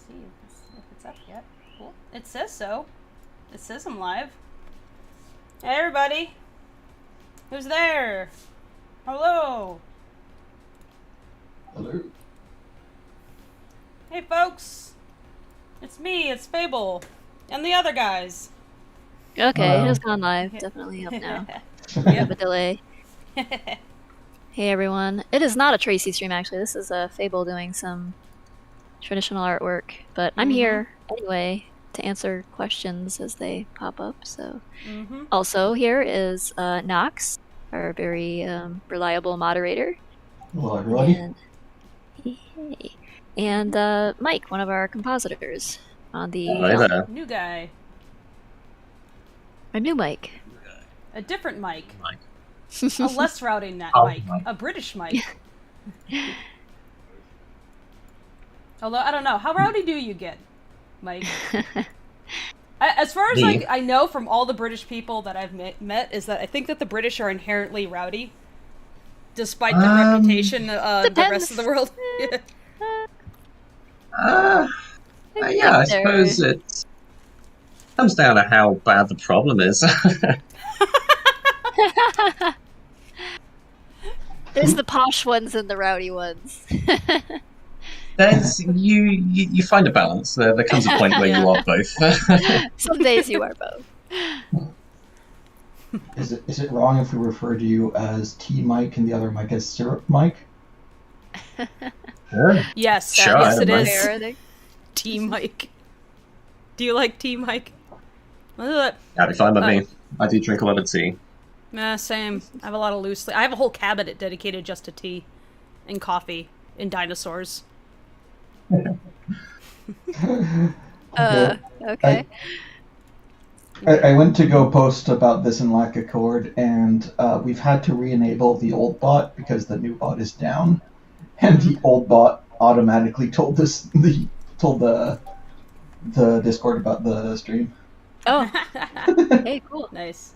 see if it's up yet. Cool. It says so. It says I'm live. Hey, everybody. Who's there? Hello. Hello. Hey, folks. It's me. It's Fable. And the other guys. Okay, it has gone live. Definitely up now. We have a delay. Hey everyone. It is not a Tracy stream actually. This is a Fable doing some traditional artwork. But I'm here anyway to answer questions as they pop up. So also here is Nox, our very reliable moderator. Hello everybody. And Mike, one of our compositors on the new guy. A new Mike. A different Mike. A less rowdy Mike. A British Mike. Although, I don't know. How rowdy do you get, Mike? As far as I know from all the British people that I've met, is that I think that the British are inherently rowdy. Despite the reputation of the rest of the world. Yeah, I suppose it comes down to how bad the problem is. There's the posh ones and the rowdy ones. There's you find a balance. There comes a point where you are both. Some days you are both. Is it wrong if we refer to you as Tea Mike and the other Mike as Syrup Mike? Sure. Yes, sure, yes it is. Tea Mike. Do you like tea, Mike? That'd be fine by me. I do drink a lot of tea. Same. I have a lot of loose leaf. I have a whole cabinet dedicated just to tea and coffee and dinosaurs. Okay. I went to go post about this in Lack Accord, and we've had to re-enable the old bot because the new bot is down, and the old bot automatically told the Discord about the stream. Oh. Hey, cool. Nice.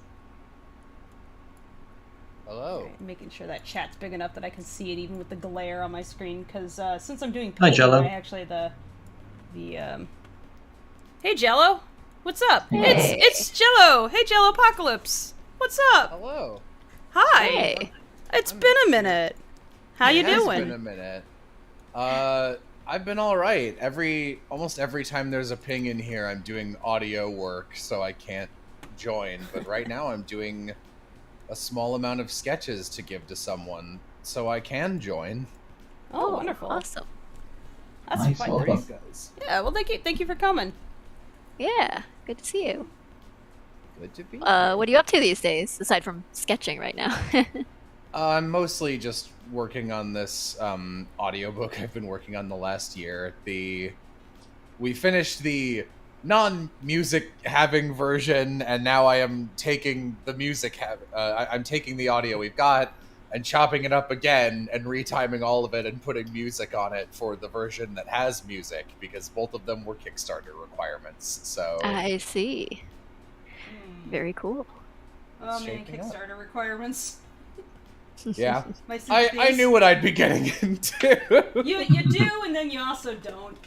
Hello. Okay, making sure that chat's big enough that I can see it even with the glare on my screen, because since I'm doing Hi, Jello. I actually Hey, Jello. What's up? Hey. It's Jello. Hey, Jello Apocalypse. What's up? Hello. Hi. Hey. It's been a minute. How you doing? It's been a minute. I've been all right. Almost every time there's a ping in here, I'm doing audio work, so I can't join. But right now, I'm doing a small amount of sketches to give to someone, so I can join. Oh, wonderful! Awesome. That's Nice, fun. welcome. Guys. Yeah. Well, thank you for coming. Yeah, good to see you. Good to be. What are you up to these days, aside from sketching right now? I'm mostly just working on this audiobook I've been working on the last year. We finished the non-music having version, and now I am taking the I'm taking the audio we've got and chopping it up again and retiming all of it and putting music on it for the version that has music, because both of them were Kickstarter requirements. So I see. Very cool. Oh man, Kickstarter requirements. yeah, My I knew what I'd be getting into. You do, and then you also don't.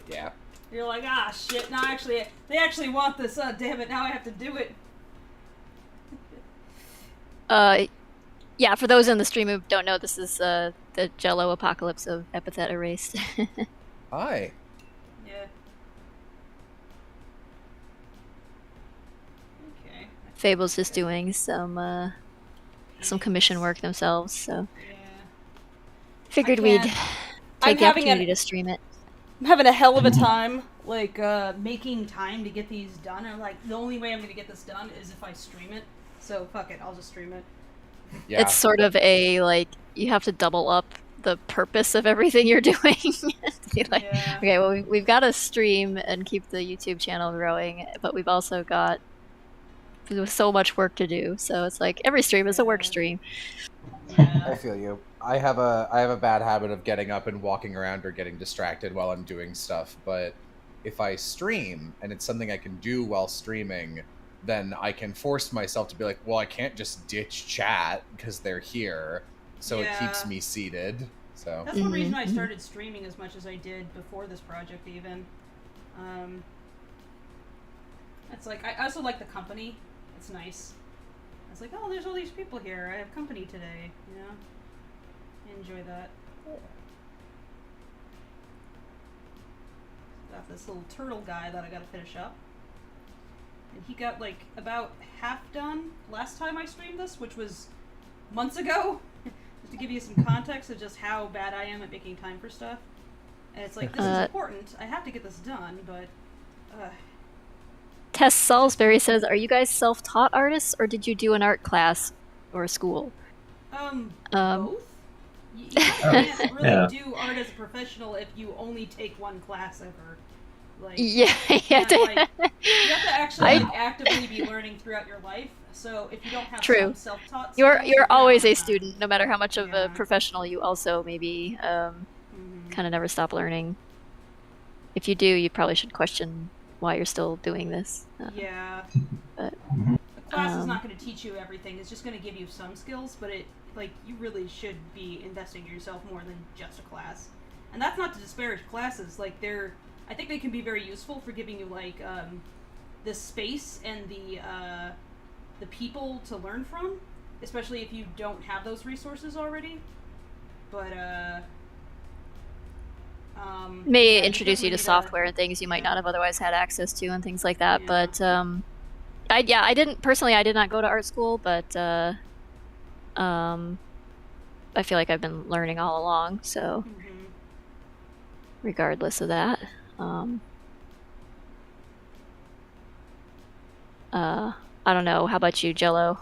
Yeah. You're like, ah, shit. Now, they actually want this. Damn it! Now I have to do it. Yeah, for those in the stream who don't know, this is the Jello Apocalypse of Epithet Erased. Hi. Yeah. Okay. Fable's just doing some commission work themselves, so Yeah. figured we'd I'm take the having opportunity to stream it. I'm having a hell of a time, like, making time to get these done. I'm like, the only way I'm gonna get this done is if I stream it. So, fuck it, I'll just stream it. Yeah. It's sort of a, like, you have to double up the purpose of everything you're doing. Be like, Yeah. okay, well, we've got to stream and keep the YouTube channel growing, but we've also got so much work to do. So it's like, every stream is a work stream. Yeah. I feel you. I have a bad habit of getting up and walking around or getting distracted while I'm doing stuff, but if I stream and it's something I can do while streaming, then I can force myself to be like, well, I can't just ditch chat because they're here, so it keeps me seated. So that's one reason I started streaming as much as I did before this project even. It's like, I also like the company. It's nice. It's like, oh, there's all these people here. I have company today, you know? I enjoy that. Got this little turtle guy that I gotta finish up. And he got, like, about half done last time I streamed this, which was months ago. Just to give you some context of just how bad I am at making time for stuff. And it's like, this is important. I have to get this done, but... Tess Salisbury says, are you guys self-taught artists, or did you do an art class or school? Both? You can't really do art as a professional if you only take one class ever. Like, you have to actually actively be learning throughout your life. So if you don't have some self-taught skills, you're always a student, no matter how much of a professional you also maybe kind of never stop learning. If you do, you probably should question why you're still doing this. But the class is not going to teach you everything. It's just going to give you some skills, but you really should be investing in yourself more than just a class. And that's not to disparage classes. Like, I think they can be very useful for giving you the space and the people to learn from, especially if you don't have those resources already. But may introduce you to software and things you might not have otherwise had access to and things like that. But I did not go to art school, but I feel like I've been learning all along, so regardless of that. I don't know, how about you, Jello?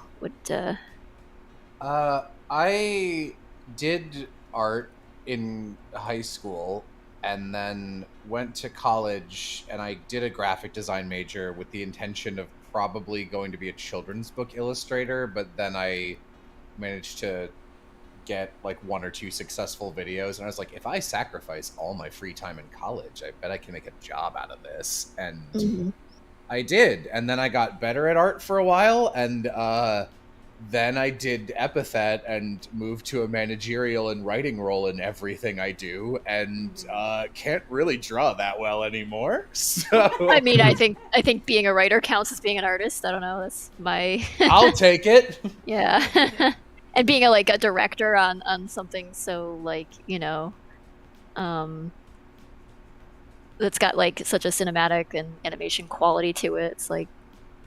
I did art in high school and then went to college, and I did a graphic design major with the intention of probably going to be a children's book illustrator, but then I managed to get like 1 or 2 successful videos, and I was like, if I sacrifice all my free time in college, I bet I can make a job out of this. And I did, and then I got better at art for a while, and then I did Epithet and moved to a managerial and writing role in everything I do, and can't really draw that well anymore. So I mean, I think being a writer counts as being an artist. I don't know. That's my. I'll take it. Yeah, and being a director on something so that's got such a cinematic and animation quality to it. It's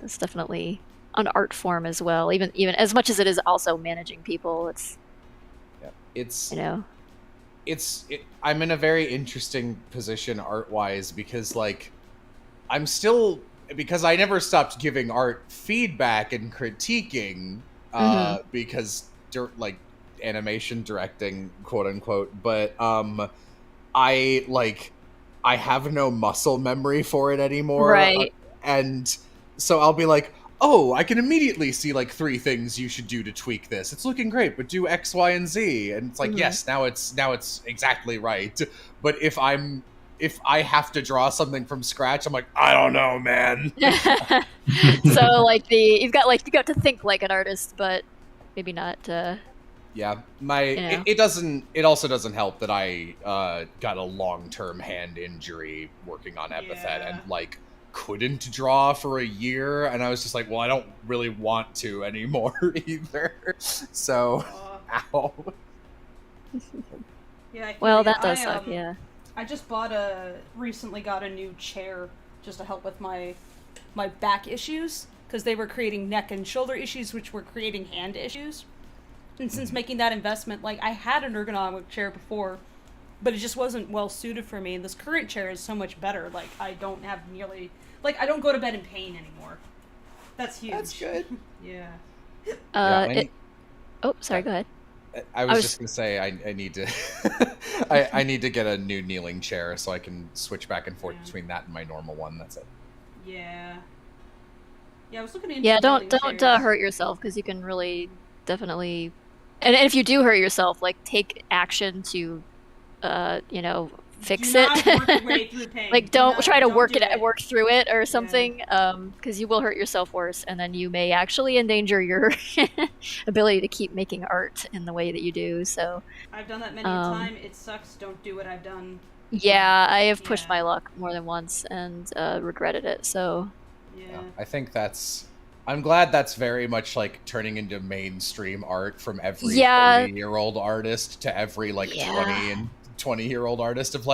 it's definitely an art form as well, even as much as it is also managing people. I'm in a very interesting position art-wise, because I'm still, because I never stopped giving art feedback and critiquing because animation directing, quote unquote, but I have no muscle memory for it anymore, right? And so I'll be like, oh, I can immediately see 3 things you should do to tweak this. It's looking great, but do X, Y, and Z. And it's yes, now it's exactly right. But if I have to draw something from scratch, I'm like, I don't know, man. So you've got to think like an artist, but maybe not. Yeah, it also doesn't help that I got a long-term hand injury working on Epithet and couldn't draw for a year, and I was just like, well, I don't really want to anymore either. So, ow. Yeah. Well, that does suck. Yeah. I just recently got a new chair just to help with my back issues, because they were creating neck and shoulder issues, which were creating hand issues. And since making that investment, I had an ergonomic chair before, but it just wasn't well suited for me. And this current chair is so much better. I don't have nearly, I don't go to bed in pain anymore. That's huge. That's good. Yeah. Sorry, go ahead. I was just gonna say I need to I need to get a new kneeling chair so I can switch back and forth between that and my normal one. That's it. Yeah. Yeah, I was looking into. Yeah, don't hurt yourself, because you can really definitely, and if you do hurt yourself, take action to, fix Do not it. work your way through pain. Like, don't try to work it. work through it or something, because you will hurt yourself worse, and then you may actually endanger your ability to keep making art in the way that you do. So I've done that many a time. It sucks. Don't do what I've done. Yeah, I have pushed my luck more than once and regretted it. So yeah, I think I'm glad that's very much like turning into mainstream art from every 30-year-old artist to every 20 and 20-year-old artist of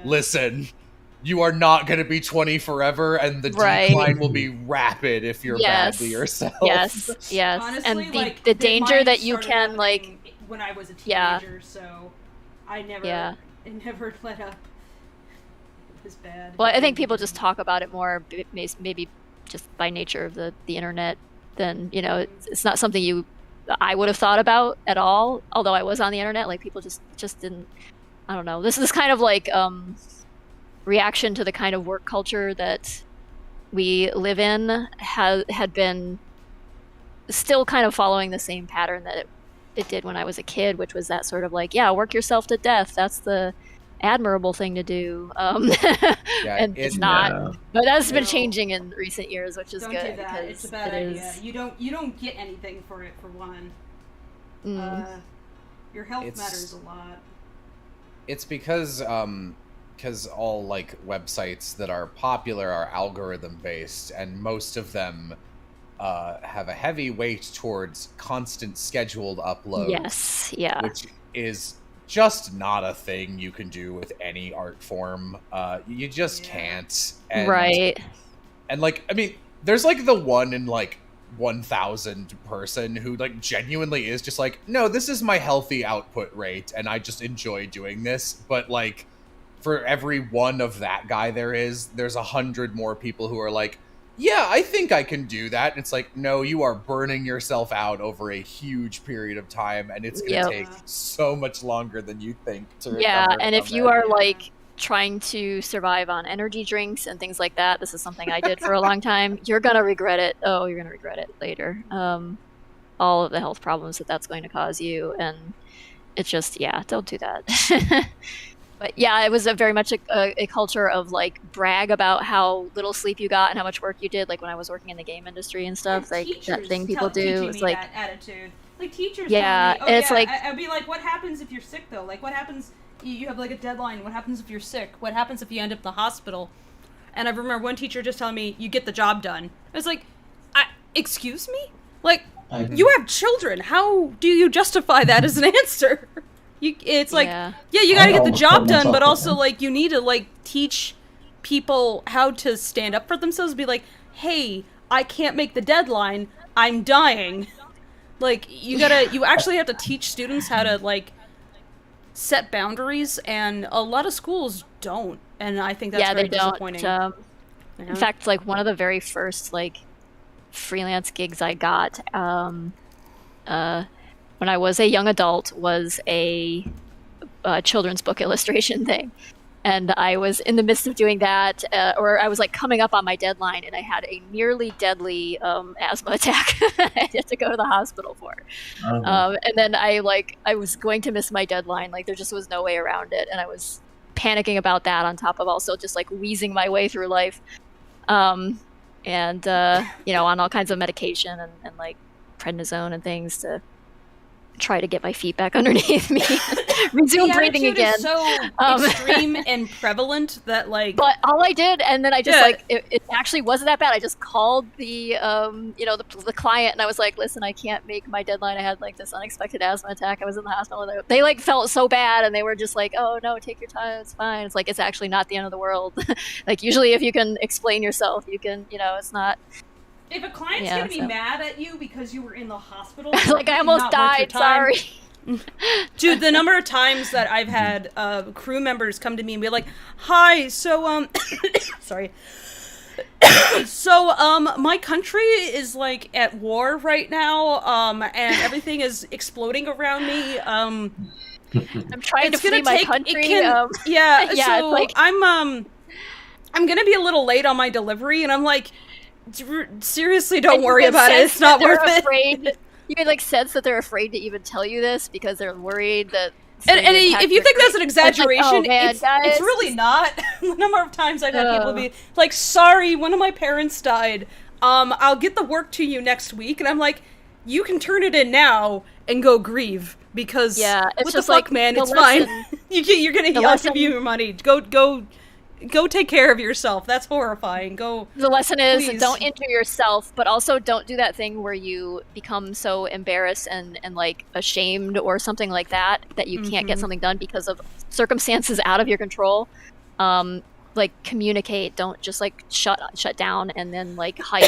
listen, you are not going to be 20 forever, and the decline will be rapid if you're bad to yourself. Yes. Honestly, and the danger that you can when I was a teenager, so I never let up. It was bad. Well, I think people just talk about it more, maybe just by nature of the internet, than it's not something I would have thought about at all. Although I was on the internet, people just didn't. I don't know. This is kind of reaction to the kind of work culture that we live in had been still kind of following the same pattern that it did when I was a kid, which was that sort of work yourself to death. That's the admirable thing to do. And it's not. But that's been changing in recent years, which is good. Do that. It's a bad idea. You don't get anything for it, for one. Your health matters a lot. It's because all websites that are popular are algorithm based, and most of them have a heavy weight towards constant scheduled uploads. Yes, yeah. Which is just not a thing you can do with any art form. You just can't. And, right. And I mean, there's the one in 1,000 person who genuinely is just no, this is my healthy output rate and I just enjoy doing this. But for every one of that guy there's 100 more people who are yeah, I think I can do that. And it's no, you are burning yourself out over a huge period of time, and it's going to take so much longer than you think to recover and if you are trying to survive on energy drinks and things like that, this is something I did for a long time, you're going to regret it. Oh, you're going to regret it later. All of the health problems that's going to cause you, and it's just, don't do that. But it was very much a culture of brag about how little sleep you got and how much work you did. When I was working in the game industry and stuff, that thing people do. It's that attitude. Teachers. Tell me, it's I'd be what happens if you're sick though? What happens? You have a deadline. What happens if you're sick? What happens if you end up in the hospital? And I remember one teacher just telling me, "You get the job done." I was excuse me? You have children. How do you justify that as an answer? It's you gotta get the job done, but also you need to teach people how to stand up for themselves. Be hey, I can't make the deadline. I'm dying. You actually have to teach students how to set boundaries, and a lot of schools don't. And I think that's very disappointing. In fact, one of the very first freelance gigs I got, when I was a young adult, was a children's book illustration thing. And I was in the midst of doing that, or I was coming up on my deadline, and I had a nearly deadly asthma attack. I had to go to the hospital for. And then I was going to miss my deadline. There just was no way around it, and I was panicking about that on top of also just wheezing my way through life, and on all kinds of medication and prednisone and things to try to get my feet back underneath me. Resume breathing again. Is so extreme and prevalent that But all I did, and then I just it actually wasn't that bad. I just called the the client, and I was listen, I can't make my deadline. I had this unexpected asthma attack. I was in the hospital. They felt so bad, and they were just oh no, take your time. It's fine. It's it's actually not the end of the world. Usually if you can explain yourself, you can it's not. If a client's gonna be mad at you because you were in the hospital, I almost died. Sorry. Dude, the number of times that I've had crew members come to me and be "Hi, so sorry, so my country is at war right now, and everything is exploding around me. I'm trying to flee my country. So I'm gonna be a little late on my delivery, and I'm seriously, don't worry about it. It's not worth it." You can sense that they're afraid to even tell you this because they're worried that So and if you think that's an exaggeration, like, oh, man, it's really not. The number of times I've had people be like, sorry, one of my parents died. I'll get the work to you next week. And I'm like, you can turn it in now and go grieve. Because, it's what just the fuck, like, man, it's lesson, fine. I'll give you your money. Go take care of yourself. That's horrifying. Go. The lesson is please. Don't injure yourself, but also don't do that thing where you become so embarrassed and like ashamed or something like that you can't get something done because of circumstances out of your control. Like communicate. Don't just like shut down and then like hide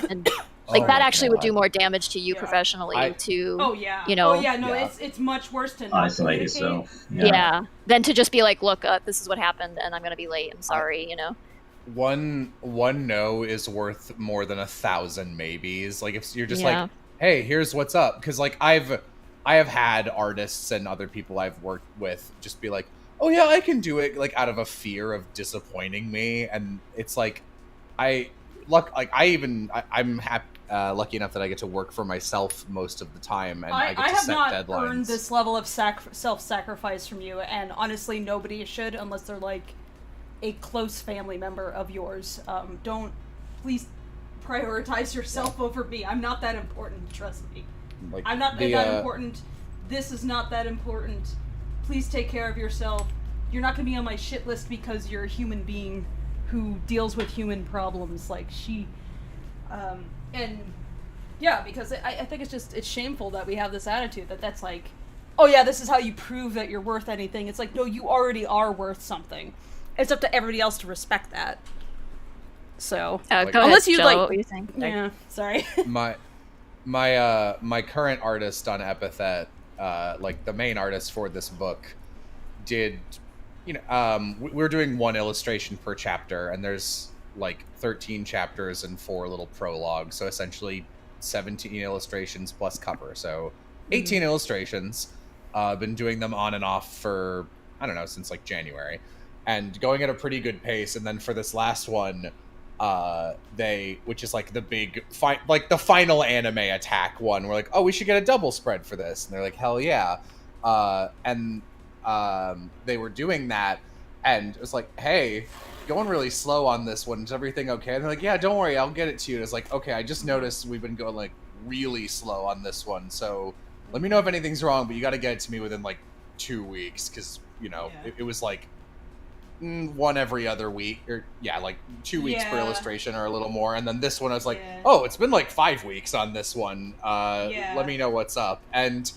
and like that actually would do more damage to you professionally it's much worse to not isolate yourself. Than to just be like, look, this is what happened and I'm gonna be late, I'm sorry. One no is worth more than 1,000 maybes. Like if you're just like, hey, here's what's up, because like I have had artists and other people I've worked with just be like, oh yeah, I can do it, like out of a fear of disappointing me. And it's like I'm happy lucky enough that I get to work for myself most of the time, and I get to set deadlines. I have not earned this level of self-sacrifice from you, and honestly, nobody should unless they're like a close family member of yours. Please prioritize yourself over me. I'm not that important, trust me. Like, I'm not that important. This is not that important. Please take care of yourself. You're not going to be on my shit list because you're a human being who deals with human problems. Like, and yeah, because I think it's shameful that we have this attitude that's like, oh yeah, this is how you prove that you're worth anything. It's like, no, you already are worth something. It's up to everybody else to respect that. So unless you like, what were you saying? Yeah, sorry. my current artist on Epithet, like the main artist for this book, did, we're doing one illustration per chapter, and there's like 13 chapters and 4 little prologues, so essentially 17 illustrations plus cover, so 18 illustrations. Been doing them on and off for, I don't know, since like January, and going at a pretty good pace. And then for this last one, which is like the big like the final anime attack one, we're like, oh, we should get a double spread for this, and they're like, hell yeah. And they were doing that, and it was like, hey, going really slow on this one, is everything okay? And they're like, yeah, don't worry, I'll get it to you. And it's like, okay, I just noticed we've been going like really slow on this one, so let me know if anything's wrong, but you got to get it to me within like 2 weeks, because it was like one every other week, or like 2 weeks per illustration or a little more. And then this one I was like, oh, it's been like 5 weeks on this one, let me know what's up. And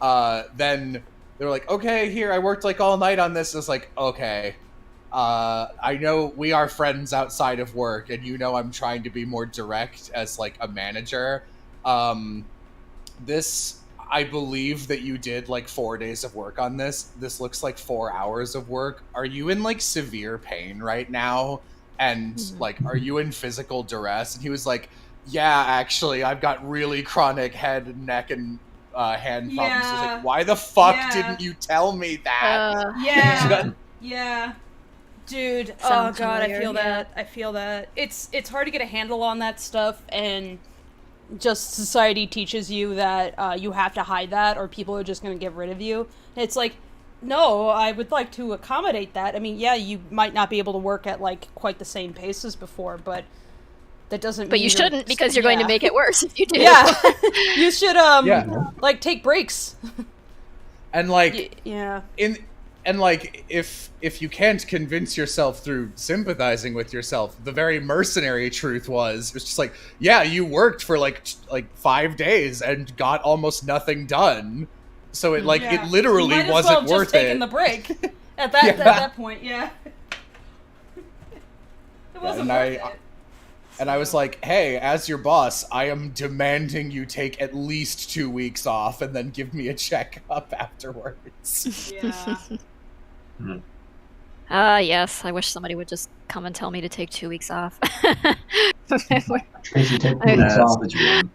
then they were like, okay, here, I worked like all night on this. I was like, okay, I know we are friends outside of work, and I'm trying to be more direct as like a manager. This, I believe that you did like 4 days of work on this. This looks like 4 hours of work. Are you in like severe pain right now? And like, are you in physical duress? And he was like, yeah, actually, I've got really chronic head, neck, and hand problems. I was like, why the fuck didn't you tell me that? Yeah. Dude, oh god, I feel that. It's hard to get a handle on that stuff, and just society teaches you that you have to hide that or people are just going to get rid of you. And it's like, no, I would like to accommodate that. I mean, yeah, you might not be able to work at like quite the same pace as before, but that doesn't mean... But you shouldn't, because you're going to make it worse if you do. Yeah. You should like take breaks. And like And like, if you can't convince yourself through sympathizing with yourself, the very mercenary truth was just like, yeah, you worked for like 5 days and got almost nothing done, so it it literally wasn't worth it. Just taking the break at that point, It wasn't worth it. And I was like, hey, as your boss, I am demanding you take at least 2 weeks off and then give me a checkup afterwards. Yeah. Yes, I wish somebody would just come and tell me to take 2 weeks off. Tracy, take 2 weeks off.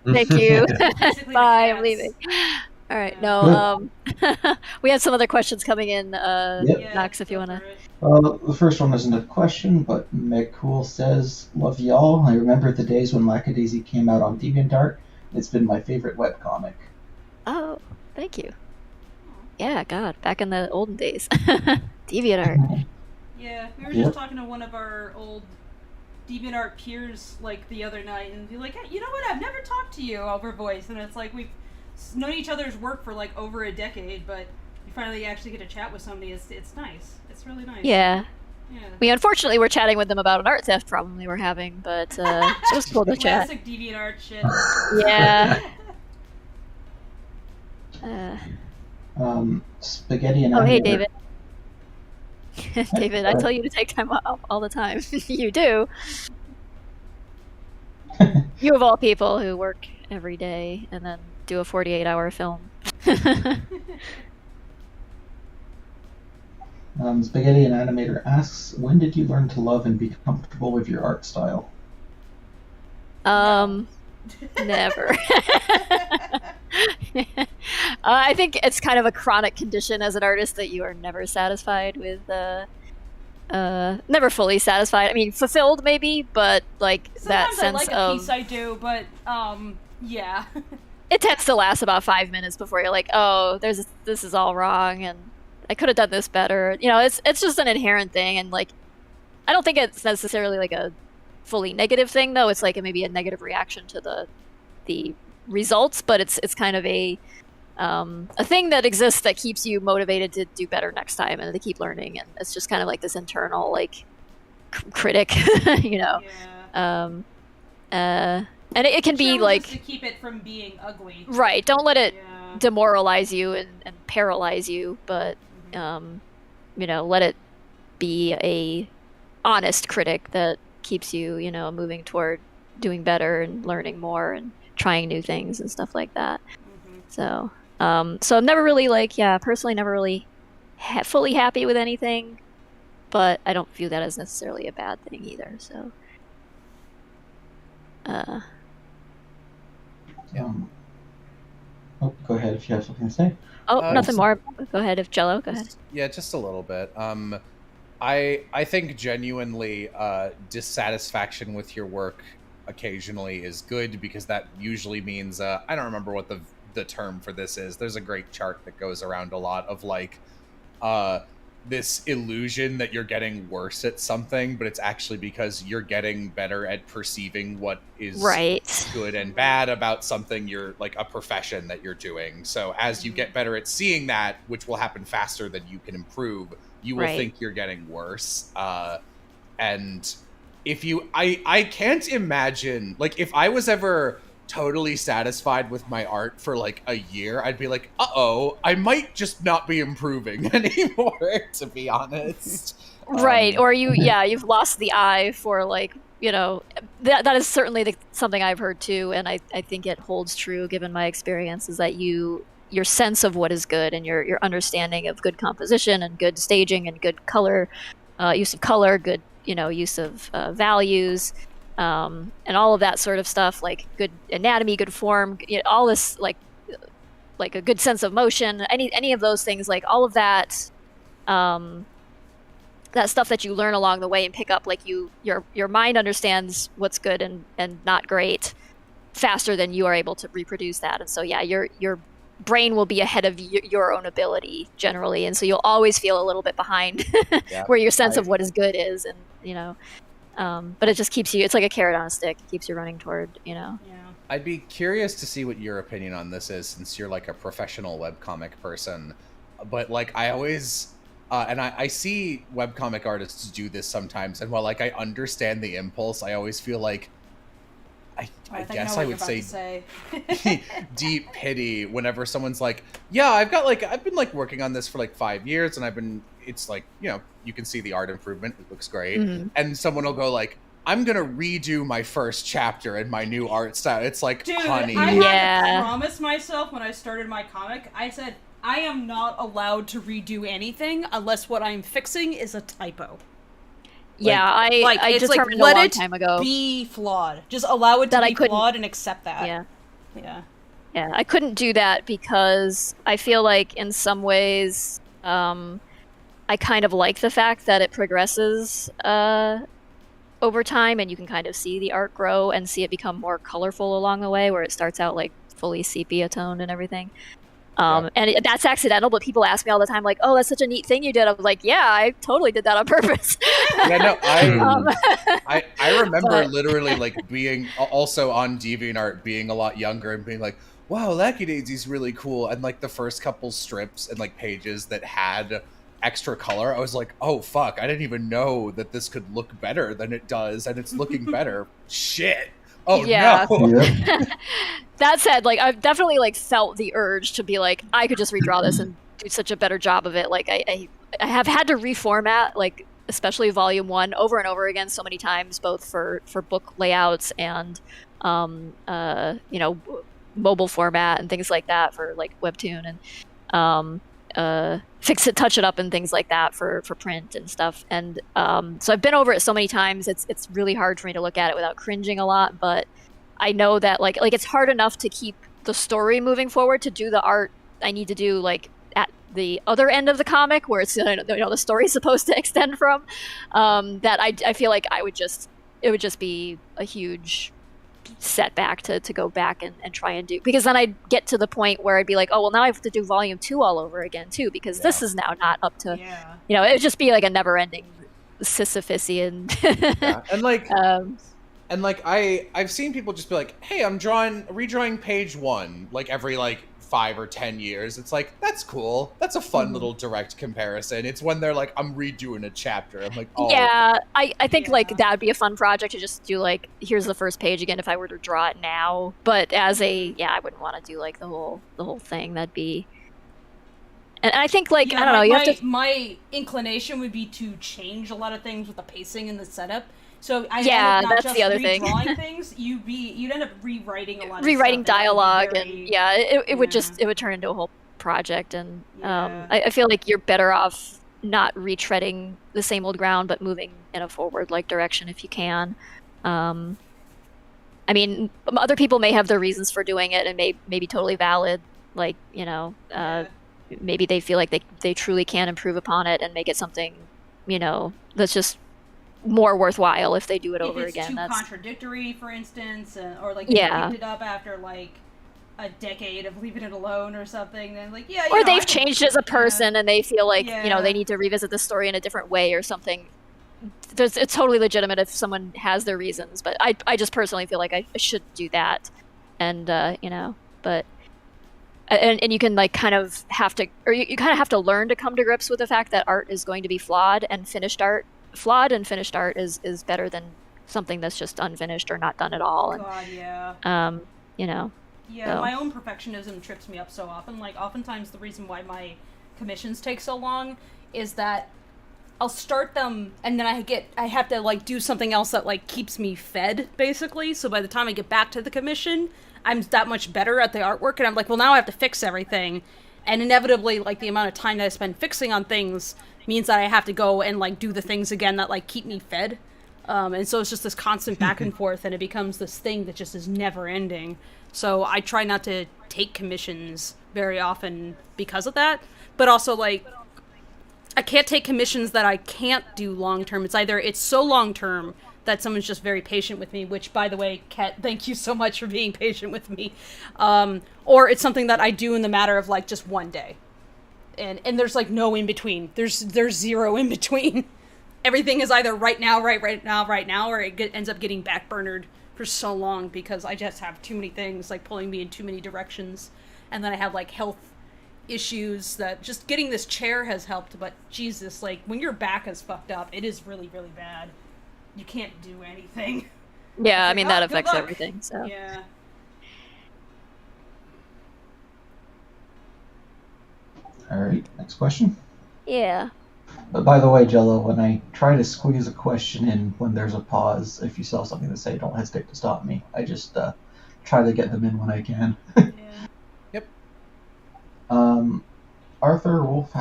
Thank you. Bye, I'm leaving. All right, no, we had some other questions coming in, Max, if you want to. The first one isn't a question, but Meg Cool says, love y'all. I remember the days when Lackadaisy came out on DeviantArt. It's been my favorite webcomic. Oh, thank you. Yeah, God, back in the olden days. DeviantArt. Yeah, we were just talking to one of our old DeviantArt peers like the other night, and be like, hey, you know what? I've never talked to you over voice, and it's like we've known each other's work for like over a decade, but you finally actually get to chat with somebody. It's nice. It's really nice. Yeah. Yeah. We unfortunately were chatting with them about an art theft problem we were having, but it was cool to chat. Classic DeviantArt shit. Yeah. Spaghetti and oh, hey, David. David, I tell you to take time off all the time. You do. You of all people who work every day and then do a 48-hour film. Spaghetti and Animator asks, when did you learn to love and be comfortable with your art style? Never. I think it's kind of a chronic condition as an artist that you are never satisfied with, never fully satisfied. I mean, fulfilled maybe, but like sometimes that sense I like a piece I do, but yeah. It tends to last about 5 minutes before you're like, oh, this is all wrong, and I could have done this better. You know, it's just an inherent thing, and like, I don't think it's necessarily like a fully negative thing, though. It's like maybe a negative reaction to the results, but it's kind of a thing that exists that keeps you motivated to do better next time and to keep learning, and it's just kind of like this internal like critic, you know. Yeah. And it can be like to keep it from being ugly. Right. Don't let it demoralize you and paralyze you, but you know, let it be a honest critic that keeps you, you know, moving toward doing better and learning more and trying new things and stuff like that. So I'm never really like, personally never really fully happy with anything, but I don't view that as necessarily a bad thing either. So go ahead if you have something to say. Nothing more. Go ahead if Jello. Go ahead. Yeah, just a little bit. I think genuinely dissatisfaction with your work occasionally is good, because that usually means I don't remember what the term for this is. There's a great chart that goes around a lot of like this illusion that you're getting worse at something, but it's actually because you're getting better at perceiving what is good and bad about something, you're like a profession that you're doing. So as you get better at seeing that, which will happen faster than you can improve, you will think you're getting worse. And if you, I can't imagine, like if I was ever totally satisfied with my art for like a year, I'd be like, uh-oh, I might just not be improving anymore, to be honest. Right. Or you've lost the eye for like, you know, that is certainly something I've heard too. And I think it holds true given my experience, is that your sense of what is good and your understanding of good composition and good staging and good color, use of color, good, you know, use of values, and all of that sort of stuff, like good anatomy, good form, you know, all this like a good sense of motion, any of those things, like all of that, that stuff that you learn along the way and pick up, like your mind understands what's good and not great faster than you are able to reproduce that. And so your brain will be ahead of your own ability generally, and so you'll always feel a little bit behind where your sense of what is good is, and you know. But it just keeps you, it's like a carrot on a stick. It keeps you running toward, you know. Yeah. I'd be curious to see what your opinion on this is, since you're like a professional webcomic person. But like I always, and I see webcomic artists do this sometimes. And while like I understand the impulse, I always feel like, I guess I would say deep pity whenever someone's like, yeah, I've been like working on this for like 5 years, and it's like, you know, you can see the art improvement, it looks great. And someone will go like, I'm gonna redo my first chapter in my new art style. It's like, dude, honey. I had to promise myself when I started my comic, I said, I am not allowed to redo anything unless what I'm fixing is a typo. Yeah, I determined a long time ago. Be flawed. Just allow it to be flawed and accept that. Yeah, I couldn't do that because I feel like in some ways I kind of like the fact that it progresses over time, and you can kind of see the art grow and see it become more colorful along the way, where it starts out like fully sepia toned and everything. And that's accidental, but people ask me all the time, like, "Oh, that's such a neat thing you did." I was like, "Yeah, I totally did that on purpose." Yeah, no, I remember literally like being also on DeviantArt, being a lot younger and being like, "Wow, Lackey Daisy's really cool," and like the first couple strips and like pages that had extra color, I was like, "Oh fuck, I didn't even know that this could look better than it does, and it's looking better." Shit. Oh yeah. no. Yep. That said, like, I've definitely like felt the urge to be like, I could just redraw this and do such a better job of it. Like, I have had to reformat, like, especially volume 1 over and over again so many times, both for book layouts and you know, mobile format and things like that for like Webtoon, and fix it, touch it up, and things like that for print and stuff. And so I've been over it so many times. It's really hard for me to look at it without cringing a lot. But I know that like it's hard enough to keep the story moving forward, to do the art I need to do like at the other end of the comic where it's, you know, the story's supposed to extend from. That I feel like it would just be a huge setback to go back and try and do, because then I'd get to the point where I'd be like, oh well, now I have to do volume 2 all over again too, because this is now not up to, you know, it would just be like a never-ending Sisyphusian. And like I've seen people just be like, hey, I'm redrawing page 1 like every like 5 or 10 years. It's like, that's cool. That's a fun little direct comparison. It's when they're like, I'm redoing a chapter. I'm like, oh. Yeah, I think like that would be a fun project to just do, like, here's the first page again if I were to draw it now. But I wouldn't want to do like the whole thing. That'd be. And I think like, I don't know, you have to. My inclination would be to change a lot of things with the pacing and the setup. So that's the other thing. Things, you'd end up rewriting a lot. Rewriting dialogue, and it would turn into a whole project. And I feel like you're better off not retreading the same old ground, but moving in a forward like direction if you can. I mean, other people may have their reasons for doing it and may be totally valid. Like, you know, maybe they feel like they truly can improve upon it and make it something, you know, that's just more worthwhile if they do it over again. That's contradictory, for instance, or like they picked it up after like a decade of leaving it alone or something. Then like or they've changed as a person and they feel like you know they need to revisit the story in a different way or something. It's totally legitimate if someone has their reasons, but I just personally feel like I should do that, and you know, but. And you can like kind of have to, or you kind of have to learn to come to grips with the fact that art is going to be flawed, and finished art is better than something that's just unfinished or not done at all. And, you know. Yeah, so. My own perfectionism trips me up so often. Like, oftentimes the reason why my commissions take so long is that I'll start them and then I have to like do something else that like keeps me fed, basically. So by the time I get back to the commission, I'm that much better at the artwork, and I'm like, well, now I have to fix everything. And inevitably, like, the amount of time that I spend fixing on things means that I have to go and, like, do the things again that, like, keep me fed. And so it's just this constant back and forth, and it becomes this thing that just is never ending. So I try not to take commissions very often because of that. But also, like, I can't take commissions that I can't do long-term. It's either it's so long-term that someone's just very patient with me, which, by the way, Kat, thank you so much for being patient with me. Or it's something that I do in the matter of, like, just one day. And there's, like, no in-between. There's zero in-between. Everything is either right now, or it ends up getting backburnered for so long because I just have too many things, like, pulling me in too many directions. And then I have, like, health issues that just getting this chair has helped, but Jesus, like, when your back is fucked up, it is really, really bad. You can't do anything. Yeah, I mean, that affects everything, so. Yeah. Alright, next question. Yeah. But by the way, Jello, when I try to squeeze a question in when there's a pause, if you still have something to say, don't hesitate to stop me. I just try to get them in when I can. Yep. Arthur Wolf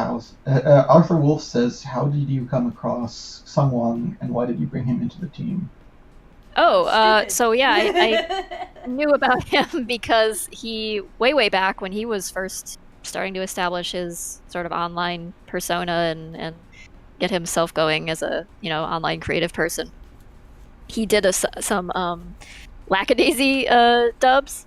says, how did you come across Sungwon and why did you bring him into the team? So yeah, I knew about him because he, way back when he was first starting to establish his sort of online persona and get himself going as a, you know, online creative person, he did some Lackadaisy dubs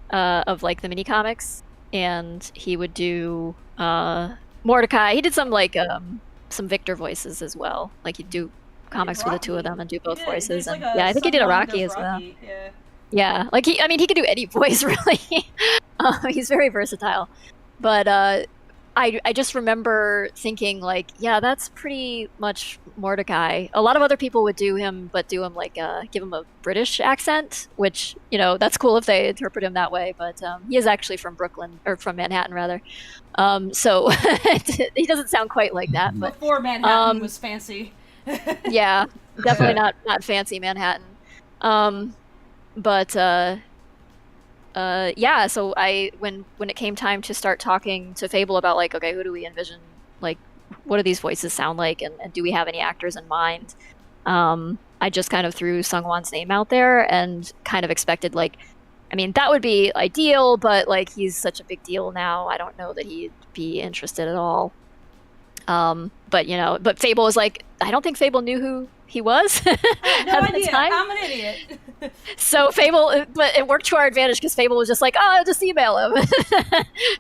of like the mini comics. and he would do Mordecai. He did some some Victor voices as well. Like he'd do comics with the two of them and do both voices. And I think he did a Rocky as well. Yeah, like he could do any voice really. He's very versatile. But I just remember thinking like, yeah, that's pretty much Mordecai. A lot of other people would do him, but do him like give him a British accent, which that's cool if they interpret him that way. But he is actually from Brooklyn, or from Manhattan rather. So he doesn't sound quite like that. But before Manhattan was fancy. Yeah, definitely not fancy Manhattan. But yeah, so when it came time to start talking to Fable about like, okay, who do we envision, like what do these voices sound like, and do we have any actors in mind, I just kind of threw Sungwon's name out there and kind of expected like, I mean, that would be ideal, but like he's such a big deal now, I don't know that he'd be interested at all. But Fable was like, I don't think Fable knew who he was. I had no idea. I'm an idiot. So Fable, but it worked to our advantage because Fable was just like, oh, just email him.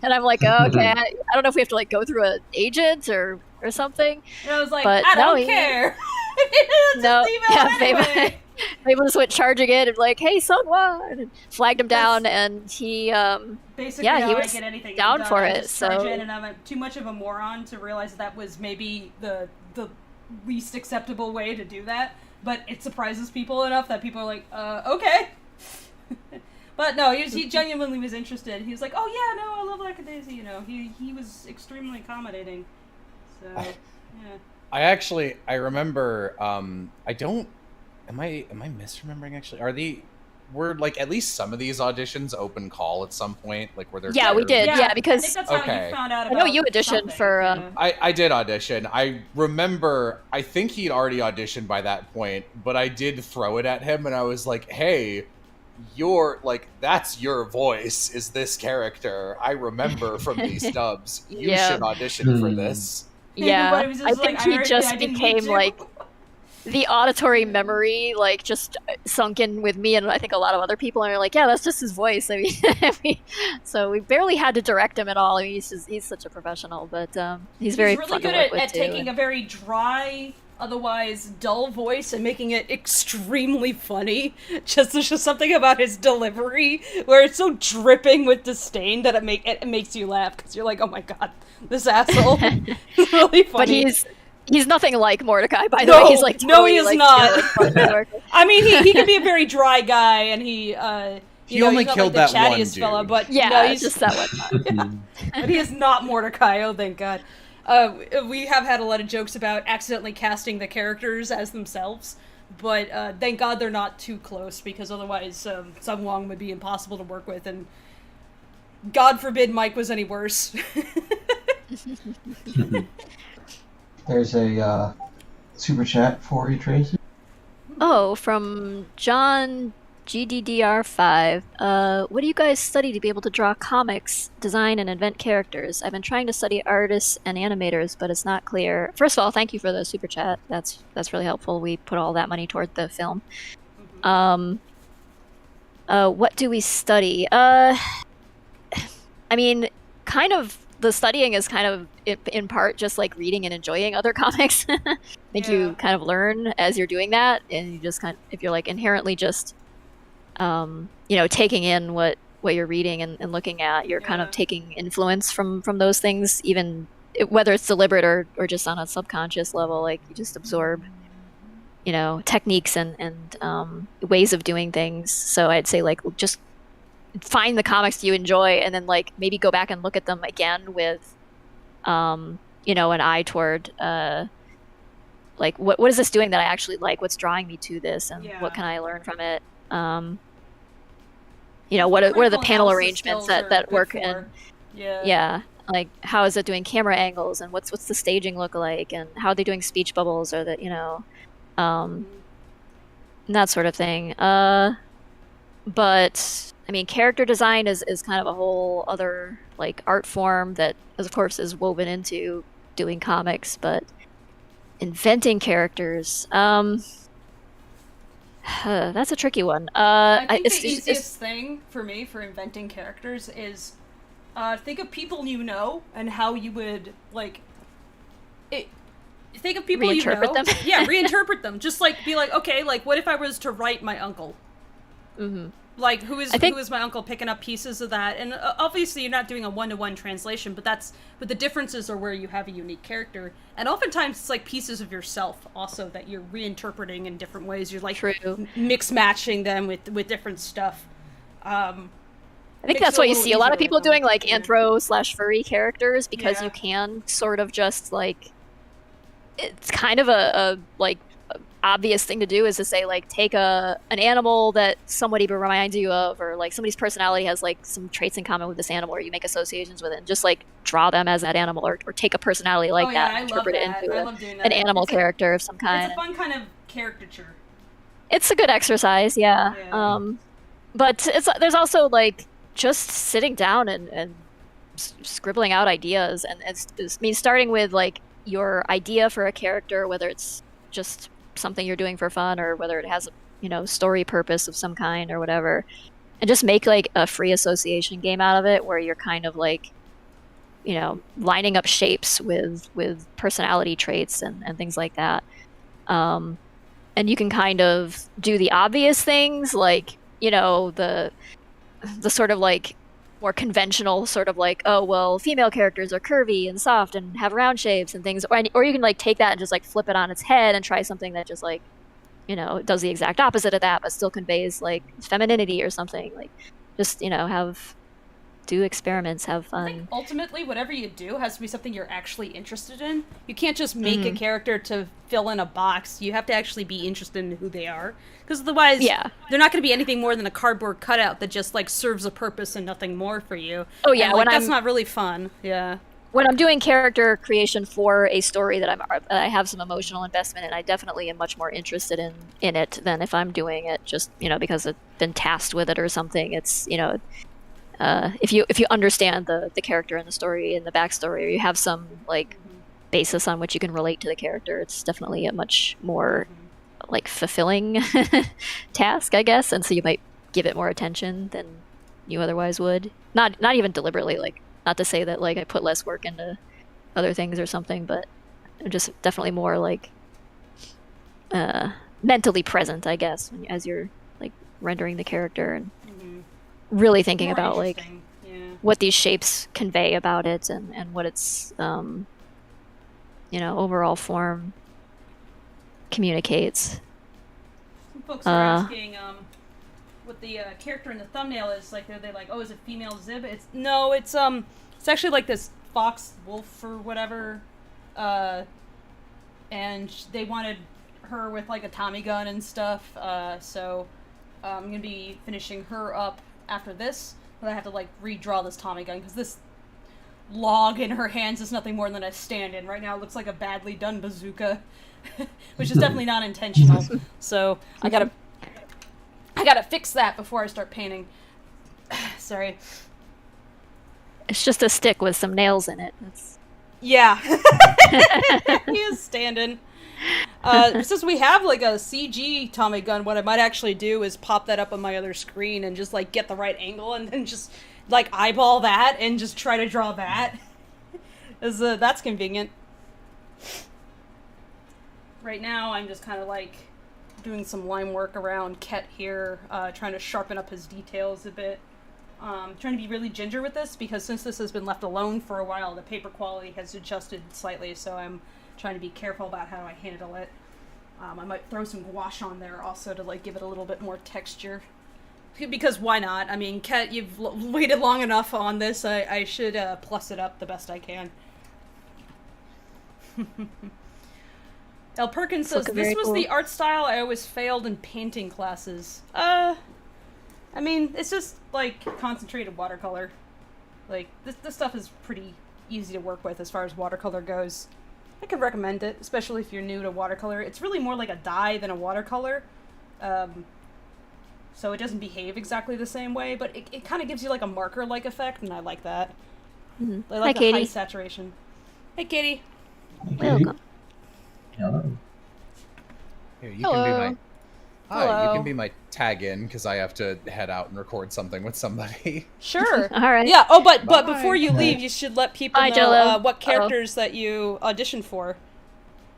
And I'm like, oh, okay, I don't know if we have to like go through an agent or something. And I was like, but I don't care. Fable just went charging in and like, hey, Sungwon, and flagged him down, and he basically he was down for it. So and I'm too much of a moron to realize that was maybe the least acceptable way to do that, but it surprises people enough that people are like, okay. But no, he genuinely was interested. He was like, oh yeah, no, I love Lackadaisy, he was extremely accommodating. So yeah. I remember am I misremembering actually? Were like at least some of these auditions open call at some point, like were there? Yeah, we did. Yeah, because I think that's how you found out about I know you auditioned for. I did audition. I remember. I think he'd already auditioned by that point, but I did throw it at him, and I was like, "Hey, that's your voice. Is this character? I remember from these dubs. You should audition for this." Yeah, I think he just became like. The auditory memory, like, just sunk in with me and I think a lot of other people, and are like, yeah, that's just his voice. I mean, so we barely had to direct him at all. I mean, he's such a professional, but he's very really fun good to work with at taking a very dry, otherwise dull voice and making it extremely funny. There's just something about his delivery where it's so dripping with disdain that it makes you laugh because you're like, oh my god, this asshole is really funny. But he's nothing like Mordecai, by the way. He's like, totally, he is not. I mean, he can be a very dry guy, and he only killed like that one dude. Fella, but he's just that one. But he is not Mordecai. Oh, thank God. We have had a lot of jokes about accidentally casting the characters as themselves, but thank God they're not too close, because otherwise Sungwon would be impossible to work with, and God forbid Mike was any worse. There's a super chat for you, Tracy. Oh, from John GDDR5. What do you guys study to be able to draw comics, design, and invent characters? I've been trying to study artists and animators, but it's not clear. First of all, thank you for the super chat. That's really helpful. We put all that money toward the film. What do we study? I mean, kind of. The studying is kind of, in part, just like reading and enjoying other comics. I think you kind of learn as you're doing that, and you just if you're like inherently just, taking in what you're reading and looking at, you're kind of taking influence from those things, even whether it's deliberate or just on a subconscious level. Like you just absorb, techniques and ways of doing things. So I'd say like just find the comics you enjoy, and then like maybe go back and look at them again with an eye toward like what is this doing that I actually like, what's drawing me to this, and what can I learn from it. What are the panel arrangements that work in like how is it doing camera angles, and what's the staging look like, and how are they doing speech bubbles, or that and that sort of thing. But I mean, character design is kind of a whole other like art form that, of course, is woven into doing comics. But inventing characters, that's a tricky one. I think the easiest thing for me for inventing characters is think of people you know and how you would, like... Think of people you know. Them? Yeah, reinterpret them. Just, like, be like, okay, like, what if I was to write my uncle? Mm-hmm. Like, who is my uncle, picking up pieces of that? And obviously you're not doing a one-to-one translation, but the differences are where you have a unique character. And oftentimes it's like pieces of yourself also that you're reinterpreting in different ways. You're like mix-matching them with different stuff. I think that's why you see a lot of people doing like anthro/furry characters, because you can sort of just like, it's kind of a like obvious thing to do is to say, like, take an animal that somebody reminds you of, or like somebody's personality has like some traits in common with this animal, or you make associations with it, and just like draw them as that animal, or take a personality like that and interpret it into an animal character of some kind. It's a fun kind of caricature. It's a good exercise, yeah. But there's also like just sitting down and scribbling out ideas, and starting with like your idea for a character, whether it's just something you're doing for fun or whether it has a story purpose of some kind or whatever, and just make like a free association game out of it, where you're kind of like lining up shapes with personality traits and things like that, and you can kind of do the obvious things, like the sort of like more conventional sort of like, oh well, female characters are curvy and soft and have round shapes and things, or you can like take that and just like flip it on its head and try something that just like does the exact opposite of that but still conveys like femininity or something. Like just do experiments, have fun. I think ultimately whatever you do has to be something you're actually interested in. You can't just make a character to fill in a box. You have to actually be interested in who they are, because otherwise they're not going to be anything more than a cardboard cutout that just like serves a purpose and nothing more for you. Oh yeah, and, that's not really fun. Yeah. When I'm doing character creation for a story that I have some emotional investment in, I definitely am much more interested in it than if I'm doing it just because I've been tasked with it or something. It's if you understand the character and the story and the backstory, or you have some like basis on which you can relate to the character, it's definitely a much more like fulfilling task, I guess, and so you might give it more attention than you otherwise would. Not even deliberately, like, not to say that like I put less work into other things or something, but just definitely more like mentally present, I guess, as you're like rendering the character and really thinking about like what these shapes convey about it and what its overall form communicates. Some folks are asking what the character in the thumbnail is. Like, are they like, oh, is it female Zib? It's actually like this fox wolf or whatever, and they wanted her with like a Tommy gun and stuff, so I'm gonna be finishing her up after this, but I have to like redraw this Tommy gun because this log in her hands is nothing more than a stand-in. Right now it looks like a badly done bazooka, which is definitely not intentional. So I gotta fix that before I start painting. Sorry. It's just a stick with some nails in it. Yeah. He is stand-in. Since we have like a CG Tommy gun, what I might actually do is pop that up on my other screen and just like get the right angle and then just like eyeball that and just try to draw that. That's convenient. Right now I'm just kind of like doing some line work around Ket here, trying to sharpen up his details a bit. Trying to be really ginger with this because since this has been left alone for a while, the paper quality has adjusted slightly, so I'm trying to be careful about how I handle it. I might throw some gouache on there also to like give it a little bit more texture. Because why not? I mean, Ket, you've waited long enough on this. I should plus it up the best I can. L. Perkins says, this was the art style I always failed in painting classes. I mean, it's just like concentrated watercolor. Like, this stuff is pretty easy to work with as far as watercolor goes. I could recommend it, especially if you're new to watercolor. It's really more like a dye than a watercolor. So it doesn't behave exactly the same way, but it kind of gives you like a marker-like effect, and I like that. Mm-hmm. I like Hi, the Katie. high saturation. Hey, Katie. Welcome. Hello. Here, you can be my Hi, Hello. you can be my tag-in because I have to head out and record something with somebody. Sure. All right. Yeah. Oh, but Bye. before you leave, you should let people Bye, know Jello. what characters that you auditioned for.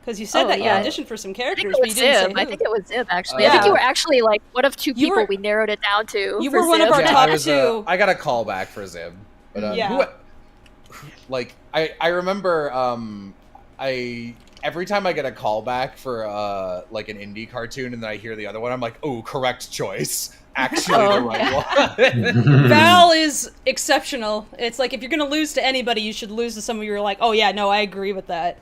Because you said Oh, that you yeah. auditioned for some I characters, think it but was you didn't say Zib. who. I think it was Zib, actually. Yeah. I think you were actually like one of two You people were- we narrowed it down to. You for were one of Zib. our Yeah, top I was. two. I got a call back for Zib, but Yeah. like I remember every time I get a call back for like an indie cartoon and then I hear the other one, I'm like, oh, correct choice. Actually, the right one. Val is exceptional. It's like if you're gonna lose to anybody, you should lose to someone you're like, oh yeah, no, I agree with that.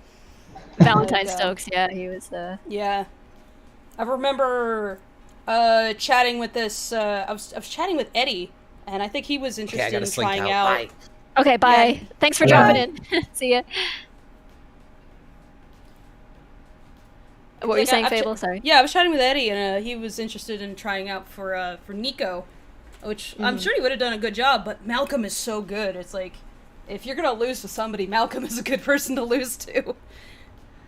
Valentine And, Stokes, yeah, he was Yeah, I remember chatting with this. I was chatting with Eddie, and I think he was interested in trying out. Bye. Okay, bye. Yeah. Thanks for Yeah. dropping in. See ya. What were you Like, saying, I've Fable? Sorry. Yeah, I was chatting with Eddie, and he was interested in trying out for Nico, which I'm sure he would have done a good job. But Malcolm is so good. It's like if you're gonna lose to somebody, Malcolm is a good person to lose to.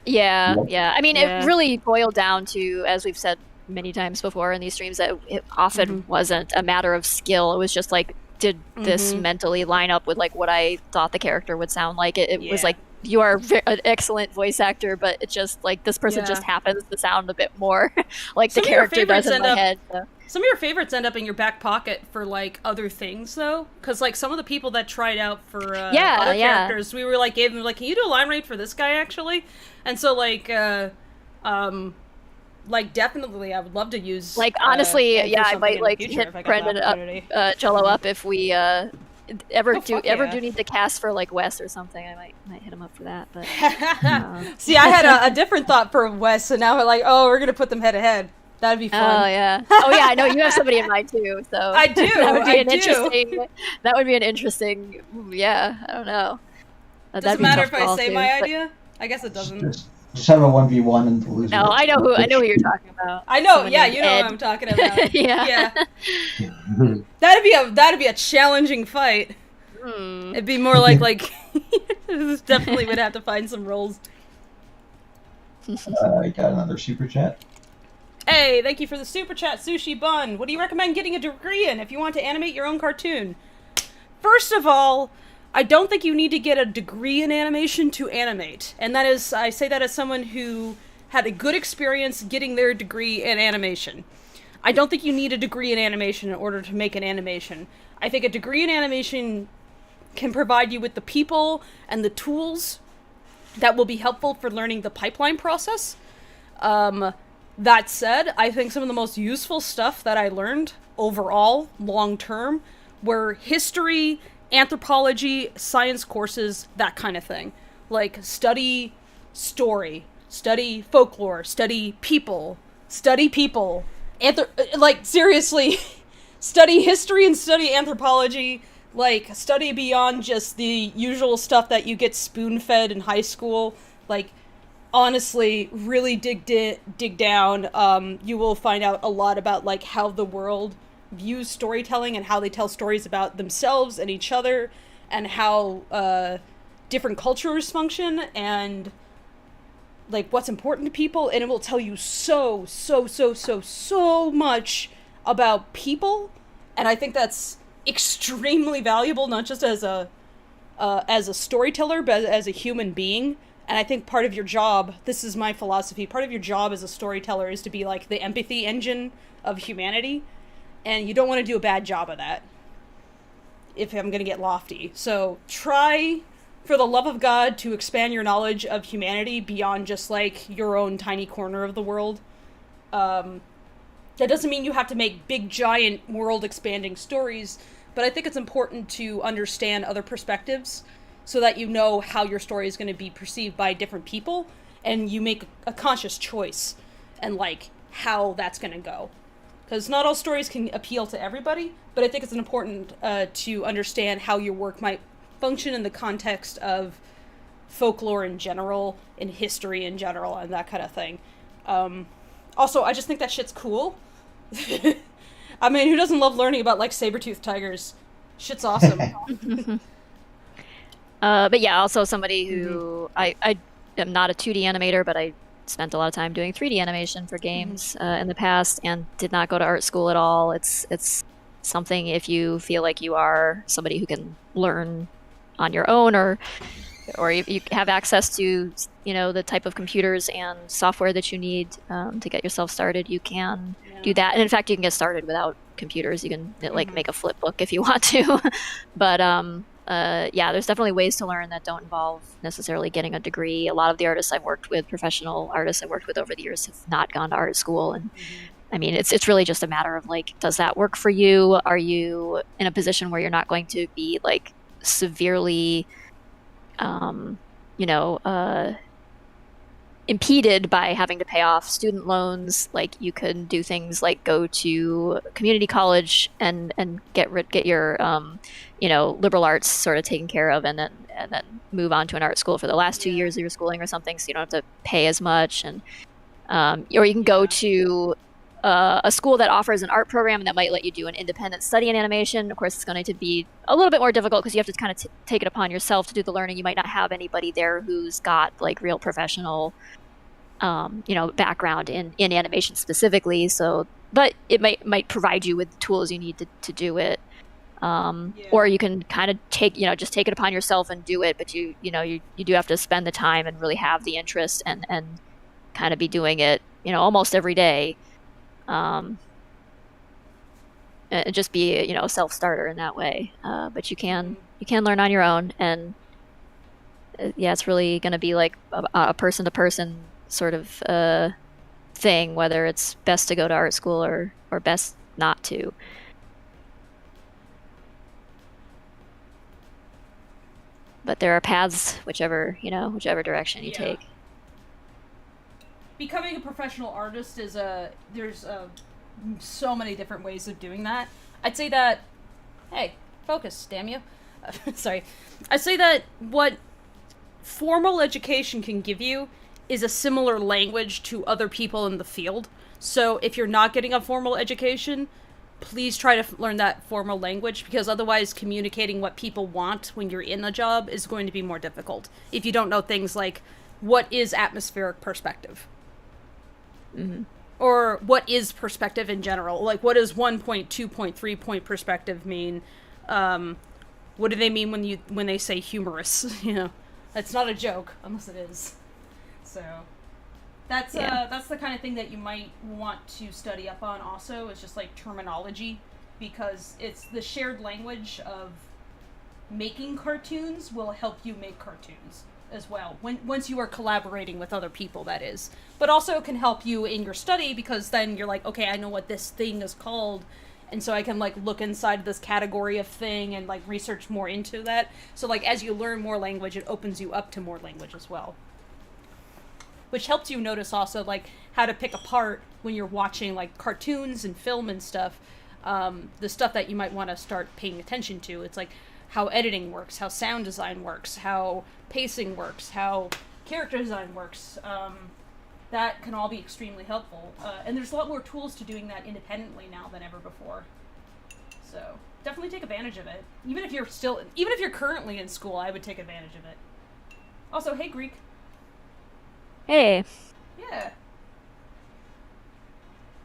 Yeah, Yep. yeah. I mean, Yeah. it really boiled down to, as we've said many times before in these streams, that it often wasn't a matter of skill. It was just like, did this mentally line up with like what I thought the character would sound like? It was Yeah. like, you are an excellent voice actor, but it's just like this person Yeah. just happens to sound a bit more like Some the of your character does favorites in end my up- head. So. Some of your favorites end up in your back pocket for like other things, though, because like some of the people that tried out for other characters, we were like gave them like, can you do a line read for this guy actually? And so like definitely I would love to use Like honestly, Ed for I something might in the like future hit if I got the Brendan up, opportunity. Jello up if we ever Oh, fuck ever yeah. do need to cast for like Wes or something. I might hit him up for that. But See, I had a different thought for Wes, so now we're like, oh, we're gonna put them head to head. That'd be fun. oh yeah, I know you have somebody in mind too. So I do, That would be I an do. interesting. That would be an interesting. Yeah, I don't know. That'd Doesn't be a matter tough if I call, say too, my but- idea. I guess it doesn't. Just have a 1v1 and the loser. No, I know who you're talking about. I know. Someone Yeah, named you know Ed. what I'm talking about. Yeah. Yeah. That'd be a challenging fight. Hmm. It'd be more like this definitely would have to find some roles. I got another super chat. Hey, thank you for the super chat, Sushi Bun. What do you recommend getting a degree in if you want to animate your own cartoon? First of all, I don't think you need to get a degree in animation to animate. And that is, I say that as someone who had a good experience getting their degree in animation. I don't think you need a degree in animation in order to make an animation. I think a degree in animation can provide you with the people and the tools that will be helpful for learning the pipeline process. That said, I think some of the most useful stuff that I learned overall, long term, were history, anthropology, science courses, that kind of thing. Like, study story, study folklore, study people. Like, seriously, study history and study anthropology. Like, study beyond just the usual stuff that you get spoon-fed in high school. Like, honestly, really dig down. You will find out a lot about, like, how the world views storytelling and how they tell stories about themselves and each other and how different cultures function and, like, what's important to people. And it will tell you so much about people. And I think that's extremely valuable, not just as a storyteller, but as a human being. And I think part of your job, this is my philosophy, part of your job as a storyteller is to be like the empathy engine of humanity. And you don't want to do a bad job of that, if I'm going to get lofty. So try, for the love of God, to expand your knowledge of humanity beyond just like your own tiny corner of the world. That doesn't mean you have to make big, giant, world-expanding stories, but I think it's important to understand other perspectives so that you know how your story is going to be perceived by different people, and you make a conscious choice and, like, how that's going to go. Because not all stories can appeal to everybody, but I think it's important to understand how your work might function in the context of folklore in general, in history in general, and that kind of thing. Also, I just think that shit's cool. I mean, who doesn't love learning about, like, saber-toothed tigers? Shit's awesome. But yeah, also somebody who I am not a 2D animator, but I spent a lot of time doing 3D animation for games in the past and did not go to art school at all. It's something, if you feel like you are somebody who can learn on your own, or you have access to, you know, the type of computers and software that you need to get yourself started, you can do that. And in fact, you can get started without computers. You can like make a flip book if you want to. But yeah, there's definitely ways to learn that don't involve necessarily getting a degree. A lot of the artists I've worked with, professional artists I've worked with over the years, have not gone to art school. And I mean, it's really just a matter of like, does that work for you? Are you in a position where you're not going to be like severely, you know, impeded by having to pay off student loans? Like, you could do things like go to community college and get your you know, liberal arts sort of taken care of, and then move on to an art school for the last 2 years of your schooling or something, so you don't have to pay as much. And or you can go to a school that offers an art program that might let you do an independent study in animation. Of course, it's going to be a little bit more difficult because you have to kind of take it upon yourself to do the learning. You might not have anybody there who's got like real professional, you know, background in animation specifically. So, but it might provide you with the tools you need to do it. Or you can kind of take it upon yourself and do it, but you do have to spend the time and really have the interest and kind of be doing it, you know, almost every day. And just be, you know, a self-starter in that way. But you can learn on your own, and yeah, it's really going to be like a person-to-person sort of thing, whether it's best to go to art school or best not to. But there are paths, whichever direction you take. Becoming a professional artist there's so many different ways of doing that. I'd say that, hey, focus, damn you. Sorry. I'd say that what formal education can give you is a similar language to other people in the field. So if you're not getting a formal education, please try to learn that formal language, because otherwise communicating what people want when you're in a job is going to be more difficult if you don't know things like what is atmospheric perspective. Or what is perspective in general? Like, what does 1 point, 2 point, 3 point perspective mean? What do they mean when they say humorous? You know, that's not a joke unless it is. So that's the kind of thing that you might want to study up on. Also, it's just like terminology, because it's the shared language of making cartoons will help you make cartoons as well, once you are collaborating with other people, that is. But also it can help you in your study, because then you're like, okay, I know what this thing is called, and so I can like look inside this category of thing and like research more into that. So like as you learn more language, it opens you up to more language as well, which helps you notice also like how to pick apart when you're watching like cartoons and film and stuff, the stuff that you might want to start paying attention to. It's like how editing works, how sound design works, how pacing works, how character design works. That can all be extremely helpful. And there's a lot more tools to doing that independently now than ever before. So definitely take advantage of it. Even if you're currently in school, I would take advantage of it. Also, hey Greek. Hey. Yeah.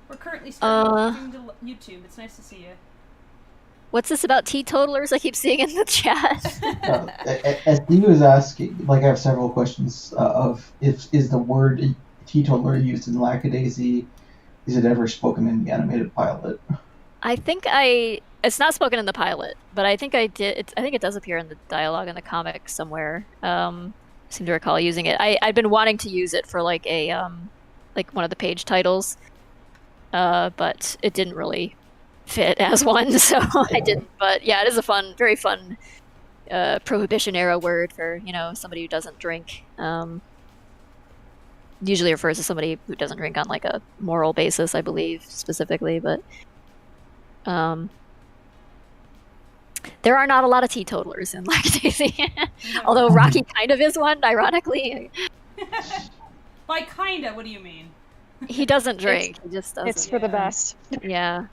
We're currently starting to YouTube. It's nice to see you. What's this about teetotalers I keep seeing in the chat? As Lee was asking, like, I have several questions of is the word teetotaler used in Lackadaisy? Is it ever spoken in the animated pilot? I think it's not spoken in the pilot, but I think I did. I think it does appear in the dialogue in the comic somewhere. I seem to recall using it. I'd been wanting to use it for like a like one of the page titles, but it didn't really fit as one, so I didn't. But yeah, it is a very fun Prohibition era word for, you know, somebody who doesn't drink. Usually refers to somebody who doesn't drink on like a moral basis, I believe, specifically. But there are not a lot of teetotalers in Lackadaisy. Although Rocky kind of is one, ironically. By kinda, what do you mean? He doesn't drink. He just doesn't. It's for the best. Yeah.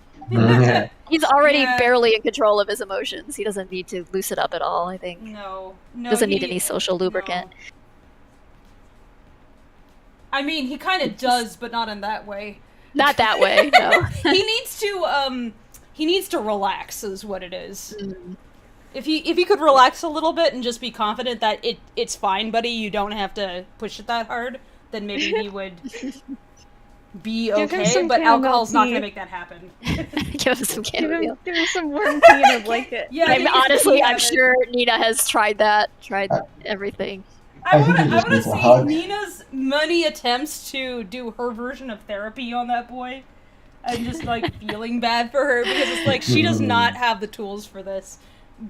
He's already barely in control of his emotions. He doesn't need to loosen up at all, I think. No. Doesn't need any social lubricant. I mean, he kind of does, but not in that way. Not that way, no. He needs to relax, is what it is. Mm. If he could relax a little bit and just be confident that it's fine, buddy, you don't have to push it that hard, then maybe he would be okay, but alcohol's not going to make that happen. Give him some chamomile. Give him some warm tea and a blanket. Yeah, I'm sure Nina has tried everything. I want to see Nina's many attempts to do her version of therapy on that boy. And just, like, feeling bad for her, because it's like, she does not have the tools for this.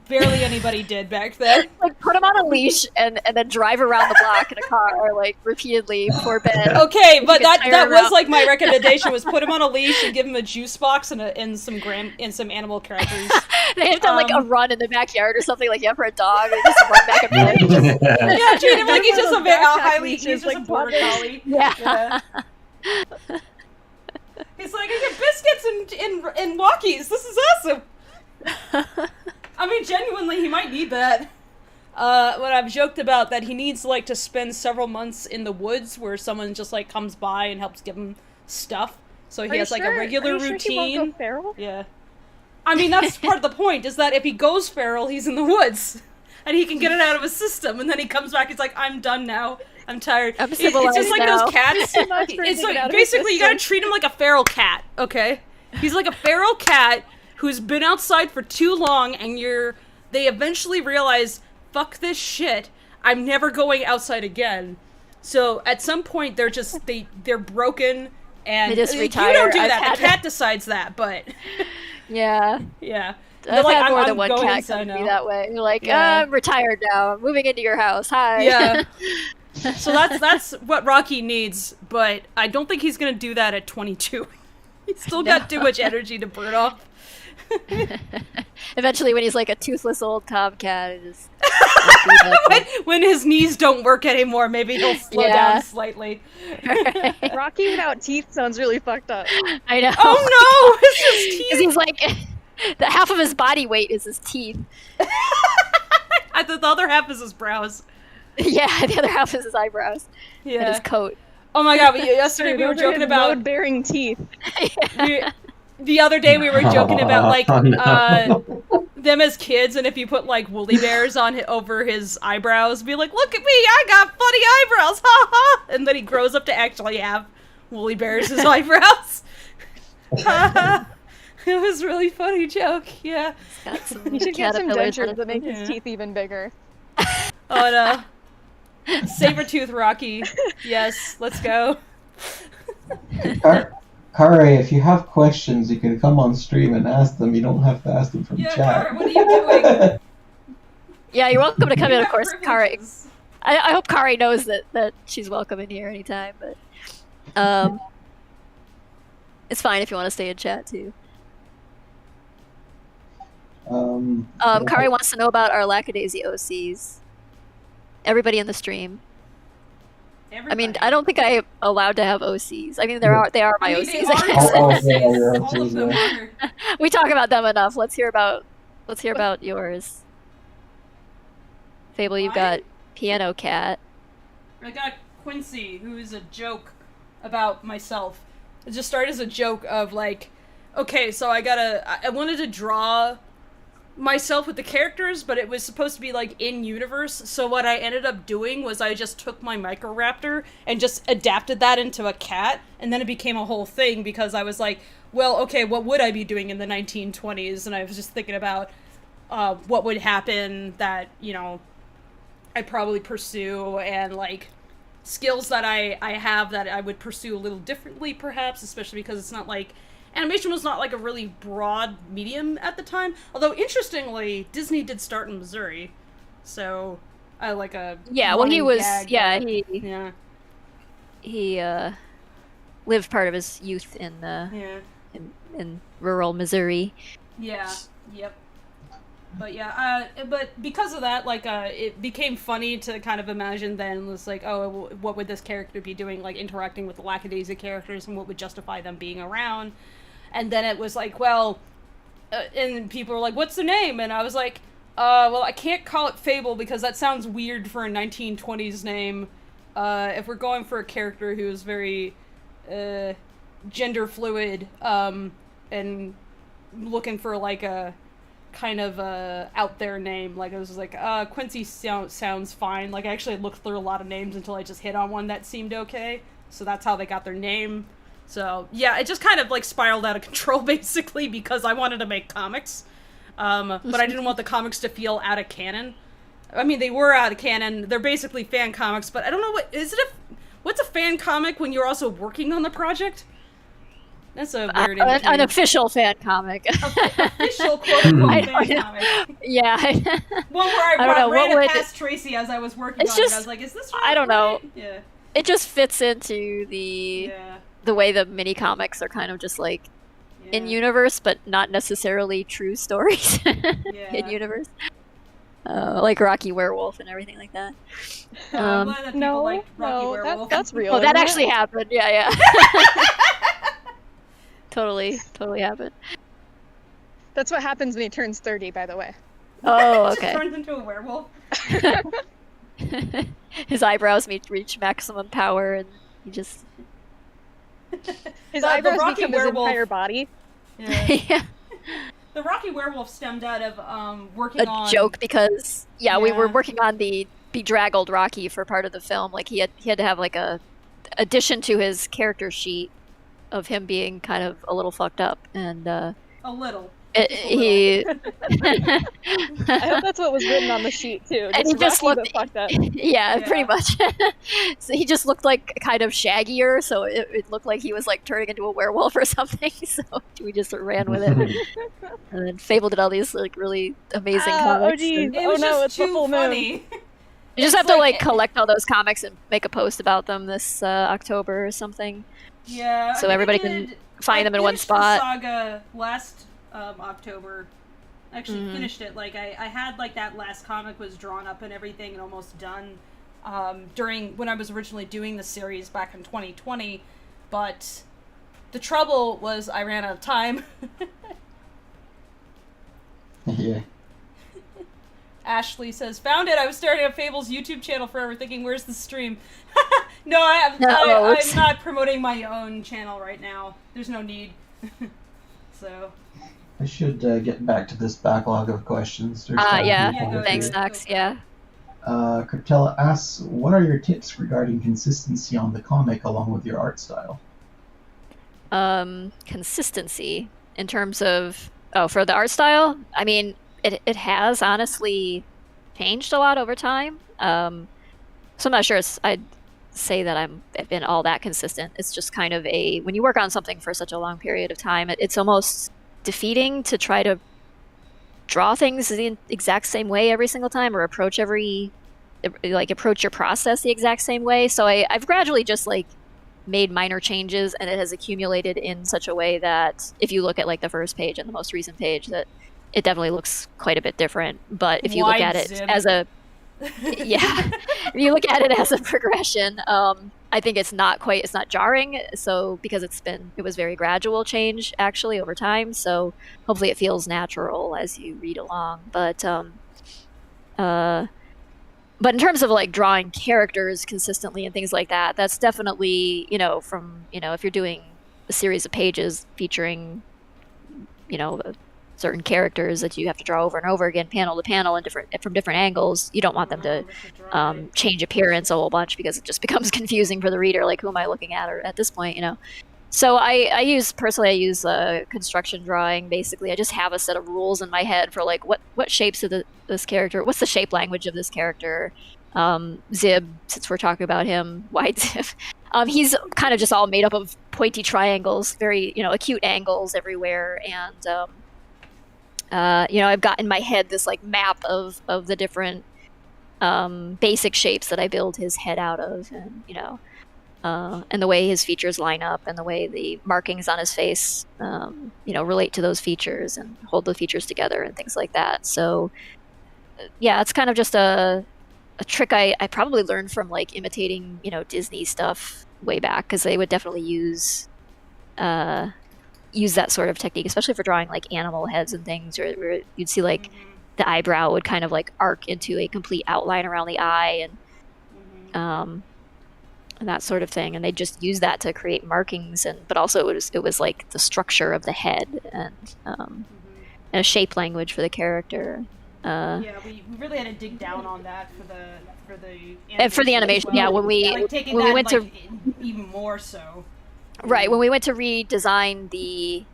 Barely anybody did back then. Like, put him on a leash and then drive around the block in a car, like, repeatedly before bed. Okay, but that was, like, my recommendation, was put him on a leash and give him a juice box and some animal crackers. They have to, like, a run in the backyard or something, like you have for a dog, and just run back and forth. Yeah, treat him like he's just a border collie. Yeah. He's like, I get biscuits and walkies. This is awesome. I mean, genuinely, he might need that. When I've joked about that he needs, like, to spend several months in the woods where someone just, like, comes by and helps give him stuff. So he has, like, a regular routine. Sure he won't go feral? Yeah. I mean, that's part of the point, is that if he goes feral, he's in the woods. And he can get it out of his system, and then he comes back, he's like, I'm done now. I'm tired. It's just like now. Those cats. It's like, basically, you gotta treat him like a feral cat, okay? He's like a feral cat who's been outside for too long, and they eventually realize, fuck this shit, I'm never going outside again. So, at some point, they're broken, and they just retire. You don't do that, the cat decides that, but... Yeah. Yeah. I've had more than one cat come to me that way. You're like, I'm retired now. I'm moving into your house. Hi. Yeah. So that's what Rocky needs, but I don't think he's gonna do that at 22. He's still got too much energy to burn off. Eventually, when he's like a toothless old tomcat, it just when his knees don't work anymore, maybe he'll slow down slightly. Rocky without teeth sounds really fucked up. I know. Oh no! It's his teeth. He's like, the half of his body weight is his teeth. The other half is his brows. Yeah, the other half is his eyebrows. Yeah. And his coat. Oh my god, yesterday we were joking about load-bearing teeth. The other day we were joking about, like, them as kids, and if you put, like, woolly bears over his eyebrows, be like, look at me, I got funny eyebrows, ha ha! And then he grows up to actually have woolly bears as eyebrows. Ha ha! It was a really funny joke, yeah. You should get some dentures that make his teeth even bigger. Oh no. Sabertooth Rocky. Yes, let's go. Kare, if you have questions, you can come on stream and ask them. You don't have to ask them from chat. Kare, what are you doing? Yeah, you're welcome to come in, of course, Kare. I hope Kare knows that she's welcome in here anytime, but it's fine if you want to stay in chat too. Kare wants to know about our Lackadaisy OCs. Everybody in the stream. Everybody. I mean, I don't think I'm allowed to have OCs. I mean, they are my OCs. We talk about them enough. Let's hear about yours. Fable, you've got Piano Cat. I got Quincy, who is a joke about myself. It just started as a joke of, like, okay, so I wanted to draw myself with the characters, but it was supposed to be, like, in-universe, so what I ended up doing was I just took my Microraptor and just adapted that into a cat, and then it became a whole thing, because I was like, well, okay, what would I be doing in the 1920s? And I was just thinking about what would happen that, you know, I'd probably pursue, and, like, skills that I have that I would pursue a little differently, perhaps, especially because it's not, like, animation was not, like, a really broad medium at the time. Although, interestingly, Disney did start in Missouri. So, I like a... Yeah, well, he was... He lived part of his youth in rural Missouri. Yeah, yep. But yeah, but because of that, like, it became funny to kind of imagine then, was like, oh, what would this character be doing, like, interacting with the Lackadaisy characters, and what would justify them being around? And then it was like, well, and people were like, what's the name? And I was like, well, I can't call it Fable because that sounds weird for a 1920s name. if we're going for a character who is very gender fluid, and looking for like a kind of a out there name, like it was like Quincy sounds fine. Like I actually looked through a lot of names until I just hit on one that seemed okay. So that's how they got their name. So yeah, it just kind of like spiraled out of control basically because I wanted to make comics, but I didn't want the comics to feel out of canon. I mean, they were out of canon. They're basically fan comics, but I don't know what's a fan comic when you're also working on the project? That's a weird an official fan comic. Official quote-unquote fan comic. Yeah. One where I ran it past Tracy as I was working on it. I was like, is this right? I don't know. Yeah. It just fits into the way the mini comics are kind of just like in universe, but not necessarily true stories in universe. Like Rocky Werewolf and everything like that. I'm glad that people liked Rocky Werewolf. That's real. Oh, that actually happened. Yeah. Totally happened. That's what happens when he turns 30, by the way. Oh, okay. Just turns into a werewolf. His eyebrows reach maximum power, and he just... His eyebrows become his entire body. Yeah. The Rocky Werewolf stemmed out of working on... a joke because, we were working on the bedraggled Rocky for part of the film. Like, he had to have, like, a addition to his character sheet of him being kind of a little fucked up, and a little. I hope that's what was written on the sheet too. And he just looked fucked up. Yeah, pretty much. So he just looked like kind of shaggier, so it looked like he was like turning into a werewolf or something. So we just ran with it. And then Fable did all these like really amazing comics. Oh geez! Oh no, it's too the full funny. moon. You just have to like collect all those comics and make a post about them this October or something. Yeah. So everybody can find them in one spot. I finished the saga last October. I actually finished it. Like I had like that last comic was drawn up and everything and almost done during when I was originally doing the series back in 2020, but the trouble was I ran out of time. Yeah. Ashley says, "Found it. I was staring at Fable's YouTube channel forever, thinking, where's the stream?" No, I'm not promoting my own channel right now. There's no need. So. I should get back to this backlog of questions. Thanks, Knox. Yeah. Cryptella asks, what are your tips regarding consistency on the comic along with your art style? Consistency in terms of for the art style. I mean, it has honestly changed a lot over time. So I'm not sure I'd say that I've been all that consistent. It's just kind of when you work on something for such a long period of time, it's almost defeating to try to draw things the exact same way every single time or approach your process the exact same way. So I've gradually just like made minor changes, and it has accumulated in such a way that if you look at like the first page and the most recent page, that it definitely looks quite a bit different. But if you look at it as a if you look at it as a progression, I think it's not jarring. So because it was very gradual change actually over time. So hopefully it feels natural as you read along. But in terms of like drawing characters consistently and things like that, that's definitely, if you're doing a series of pages featuring, certain characters that you have to draw over and over again, panel to panel, and from different angles, you don't want them to change appearance a whole bunch because it just becomes confusing for the reader. Like, who am I looking at? Or at this point, So I use construction drawing. Basically, I just have a set of rules in my head for like what shapes of this character. What's the shape language of this character? Zib, since we're talking about him, Wide Zib. He's kind of just all made up of pointy triangles, very acute angles everywhere, and I've got in my head this like map of the different basic shapes that I build his head out of, and the way his features line up, and the way the markings on his face, relate to those features and hold the features together and things like that. So, yeah, it's kind of just a trick I probably learned from like imitating, Disney stuff way back, because they would definitely use that sort of technique, especially for drawing like animal heads and things, where you'd see like the eyebrow would kind of like arc into a complete outline around the eye, and and that sort of thing, and they just use that to create markings, but also it was like the structure of the head and a shape language for the character. Yeah, we really had to dig down on that for the animation. Well. Yeah, when we went to even more so. Right, when we went to redesign the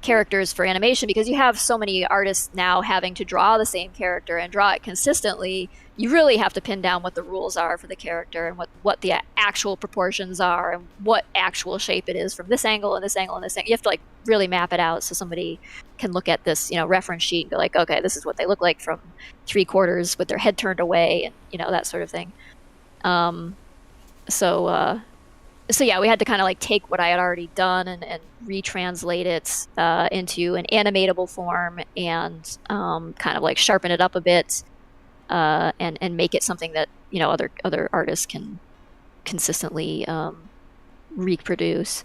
characters for animation, because you have so many artists now having to draw the same character and draw it consistently, you really have to pin down what the rules are for the character and what the actual proportions are and what actual shape it is from this angle and this angle and this angle. You have to like really map it out so somebody can look at this, reference sheet and go like, okay, this is what they look like from 3/4 with their head turned away, and that sort of thing. So yeah, we had to kind of like take what I had already done and retranslate it into an animatable form and kind of like sharpen it up a bit and make it something that other artists can consistently reproduce.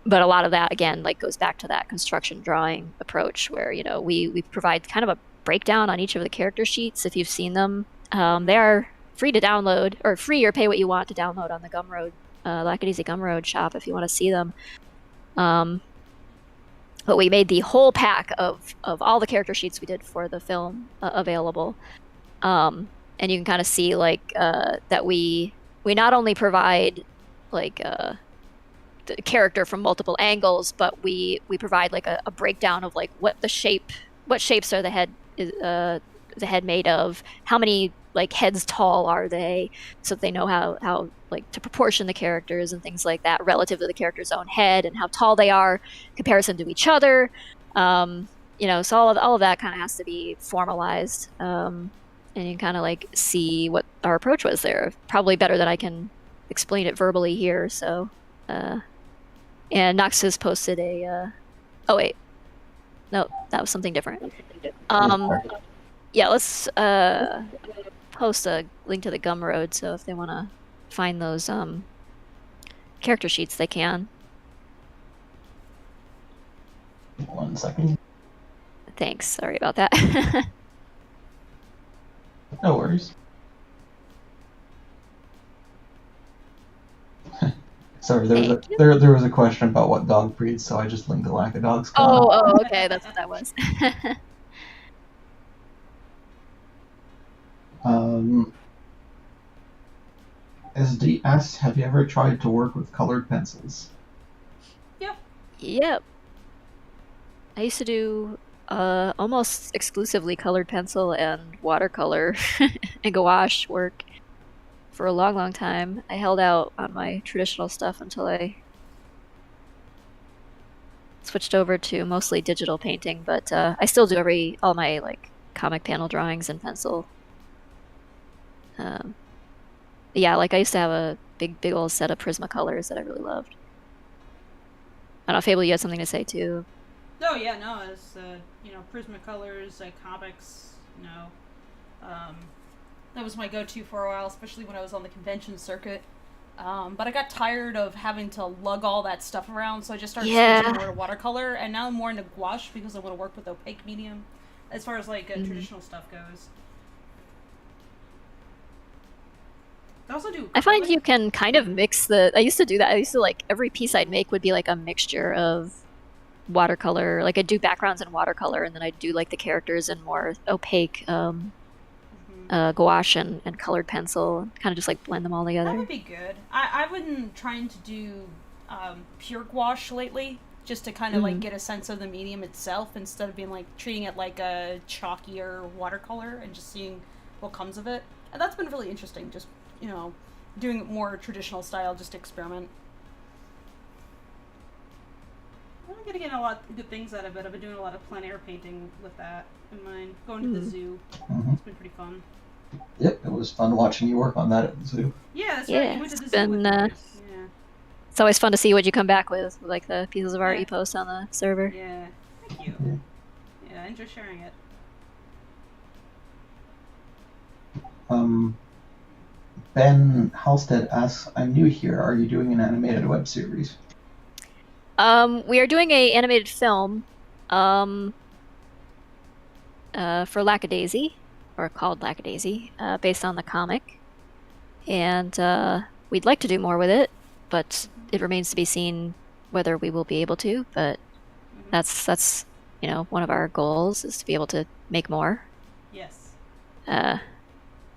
But a lot of that again like goes back to that construction drawing approach where we provide kind of a breakdown on each of the character sheets. If you've seen them, they are free to download, or free or pay what you want to download on the Gumroad, Lackadaisy Gumroad shop if you want to see them. But we made the whole pack of all the character sheets we did for the film available. And you can kind of see like that we not only provide like the character from multiple angles, but we provide like a breakdown of like what shapes are the head made of, how many like heads tall are they, so that they know how like to proportion the characters and things like that relative to the character's own head and how tall they are in comparison to each other. So all of that kind of has to be formalized, and you can kind of like see what our approach was there. Probably better than I can explain it verbally here. So, and Nox has posted a. Oh wait, no, that was something different. Yeah, let's post a link to the Gumroad, so if they want to find those character sheets, they can. 1 second. Thanks. Sorry about that. No worries. Sorry, there was a question about what dog breeds, so I just linked the lack of dogs. Oh, okay, that's what that was. SD asks, have you ever tried to work with colored pencils? Yep. I used to do almost exclusively colored pencil and watercolor and gouache work for a long, long time. I held out on my traditional stuff until I switched over to mostly digital painting, but I still do all my like comic panel drawings in pencil. Yeah, like I used to have a big old set of Prismacolors that I really loved. I don't know, Fable, you had something to say too. Oh yeah, no, it's Prismacolors, comics, that was my go-to for a while, especially when I was on the convention circuit. But I got tired of having to lug all that stuff around, so I just started switching more to watercolor, and now I'm more into gouache because I want to work with opaque medium as far as like traditional stuff goes. I find you can kind of mix I used to do that. I used to like every piece I'd make would be like a mixture of watercolor. Like I'd do backgrounds in watercolor, and then I'd do like the characters in more opaque gouache and colored pencil. Kind of just like blend them all together. That would be good. I've been trying to do pure gouache lately, just to kind of like get a sense of the medium itself instead of being like treating it like a chalkier watercolor and just seeing what comes of it. And that's been really interesting. Just doing it more traditional style, just to experiment. I'm gonna get a lot of good things out of it. I've been doing a lot of plein air painting with that in mind. Going to the zoo. It's been pretty fun. Yep, it was fun watching you work on that at the zoo. Yeah, that's right. You went to the zoo been, it's always fun to see what you come back with like the pieces of art you post on the server. Yeah, thank you. Yeah, I enjoy sharing it. Ben Halstead asks, I'm new here. Are you doing an animated web series? We are doing a animated film for Lackadaisy, or called Lackadaisy, based on the comic. and we'd like to do more with it, but it remains to be seen whether we will be able to. But that's one of our goals is to be able to make more. Yes.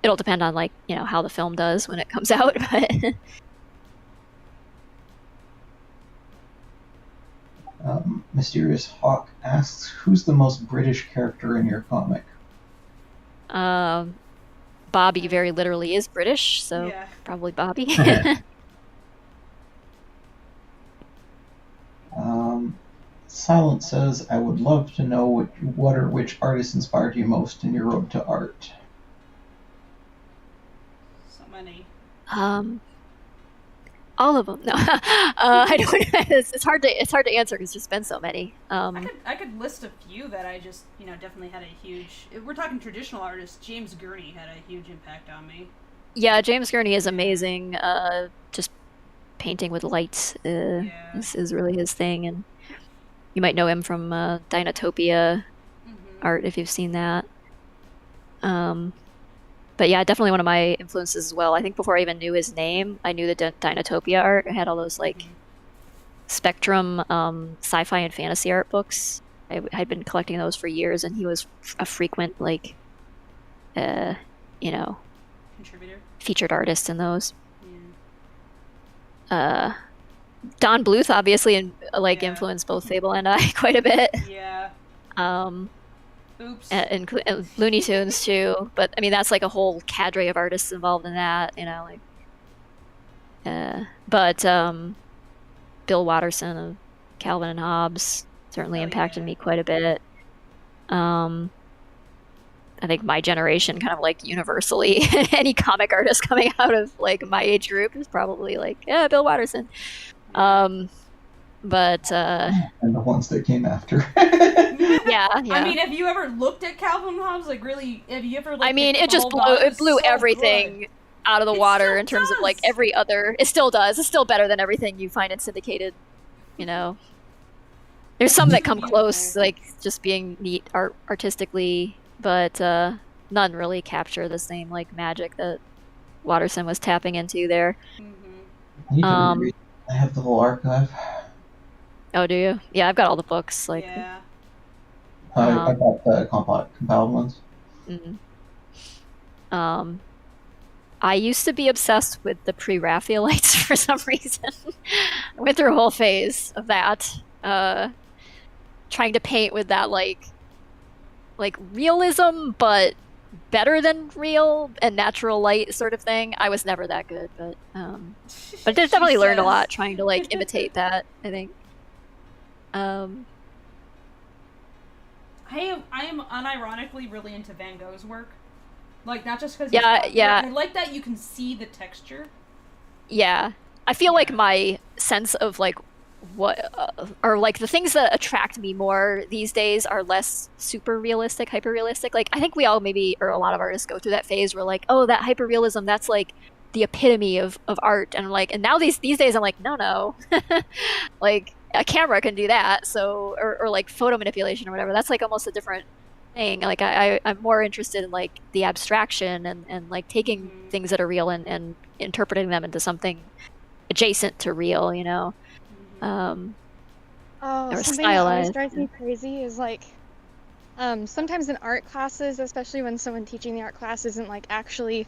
It'll depend on how the film does when it comes out, but. Mysterious Hawk asks, who's the most British character in your comic? Bobby very literally is British, so probably Bobby. Silent says, I would love to know which artist inspired you most in your road to art. So many. All of them. No, I don't. It's hard to answer because there's been so many. I could list a few that I just definitely had a huge. If we're talking traditional artists, James Gurney had a huge impact on me. Yeah, James Gurney is amazing. Just painting with lights is really his thing, and you might know him from Dinotopia art if you've seen that. But yeah, definitely one of my influences as well. I think before I even knew his name, I knew the Dinotopia art. I had all those Spectrum sci-fi and fantasy art books. I had been collecting those for years, and he was a frequent contributor, featured artist in those. Don Bluth obviously influenced both Fable and I quite a bit. Yeah. Oops. And Looney Tunes too, but I mean that's a whole cadre of artists involved in that, But Bill Watterson of Calvin and Hobbes certainly impacted me quite a bit. I think my generation, kind of universally, any comic artist coming out of my age group is probably Bill Watterson. But and the ones that came after. yeah. I mean, have you ever looked at Calvin Hobbes? Really, have you ever? I mean, it just blew everything out of the water in terms of every other. It still does. It's still better than everything you find in syndicated. There's some that come close, just being neat artistically, but none really capture the same magic that Watterson was tapping into there. I have the whole archive. Oh, do you? Yeah, I've got all the books. Yeah. I got the compiled ones. I used to be obsessed with the pre-Raphaelites for some reason. I went through a whole phase of that, trying to paint with that realism, but better than real and natural light sort of thing. I was never that good, but I definitely learned a lot trying to imitate that, I think. I am unironically really into Van Gogh's work. Not just because I like that you can see the texture. Yeah. I feel my sense of what are the things that attract me more these days are less super realistic, hyper realistic. I think we all or a lot of artists go through that phase where oh, that hyper realism, that's the epitome of art, and and now these days I'm no. A camera can do that, so or photo manipulation or whatever. That's almost a different thing. I'm more interested in the abstraction and taking things that are real and interpreting them into something adjacent to real, or something stylized. that always drives me crazy is sometimes in art classes, especially when someone teaching the art class isn't actually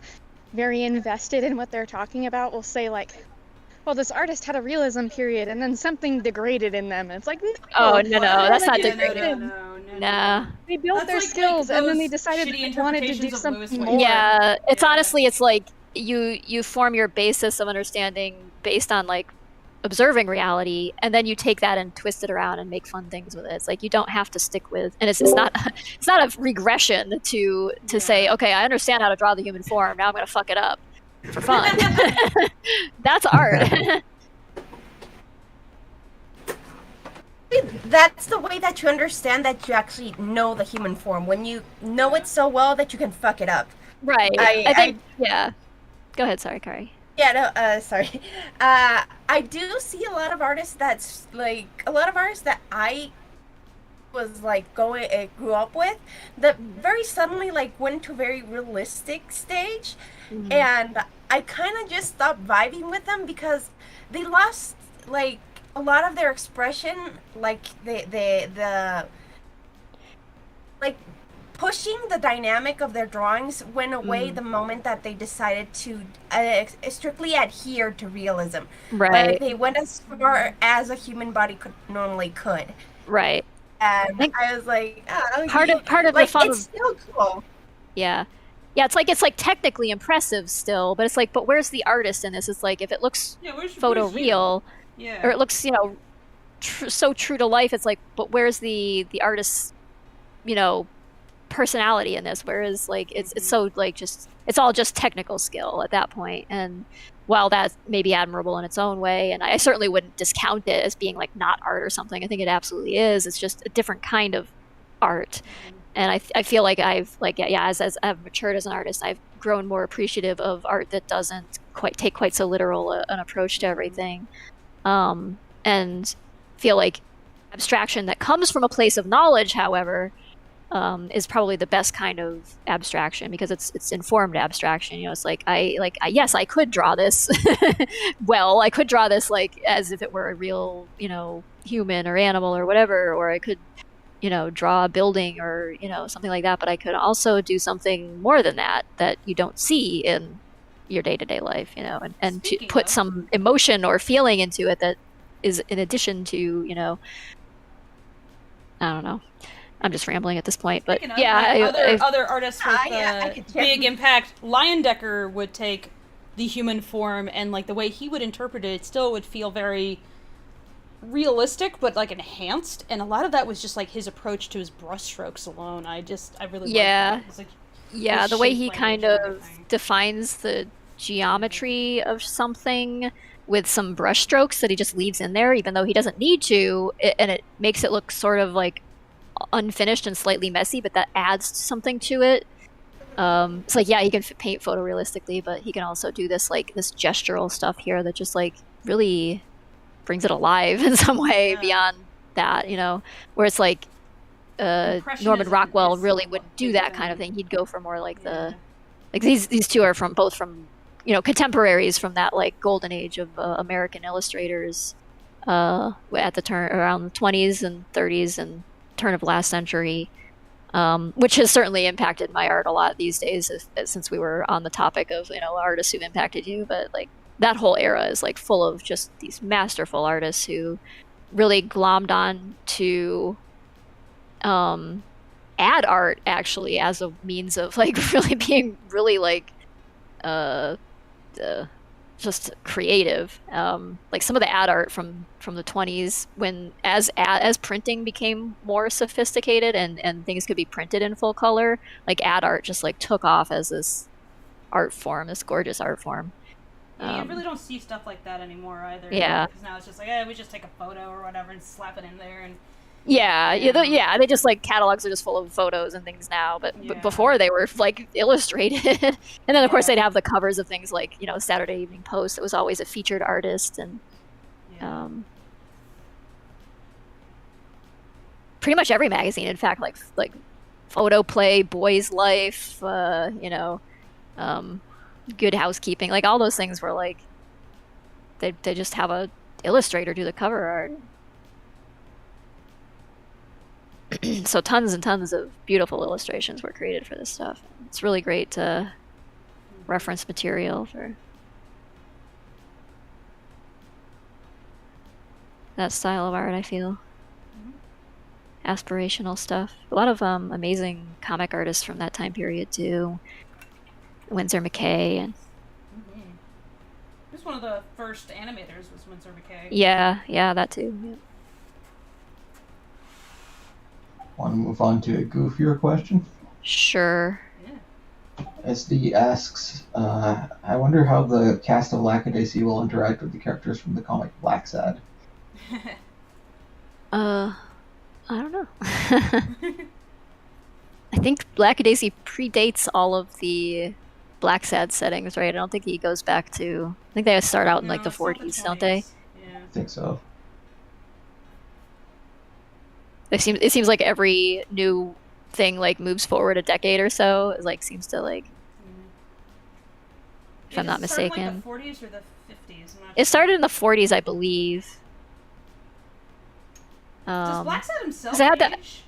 very invested in what they're talking about, will say well, this artist had a realism period, and then something degraded in them. And it's no. Oh, no, that's not degraded. No. They built their skills, and then they decided they wanted to do something more. Yeah, it's honestly, it's you form your basis of understanding based on observing reality, and then you take that and twist it around and make fun things with it. It's you don't have to stick with, and it's not a regression to say, okay, I understand how to draw the human form, now I'm going to fuck it up for fun. That's art. That's the way that you understand that you actually know the human form, when you know it so well that you can fuck it up. Right. I think, yeah. Go ahead, sorry, Kari. Yeah, no, sorry. I do see a lot of artists that I was like grew up with, that very suddenly like went to a very realistic stage, and I kind of just stopped vibing with them because they lost like a lot of their expression, like the like pushing the dynamic of their drawings went away the moment that they decided to strictly adhere to realism. Right. Like, they went as far as a human body normally could. Right. And I was like, part of like, the fun. It's still cool. Yeah. Yeah, it's like technically impressive still, but it's like, but where's the artist in this? It's like if it looks photoreal, or it looks, so true to life. It's like, but where's the artist's, personality in this? Whereas like it's so like it's all just technical skill at that point. And while that may be admirable in its own way, and I certainly wouldn't discount it as being like not art or something. I think it absolutely is. It's just a different kind of art. And I feel like I've like as I've matured as an artist, I've grown more appreciative of art that doesn't take quite so literal an approach to everything, and feel like abstraction that comes from a place of knowledge, however, is probably the best kind of abstraction because it's informed abstraction. It's like yes, I could draw this. Well, I could draw this like as if it were a real human or animal or whatever, or I could draw a building or something like that. But I could also do something more than that you don't see in your day-to-day life, and to put some emotion or feeling into it that is in addition to I don't know. I'm just rambling at this point, but other artists with big impact. Leyendecker would take the human form, and like the way he would interpret it still would feel very realistic, but like enhanced. And a lot of that was just like his approach to his brushstrokes alone. I really like the way he kind of defines the geometry of something with some brushstrokes that he just leaves in there, even though he doesn't need to, and it makes it look sort of like unfinished and slightly messy, but that adds something to it. It's like, he can paint photorealistically, but he can also do this gestural stuff here that just like really brings it alive in some way beyond that, where it's like Norman Rockwell really wouldn't do that kind of thing. He'd go for more like these two are both from contemporaries from that like golden age of American illustrators at the turn around the 20s and 30s and turn of last century, which has certainly impacted my art a lot these days, since we were on the topic of artists who've impacted you. But like that whole era is like full of just these masterful artists who really glommed on to add art actually as a means of like really being really like just creative. Like some of the ad art from the 20s, when as printing became more sophisticated and things could be printed in full color, like ad art just like took off as this art form, this gorgeous art form. You really don't see stuff like that anymore either. Yeah. Because now it's just like, we just take a photo or whatever and slap it in there and. They just like catalogs are just full of photos and things now, but before they were like illustrated. And then of course they'd have the covers of things like Saturday Evening Post. It was always a featured artist, and pretty much every magazine, in fact, like Photo Play, Boy's Life, Good Housekeeping, like all those things were like they just have a illustrator do the cover art. So tons and tons of beautiful illustrations were created for this stuff. It's really great reference material for that style of art, I feel. Aspirational stuff. A lot of amazing comic artists from that time period too. Winsor McCay and He was one of the first animators, was Winsor McCay. Yeah, that too. Yeah. Want to move on to a goofier question? Sure. SD asks, I wonder how the cast of Lackadaisy will interact with the characters from the comic Black Sad. I don't know. I think Lackadaisy predates all of the Black Sad settings, right? I don't think he goes back to... I think they start out in like the 40s, don't they? Yeah. I think so. it seems like every new thing like moves forward a decade or so. It like seems to like, if I'm not mistaken. Like the 40s or the 50s? It started in the 40s, I believe. Does Black Sad himself age?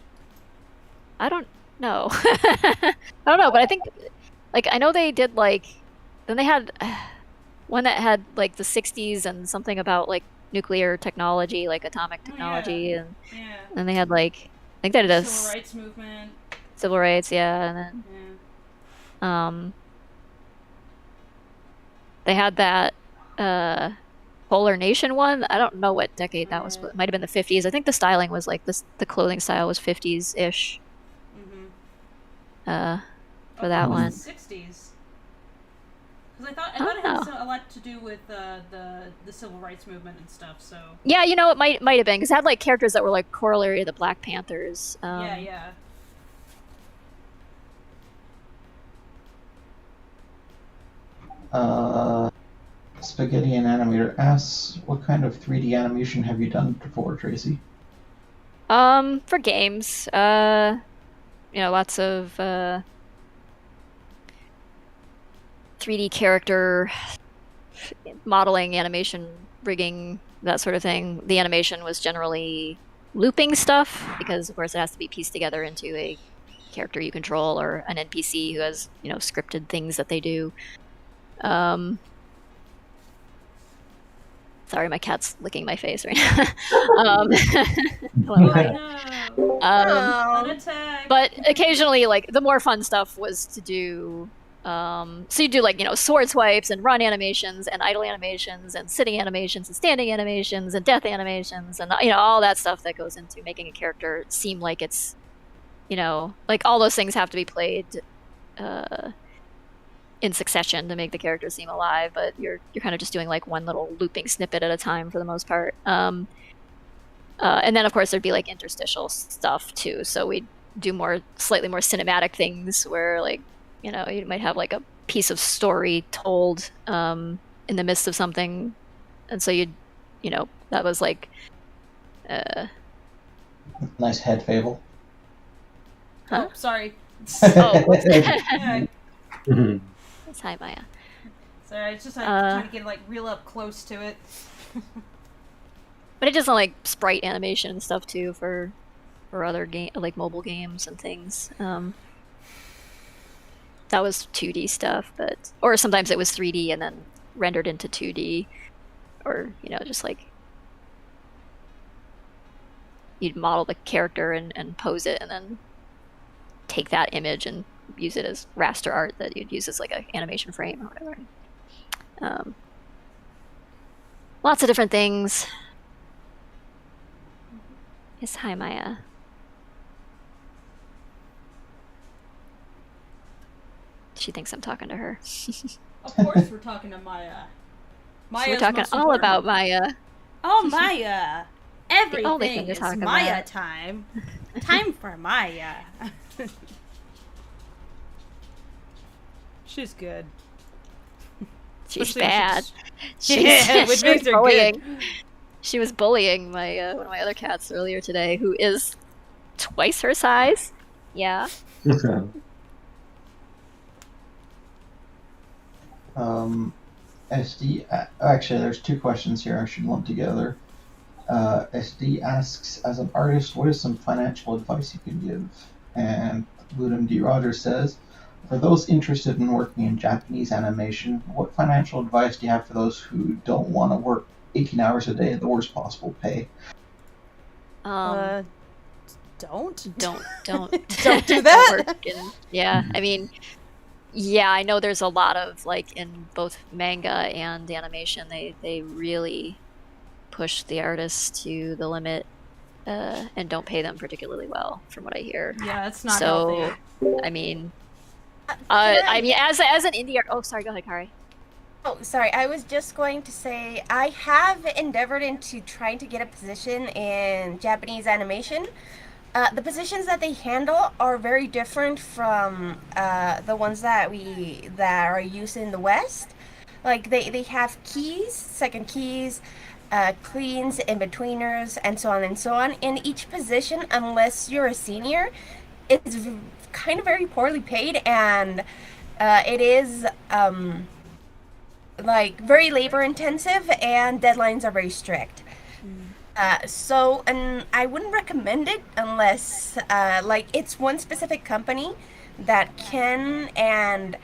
I don't know. I don't know, but I think, like, I know they did, like, then they had one that had, like, the 60s and something about, like, nuclear technology, like atomic technology, and then they had, like, I think they did a civil rights movement. Civil rights, and then, they had that, Polar Nation one. I don't know what decade that was. It might have been the 50s. I think the styling was like this. The clothing style was 50s-ish. For that one. 60s. Because I thought it had a lot to do with the civil rights movement and stuff. So yeah, you know, it might have been because it had like characters that were like corollary of the Black Panthers. Yeah. Spaghetti and Animator asks, what kind of 3D animation have you done before, Tracy? For games, you know, lots of 3D character modeling, animation, rigging, that sort of thing. The animation was generally looping stuff because, of course, it has to be pieced together into a character you control or an NPC who has, you know, scripted things that they do. Sorry, my cat's licking my face right now. But occasionally, like, the more fun stuff was to do, so you do, like, you know, sword swipes and run animations and idle animations and sitting animations and standing animations and death animations and, you know, all that stuff that goes into making a character seem like it's, you know, like, all those things have to be played, in succession to make the character seem alive, but you're kind of just doing like one little looping snippet at a time for the most part. And then of course there'd be like interstitial stuff too. So we'd do slightly more cinematic things where, like, you know, you might have like a piece of story told in the midst of something, and so you know, that was like nice head, Fable. Huh? Oh, sorry. Hi, Maya. Sorry, it's just trying to get like real up close to it. But it does like sprite animation and stuff too for other like mobile games and things. That was 2D stuff, or sometimes it was 3D and then rendered into 2D, or, you know, just like you'd model the character and pose it and then take that image and use it as raster art that you'd use as like an animation frame or whatever. Lots of different things. Yes, hi, Maya. She thinks I'm talking to her. Of course we're talking to Maya. So we're talking all about Maya. Oh, Maya. Everything is Maya time. Time for Maya. She's good. She's bad. Which makes her bullying. good. She was bullying my one of my other cats earlier today, who is twice her size. Yeah. SD, actually, there's two questions here I should lump together. SD asks, as an artist, what is some financial advice you can give? And Ludum D. Rogers says, for those interested in working in Japanese animation, what financial advice do you have for those who don't want to work 18 hours a day at the worst possible pay? Don't do that. Yeah, I mean, yeah, I know there's a lot of, like, in both manga and animation, they really push the artists to the limit and don't pay them particularly well, from what I hear. Yeah, it's not healthy. I mean, as an indie art. Oh, sorry. Go ahead, Kari. Oh, sorry. I was just going to say I have endeavored into trying to get a position in Japanese animation. The positions that they handle are very different from the ones that are used in the West. Like they have keys, second keys, cleans, in-betweeners, and so on and so on. In each position, unless you're a senior, it's kind of very poorly paid, and it is like very labor intensive, and deadlines are very strict. And I wouldn't recommend it unless like it's one specific company that can and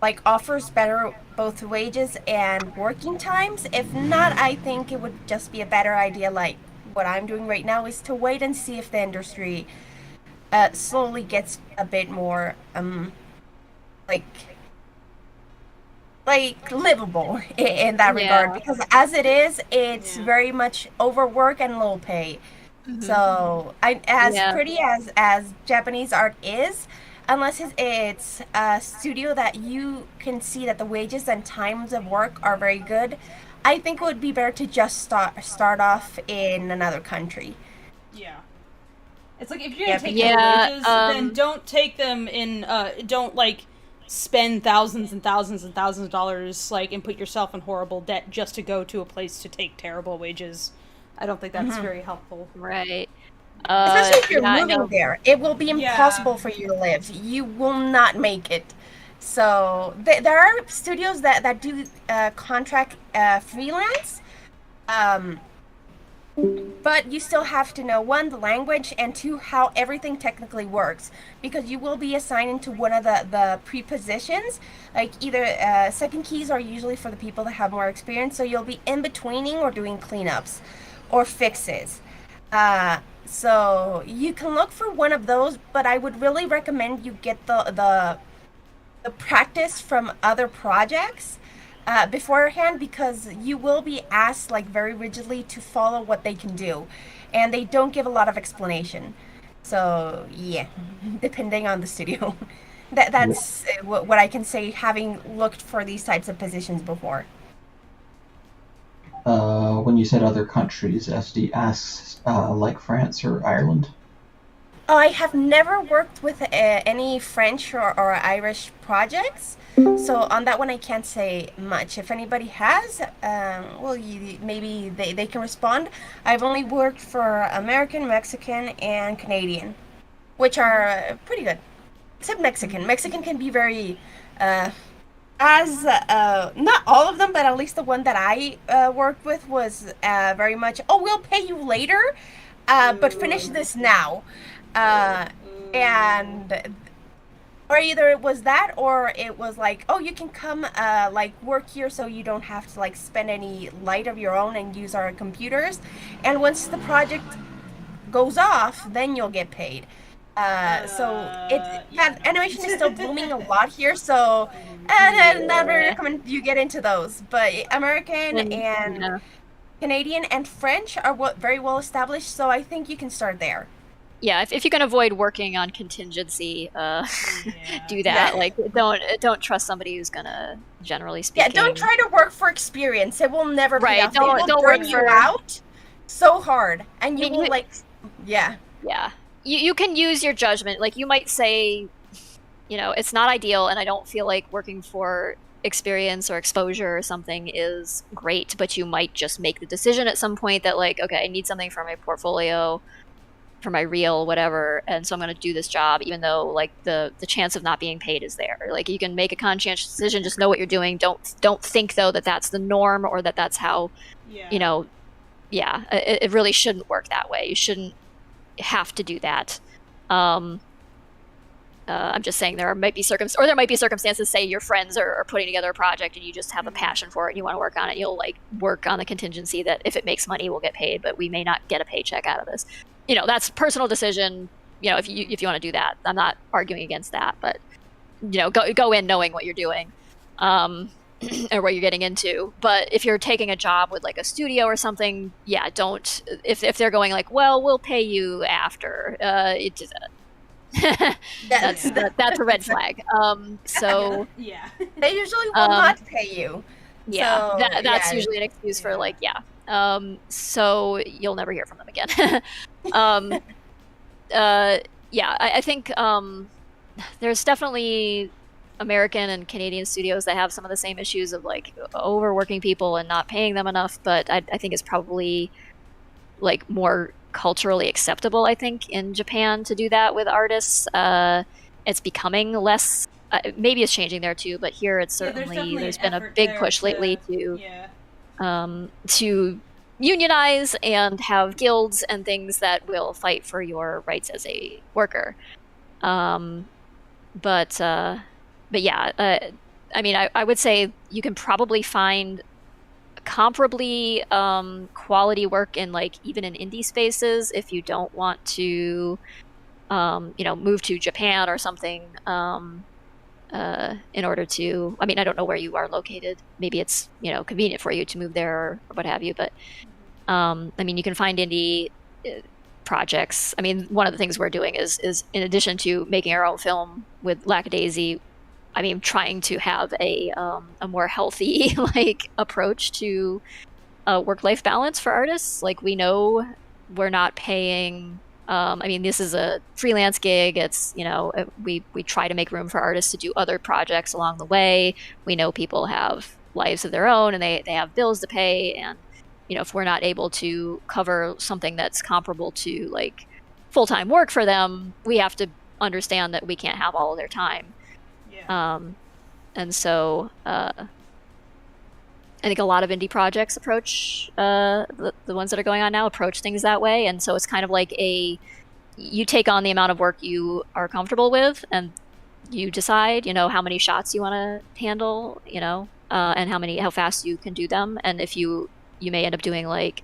like offers better both wages and working times. If not, I think it would just be a better idea, like what I'm doing right now, is to wait and see if the industry slowly gets a bit more like livable in that regard, because as it is, it's very much overwork and low pay. So pretty as Japanese art is, unless it's a studio that you can see that the wages and times of work are very good, I think it would be better to just start off in another country. Yeah. It's like if you're gonna take their wages, then don't take them in. Don't like spend thousands and thousands and thousands of dollars and put yourself in horrible debt just to go to a place to take terrible wages. I don't think that's very helpful. Right. Especially if you're moving there, it will be impossible for you to live. You will not make it. So there are studios that do contract freelance. But you still have to know, one, the language, and two, how everything technically works, because you will be assigned into one of the pre-positions. Like either second keys are usually for the people that have more experience, so you'll be in-betweening or doing cleanups or fixes. So you can look for one of those, but I would really recommend you get the practice from other projects beforehand, because you will be asked very rigidly to follow what they can do, and they don't give a lot of explanation. So yeah, depending on the studio. That's what I can say, having looked for these types of positions before. When you said other countries, SD asks like France or Ireland? Oh, I have never worked with any French or Irish projects, so on that one I can't say much. If anybody has, maybe they can respond. I've only worked for American, Mexican, and Canadian, which are pretty good. Except Mexican. Mexican can be very, not all of them, but at least the one that I worked with was very much, we'll pay you later, but finish this now. Or either it was that, or it was you can come work here, so you don't have to spend any light of your own and use our computers, and once the project goes off, then you'll get paid. Animation is still booming a lot here, so I never recommend you get into those, but American and Canadian and French are very well established, so I think you can start there. Yeah, if you can avoid working on contingency, do that. Don't trust somebody who's gonna, generally speaking. Yeah, don't try to work for experience. It will never pay off. Don't burn you out so hard, and you will Yeah. You can use your judgment. You might say, it's not ideal, and I don't feel like working for experience or exposure or something is great, but you might just make the decision at some point that okay, I need something for my portfolio, for my reel, whatever, and so I'm going to do this job, even though the chance of not being paid is there. You can make a conscientious decision, just know what you're doing. Don't think though that that's the norm, or that that's how it really shouldn't work that way. You shouldn't have to do that. I'm just saying there might be circumstances, say your friends are putting together a project and you just have a passion for it and you want to work on it. You'll work on the contingency that if it makes money, we'll get paid, but we may not get a paycheck out of this. That's a personal decision. If you want to do that, I'm not arguing against that, but go in knowing what you're doing, or what you're getting into. But if you're taking a job with a studio or something, don't. If they're going we'll pay you after, that's a red flag. So they usually will not pay you. Yeah, so, that's usually an excuse for so you'll never hear from them again. I think there's definitely American and Canadian studios that have some of the same issues of like overworking people and not paying them enough, but I think it's probably like more culturally acceptable, I think, in Japan to do that with artists. It's becoming less, maybe it's changing there too, but here it's certainly, there's been a big push lately to unionize and have guilds and things that will fight for your rights as a worker. But yeah, I mean, I would say you can probably find comparably quality work in like even in indie spaces if you don't want to move to Japan or something in order to, I mean, I don't know where you are located, maybe it's convenient for you to move there or what have you, but I mean, you can find indie projects. I mean, one of the things we're doing is in addition to making our own film with Lackadaisy, I mean, trying to have a more healthy like approach to work-life balance for artists. Like, we know we're not paying. I mean, this is a freelance gig. It's we try to make room for artists to do other projects along the way. We know people have lives of their own and they have bills to pay, and if we're not able to cover something that's comparable to like full-time work for them, we have to understand that we can't have all of their time. And so I think a lot of indie projects approach the ones that are going on now approach things that way, and so it's kind of like you take on the amount of work you are comfortable with, and you decide how many shots you want to handle, and how fast you can do them, and if you may end up doing like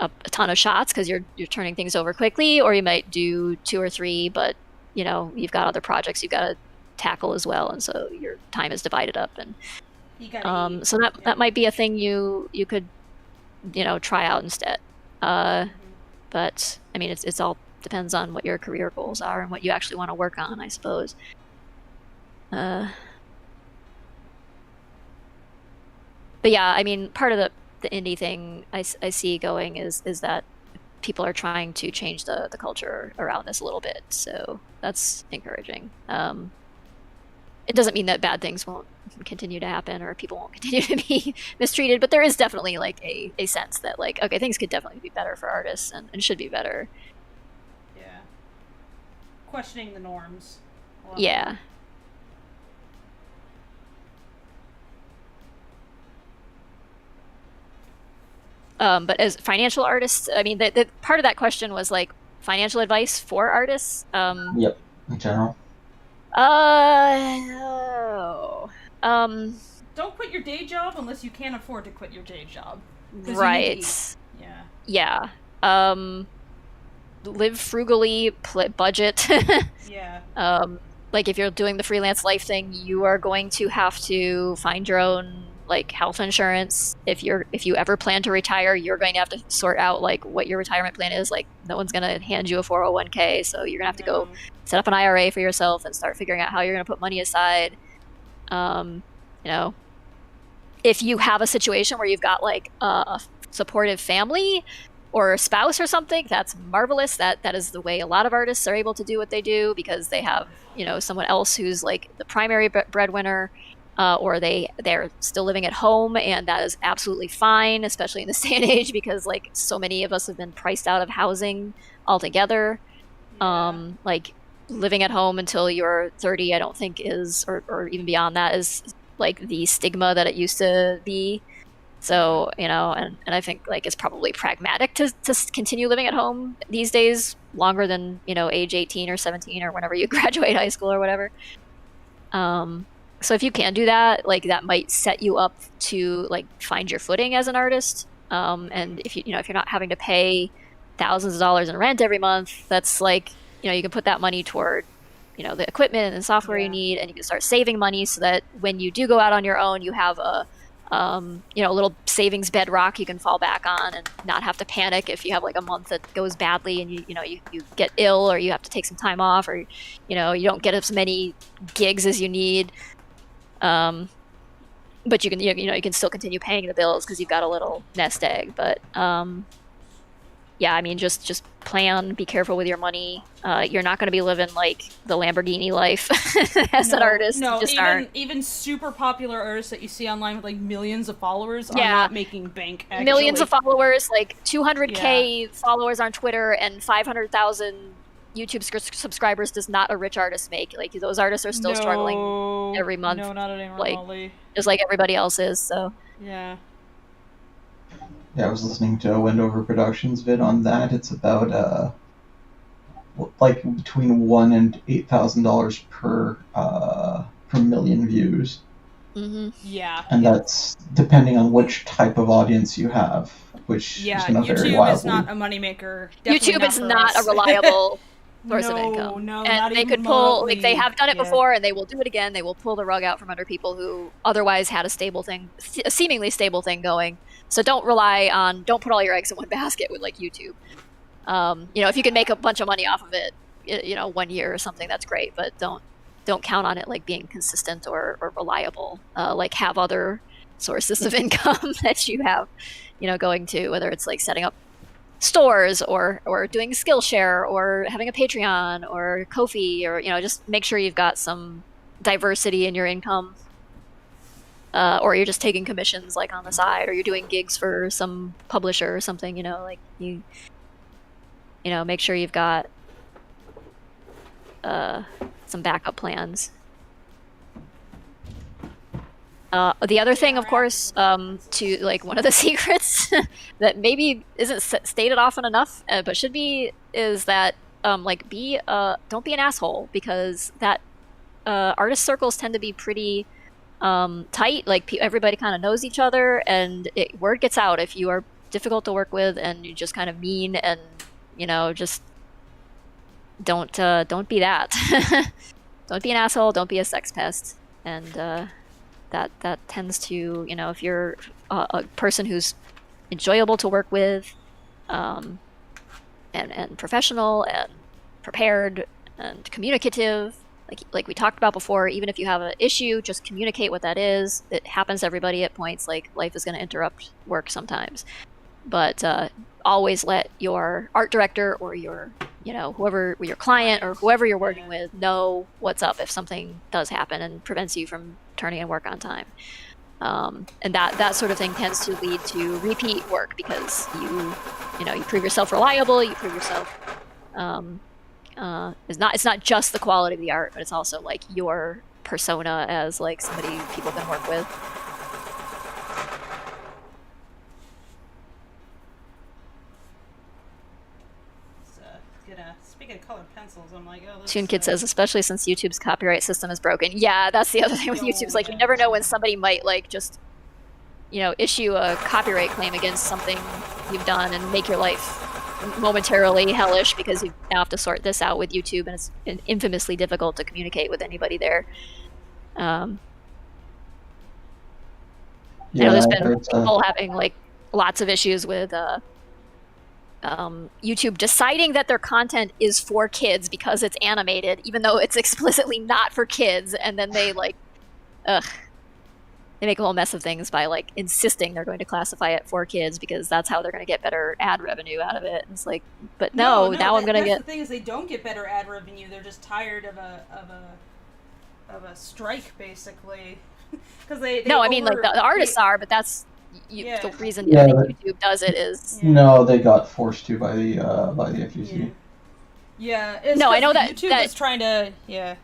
a ton of shots because you're turning things over quickly, or you might do 2 or 3, but you've got other projects you've got to tackle as well, and so your time is divided up, and so that might be a thing you could try out instead. But I mean, it's all depends on what your career goals are and what you actually want to work on, I suppose. But yeah, I mean, part of the indie thing I see going is that people are trying to change the culture around this a little bit, so that's encouraging. It doesn't mean that bad things won't continue to happen or people won't continue to be mistreated, but there is definitely like a sense that like, okay, things could definitely be better for artists and should be better. Yeah. Questioning the norms. Yeah. But as financial artists, I mean, the part of that question was like financial advice for artists. Yep, in general. Don't quit your day job unless you can't afford to quit your day job. Right. Yeah. Live frugally, budget. Yeah. Like if you're doing the freelance life thing, you are going to have to find your own like health insurance. If you ever plan to retire, you're going to have to sort out like what your retirement plan is. Like no one's going to hand you a 401k, so you're going to have to go set up an IRA for yourself and start figuring out how you're going to put money aside. If you have a situation where you've got like a supportive family or a spouse or something, that's marvelous. That is the way a lot of artists are able to do what they do, because they have someone else who's like the primary breadwinner, or they're still living at home, and that is absolutely fine, especially in this day and age, because like so many of us have been priced out of housing altogether. Like living at home until you're 30, I don't think is, or even beyond that, is like the stigma that it used to be. So, and I think like it's probably pragmatic to continue living at home these days longer than, age 18 or 17 or whenever you graduate high school or whatever. So if you can do that, like that might set you up to like find your footing as an artist. And if if you're not having to pay thousands of dollars in rent every month, that's like, you can put that money toward, the equipment and software you need, and you can start saving money so that when you do go out on your own, you have a little savings bedrock you can fall back on and not have to panic if you have like a month that goes badly and you get ill, or you have to take some time off, or you don't get as many gigs as you need. But you can you can still continue paying the bills because you've got a little nest egg. But yeah, I mean, just plan, be careful with your money. You're not going to be living like the Lamborghini life as an artist. No, just aren't. Even super popular artists that you see online with like millions of followers are not making bank. Actually. Millions of followers, like 200K followers on Twitter and 500,000 YouTube subscribers does not a rich artist make. Like those artists are still struggling every month. No, not anymore. Like just like everybody else is. So yeah. Yeah, I was listening to a Wendover Productions vid on that. It's about like between $1,000 and $8,000 per million views. Mm-hmm. Yeah, and that's depending on which type of audience you have, which is going to vary wildly. YouTube is not a moneymaker. YouTube is not a reliable source of income. No, and they could pull, like they have done it before, and they will do it again. They will pull the rug out from under people who otherwise had a seemingly stable thing going. So don't put all your eggs in one basket with like YouTube. If you can make a bunch of money off of it, 1 year or something, that's great. But don't count on it like being consistent or reliable. Like have other sources of income that you have, going to, whether it's like setting up stores or doing Skillshare or having a Patreon or Ko-fi or, just make sure you've got some diversity in your income. Or you're just taking commissions like on the side, or you're doing gigs for some publisher or something, like you make sure you've got some backup plans. The other thing, of course, to like one of the secrets that maybe isn't stated often enough, but should be, is that don't be an asshole, because that artist circles tend to be pretty tight. Like everybody kind of knows each other, and word gets out if you are difficult to work with and you're just kind of mean, and just don't be that. Don't be an asshole. Don't be a sex pest. And that tends to, if you're a person who's enjoyable to work with, and professional and prepared and communicative, like we talked about before, even if you have an issue, just communicate what that is. It happens to everybody at points. Like life is going to interrupt work sometimes, but always let your art director or your whoever, your client or whoever you're working with, know what's up if something does happen and prevents you from turning in work on time. And that sort of thing tends to lead to repeat work, because you prove yourself reliable, you prove yourself it's not just the quality of the art, but it's also like your persona as like somebody people can work with. Speaking of colored pencils, I'm like, oh, TuneKid says, especially since YouTube's copyright system is broken. Yeah, that's the other thing with YouTube's like you never know when somebody might like just issue a copyright claim against something you've done and make your life momentarily hellish, because you now have to sort this out with YouTube, and it's infamously difficult to communicate with anybody there. I know there's been people having like lots of issues with YouTube deciding that their content is for kids because it's animated, even though it's explicitly not for kids, and then they they make a whole mess of things by like insisting they're going to classify it for kids because that's how they're going to get better ad revenue out of it. And it's like, but now I'm going to get. The thing is, they don't get better ad revenue. They're just tired of a strike, basically. Because I mean, like the artists are, but that's the reason I think YouTube does it is. No, they got forced to by the FTC. Yeah. No, I know that YouTube is trying to. Yeah.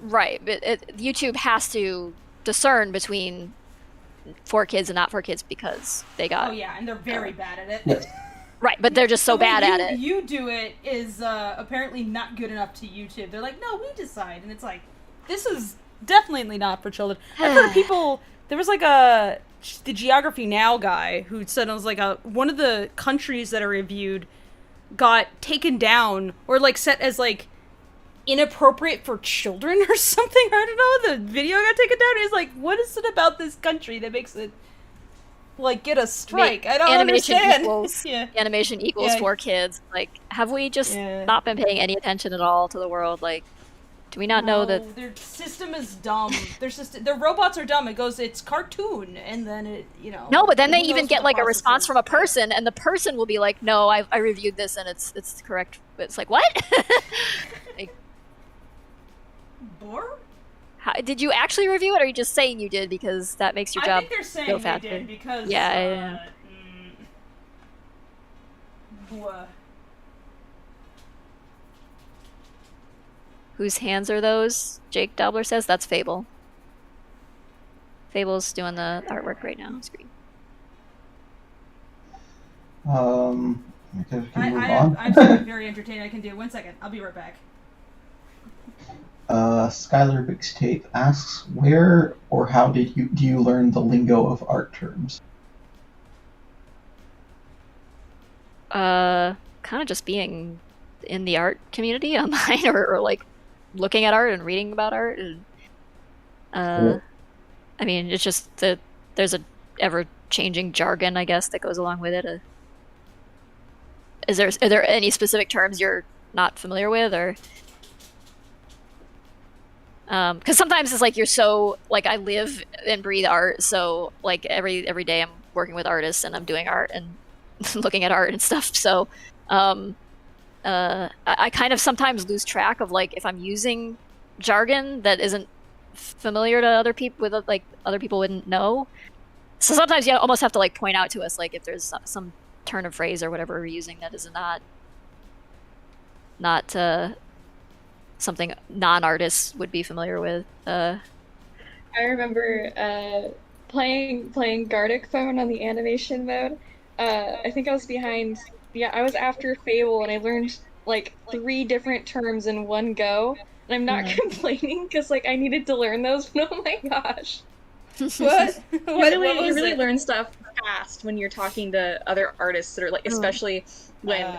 Right, but YouTube has to discern between for kids and not for kids because they got. Oh yeah, and they're very bad at it. Yes. Right, but they're just so bad at it. You do it is apparently not good enough to YouTube. They're like, no, we decide, and it's like, this is definitely not for children. I've heard people. There was like the Geography Now guy who said it was like one of the countries that are reviewed got taken down or like set as like inappropriate for children or something. I don't know. The video got taken down. He's like, what is it about this country that makes it like get a strike? I don't understand. Animation equals for kids. Like, have we just not been paying any attention at all to the world? Like, Do we not know that their system is dumb? Their robots are dumb. It goes, it's cartoon, and then it, No, but then they even get like a response from a person, and the person will be like, "No, I reviewed this, and it's correct." It's like, what? Like, Bore? Did you actually review it, or are you just saying you did because that makes your job I think they're saying go they faster? did because Whose hands are those? Jake Dobler says that's Fable. Fable's doing the artwork right now on screen. I have something very entertaining I can do. 1 second, I'll be right back. Skylar Mixtape asks, where or how do you learn the lingo of art terms? Kind of just being in the art community online, or like looking at art and reading about art, and I mean, it's just that there's a ever-changing jargon, I guess, that goes along with it. Are there any specific terms you're not familiar with, or because sometimes it's like you're so like I live and breathe art, so like every day I'm working with artists and I'm doing art and looking at art and stuff, so I kind of sometimes lose track of like if I'm using jargon that isn't familiar to other people, with like other people wouldn't know. So sometimes you almost have to like point out to us like if there's some turn of phrase or whatever we're using that is not something non-artists would be familiar with. I remember playing Gartic Phone on the animation mode. I think I was behind. Yeah, I was after Fable, and I learned like 3 different terms in one go. And I'm not complaining because like I needed to learn those. But oh my gosh, What? you really learn stuff fast when you're talking to other artists that are like, especially when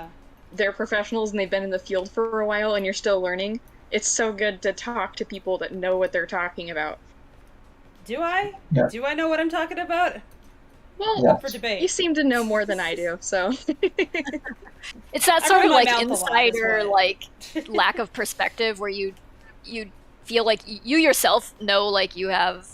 they're professionals and they've been in the field for a while, and you're still learning. It's so good to talk to people that know what they're talking about. Do I? Yeah. Do I know what I'm talking about? Well, Up for debate. You seem to know more than I do, so. It's that sort of like insider like lack of perspective where you feel like you yourself know like you have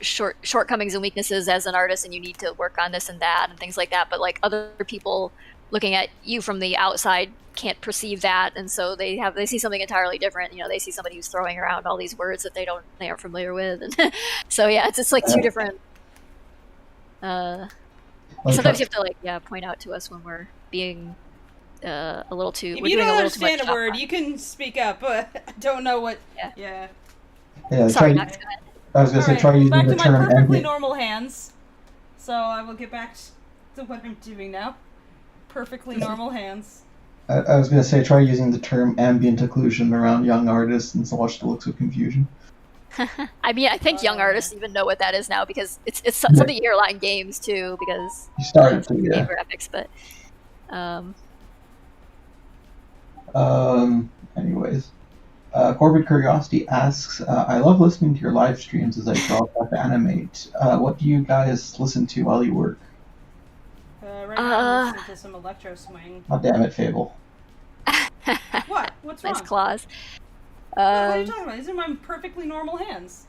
shortcomings and weaknesses as an artist, and you need to work on this and that and things like that, but like other people looking at you from the outside can't perceive that, and so they see something entirely different. They see somebody who's throwing around all these words that they aren't familiar with, and so yeah, it's like two different. Sometimes you have to like point out to us when we're being a little too. If you don't understand a word, you can speak up. But I don't know what. Yeah. Sorry, I was gonna say try using back the to term my perfectly ambient. normal hands. So I will get back to what I'm doing now. Perfectly normal hands. I was gonna say try using the term ambient occlusion around young artists and watch the looks of confusion. I mean, I think young artists even know what that is now because it's something you hear a lot in games too. Because you started to, game graphics, but anyways, Corbin Curiosity asks, I love listening to your live streams as I draw to animate. What do you guys listen to while you work? Right now I'm listening to some electro swing. Oh damn it, Fable. What? What's wrong? Nice claws. What are you talking about? These are my perfectly normal hands.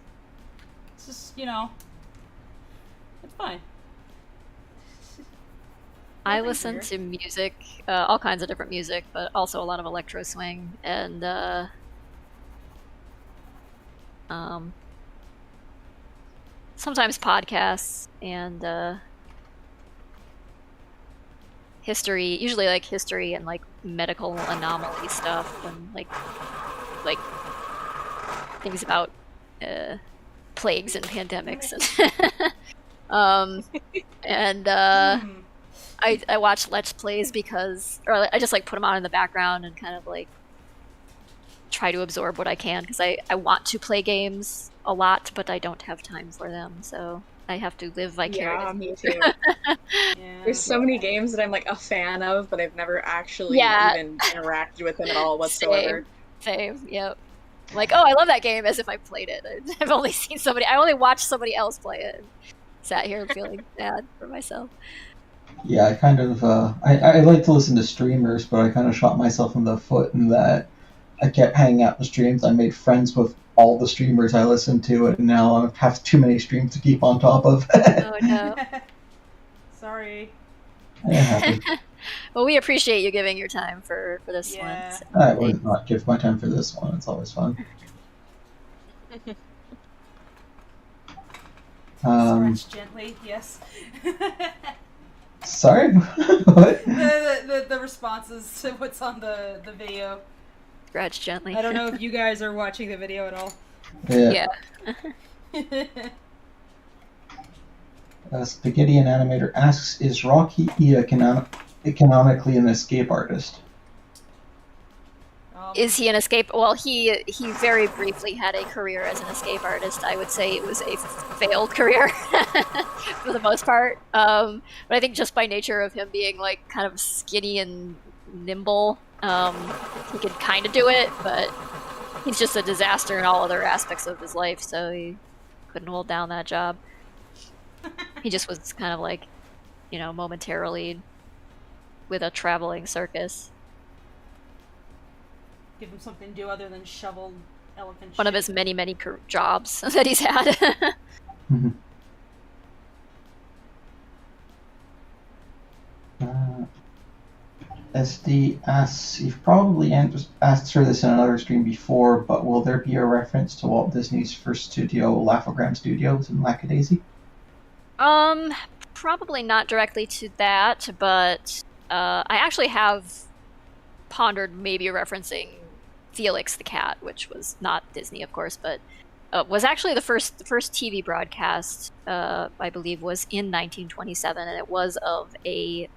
It's just, it's fine. I listen to music, all kinds of different music, but also a lot of electro swing, and sometimes podcasts, and history, usually like history and like medical anomaly stuff, and like things about plagues and pandemics, and I watch Let's Plays or I just like put them on in the background and kind of like try to absorb what I can because I want to play games a lot, but I don't have time for them, so I have to live vicariously. Yeah, me too. There's so many games that I'm like a fan of, but I've never actually even interacted with them at all whatsoever. Same. Yep. Like, oh, I love that game, as if I played it. I've only seen I only watched somebody else play it. And sat here feeling bad for myself. Yeah, I kind of I like to listen to streamers, but I kind of shot myself in the foot in that I kept hanging out in the streams. I made friends with all the streamers I listened to, and now I have too many streams to keep on top of. Oh no. Sorry. Yeah, Well, we appreciate you giving your time for this one. So I would not give my time for this one. It's always fun. Scratch gently, yes. Sorry? What? The responses to what's on the video. Scratch gently. I don't know if you guys are watching the video at all. Yeah. Spaghettian Animator asks, is Rocky Ia canonically an escape artist? Is he an escape? Well, he very briefly had a career as an escape artist. I would say it was a failed career for the most part. But I think just by nature of him being like kind of skinny and nimble, he could kind of do it. But he's just a disaster in all other aspects of his life, so he couldn't hold down that job. He just was kind of like, you know, momentarily with a traveling circus. Give him something to do other than shovel elephant One of his many jobs that he's had. SD asks, you've probably asked her this in another stream before, but will there be a reference to Walt Disney's first studio, Laugh-O-Gram Studios in Lackadaisy? Probably not directly to that, but I actually have pondered maybe referencing Felix the Cat, which was not Disney, of course, but was actually the first TV broadcast, I believe, was in 1927, and it was of a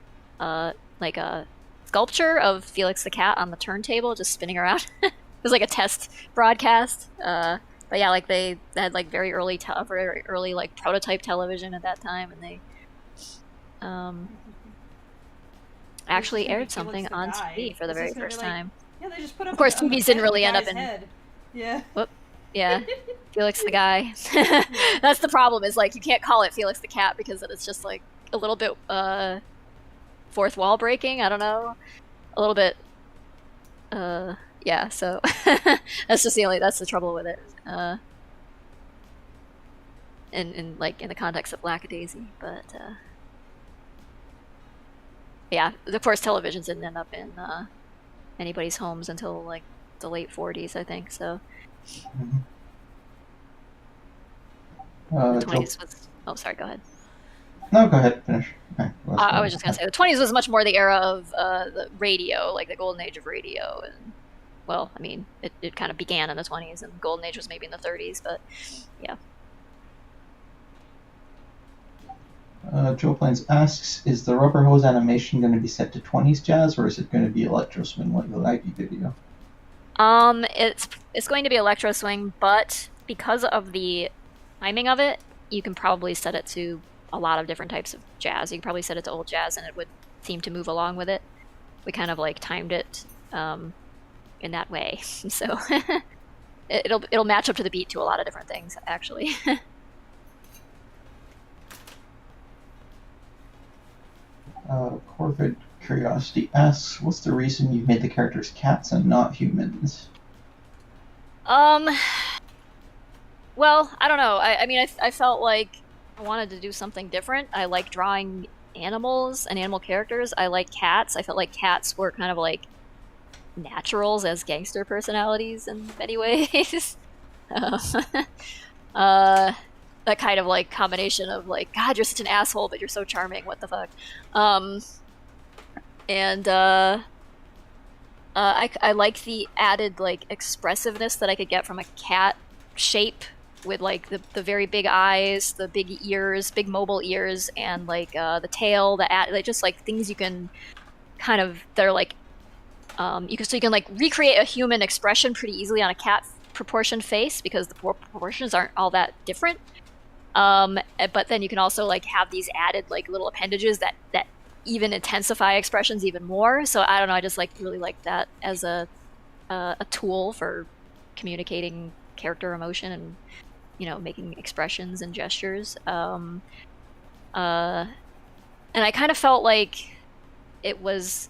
like a sculpture of Felix the Cat on the turntable, just spinning around. It was like a test broadcast. But yeah, like they had like very early like prototype television at that time, and they actually aired something on TV for the very first time. Yeah, they just put up of course, TVs didn't really end up in. Head. Yeah. Whoop. Yeah. Felix the Guy. That's the problem. Is like you can't call it Felix the Cat because it's just like a little bit fourth wall breaking. I don't know. A little bit. Yeah. So that's just that's the trouble with it. In the context of Lackadaisy, but yeah, of course, televisions didn't end up in anybody's homes until like the late 40s, I think. So the 20s was. Oh, sorry. Go ahead. No, go ahead. Finish. Okay, I was just gonna say the 20s was much more the era of the radio, like the golden age of radio, and well, I mean, it kind of began in the 20s, and the golden age was maybe in the 30s, but yeah. Joe Plains asks, is the rubber hose animation going to be set to 20s jazz, or is it going to be electro swing like the Nike video? It's going to be electro swing, but because of the timing of it, you can probably set it to a lot of different types of jazz. You can probably set it to old jazz, and it would seem to move along with it. We kind of like timed it in that way, so it'll match up to the beat to a lot of different things, actually. Corvid Curiosity asks, what's the reason you've made the characters cats and not humans? Well, I don't know. I mean, I felt like I wanted to do something different. I like drawing animals and animal characters. I like cats. I felt like cats were kind of like naturals as gangster personalities in many ways. That kind of like combination of like, God, you're such an asshole, but you're so charming. What the fuck? I like the added like expressiveness that I could get from a cat shape with like the very big eyes, the big ears, big mobile ears, and like the tail, like just like things you can kind of they're like you can like recreate a human expression pretty easily on a cat proportioned face because the proportions aren't all that different. But then you can also like have these added like little appendages that even intensify expressions even more. So I don't know, I just like really like that as a tool for communicating character emotion and, you know, making expressions and gestures. And I kind of felt like it was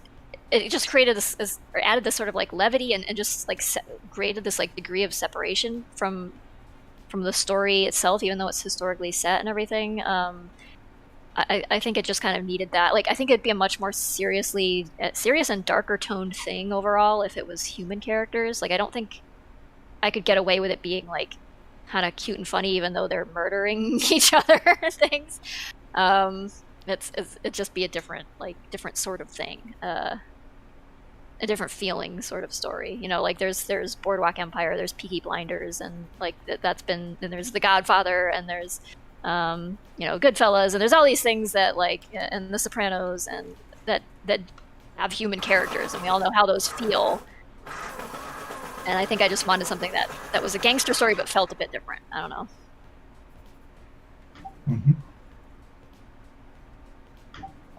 it just created this or added this sort of like levity and just like created this like degree of separation from the story itself, even though it's historically set and everything. I think it just kind of needed that. Like, I think it'd be a much more serious and darker toned thing overall if it was human characters. Like, I don't think I could get away with it being like kind of cute and funny, even though they're murdering each other and things. It'd just be a different sort of thing, a different feeling sort of story. You know, like there's Boardwalk Empire, there's Peaky Blinders, and like and there's The Godfather, and there's Goodfellas, and there's all these things that like, and The Sopranos, and that have human characters, and we all know how those feel. And I think I just wanted something that was a gangster story but felt a bit different. I don't know.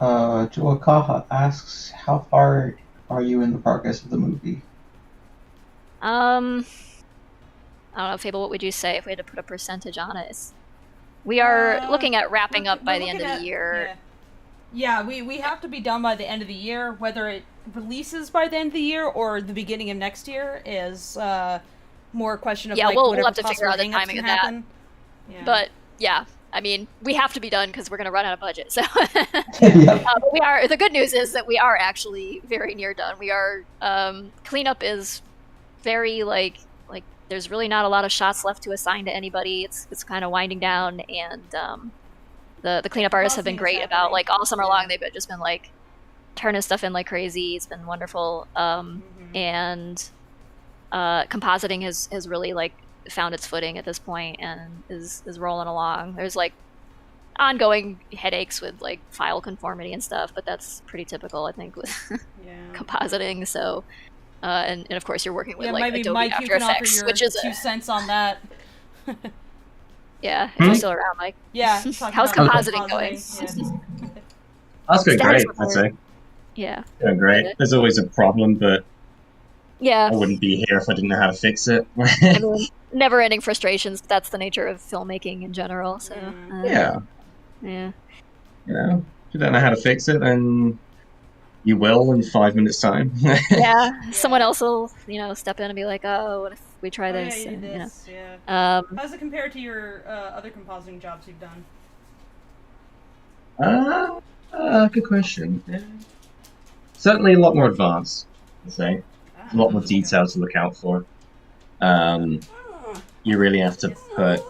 Joakaha asks, how far are you in the progress of the movie? I don't know, Fable, what would you say if we had to put a percentage on it? We are looking at wrapping up by the end of the year. Yeah, we have to be done by the end of the year. Whether it releases by the end of the year or the beginning of next year is more a question of we'll have to figure out the timing of that. Yeah. But yeah, I mean, we have to be done because we're going to run out of budget. So but we are. The good news is that we are actually very near done. We are. Cleanup is very like there's really not a lot of shots left to assign to anybody. It's kind of winding down, and the cleanup artists have been great about like all summer long. They've just been like turning stuff in like crazy. It's been wonderful. And compositing has really like found its footing at this point and is rolling along. There's like ongoing headaches with like file conformity and stuff, but that's pretty typical, I think, with compositing. So and of course you're working with like Adobe Mike, After Effects, which is 2 cents on that. Yeah, if you're still around, Mike. Yeah. How's compositing going? Yeah. That's going great, I'd say. Yeah. Going great. Good. There's always a problem, but yeah, I wouldn't be here if I didn't know how to fix it. I mean, never-ending frustrations. But that's the nature of filmmaking in general. So yeah. You know, if you don't know how to fix it, then you will in 5 minutes' time. yeah, someone else will, step in and be like, "Oh, what if we try this?" Yeah, and, How does it compare to your other compositing jobs you've done? Good question. Certainly a lot more advanced, I'd say. A lot more detail to look out for. You really have to put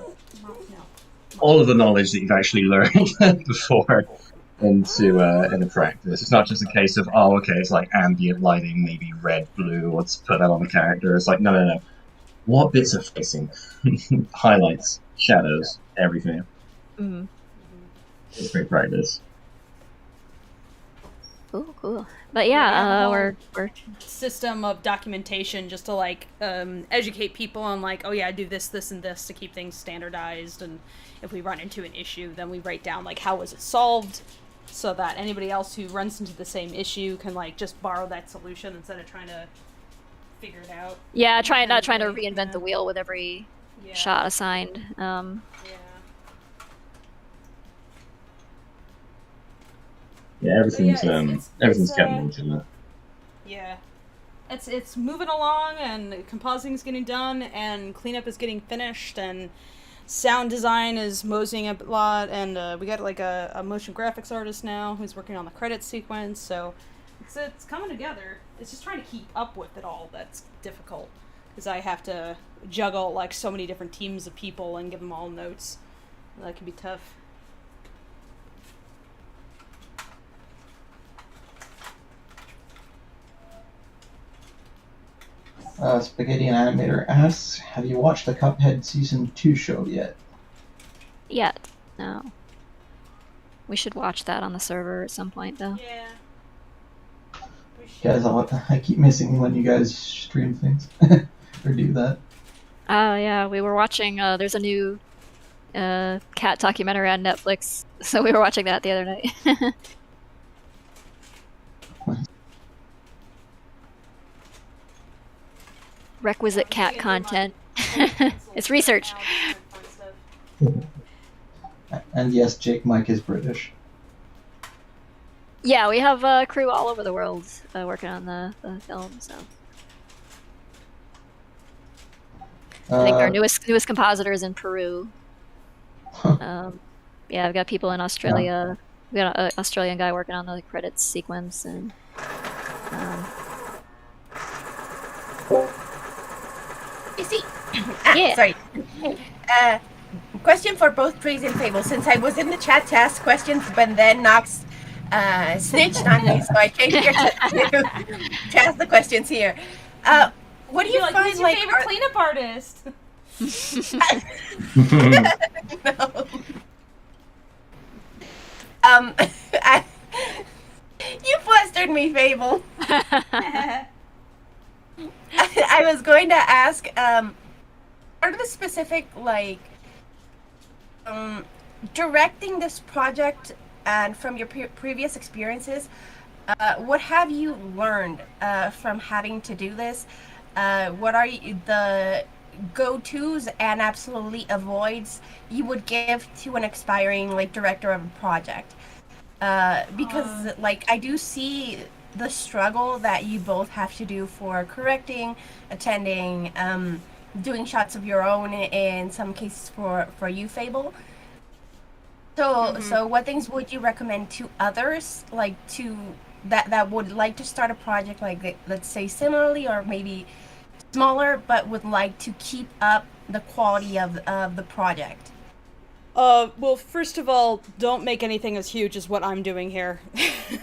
all of the knowledge that you've actually learned before into practice. It's not just a case of, it's like ambient lighting, maybe red, blue, let's put that on the character. It's like, no. What bits are facing? Highlights, shadows, everything. Mm-hmm. It's great practice. Cool. But yeah, we're system of documentation just to like educate people on like, do this, and this to keep things standardized, and if we run into an issue, then we write down like how was it solved, so that anybody else who runs into the same issue can like just borrow that solution instead of trying to figure it out. Yeah, not trying to reinvent the wheel with every shot assigned. Yeah, everything's kept modular. Yeah, it's moving along, and compositing's getting done, and cleanup is getting finished, and sound design is moseying a lot, and we got like a motion graphics artist now who's working on the credit sequence. So it's coming together. It's just trying to keep up with it all that's difficult, because I have to juggle like so many different teams of people and give them all notes. That can be tough. Spaghetti and Animator asks, have you watched the Cuphead Season 2 show yet? Yet. No. We should watch that on the server at some point, though. Yeah. Guys, I keep missing when you guys stream things. Or do that. Oh, yeah, we were watching, there's a new cat documentary on Netflix, so we were watching that the other night. Requisite cat content. It's research. And yes, Jake Mike is British. Yeah, we have a crew all over the world working on the film. So I think our newest compositor is in Peru. Yeah, I've got people in Australia. We got an Australian guy working on the credits sequence, and You see, yeah. Sorry. Question for both Praise and Fable. Since I was in the chat to ask questions, but then Knox snitched on me, so I came here to ask the questions here. What do you like, find who's your like favorite cleanup artist? No. You flustered me, Fable. I was going to ask, are the specific, like, directing this project and from your previous experiences, what have you learned from having to do this? What are the go-tos and absolutely avoids you would give to an aspiring, like, director of a project? Because, like, I do see the struggle that you both have to do for correcting, attending, doing shots of your own in some cases for you, Fable. So what things would you recommend to others, like, to that would like to start a project, like, let's say similarly or maybe smaller, but would like to keep up the quality of the project? Well, first of all, don't make anything as huge as what I'm doing here.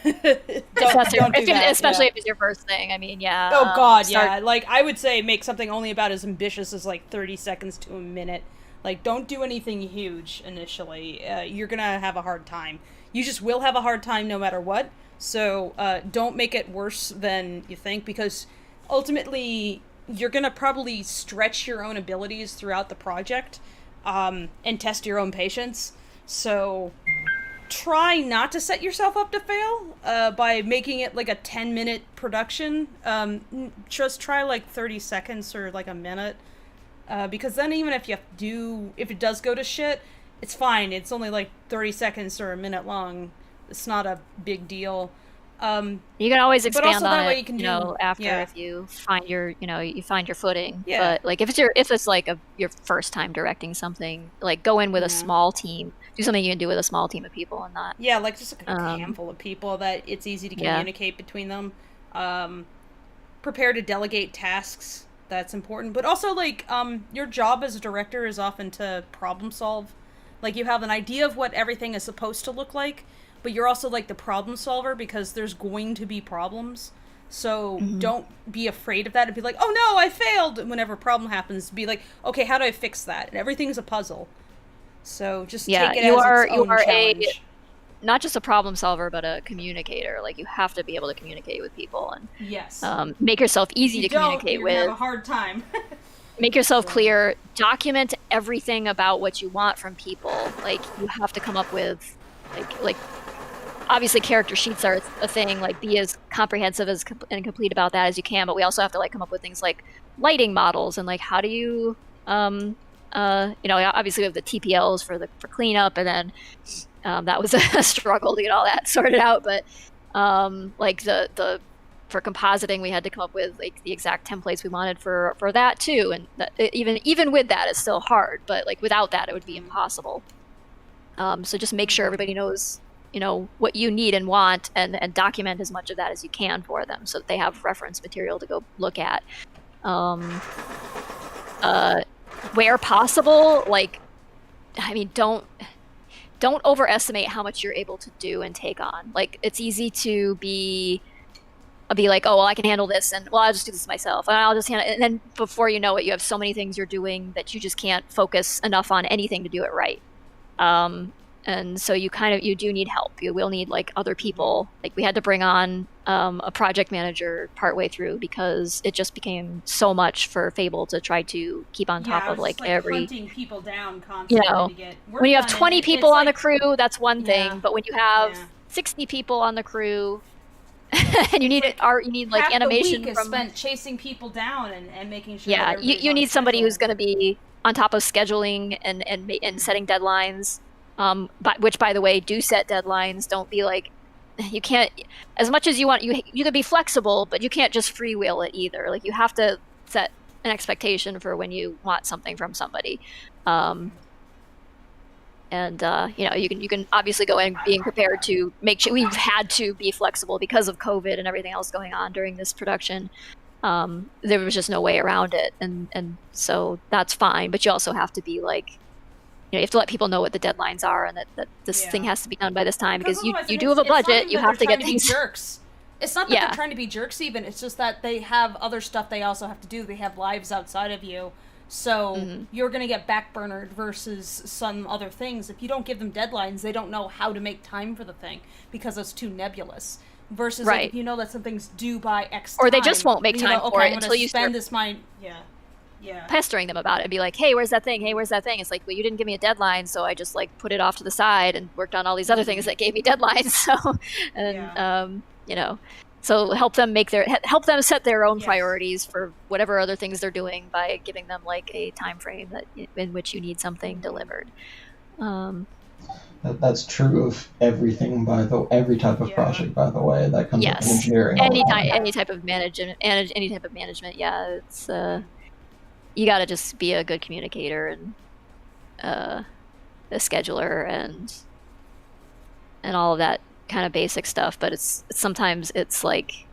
don't do that, especially if it's your first thing. I mean, yeah. Oh God, yeah. Like, I would say make something only about as ambitious as like 30 seconds to a minute. Like, don't do anything huge initially. You're gonna have a hard time. You just will have a hard time no matter what. So don't make it worse than you think, because ultimately you're gonna probably stretch your own abilities throughout the project. And test your own patience. So try not to set yourself up to fail by making it like a 10-minute production. Just try like 30 seconds or like a minute. Because then even if it does go to shit, it's fine. It's only like 30 seconds or a minute long. It's not a big deal. You can always expand on it, after yeah. if you find your footing. Yeah. But like if it's like your first time directing something, like go in with a small team. Do something you can do with a small team of people and not. Yeah, like just like a handful of people that it's easy to communicate between them. Prepare to delegate tasks. That's important. But also, like, your job as a director is often to problem solve. Like, you have an idea of what everything is supposed to look like, but you're also like the problem solver because there's going to be problems. So don't be afraid of that and be like, oh no, I failed. Whenever a problem happens, be like, okay, how do I fix that? And everything's a puzzle. So just take it as its own challenge. Not just a problem solver, but a communicator. Like, you have to be able to communicate with people and make yourself easy to communicate with. You're gonna have a hard time. Make yourself clear. Document everything about what you want from people. Like, you have to come up with like obviously character sheets are a thing. Like, be as comprehensive and complete about that as you can, but we also have to like come up with things like lighting models and like how do you obviously we have the TPLs for cleanup, and then that was a struggle to get all that sorted out, but like the for compositing we had to come up with like the exact templates we wanted for that too, and even with that it's still hard, but like without that it would be impossible. So just make sure everybody knows what you need and want, and document as much of that as you can for them so that they have reference material to go look at. Where possible, like, I mean, don't overestimate how much you're able to do and take on. Like, it's easy to be like, oh, well, I can handle this, and well, I'll just do this myself, and I'll just handle it. And then before you know it, you have so many things you're doing that you just can't focus enough on anything to do it right. And so you do need help. You will need like other people. Like, we had to bring on a project manager partway through because it just became so much for Fable to try to keep on top of like every hunting people down constantly to get work when you have done, 20 people on like, the crew, that's one thing, but when you have 60 people on the crew and you need like animation the week is spent chasing people down and making sure you need somebody who's going to be on top of scheduling and setting deadlines. Which, by the way, do set deadlines. Don't be like you can't, as much as you want, you can be flexible, but you can't just freewheel it either. Like, you have to set an expectation for when you want something from somebody. And you can obviously go in being prepared to make sure. We've had to be flexible because of COVID and everything else going on during this production. There was just no way around it, and so that's fine. But you also have to be like, you have to let people know what the deadlines are, and that this thing has to be done by this time, because you do have a budget. You have to get things. Jerks. It's not that they're trying to be jerks even. It's just that they have other stuff they also have to do. They have lives outside of you. So you're going to get backburnered versus some other things. If you don't give them deadlines, they don't know how to make time for the thing because it's too nebulous. Versus like, if you know that something's due by X time. Or they just won't make time for it until you spend start this mind. Pestering them about it and be like, hey, where's that thing? Hey, where's that thing? It's like, well, you didn't give me a deadline, so I just like put it off to the side and worked on all these other things that gave me deadlines. So, and so help them set their own priorities for whatever other things they're doing by giving them like a time frame in which you need something delivered. That's true of everything, every type of project, by the way, that comes with engineering. Any type of management, it's you got to just be a good communicator and a scheduler and all of that kind of basic stuff. But sometimes it's like,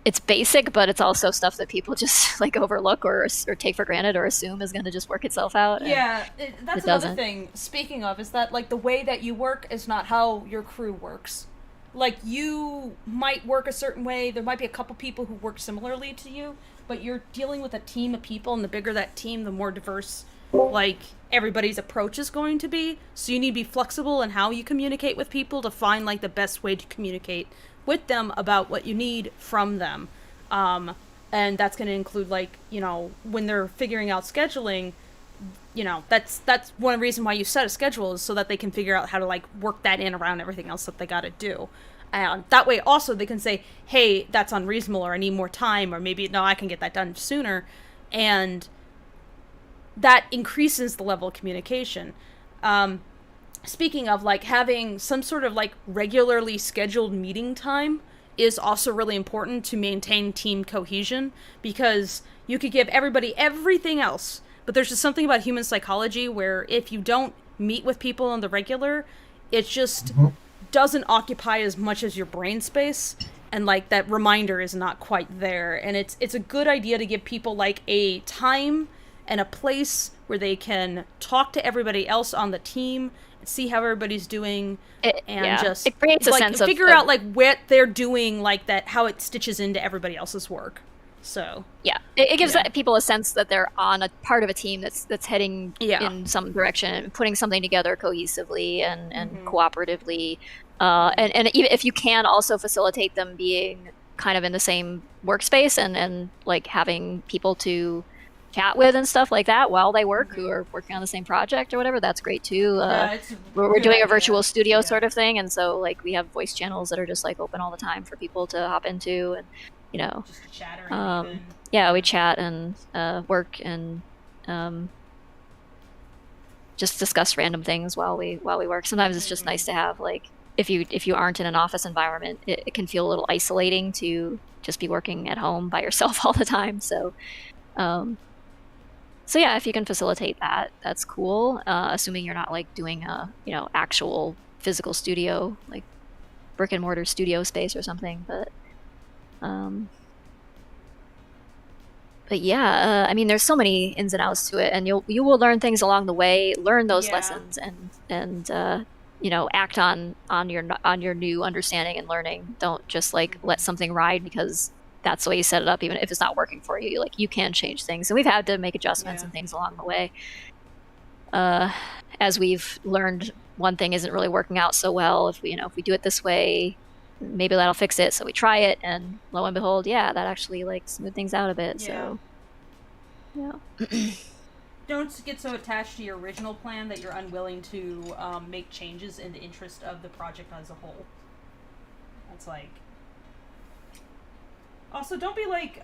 it's basic, but it's also stuff that people just like overlook or take for granted or assume is going to just work itself out. Yeah, that's another thing. Speaking of, is that like the way that you work is not how your crew works. Like, you might work a certain way. There might be a couple people who work similarly to you, but you're dealing with a team of people, and the bigger that team, the more diverse, like, everybody's approach is going to be. So you need to be flexible in how you communicate with people to find, like, the best way to communicate with them about what you need from them. And that's going to include, like, when they're figuring out scheduling, that's one reason why you set a schedule, is so that they can figure out how to, like, work that in around everything else that they got to do. And that way also they can say, hey, that's unreasonable, or I need more time, or maybe, no, I can get that done sooner. And that increases the level of communication. Speaking of, like, having some sort of, like, regularly scheduled meeting time is also really important to maintain team cohesion, because you could give everybody everything else, but there's just something about human psychology where if you don't meet with people on the regular, it just doesn't occupy as much as your brain space, and like that reminder is not quite there. And it's a good idea to give people like a time and a place where they can talk to everybody else on the team, see how everybody's doing, just it creates a sense of figure out like what they're doing, like that, how it stitches into everybody else's work. So it gives people a sense that they're on a part of a team that's heading in some direction and putting something together cohesively and cooperatively, and even if you can also facilitate them being kind of in the same workspace and like having people to chat with and stuff like that while they work, who are working on the same project or whatever, that's great too. We're doing a virtual studio sort of thing, and so like we have voice channels that are just like open all the time for people to hop into, and just to chat we chat and work and just discuss random things while we work. Sometimes it's just nice to have, like, if you aren't in an office environment, it can feel a little isolating to just be working at home by yourself all the time. So if you can facilitate that, that's cool. Assuming you're not like doing a actual physical studio, like brick and mortar studio space or something, but I mean, there's so many ins and outs to it, and you will learn things along the way, learn those lessons, and act on your new understanding and learning. Don't just like let something ride because that's the way you set it up, even if it's not working for you. Like, you can change things, and we've had to make adjustments and things along the way. As we've learned, one thing isn't really working out so well. If we do it this way, maybe that'll fix it. So we try it, and lo and behold, that actually like smoothed things out a bit. So don't get so attached to your original plan that you're unwilling to make changes in the interest of the project as a whole. That's like, also don't be like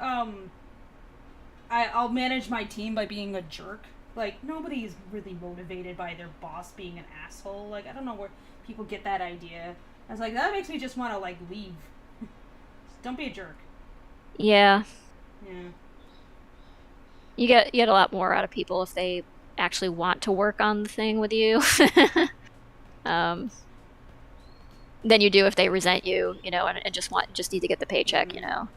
I'll manage my team by being a jerk. Like, nobody's really motivated by their boss being an asshole. Like, I don't know where people get that idea. I was like, that makes me just want to, like, leave. Don't be a jerk. Yeah. Yeah. You get a lot more out of people if they actually want to work on the thing with you. Than you do if they resent you, you know, and just need to get the paycheck, you know.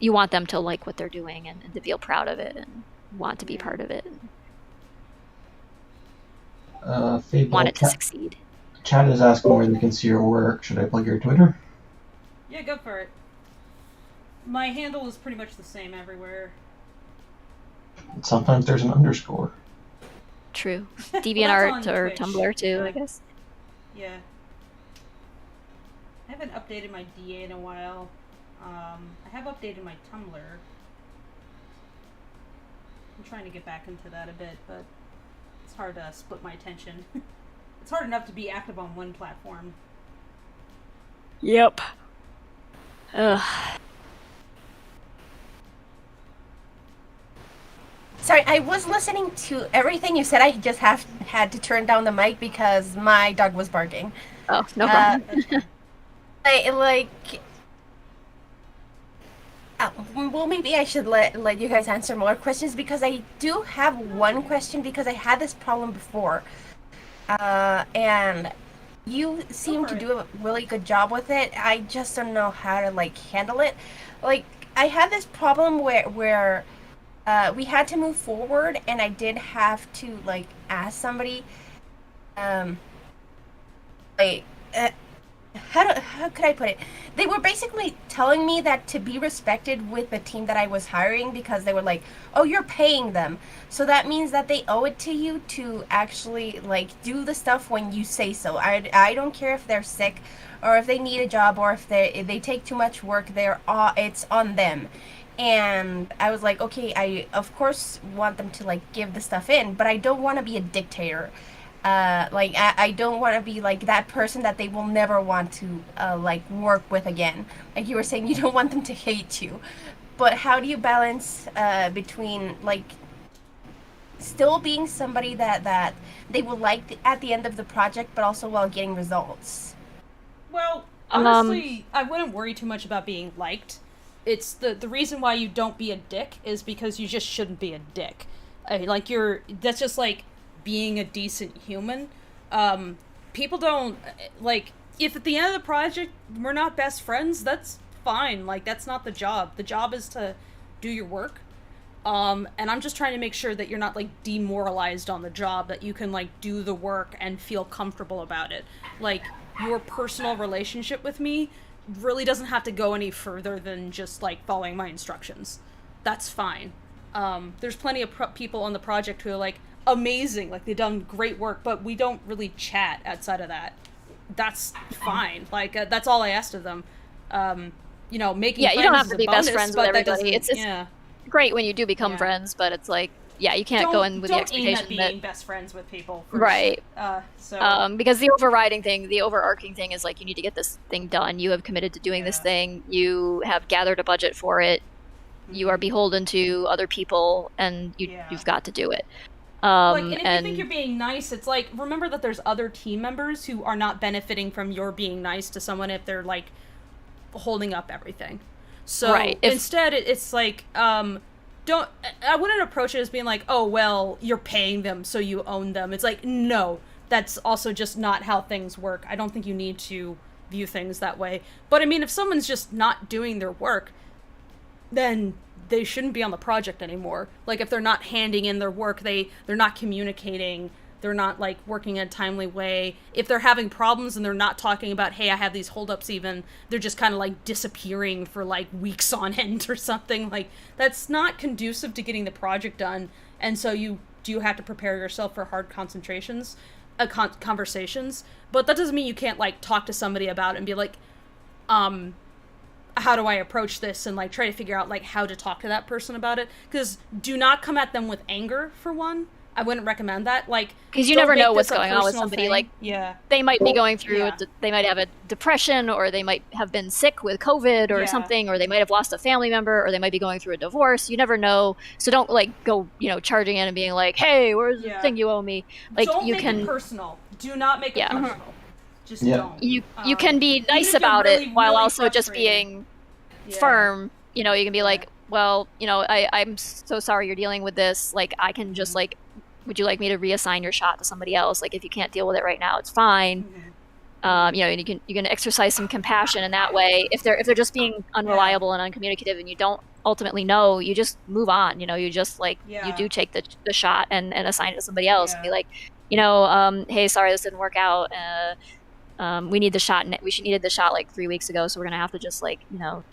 You want them to like what they're doing and to feel proud of it and want to be part of it. Fable, want it to succeed. Chad is asking where they can see your work. Should I plug your Twitter? Yeah, go for it. My handle is pretty much the same everywhere. Sometimes there's an underscore. True. DeviantArt or Twitch. Tumblr too, I guess. Yeah. I haven't updated my DA in a while. I have updated my Tumblr. I'm trying to get back into that a bit, but it's hard to split my attention. It's hard enough to be active on one platform. Yep. Ugh. Sorry, I was listening to everything you said. I just had to turn down the mic because my dog was barking. Oh, no problem. Well, maybe I should let you guys answer more questions because I do have one question because I had this problem before. And you seem to do a really good job with it. I just don't know how to, like, handle it. Like, I had this problem where we had to move forward, and I did have to, like, ask somebody, how could I put it? They were basically telling me that to be respected with the team that I was hiring because they were like, oh, you're paying them. So that means that they owe it to you to actually, like, do the stuff when you say so. I don't care if they're sick or if they need a job or if they take too much work. It's on them. And I was like, okay, I of course want them to, like, give the stuff in, but I don't want to be a dictator. I don't want to be like that person that they will never want to like work with again. Like you were saying, you don't want them to hate you, but how do you balance between, like, still being somebody that they will like at the end of the project, but also while getting results? Well, honestly, I wouldn't worry too much about being liked. It's the reason why you don't be a dick is because you just shouldn't be a dick. That's just like being a decent human. People don't, like, if at the end of the project we're not best friends, that's fine. Like, that's not the job. The job is to do your work. And I'm just trying to make sure that you're not, like, demoralized on the job, that you can, like, do the work and feel comfortable about it. Like, your personal relationship with me really doesn't have to go any further than just, like, following my instructions. That's fine. There's plenty of people on the project who are, like, amazing, like, they've done great work, but we don't really chat outside of that. That's fine. Like, that's all I asked of them. You know, making friends, you don't have to be bonus, best friends with everybody. It's great when you do become friends, but it's like, you can't go in with the expectation aim at being best friends with people first. Right. So because the overarching thing is, like, you need to get this thing done. You have committed to doing this thing. You have gathered a budget for it. You are beholden to other people, and you've got to do it. And if you think you're being nice, it's like, remember that there's other team members who are not benefiting from your being nice to someone if they're, like, holding up everything. So instead, it's like, I wouldn't approach it as being like, oh, well, you're paying them, so you own them. It's like, no, that's also just not how things work. I don't think you need to view things that way. But, I mean, if someone's just not doing their work, then they shouldn't be on the project anymore. Like, if they're not handing in their work, they're not communicating, they're not, like, working in a timely way. If they're having problems and they're not talking about, hey, I have these holdups even, they're just kind of, like, disappearing for, like, weeks on end or something. Like, that's not conducive to getting the project done. And so you do have to prepare yourself for hard conversations. But that doesn't mean you can't, like, talk to somebody about it and be like, how do I approach this, and, like, try to figure out, like, how to talk to that person about it. Because do not come at them with anger, for one. I wouldn't recommend that. Like, because you never know what's going on with somebody. Thing. Like, yeah, they might be going through, they might have a depression, or they might have been sick with COVID or something, or they might have lost a family member, or they might be going through a divorce. You never know. So don't, like, go, charging in and being like, hey, where's the thing you owe me? Like, don't you make can it personal. Do not make it personal. Just don't. You can be nice about it while also just being firm. You know, you can be like, well, you know, I'm so sorry you're dealing with this. Like, I can just like, would you like me to reassign your shot to somebody else? Like, if you can't deal with it right now, it's fine. You know, and you can exercise some compassion in that way. If they're just being unreliable and uncommunicative, and you don't ultimately know, you just move on. You know, you just like you do take the shot and assign it to somebody else and be like, you know, hey, sorry this didn't work out. We need the shot. We needed the shot like 3 weeks ago, so we're gonna have to just like, you know,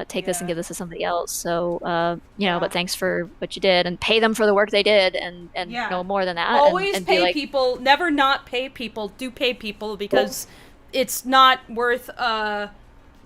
take this and give this to somebody else. So you know, but thanks for what you did, and pay them for the work they did, and no more than that. Always and pay like, people. Never not pay people. Do pay people, because it's not worth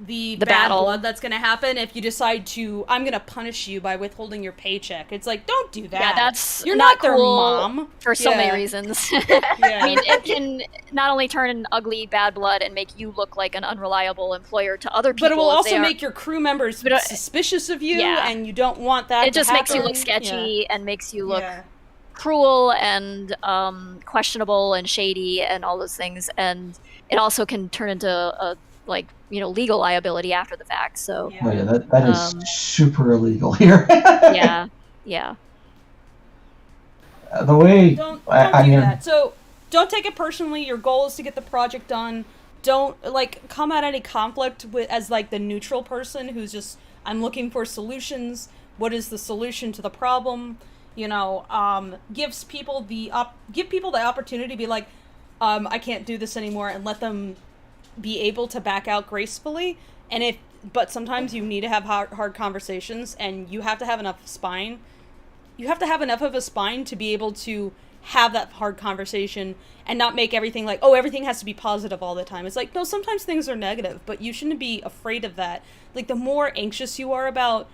the bad battle blood that's going to happen if you decide to, I'm going to punish you by withholding your paycheck. It's like, don't do that. Yeah, that's You're not not their cool mom. for so many reasons. I mean, it can not only turn an ugly bad blood and make you look like an unreliable employer to other people, but it will also make your crew members suspicious of you, and you don't want that It just to makes you happen. look sketchy and makes you look cruel and questionable and shady and all those things, and it also can turn into a like, you know, legal liability after the fact. So that is super illegal here. yeah. The way don't I do mean, that. So don't take it personally. Your goal is to get the project done. Don't like come at any conflict as like the neutral person who's just, I'm looking for solutions. What is the solution to the problem? You know, gives people give people the opportunity to be like, I can't do this anymore, and let them be able to back out gracefully. But sometimes you need to have hard conversations, and you have to have enough spine. You have to have enough of a spine to be able to have that hard conversation and not make everything like, oh, everything has to be positive all the time. It's like, no, sometimes things are negative, but you shouldn't be afraid of that. Like, the more anxious you are about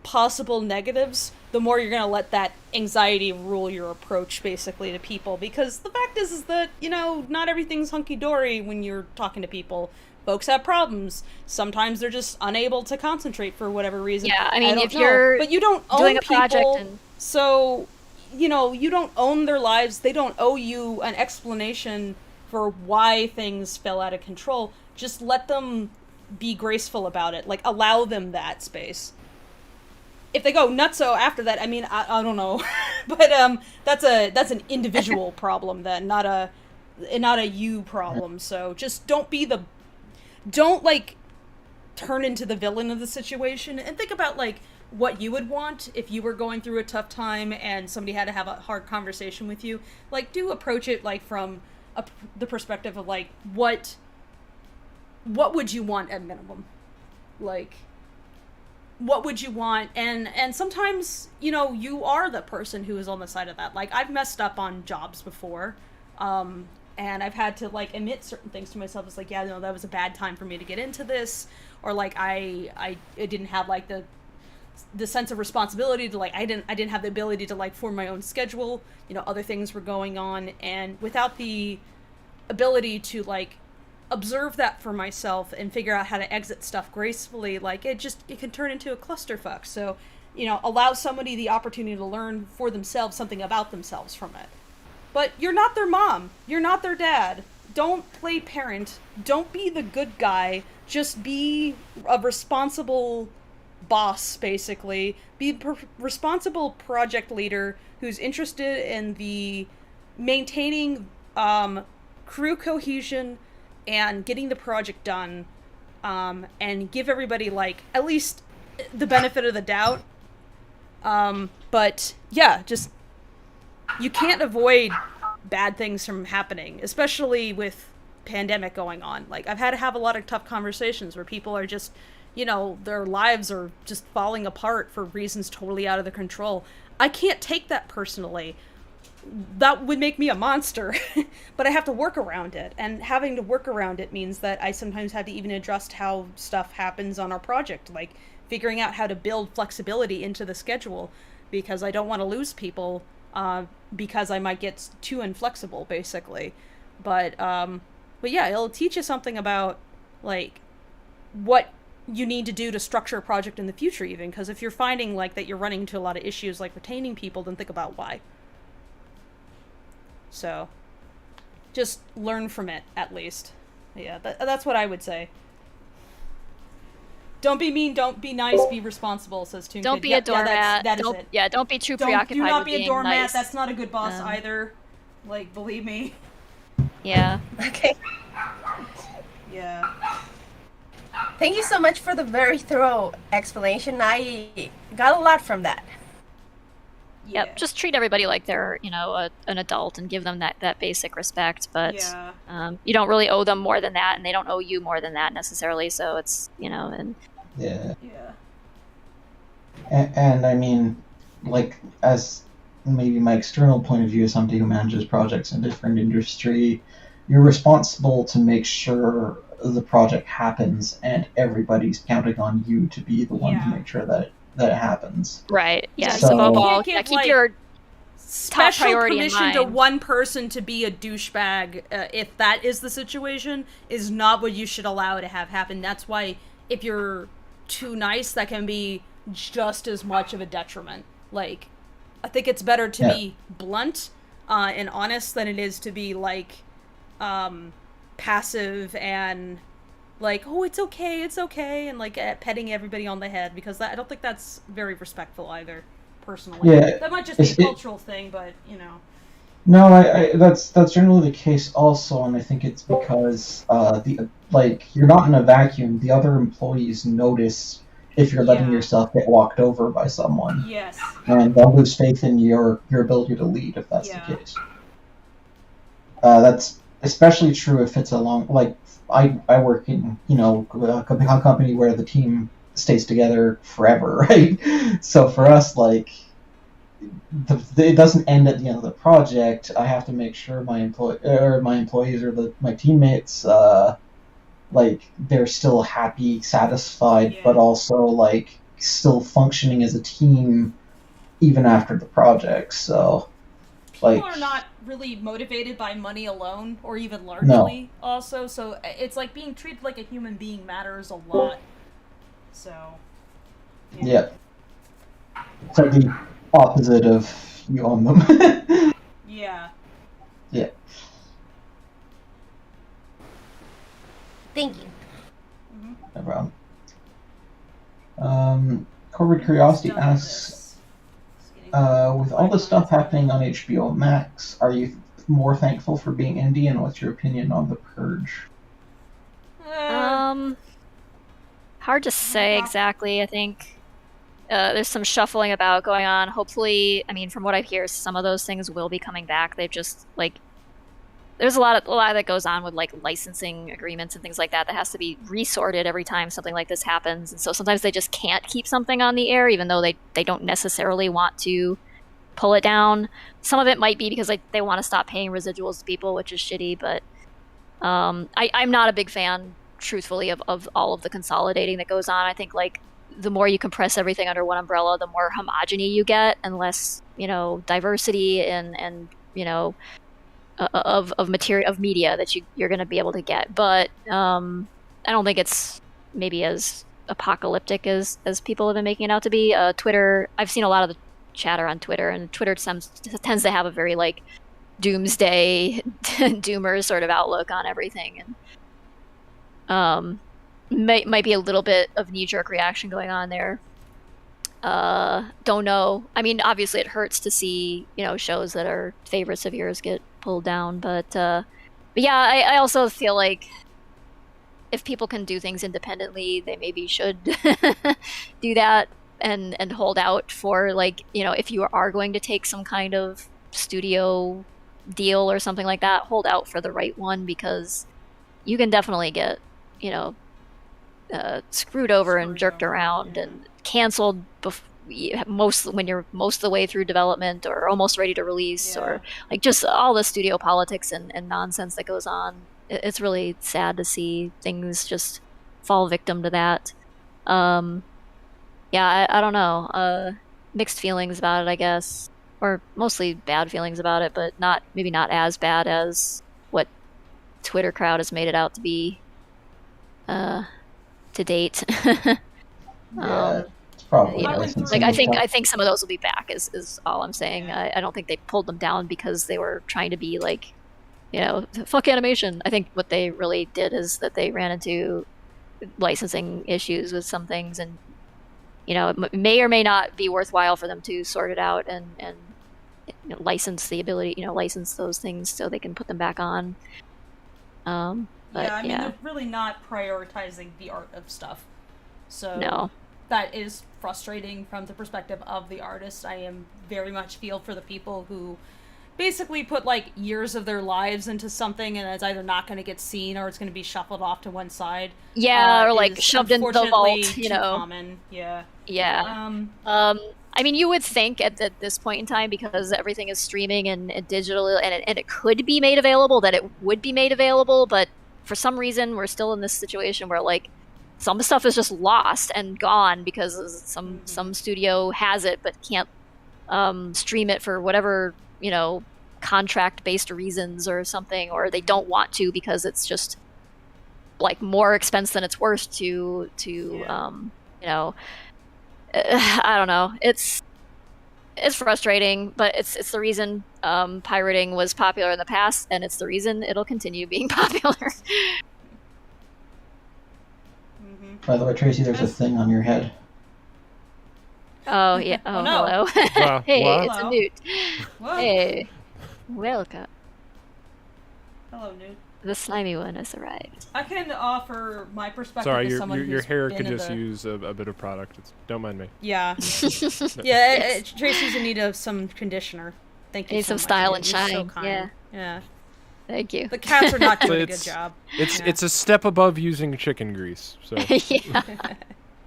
possible negatives, the more you're going to let that anxiety rule your approach basically to people, because the fact is that, you know, not everything's hunky-dory when you're talking to people. Folks have problems. Sometimes they're just unable to concentrate for whatever reason. Yeah, I mean, if you're but you don't own doing a project people, and... so, you know, you don't own their lives. They don't owe you an explanation for why things fell out of control. Just let them be graceful about it. Like, allow them that space. If they go nutso after that, I mean, I don't know, but that's an individual problem then, not a you problem. So just don't like turn into the villain of the situation, and think about like what you would want if you were going through a tough time and somebody had to have a hard conversation with you. Like, do approach it like from the perspective of like what would you want at minimum, like. What would you want? And sometimes, you know, you are the person who is on the side of that. Like, I've messed up on jobs before, and I've had to, like, admit certain things to myself. It's like, yeah, no, that was a bad time for me to get into this, or, like, I didn't have, like, the sense of responsibility to, like, I didn't have the ability to, like, form my own schedule. You know, other things were going on, and without the ability to, like, observe that for myself and figure out how to exit stuff gracefully, like, it can turn into a clusterfuck. So, you know, allow somebody the opportunity to learn for themselves something about themselves from it. But you're not their mom. You're not their dad. Don't play parent. Don't be the good guy. Just be a responsible boss, basically. Be a responsible project leader who's interested in the maintaining crew cohesion and getting the project done, and give everybody, like, at least the benefit of the doubt. But, yeah, just, you can't avoid bad things from happening, especially with pandemic going on. Like, I've had to have a lot of tough conversations where people are just, you know, their lives are just falling apart for reasons totally out of their control. I can't take that personally. That would make me a monster, but I have to work around it, and having to work around it means that I sometimes have to even adjust how stuff happens on our project, like figuring out how to build flexibility into the schedule, because I don't want to lose people because I might get too inflexible, basically. But yeah, it'll teach you something about, like, what you need to do to structure a project in the future, even, because if you're finding, like, that you're running into a lot of issues, like retaining people, then think about why. So, just learn from it, at least. Yeah, that's what I would say. Don't be mean, don't be nice, be responsible, says Toon Don't Kid. be a doormat. That is it. Yeah, don't be too preoccupied Do not with be a being doormat, nice. that's not a good boss either. Like, believe me. Yeah. Okay. Yeah. Thank you so much for the very thorough explanation. I got a lot from that. Yeah. Yep, just treat everybody like they're, an adult and give them that basic respect, but you don't really owe them more than that, and they don't owe you more than that necessarily, so it's, and... Yeah. Yeah. And I mean, like, as maybe my external point of view as somebody who manages projects in different industry, you're responsible to make sure the project happens, and everybody's counting on you to be the one to make sure that it happens. Right. Yeah. So, above all, give, keep your top special priority permission in to mind. one person to be a douchebag, if that is the situation, is not what you should allow to have happen. That's why if you're too nice, that can be just as much of a detriment. Like, I think it's better to be blunt and honest than it is to be like passive and like, oh, it's okay, and like petting everybody on the head, because I don't think that's very respectful either, personally. Yeah, that might just be a cultural thing, but No, I that's generally the case also, and I think it's because you're not in a vacuum. The other employees notice if you're letting yourself get walked over by someone. Yes. And they'll lose faith in your ability to lead if that's the case. That's especially true if it's a long, like, I work in, a company where the team stays together forever, right? So for us, like, it doesn't end at the end of the project. I have to make sure my employees or my teammates, they're still happy, satisfied, but also like still functioning as a team even after the project. So people are not really motivated by money alone, or even largely also. So it's like being treated like a human being matters a lot. So yeah. It's like the opposite of you own them. Yeah. Yeah. Thank you. No problem. Corporate Curiosity asks, with all the stuff happening on HBO Max, are you more thankful for being indie, and what's your opinion on The Purge? Hard to say exactly. I think there's some shuffling about going on. Hopefully, I mean, from what I hear, some of those things will be coming back. They've just, there's a lot that goes on with licensing agreements and things like that has to be resorted every time something like this happens, and so sometimes they just can't keep something on the air even though they don't necessarily want to pull it down. Some of it might be because they want to stop paying residuals to people, which is shitty, but I'm not a big fan, truthfully, of all of the consolidating that goes on. I think the more you compress everything under one umbrella, the more homogeny you get, and less diversity and of material, of media that you're going to be able to get. But I don't think it's maybe as apocalyptic as people have been making it out to be. Twitter, I've seen a lot of the chatter on Twitter, and Twitter tends to have a very doomsday doomer sort of outlook on everything, and might be a little bit of knee-jerk reaction going on there. Don't know. I mean, obviously it hurts to see shows that are favorites of yours get pulled down, but yeah, I also feel like if people can do things independently, they maybe should do that and hold out for if you are going to take some kind of studio deal or something like that, hold out for the right one, because you can definitely get screwed over and jerked around and canceled when you're most of the way through development or almost ready to release, or just all the studio politics and nonsense that goes on. It's really sad to see things just fall victim to that. Yeah, I don't know. Mixed feelings about it, I guess, or mostly bad feelings about it, but maybe not as bad as what Twitter crowd has made it out to be to date. Yeah, it's probably I think some of those will be back. Is all I'm saying. I don't think they pulled them down because they were trying to be fuck animation. I think what they really did is that they ran into licensing issues with some things, and it may or may not be worthwhile for them to sort it out and license the ability, license those things so they can put them back on. But, they're really not prioritizing the art of stuff. So no. That is frustrating from the perspective of the artist. I am very much feel for the people who basically put like years of their lives into something and it's either not going to get seen or it's going to be shuffled off to one side. Yeah, or like shoved in the vault, too common. Yeah. Yeah. I mean, you would think at this point in time, because everything is streaming and digital, and it could be made available, that it would be made available, but for some reason, we're still in this situation where, like, some stuff is just lost and gone because some studio has it but can't stream it for whatever, contract-based reasons or something, or they don't want to because it's just, like, more expense than it's worth to I don't know. It's frustrating, but it's the reason pirating was popular in the past, and it's the reason it'll continue being popular. By the way, Tracy, there's a thing on your head. Oh, yeah. Oh, no. Hello. Hey, what? it's a newt. Whoa. Hey, welcome. Hello, Newt. The slimy one has arrived. I can offer my perspective Sorry, as someone your who's hair been could in just the... use a bit of product. Don't mind me. Yeah. Yeah, Tracy's in need of some conditioner. Thank you Need so some much. style and You're so shine. kind. Yeah. Thank you. The cats are not doing a good It's- job. It's a step above using chicken grease. So Yeah.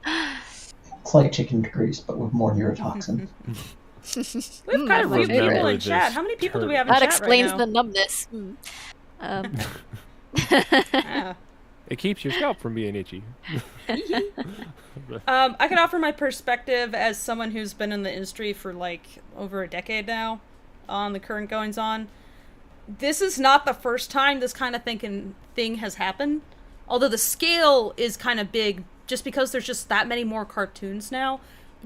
It's like chicken grease, but with more neurotoxin. We've got a my few people favorite. in chat. How many people do we have in That chat explains right the now? numbness. Yeah. it keeps your scalp from being itchy. I can offer my perspective as someone who's been in the industry for like over a decade now on the current goings on. This is not the first time this kind of thing has happened. Although the scale is kind of big just because there's just that many more cartoons now.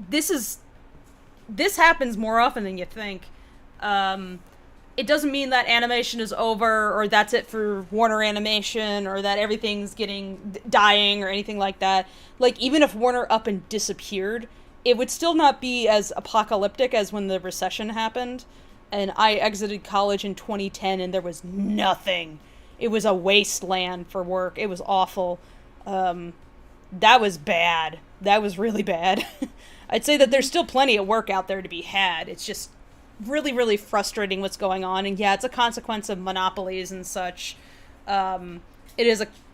This happens more often than you think. It doesn't mean that animation is over or that's it for Warner Animation or that everything's dying or anything like that. Like, even if Warner up and disappeared, it would still not be as apocalyptic as when the recession happened. And I exited college in 2010 and there was nothing. It was a wasteland for work. It was awful. That was bad. That was really bad. I'd say that there's still plenty of work out there to be had. It's just really, really frustrating what's going on. And yeah, it's a consequence of monopolies and such. It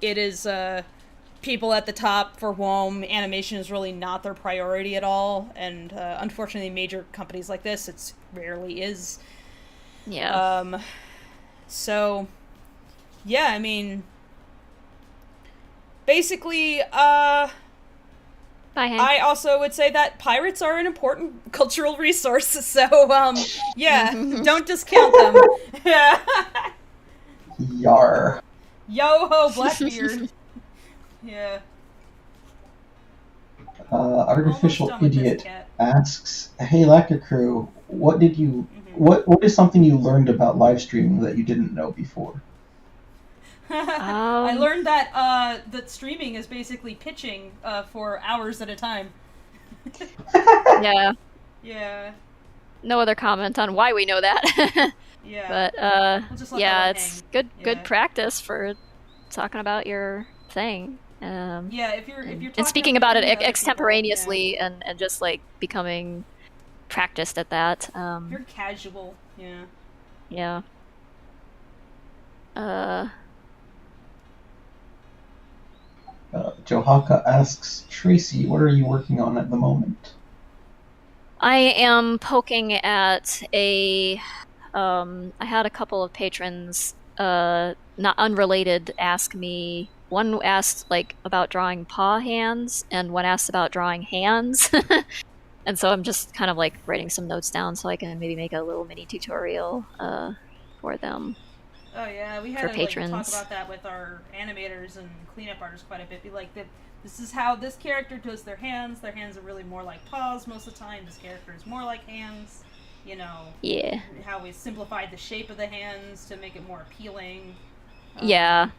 is people at the top for whom animation is really not their priority at all. And unfortunately, major companies like this, it rarely is. Yeah. So, yeah, I mean, basically, Bye, Hank. I also would say that pirates are an important cultural resource, so, yeah, don't discount them. Yeah. Yar. Yo-ho, Blackbeard. Yeah. Artificial Almost done with this Idiot cat. asks, "Hey, Lacquer Crew, what did you? What is something you learned about live streaming that you didn't know before?" I learned that streaming is basically pitching for hours at a time. Yeah. Yeah. No other comment on why we know that. Yeah. But We'll just let yeah, that it's hang. good Yeah. good practice for talking about your thing. Yeah, if you're talking And speaking about it other people, extemporaneously and just like becoming practiced at that. You're casual. Yeah. Yeah. Johaka asks, "Tracy, what are you working on at the moment?" I am poking at I had a couple of patrons, not unrelated, ask me. One asked like about drawing paw hands, and one asked about drawing hands. And so I'm just kind of like writing some notes down so I can maybe make a little mini tutorial for them. Oh yeah, we had For to patrons. like, talk about that with our animators and cleanup artists quite a bit. Be like, this is how this character does their hands. Their hands are really more like paws most of the time. This character is more like hands. you know, Yeah. how we simplified the shape of the hands to make it more appealing. Yeah.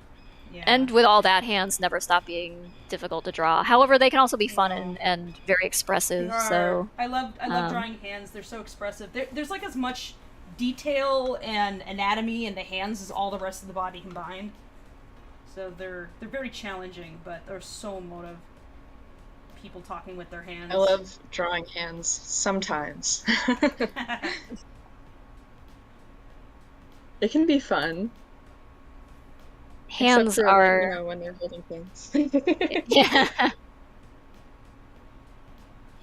Yeah. And with all that, hands never stop being difficult to draw. However, they can also be fun and very expressive. So I love drawing hands. They're so expressive. There's like as much detail and anatomy in the hands as all the rest of the body combined. So they're very challenging, but they're so emotive. People talking with their hands. I love drawing hands sometimes. It can be fun. Hands for, are, you know, when they're holding things. yeah.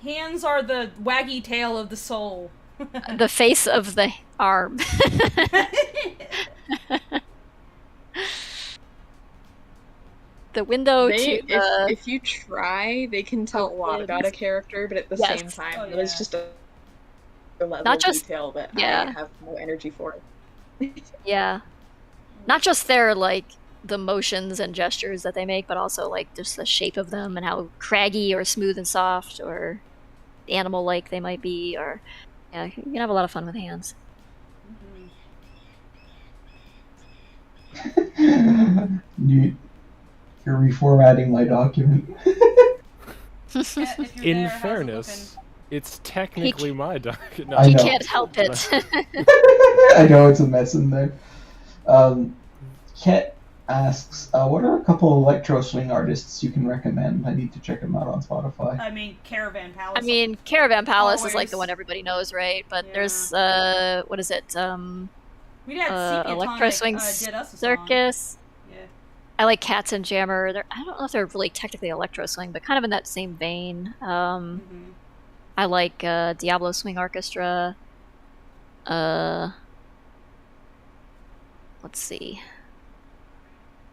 Hands are the waggy tail of the soul. The face of the arm. The window to the... If you try, they can tell a lot about a character, but at the same time, it's just a level of detail that I have no energy for. Yeah. Not just their, like, the motions and gestures that they make, but also, like, just the shape of them and how craggy or smooth and soft or animal-like they might be, or... Yeah, you can have a lot of fun with hands. You're reformatting my document. In fairness, it's technically my document. No. He can't help it. I know it's a mess in there. Ket asks, what are a couple of electro swing artists you can recommend? I need to check them out on Spotify. I mean, Caravan Palace. I mean, Caravan Palace is like the one everybody knows, right? But there's, what is it? We had Electro Swing Circus. Yeah. I like Cats and Jammer. I don't know if they're really technically electro swing, but kind of in that same vein. I like Diablo Swing Orchestra. Let's see.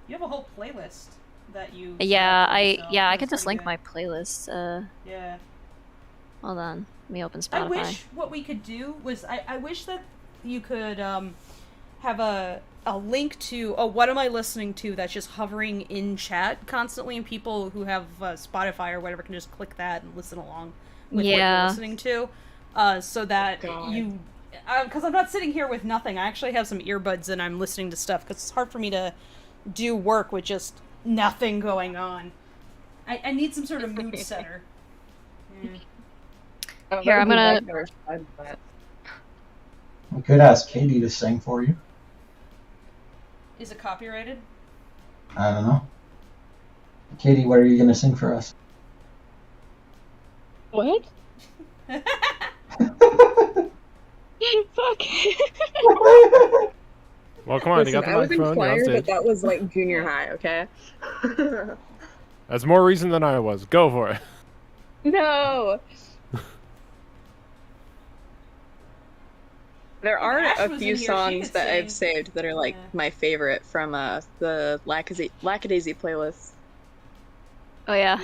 You have a whole playlist that you. I could just link my playlist. Yeah. Hold on. Let me open Spotify. I wish what we could do was I wish that you could have a link to what am I listening to that's just hovering in chat constantly, and people who have Spotify or whatever can just click that and listen along with what you're listening to, so that you. Because I'm not sitting here with nothing. I actually have some earbuds and I'm listening to stuff because it's hard for me to do work with just nothing going on. I need some sort of mood setter. Here, I'm gonna... I could ask Katie to sing for you. Is it copyrighted? I don't know. Katie, what are you going to sing for us? What? Fuck. Well, come on, you got the microphone. I was in choir, but that was like junior high, okay? That's more reason than I was. Go for it. No! There are a few songs that I've saved that are like my favorite from the Lackadaisy playlist. Oh yeah.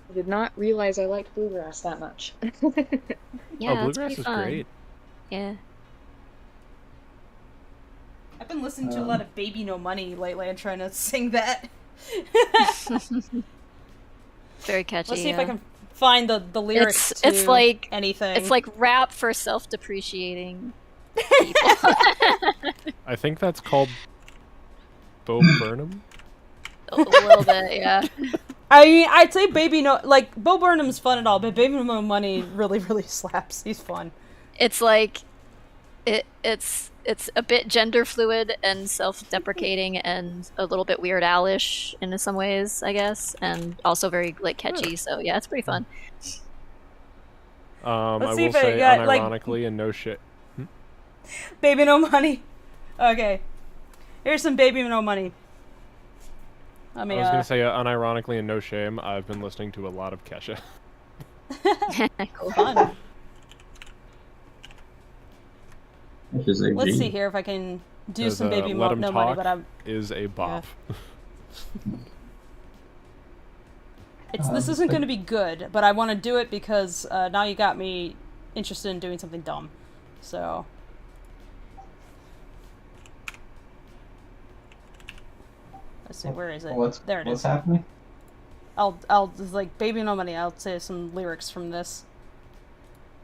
I did not realize I liked bluegrass that much. Yeah, bluegrass is great. Yeah. I've been listening to a lot of Baby No Money lately and trying to sing that. Very catchy. Let's see if I can find the lyrics it's like anything. It's like rap for self-depreciating people. I think that's called Bo Burnham. A little bit, yeah. I mean, I'd say Bo Burnham's fun and all, but Baby No Money really, really slaps. He's fun. It's like it's a bit gender fluid and self-deprecating and a little bit Weird Al-ish in some ways, I guess, and also very like catchy. So yeah, it's pretty fun. I will say unironically and no shit. Baby No Money. Okay, here's some Baby No Money. I was gonna say unironically and no shame. I've been listening to a lot of Kesha. Cool. Fun. Let's see G. here if I can do some Baby No Money, but I'm is a bop. Yeah. This isn't going to be good, but I want to do it because now you got me interested in doing something dumb. So. Let's see, where is it? There it is. What's happening? I'll just like Baby No Money. I'll say some lyrics from this.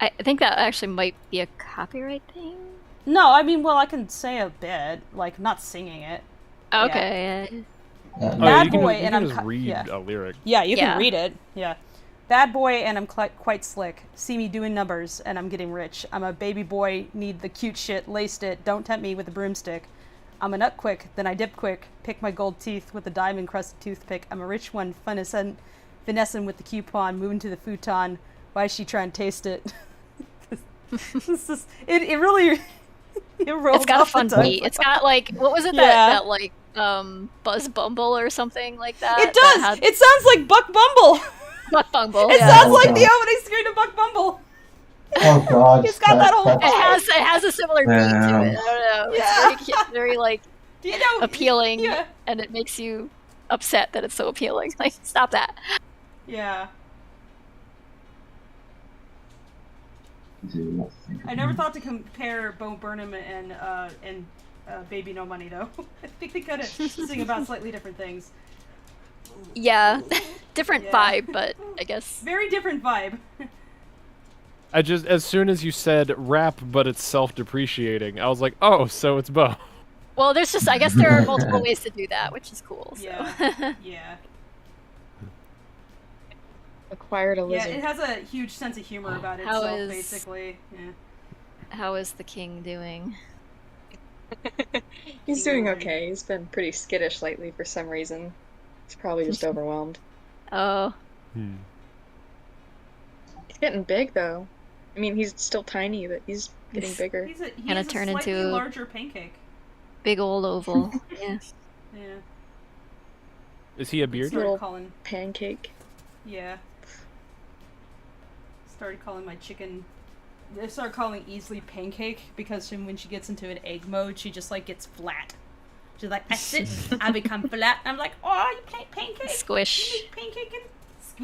I think that actually might be a copyright thing. No, I mean, well, I can say a bit, like not singing it. Okay. Yeah. Bad boy, you and can I'm just read a lyric. Yeah, you can read it. Yeah. Bad boy, and I'm quite slick. See me doing numbers, and I'm getting rich. I'm a baby boy, need the cute shit, laced it. Don't tempt me with a broomstick. I'm a nut quick, then I dip quick. Pick my gold teeth with a diamond-crusted toothpick. I'm a rich one, finessing with the coupon, moving to the futon. Why is she trying to taste it? It really... It's got a fun beat. It's got like, what was it that like Buzz Bumble or something like that? It does. It sounds like Buck Bumble. Buck Bumble. It sounds like the opening screen of Buck Bumble. Oh God! It's got that whole. It has a similar beat to it. I don't know. Yeah. It's very like appealing, and it makes you upset that it's so appealing. Like, stop that. Yeah. I never thought to compare Bo Burnham and Baby No Money though. I think they kind of sing about slightly different things. Yeah, different vibe, but I guess very different vibe. I just, as soon as you said rap, but it's self-depreciating, I was like, oh, so it's Bo. Well, there's just, I guess there are multiple ways to do that, which is cool. So. Yeah. Acquired a lizard. Yeah, it has a huge sense of humor about itself, basically. Yeah. How is the king doing? He's doing okay. He's been pretty skittish lately for some reason. He's probably just overwhelmed. Oh. He's getting big, though. I mean, he's still tiny, but he's getting bigger. He's gonna turn into a larger pancake. Big old oval. Yeah. Yeah. Is he a beard? Little pancake. Yeah. Started calling my chicken. I started calling Easily Pancake because when she gets into an egg mode, she just like gets flat. She's like, I sit, I become flat. I'm like, oh, you pancake. Squish. Pancake and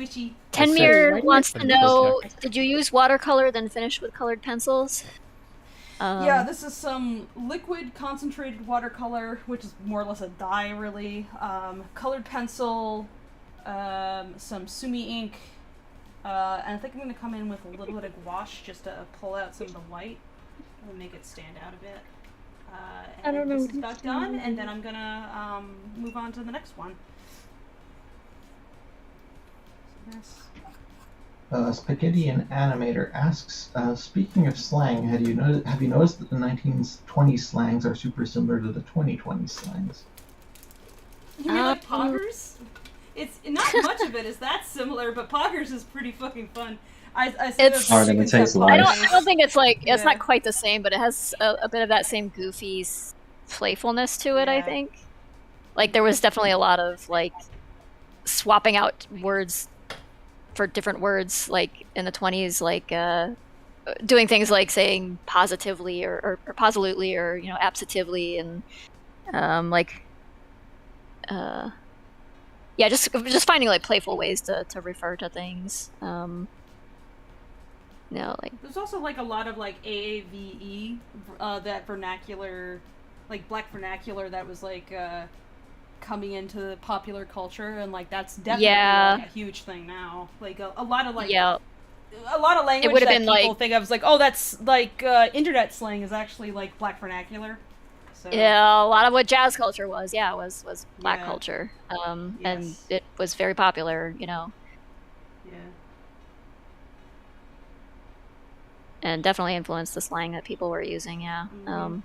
squishy. Tenmir wants to know, did you use watercolor then finish with colored pencils? Yeah, this is some liquid concentrated watercolor, which is more or less a dye, really. Colored pencil, some sumi ink, and I think I'm going to come in with a little bit of gouache just to pull out some of the white and make it stand out a bit. And I don't know. This is about done, and then I'm going to move on to the next one. Spaghetti and Animator asks, speaking of slang, have you noticed that the 1920s slangs are super similar to the 2020 slangs? You mean like poggers? It's not much of it is that similar, but poggers is pretty fucking fun. I don't think it's like it's not quite the same, but it has a bit of that same goofy playfulness to it. I think, like there was definitely a lot of like swapping out words for different words, like in the 20s, like doing things like saying positively or positively or absentatively and just finding like playful ways to refer to things. Like there's also like a lot of like AAVE, that vernacular, like black vernacular that was like coming into popular culture, and like that's definitely like a huge thing now. Like a lot of like a lot of language that people think of as like, oh, that's like internet slang is actually like black vernacular. So. Yeah, a lot of what jazz culture was black culture, and it was very popular, Yeah. And definitely influenced the slang that people were using, Mm-hmm.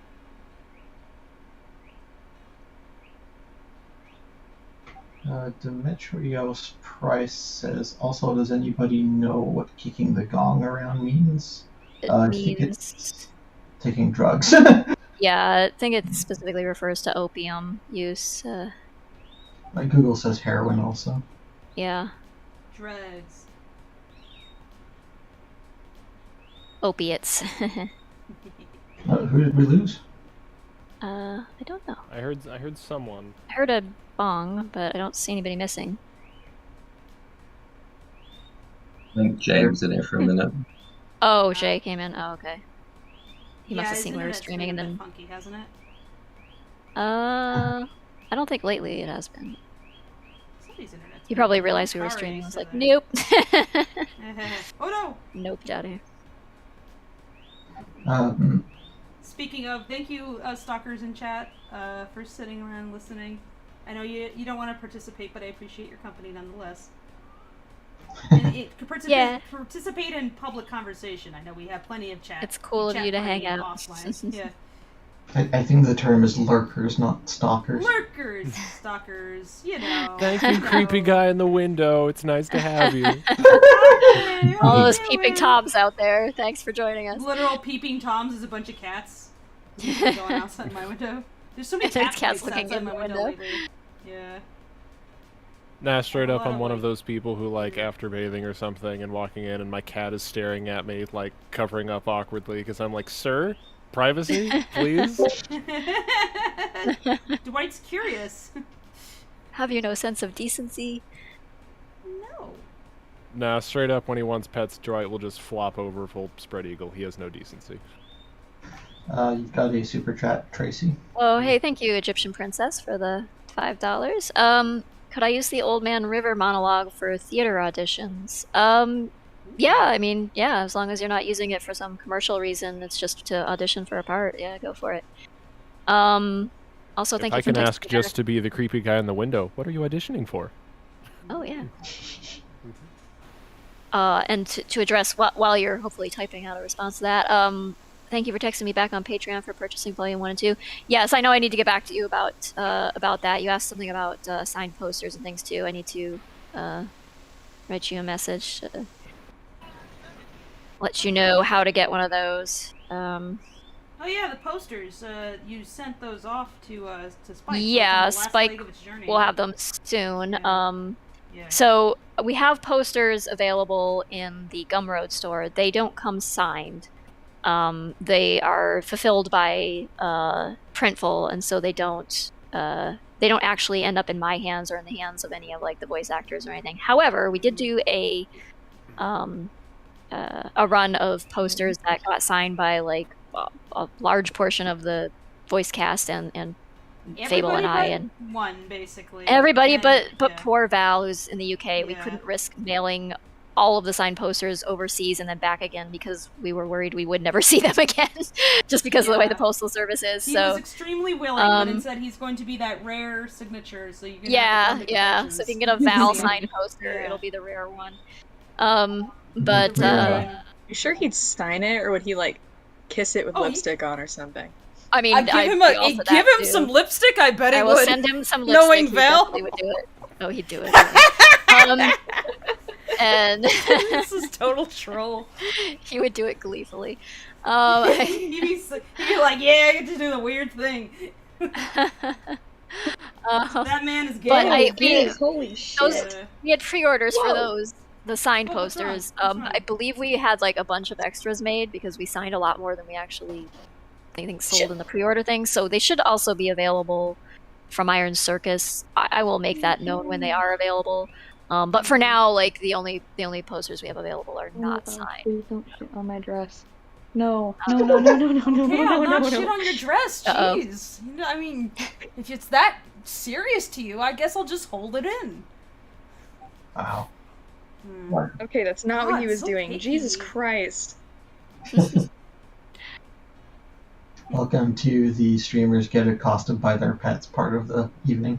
Demetrios Price says, also, does anybody know what kicking the gong around means? It means... I think it's taking drugs. Yeah, I think it specifically refers to opium use. Like Google says heroin also. Yeah. Drugs. Opiates. Who did we lose? I don't know. I heard someone. I heard a bong, but I don't see anybody missing. I think Jay was in there for a minute. Oh, Jay came in. Oh, okay. He must have his seen we were streaming and then. Funky, hasn't it? I don't think lately it has been. He probably realized we were streaming. I was like, nope. Oh no! Nope, get out of here. Speaking of, thank you, stalkers in chat, for sitting around listening. I know you don't want to participate, but I appreciate your company nonetheless. And participate in public conversation. I know we have plenty of chat. It's cool of you to hang out. Offline. Yeah. I think the term is lurkers, not stalkers. Lurkers, stalkers, you know. Thank you, creepy guy in the window. It's nice to have you. All those peeping toms out there. Thanks for joining us. Literal peeping toms is a bunch of cats going outside my window. There's so many cats looking outside my window lately. Yeah. Nah, straight up, I'm one of those people who, like, after bathing or something and walking in and my cat is staring at me, like, covering up awkwardly because I'm like, sir? Privacy, please? Dwight's curious. Have you no sense of decency? No. Nah, straight up, when he wants pets, Dwight will just flop over full spread eagle. He has no decency. You've got a super chat, Tracy. Oh, hey, thank you, Egyptian Princess, for the $5. Could I use the Old Man River monologue for theater auditions? Yeah, I mean, yeah, as long as you're not using it for some commercial reason, it's just to audition for a part. Yeah, go for it. Also, thank you for I can ask just to be the creepy guy in the window. What are you auditioning for? Oh, yeah. And to address, while you're hopefully typing out a response to that, thank you for texting me back on Patreon for purchasing Volume 1 and 2. Yes, I know I need to get back to you about that. You asked something about signed posters and things, too. I need to write you a message to let you know how to get one of those. Oh yeah, the posters. You sent those off to Spike. Yeah, Spike will have them soon. Yeah. So we have posters available in the Gumroad store. They don't come signed. They are fulfilled by Printful, and so they don't actually end up in my hands or in the hands of any of like the voice actors or anything. However, we did do a run of posters that got signed by like a large portion of the voice cast and Fable and I and one basically. Everybody but poor Val, who's in the UK. Yeah. We couldn't risk mailing all of the signed posters overseas and then back again because we were worried we would never see them again, just because of the way the postal service is. He was extremely willing, but instead he's going to be that rare signature. So you can So if you can get a Val signed poster, it'll be the rare one. But you sure he'd sign it, or would he like kiss it with lipstick on or something? I mean, give him some lipstick. I bet he would. I will send him some lipstick. Knowing Val, he would do it. Oh, he'd do it. And this is total troll. He would do it gleefully. He'd be like, "Yeah, I get to do the weird thing." That man is gay. But holy shit! We had pre-orders for those. The signed posters. I believe we had like a bunch of extras made because we signed a lot more than we actually, I think, sold in the pre-order thing. So they should also be available from Iron Circus. I will make that known when they are available. But for now, like the only posters we have available are not signed. Please don't shit on my dress. No. Okay, I'll not shit on your dress. Jeez. I mean, if it's that serious to you, I guess I'll just hold it in. Wow. Okay, that's not what he was doing. Picky. Jesus Christ. Welcome to the streamers get accosted by their pets part of the evening.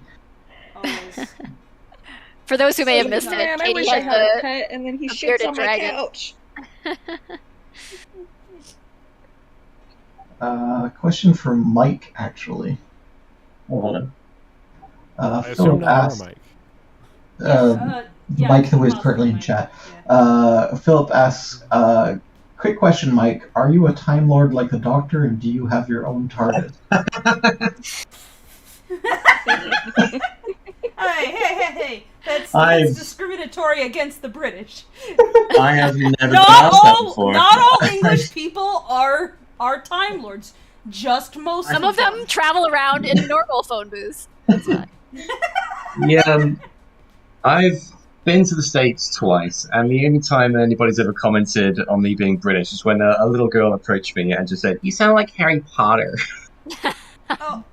For those who may have missed it, I wish I had a pet, and then he shits on my couch. Question for Mike, actually. Hold on. Philip asked. Mike, who is currently in chat. Philip asks, quick question, Mike. Are you a Time Lord like the Doctor, and do you have your own TARDIS? Hey. That's discriminatory against the British. I have never asked that before. Not all English people are Time Lords. Just most Some of them travel around in normal phone booths. That's fine. Yeah, I've been to the States twice, and the only time anybody's ever commented on me being British is when a little girl approached me and just said, "You sound like Harry Potter."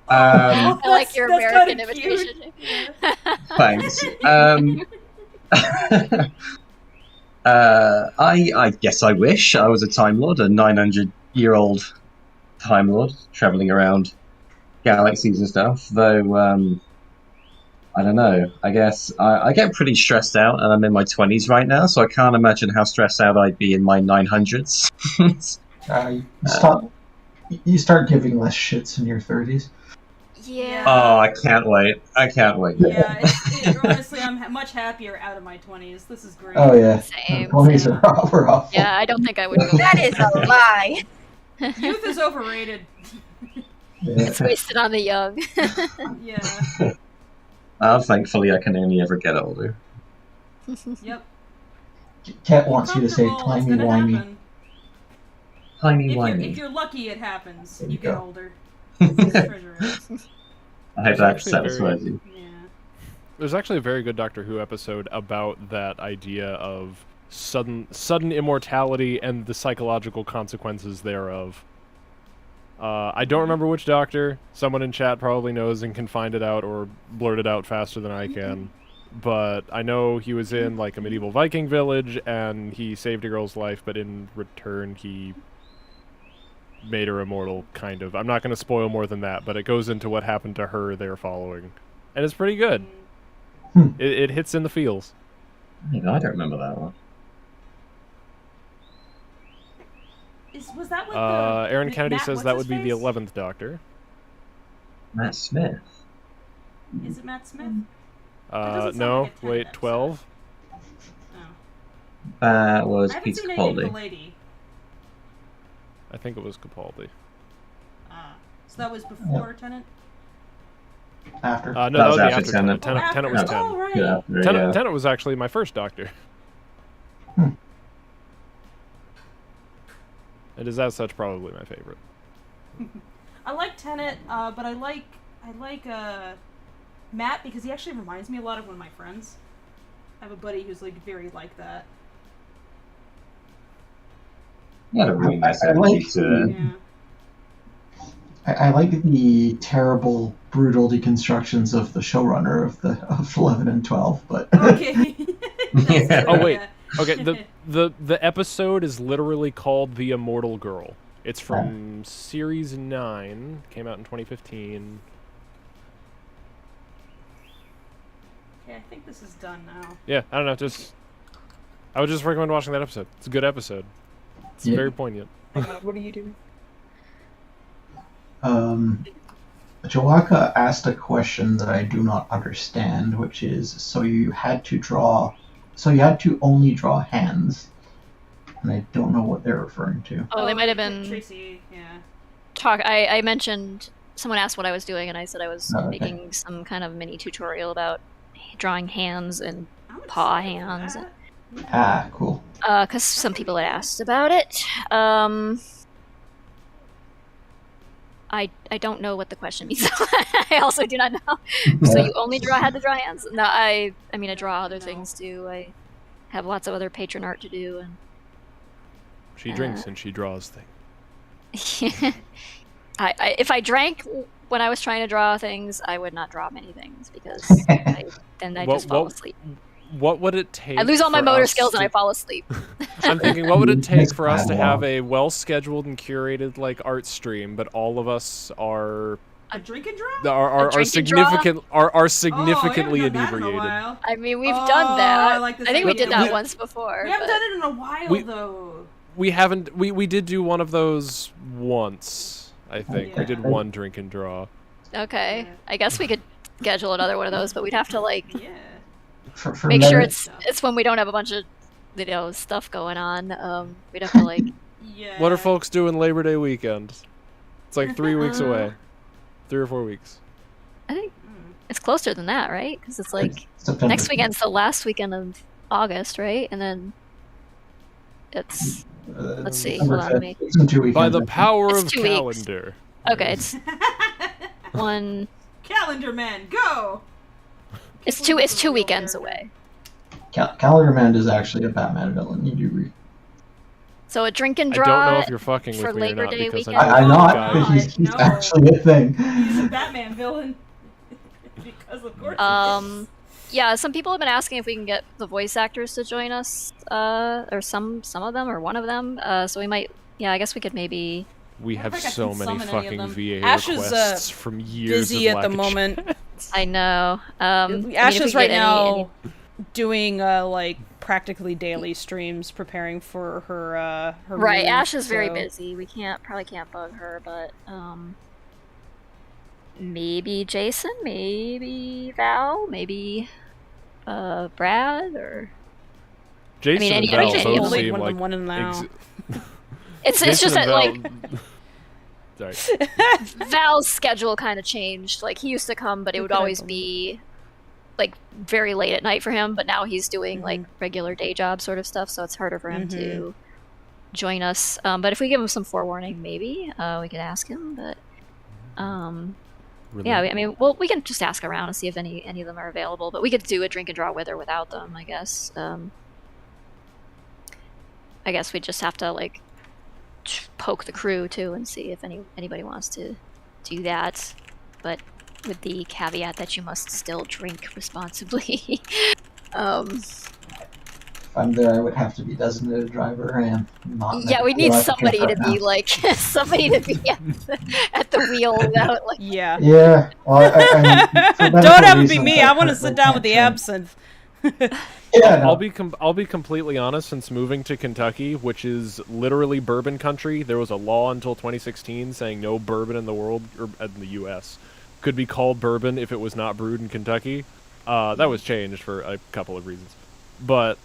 I like your American imitation. Thanks. I guess I wish I was a Time Lord, a 900 year-old Time Lord traveling around galaxies and stuff. Though, I don't know. I guess I get pretty stressed out, and I'm in my 20s right now, so I can't imagine how stressed out I'd be in my 900s. You start giving less shits in your 30s. Yeah. Oh, I can't wait. I can't wait. Yeah, honestly, I'm much happier out of my 20s. This is great. Oh, yeah. Same. 20s are awful. Yeah, I don't think I would go. That is a lie. Youth is overrated. It's wasted on the young. Yeah. Thankfully, I can only ever get older. Yep. Cat wants you to say timey-wimey. Timey-wimey. If you're lucky, it happens. You get go. older. I hope that satisfies you. Yeah. There's actually a very good Doctor Who episode about that idea of sudden immortality and the psychological consequences thereof. I don't remember which doctor. Someone in chat probably knows and can find it out or blurt it out faster than I can. But I know he was in like a medieval Viking village and he saved a girl's life, but in return he made her immortal, kind of. I'm not going to spoil more than that, but it goes into what happened to her they're following. And it's pretty good. It hits in the feels. I don't remember that one. Was that with Aaron Kennedy Matt, says that would be the 11th Doctor. Matt Smith. Is it Matt Smith? No, wait, 12? Oh. That was I haven't Peter seen any of the Capaldi. lady. I think it was Capaldi. So that was before Tennant? After. No, that was would be after Tennant. Tennant was 10. Oh, right. Yeah, Tennant was actually my first Doctor. It is as such probably my favorite. I like Tennant, but I like Matt because he actually reminds me a lot of one of my friends. I have a buddy who's like very like that. Yeah, a really nice energy to it. I like the terrible, brutal deconstructions of the showrunner of 11 and 12, but Okay. Yeah. Oh wait. Okay, the episode is literally called The Immortal Girl. It's from Series 9, came out in 2015. Okay, I think this is done now. Yeah, I don't know, I would just recommend watching that episode. It's a good episode. It's very poignant. What are you doing? Joaka asked a question that I do not understand, which is, so you had to only draw hands, and I don't know what they're referring to. Oh, they might have been Tracy, yeah. I mentioned, someone asked what I was doing, and I said I was making some kind of mini tutorial about drawing hands and paw hands. Ah, cool. Because some people had asked about it. I don't know what the question means. I also do not know. So you only had to draw hands? No, I mean I draw other things too. I have lots of other patron art to do, and she drinks and she draws things. If I drank when I was trying to draw things, I would not draw many things because then I just fall asleep. What would it take? I lose all my motor skills and I fall asleep. I'm thinking, what would it take for us to have a well-scheduled and curated like art stream, but all of us are a drink and draw? Are significantly inebriated. I mean, we've done that. I think we did that once before. We haven't done it in a while though. We haven't. We did do one of those once. I think we did one drink and draw. Okay, I guess we could schedule another one of those, but we'd have to like. For make sure it's when we don't have a bunch of stuff going on. We'd have to like. What are folks doing Labor Day weekend? It's like 3 weeks away, 3 or 4 weeks. I think it's closer than that, right? Because it's like September. Next weekend's the last weekend of August, right? And then it's let's see. Hold on, by the power of 2 calendar. Weeks. Okay, it's one. Calendar man, go. It's 2 weekends away. Calendar Man is actually a Batman villain. You do read. So a drink and draw. I don't know if you're fucking for with me Labor or not, Day because weekend. I'm not. He's actually a thing. He's a Batman villain. Because of course. Yeah, some people have been asking if we can get the voice actors to join us, or some of them, or one of them. So we might Yeah, I guess we could maybe... We have so many fucking VA Ash is requests from years busy of at the lack of moment. I know. Ash is right now doing like practically daily streams, preparing for her right, move, Ash is very busy. We probably can't bug her, but maybe Jason, maybe Val, maybe Brad, or Jason and Val both seem like one in now. It's just that like sorry. Val's schedule kind of changed. Like he used to come, but it would always be like very late at night for him, but now he's doing like regular day job sort of stuff, so it's harder for him to join us. But if we give him some forewarning, maybe we could ask him. But really? yeah, I mean, well, we can just ask around and see if any of them are available. But we could do a drink and draw with or without them, I guess. I guess we just have to like poke the crew too and see if anybody wants to do that, but with the caveat that you must still drink responsibly. If I'm there, I would have to be designated driver and not. Yeah, we need somebody to be like somebody to be at the wheel without like. Yeah. Yeah. Well, I mean, don't have it be me. I want to sit down with the absinthe. Yeah, I'll be completely honest. Since moving to Kentucky, which is literally bourbon country, there was a law until 2016 saying no bourbon in the world or in the U.S. could be called bourbon if it was not brewed in Kentucky. That was changed for a couple of reasons, but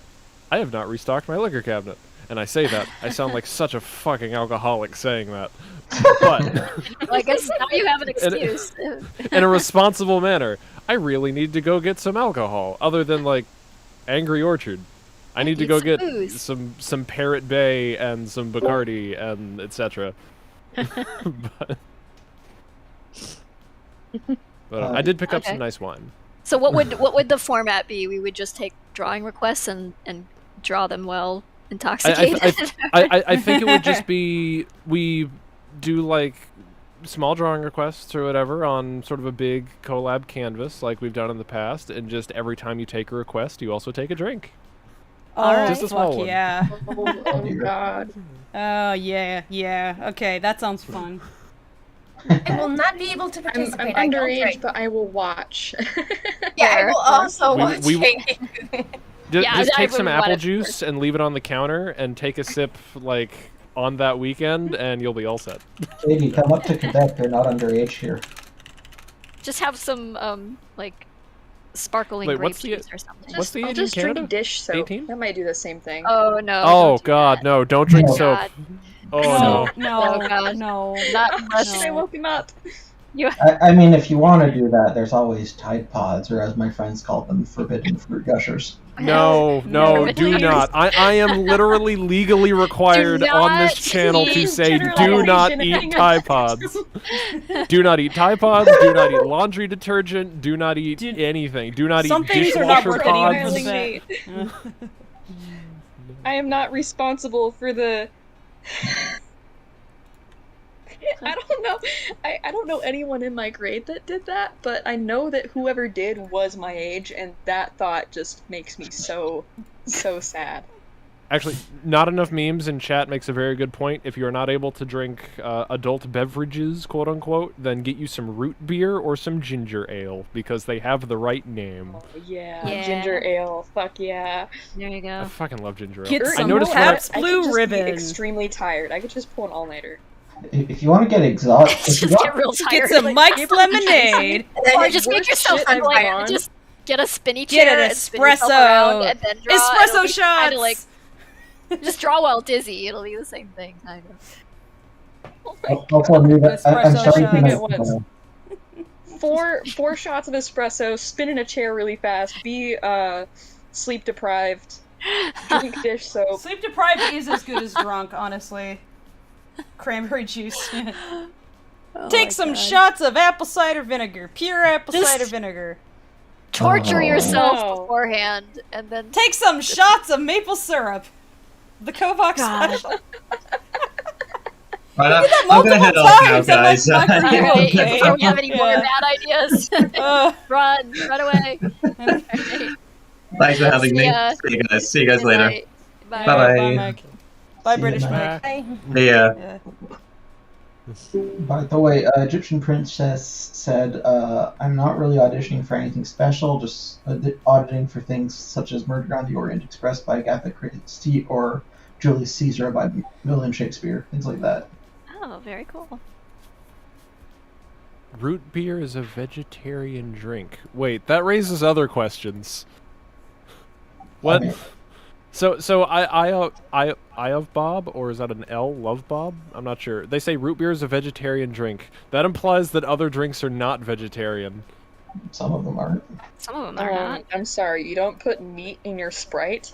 I have not restocked my liquor cabinet. And I say that I sound like such a fucking alcoholic saying that, but well, I guess now you have an excuse. In a responsible manner, I really need to go get some alcohol other than like Angry Orchard. I need to go get some Parrot Bay and some Bacardi and etc. but I did pick up some nice wine. So what would the format be? We would just take drawing requests and draw them well intoxicated. I think it would just be we do like small drawing requests or whatever on sort of a big collab canvas like we've done in the past, and just every time you take a request, you also take a drink. Oh, just a small one. Yeah. Oh god. Oh yeah. Okay, that sounds fun. I will not be able to participate. I'm underage, but I will watch. Yeah, I will also watch. Just take some apple juice and leave it on the counter and take a sip like on that weekend, and you'll be all set. Katie, come up to Quebec. They're not underage here. Just have some like sparkling grape juice or something. What's the age I'll just in Canada? drink dish soap. 18? That might do the same thing. Oh no. Oh god, no! Don't drink soap. God. Oh no. God. No. Not unless I woke him up. I mean, if you want to do that, there's always Tide Pods, or as my friends call them, forbidden fruit gushers. No, do not. I am literally legally required on this channel to say do not eat Tide Pods. Do not eat Tide Pods, do not eat laundry detergent, do not eat anything. Do not eat dishwasher pods. I am not responsible for the... I don't know. I don't know anyone in my grade that did that, but I know that whoever did was my age, and that thought just makes me so sad. Actually, not enough memes in chat makes a very good point. If you are not able to drink adult beverages, quote unquote, then get you some root beer or some ginger ale, because they have the right name. Oh, yeah, ginger ale. Fuck yeah. There you go. I fucking love ginger ale. Get some Pabst Blue Ribbon. Extremely tired. I could just pull an all-nighter. If you want to get exotic, get some Mike's lemonade, or just make yourself like just get a spinny chair, get an espresso, and then draw. Espresso shots. Kinda like, just draw while dizzy. It'll be the same thing, kind of. I'm sorry. Four shots of espresso, spin in a chair really fast, be sleep deprived, drink dish soap. Sleep deprived is as good as drunk, honestly. Cranberry juice. Take some shots of apple cider vinegar, pure apple cider vinegar. Torture yourself beforehand, and then take some shots of maple syrup. The Kovac special. Right, I'm gonna head off now, guys. Before we have any more bad ideas, run away. Thanks for having me. See you guys later. Bye. Bye. Bye, British Mike. Yeah. By the way, Egyptian Princess said, I'm not really auditioning for anything special, just auditing for things such as Murder on the Orient Express by Agatha Christie or Julius Caesar by William Shakespeare, things like that. Oh, very cool. Root beer is a vegetarian drink. Wait, that raises other questions. What? I mean, So I of Bob, or is that an L? Love Bob? I'm not sure. They say root beer is a vegetarian drink. That implies that other drinks are not vegetarian. some of them aren't. Some of them are not. I'm sorry, you don't put meat in your Sprite?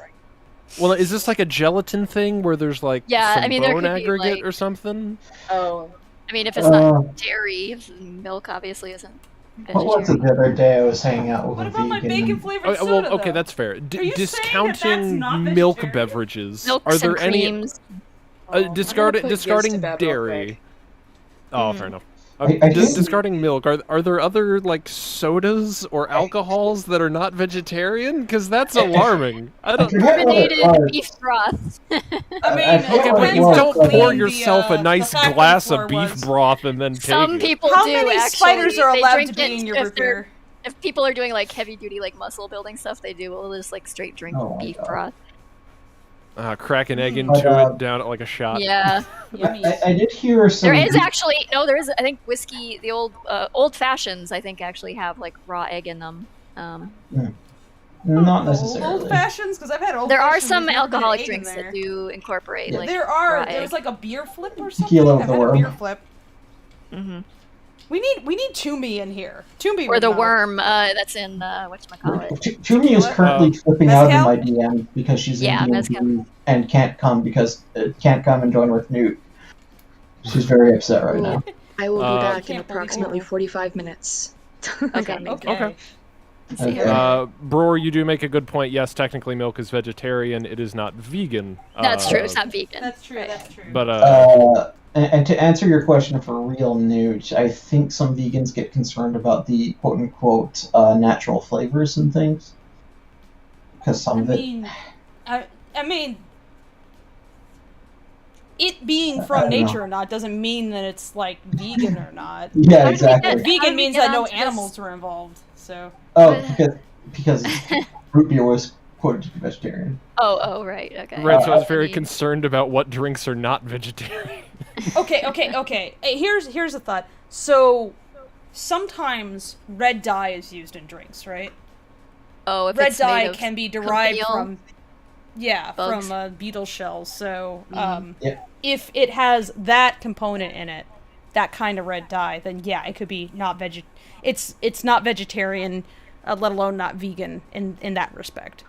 Well, is this like a gelatin thing where there's like Yeah, some I mean, there bone could be, aggregate like- or something? Oh. I mean, if it's not dairy, milk obviously isn't What was it vegetarian. the other day? I was hanging out with What a about my vegan. bacon flavored Okay, soda? well, okay, though? that's fair. Are you saying that Discounting that's not milk vegetarian? beverages, Milks are there and any creams. discarding put yes to that real dairy? quick. Oh, fair enough. I think- Discarding milk. Are there other like sodas or alcohols that are not vegetarian? Because that's alarming. I don't. Carbonated beef broth. I mean, I Okay, feel but like you well, don't but pour the, yourself a nice the glass flour of beef was. broth and then take Some it. people How do many actually. spiders are They allowed drink to be it in your if root they're- beer? If people are doing like heavy duty like muscle building stuff, they do. We'll just like straight drink Oh my beef God. broth. Crack an egg But, into it, down it like a shot. Yeah. Yummy. I did hear some. There is actually there is. I think whiskey. The old fashions I think actually have like raw egg in them. Not necessarily. Old fashions, because I've had old. There are fashions some with never been alcoholic egg in drinks there. that do incorporate Yeah, like There are. raw There's egg. like a beer flip or something. Tequila with I've the had a worm. beer flip. Mm-hmm. We need Toomey in here. Toomey Or would the know. worm that's in whatchamacallit. Toomey is currently flipping out in my DM because she's in Yeah, D&D mezcal. and can't come and join with Newt. She's very upset right now. I will be back in Can't believe approximately it. 45 minutes. Okay. Okay. Okay. Brewer, you do make a good point. Yes, technically milk is vegetarian. It is not vegan. That's true. It's not vegan. That's true. That's true. But And to answer your question for real, Newt, I think some vegans get concerned about the quote-unquote natural flavors and things. Because some of it... I mean, it being I from don't know. nature or not doesn't mean that it's like vegan or not. Yeah, How did we get- exactly. how did Vegan we means get that no onto this? animals were involved. So Oh, because root beer was quoted to be vegetarian. Oh, right. Okay. Red, so I was I very mean- concerned about what drinks are not vegetarian. okay. Hey, here's a thought. So sometimes red dye is used in drinks, right? Oh, if Red it's made dye of can be derived cochineal from bugs. from beetle shells. So Yeah. if it has that component in it, that kind of red dye, then yeah, it could be not it's not vegetarian, let alone not vegan in that respect.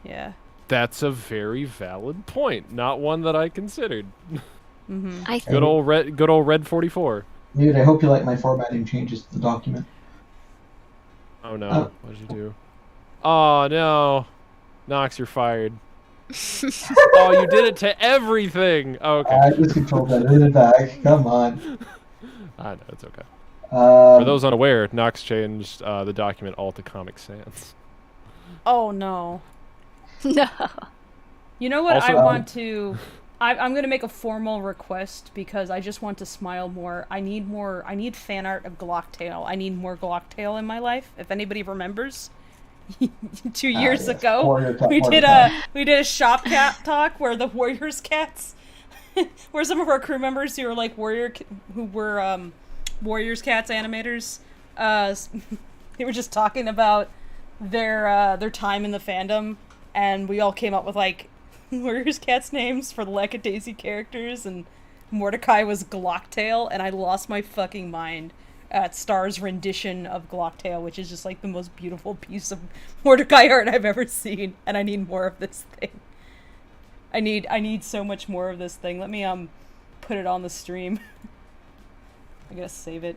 Yeah. That's a very valid point. Not one that I considered. I think Good old red 44. Newt, I hope you like my formatting changes to the document. Oh no, Oh. what did you do? Oh no, Knox, you're fired. Oh, you did it to everything. Oh, okay. I just controlled that in the back. Come on. I know, it's okay. For For those unaware, Knox changed the document all to Comic Sans. Oh no. no. You know what? Also- I want to. I'm gonna make a formal request because I just want to smile more. I need fan art of Glocktail. I need more Glocktail in my life. If anybody remembers, 2 years yes. ago Warrior cat, we warrior did cat. a shop cat talk where the Warriors cats, where some of our crew members who were like Warriors cats animators, they were just talking about their time in the fandom, and we all came up with like Warriors cats names for the Lackadaisy characters, and Mordecai was Glocktail, and I lost my fucking mind at Star's rendition of Glocktail, which is just like the most beautiful piece of Mordecai art I've ever seen, and I need more of this thing. I need so much more of this thing. Let me put it on the stream. I gotta save it.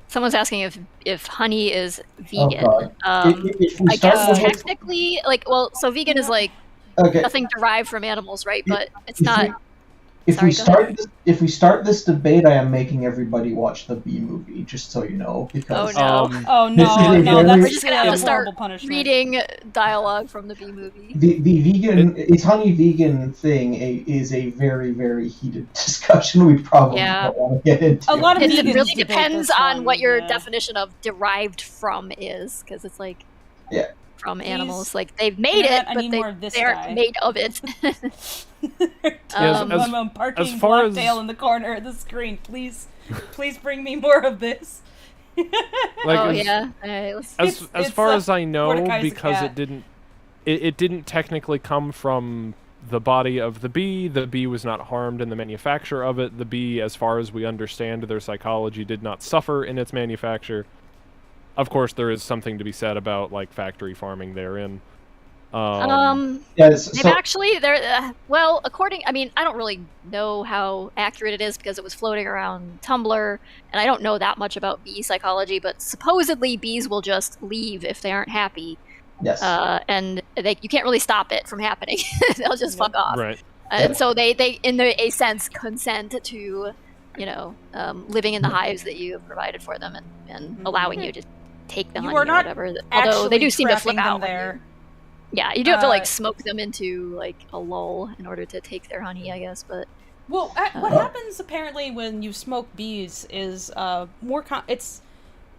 Someone's asking if honey is Oh, vegan. God. If we I start guess with- technically, so vegan is like Okay. nothing derived from animals, right? But it's not. If we start this debate, I am making everybody watch the Bee movie, just so you know. Because we're just gonna have to start reading dialogue from the Bee movie. The vegan, it's honey vegan thing is a very, very heated discussion. We probably don't want to get into. A lot of it really depends on what your definition of derived from is, because it's like from animals. Like they've made it, but they aren't made of it. I'm parking Blacktail in the corner of the screen. Please bring me more of this. As far as I know, because it didn't technically come from the body of the bee was not harmed in the manufacture of it. The bee, as far as we understand their psychology, did not suffer in its manufacture. Of course, there is something to be said about like factory farming therein. They've actually, well, I mean, I don't really know how accurate it is because it was floating around Tumblr, and I don't know that much about bee psychology, but supposedly bees will just leave if they aren't happy. Yes. And you can't really stop it from happening. They'll just fuck off. Right. And so they in a sense, consent to, living in the hives that you have provided for them and allowing you to take the honey or whatever. Although they do seem to flip out there. Yeah, you do have to like smoke them into like a lull in order to take their honey, I guess. But what happens apparently when you smoke bees is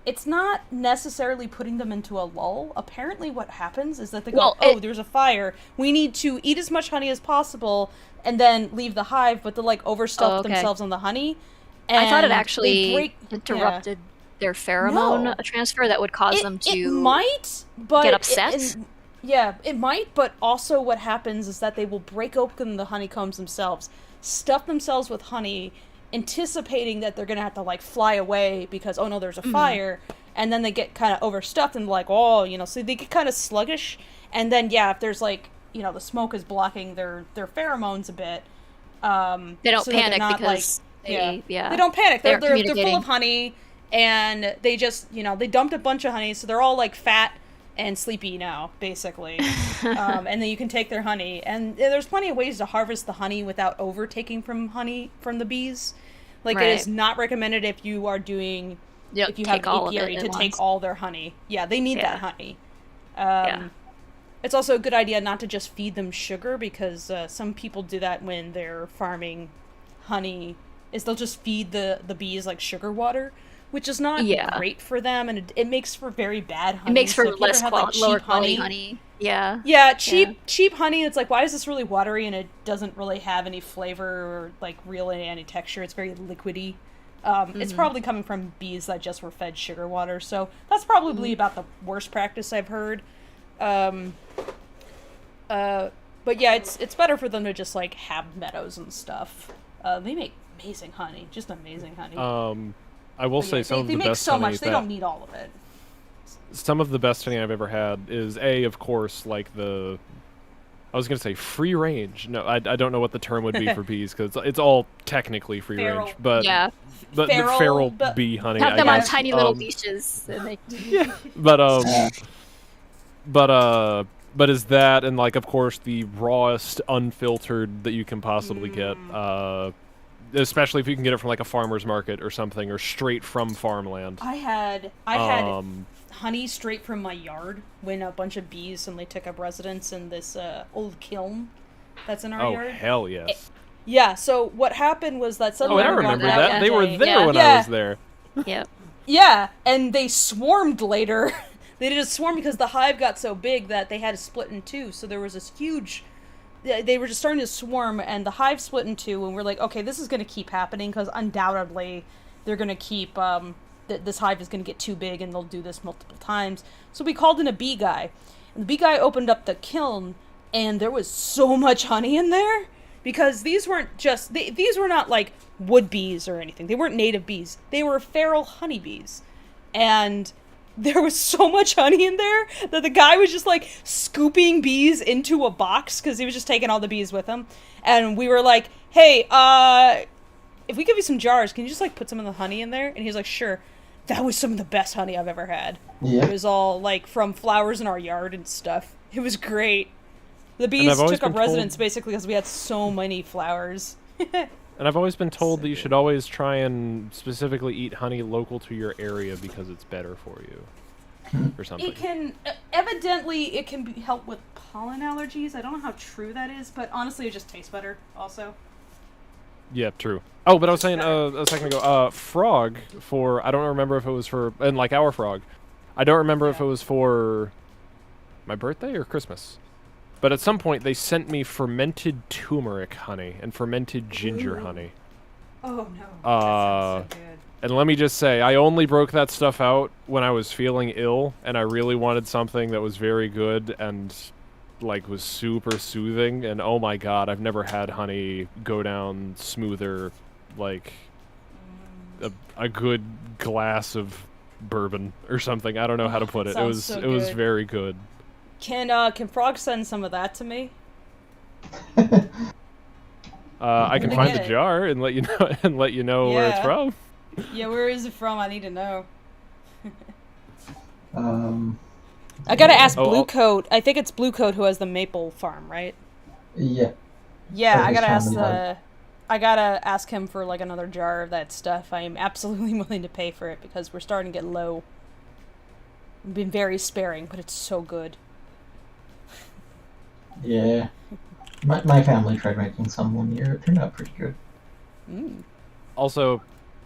it's not necessarily putting them into a lull. Apparently, what happens is that they go, there's a fire. We need to eat as much honey as possible, and then leave the hive. But they like overstuff themselves on the honey. And I thought it actually interrupted their pheromone transfer that would cause them to get upset. It might, but also what happens is that they will break open the honeycombs themselves, stuff themselves with honey, anticipating that they're going to have to, like, fly away because, oh no, there's a fire, and then they get kind of overstuffed and, like, so they get kind of sluggish, and then, if there's, like, the smoke is blocking their pheromones a bit, they don't panic because they don't panic. They're full of honey, and they just, they dumped a bunch of honey, so they're all, like, fat and sleepy now, basically. And then you can take their honey. And there's plenty of ways to harvest the honey without overtaking from the bees. Like, it is not recommended if you are doing, if you have an apiary, to take all their honey. Yeah, they need that honey. It's also a good idea not to just feed them sugar, because some people do that when they're farming honey, is they'll just feed the bees, like, sugar water, which is not great for them, and it makes for very bad honey. It makes for lower quality honey. Yeah. Yeah, cheap honey, it's like, why is this really watery, and it doesn't really have any flavor or, like, really any texture. It's very liquidy. It's probably coming from bees that just were fed sugar water, so that's probably about the worst practice I've heard. But yeah, it's better for them to just, like, have meadows and stuff. They make amazing honey, just amazing honey. I will say some of the best honey. They make so much, they don't need all of it. Some of the best honey I've ever had is of course, like I was gonna say free range. No, I don't know what the term would be for bees, because it's all technically free range, but the feral bee honey. Have them on tiny little leashes. But is that, and like of course the rawest unfiltered that you can possibly get. Especially if you can get it from like a farmer's market or something, or straight from farmland. I had honey straight from my yard when a bunch of bees suddenly took up residence in this old kiln that's in our yard. Oh, hell yes. Yeah, so what happened was that suddenly... I remember that. They were there when I was there. Yep. Yeah, and they swarmed later. They did a swarm because the hive got so big that they had to split in two, so there was this huge... They were just starting to swarm, and the hive split in two, and we're like, okay, this is going to keep happening, because undoubtedly they're going to keep, this hive is going to get too big, and they'll do this multiple times. So we called in a bee guy, and the bee guy opened up the kiln, and there was so much honey in there, because these weren't just, these were not like wood bees or anything. They weren't native bees. They were feral honeybees. And there was so much honey in there that the guy was just, like, scooping bees into a box, because he was just taking all the bees with him. And we were like, hey, if we give you some jars, can you just, like, put some of the honey in there? And he was like, sure. That was some of the best honey I've ever had. Yeah. It was all, like, from flowers in our yard and stuff. It was great. The bees took up residence, basically, because we had so many flowers. And I've always been told that you should always try and specifically eat honey local to your area because it's better for you, or something. It can evidently help with pollen allergies. I don't know how true that is, but honestly, it just tastes better. Also. Yeah, true. Oh, but I was saying a second ago, frog for I don't remember if it was for and like our frog, I don't remember if it was for my birthday or Christmas. But at some point, they sent me fermented turmeric honey and fermented ginger honey. Oh, no. That sounds so good. And let me just say, I only broke that stuff out when I was feeling ill, and I really wanted something that was very good and, like, was super soothing. And oh my god, I've never had honey go down smoother, like, a good glass of bourbon or something. I don't know how to put it. It was very good. Can Frog send some of that to me? I can find the jar and let you know where it's from. Yeah, where is it from? I need to know. I gotta ask Bluecoat. I think it's Bluecoat who has the maple farm, right? Yeah. Yeah, I gotta ask him for like another jar of that stuff. I am absolutely willing to pay for it because we're starting to get low. I've been very sparing, but it's so good. Yeah. My family tried making some one year. It turned out pretty good. Also,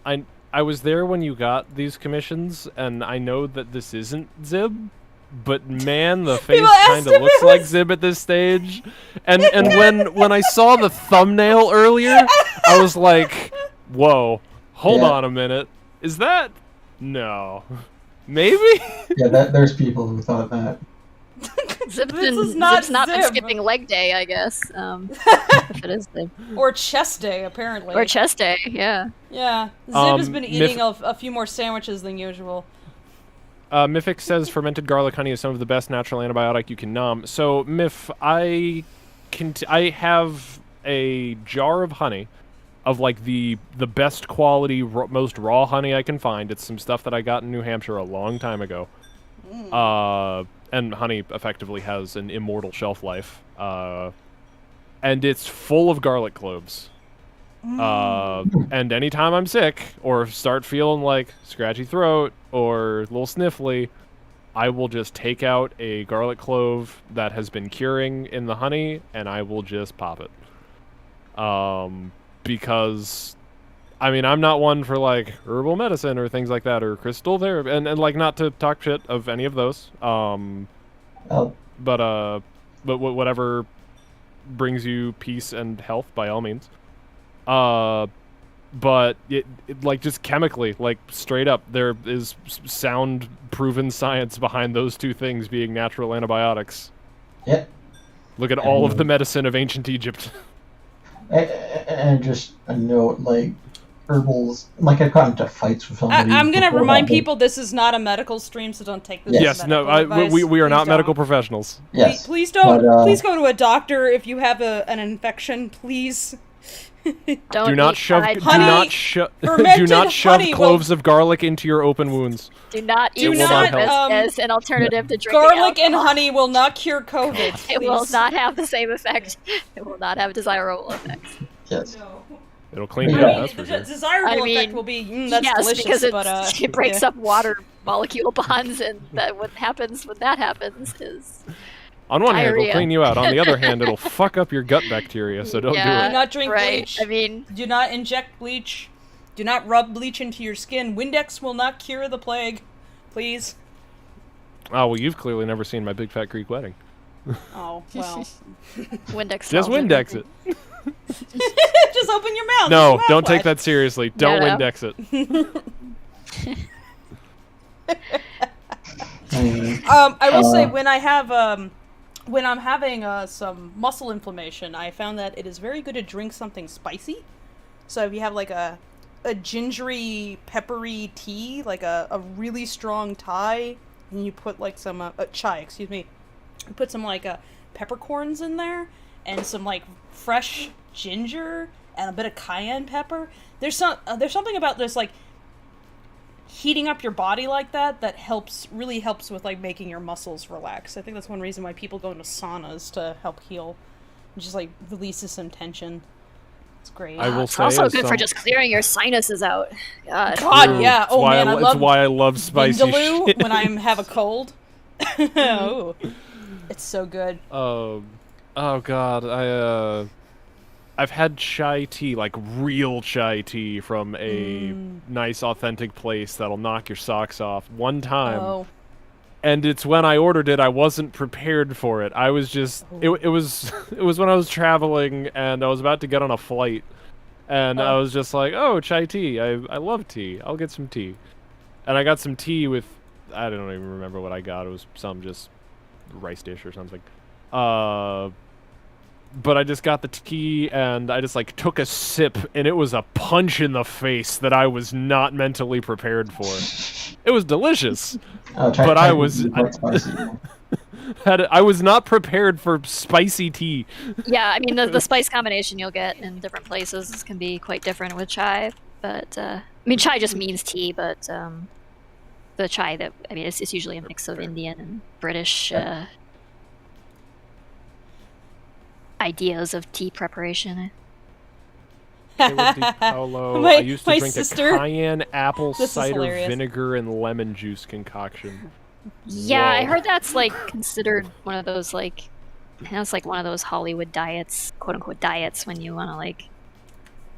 I was there when you got these commissions, and I know that this isn't Zib, but man, the face kind of looks like Zib at this stage. And when I saw the thumbnail earlier, I was like, whoa, hold on a minute. Is that? No. Maybe? Yeah, there's people who thought that. Zib's not been skipping leg day, I guess. If it is Zib. Or chest day, apparently. Or chest day, yeah. Yeah, Zib has been eating a few more sandwiches than usual. Mythic says fermented garlic honey is some of the best natural antibiotic you can numb. So, Myth, I have a jar of honey, of like the best quality, most raw honey I can find. It's some stuff that I got in New Hampshire a long time ago. And honey effectively has an immortal shelf life. And it's full of garlic cloves. And anytime I'm sick, or start feeling like scratchy throat, or a little sniffly, I will just take out a garlic clove that has been curing in the honey, and I will just pop it. Because, I mean, I'm not one for, like, herbal medicine or things like that, or crystal therapy, and like, not to talk shit of any of those. But whatever brings you peace and health, by all means. But it like, just chemically, like, straight up, there is sound proven science behind those two things being natural antibiotics. Yep. Look at all of the medicine of ancient Egypt. And just a note, like, herbals, like, I've gotten into fights with somebody. I'm gonna remind people this is not a medical stream, so don't take this as medical advice. We are not medical professionals. Yes. Please don't. Please go to a doctor if you have an infection. Please. Do not shove cloves of garlic into your open wounds. Do not eat as an alternative to drinking garlic alcohol. and honey will not cure COVID. It will not have the same effect. It will not have desirable effects. Yes. No. It'll clean you up, that's for sure. The desirable effect will be, that's delicious, because it breaks up water molecule bonds, and what happens when that happens is on one hand, diarrhea. it'll clean you out. On the other hand, it'll fuck up your gut bacteria, so don't do it. Do not drink bleach. I mean, do not inject bleach. Do not rub bleach into your skin. Windex will not cure the plague. Please. Oh, well, you've clearly never seen my Big Fat Greek Wedding. Oh, well. Windex. Just Windex it. Just open your mouth. No, don't take that seriously. Don't Windex it. I will say, when I have when I'm having some muscle inflammation, I found that it is very good to drink something spicy. So if you have like a gingery, peppery tea, like a really strong Thai, and you put like some chai, excuse me, you put some like peppercorns in there, and some like fresh ginger and a bit of cayenne pepper. There's something about this, like, heating up your body like that really helps with, like, making your muscles relax. I think that's one reason why people go into saunas, to help heal. Just, like, releases some tension. It's great. I will it's say also good for just clearing your sinuses out. God, yeah. Oh man, that's why I love spicy Vindaloo shit. when I have a cold. Oh, it's so good. Oh God, I've had chai tea, like real chai tea, from a nice, authentic place that'll knock your socks off one time. Oh. And it's when I ordered it, I wasn't prepared for it. I was just, it was when I was traveling and I was about to get on a flight. And I was just like, oh, chai tea. I love tea. I'll get some tea. And I got some tea with, I don't even remember what I got. It was some just rice dish or something. But I just got the tea, and I just, like, took a sip, and it was a punch in the face that I was not mentally prepared for. It was delicious, but I was not prepared for spicy tea. Yeah, I mean, the spice combination you'll get in different places can be quite different with chai, but, I mean, chai just means tea, but, the chai that, I mean, it's usually a mix of Indian and British, ideas of tea preparation. I used to drink a cayenne apple cider vinegar and lemon juice concoction. Yeah, I heard that's like considered one of those like, that's like one of those Hollywood diets, quote unquote diets, when you want to like,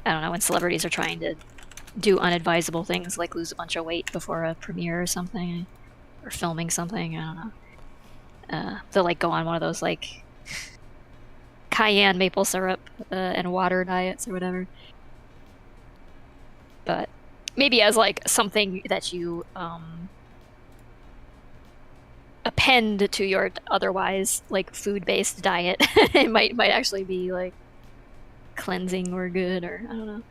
I don't know, when celebrities are trying to do unadvisable things like lose a bunch of weight before a premiere or something, or filming something. I don't know. They'll like go on one of those like cayenne maple syrup and water diets or whatever. But maybe as like something that you append to your otherwise like food-based diet, it might actually be like cleansing or good, or I don't know.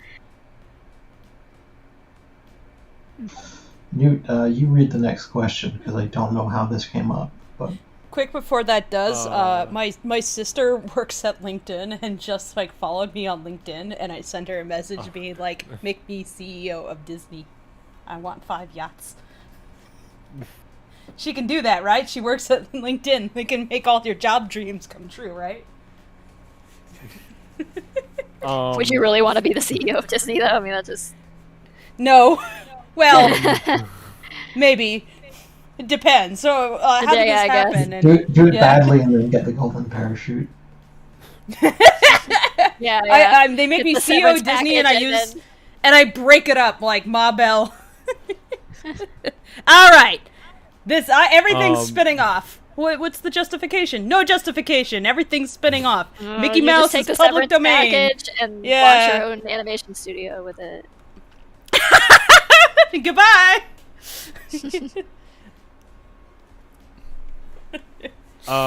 Newt, you read the next question because I don't know how this came up. But quick before that does, my sister works at LinkedIn and just like followed me on LinkedIn, and I sent her a message being like, "Make me CEO of Disney. I want 5 yachts." She can do that, right? She works at LinkedIn. They can make all your job dreams come true, right? Would you really want to be the CEO of Disney, though? I mean, that just... No. Well, maybe. It depends. So, how did this happen? And, do it badly and then get the golden parachute. Yeah. They make me CEO of Disney, and I break it up like Ma Bell. All right. Everything's spinning off. What's the justification? No justification. Everything's spinning off. Mickey Mouse is public domain. Package and launch your own animation studio with it. Goodbye.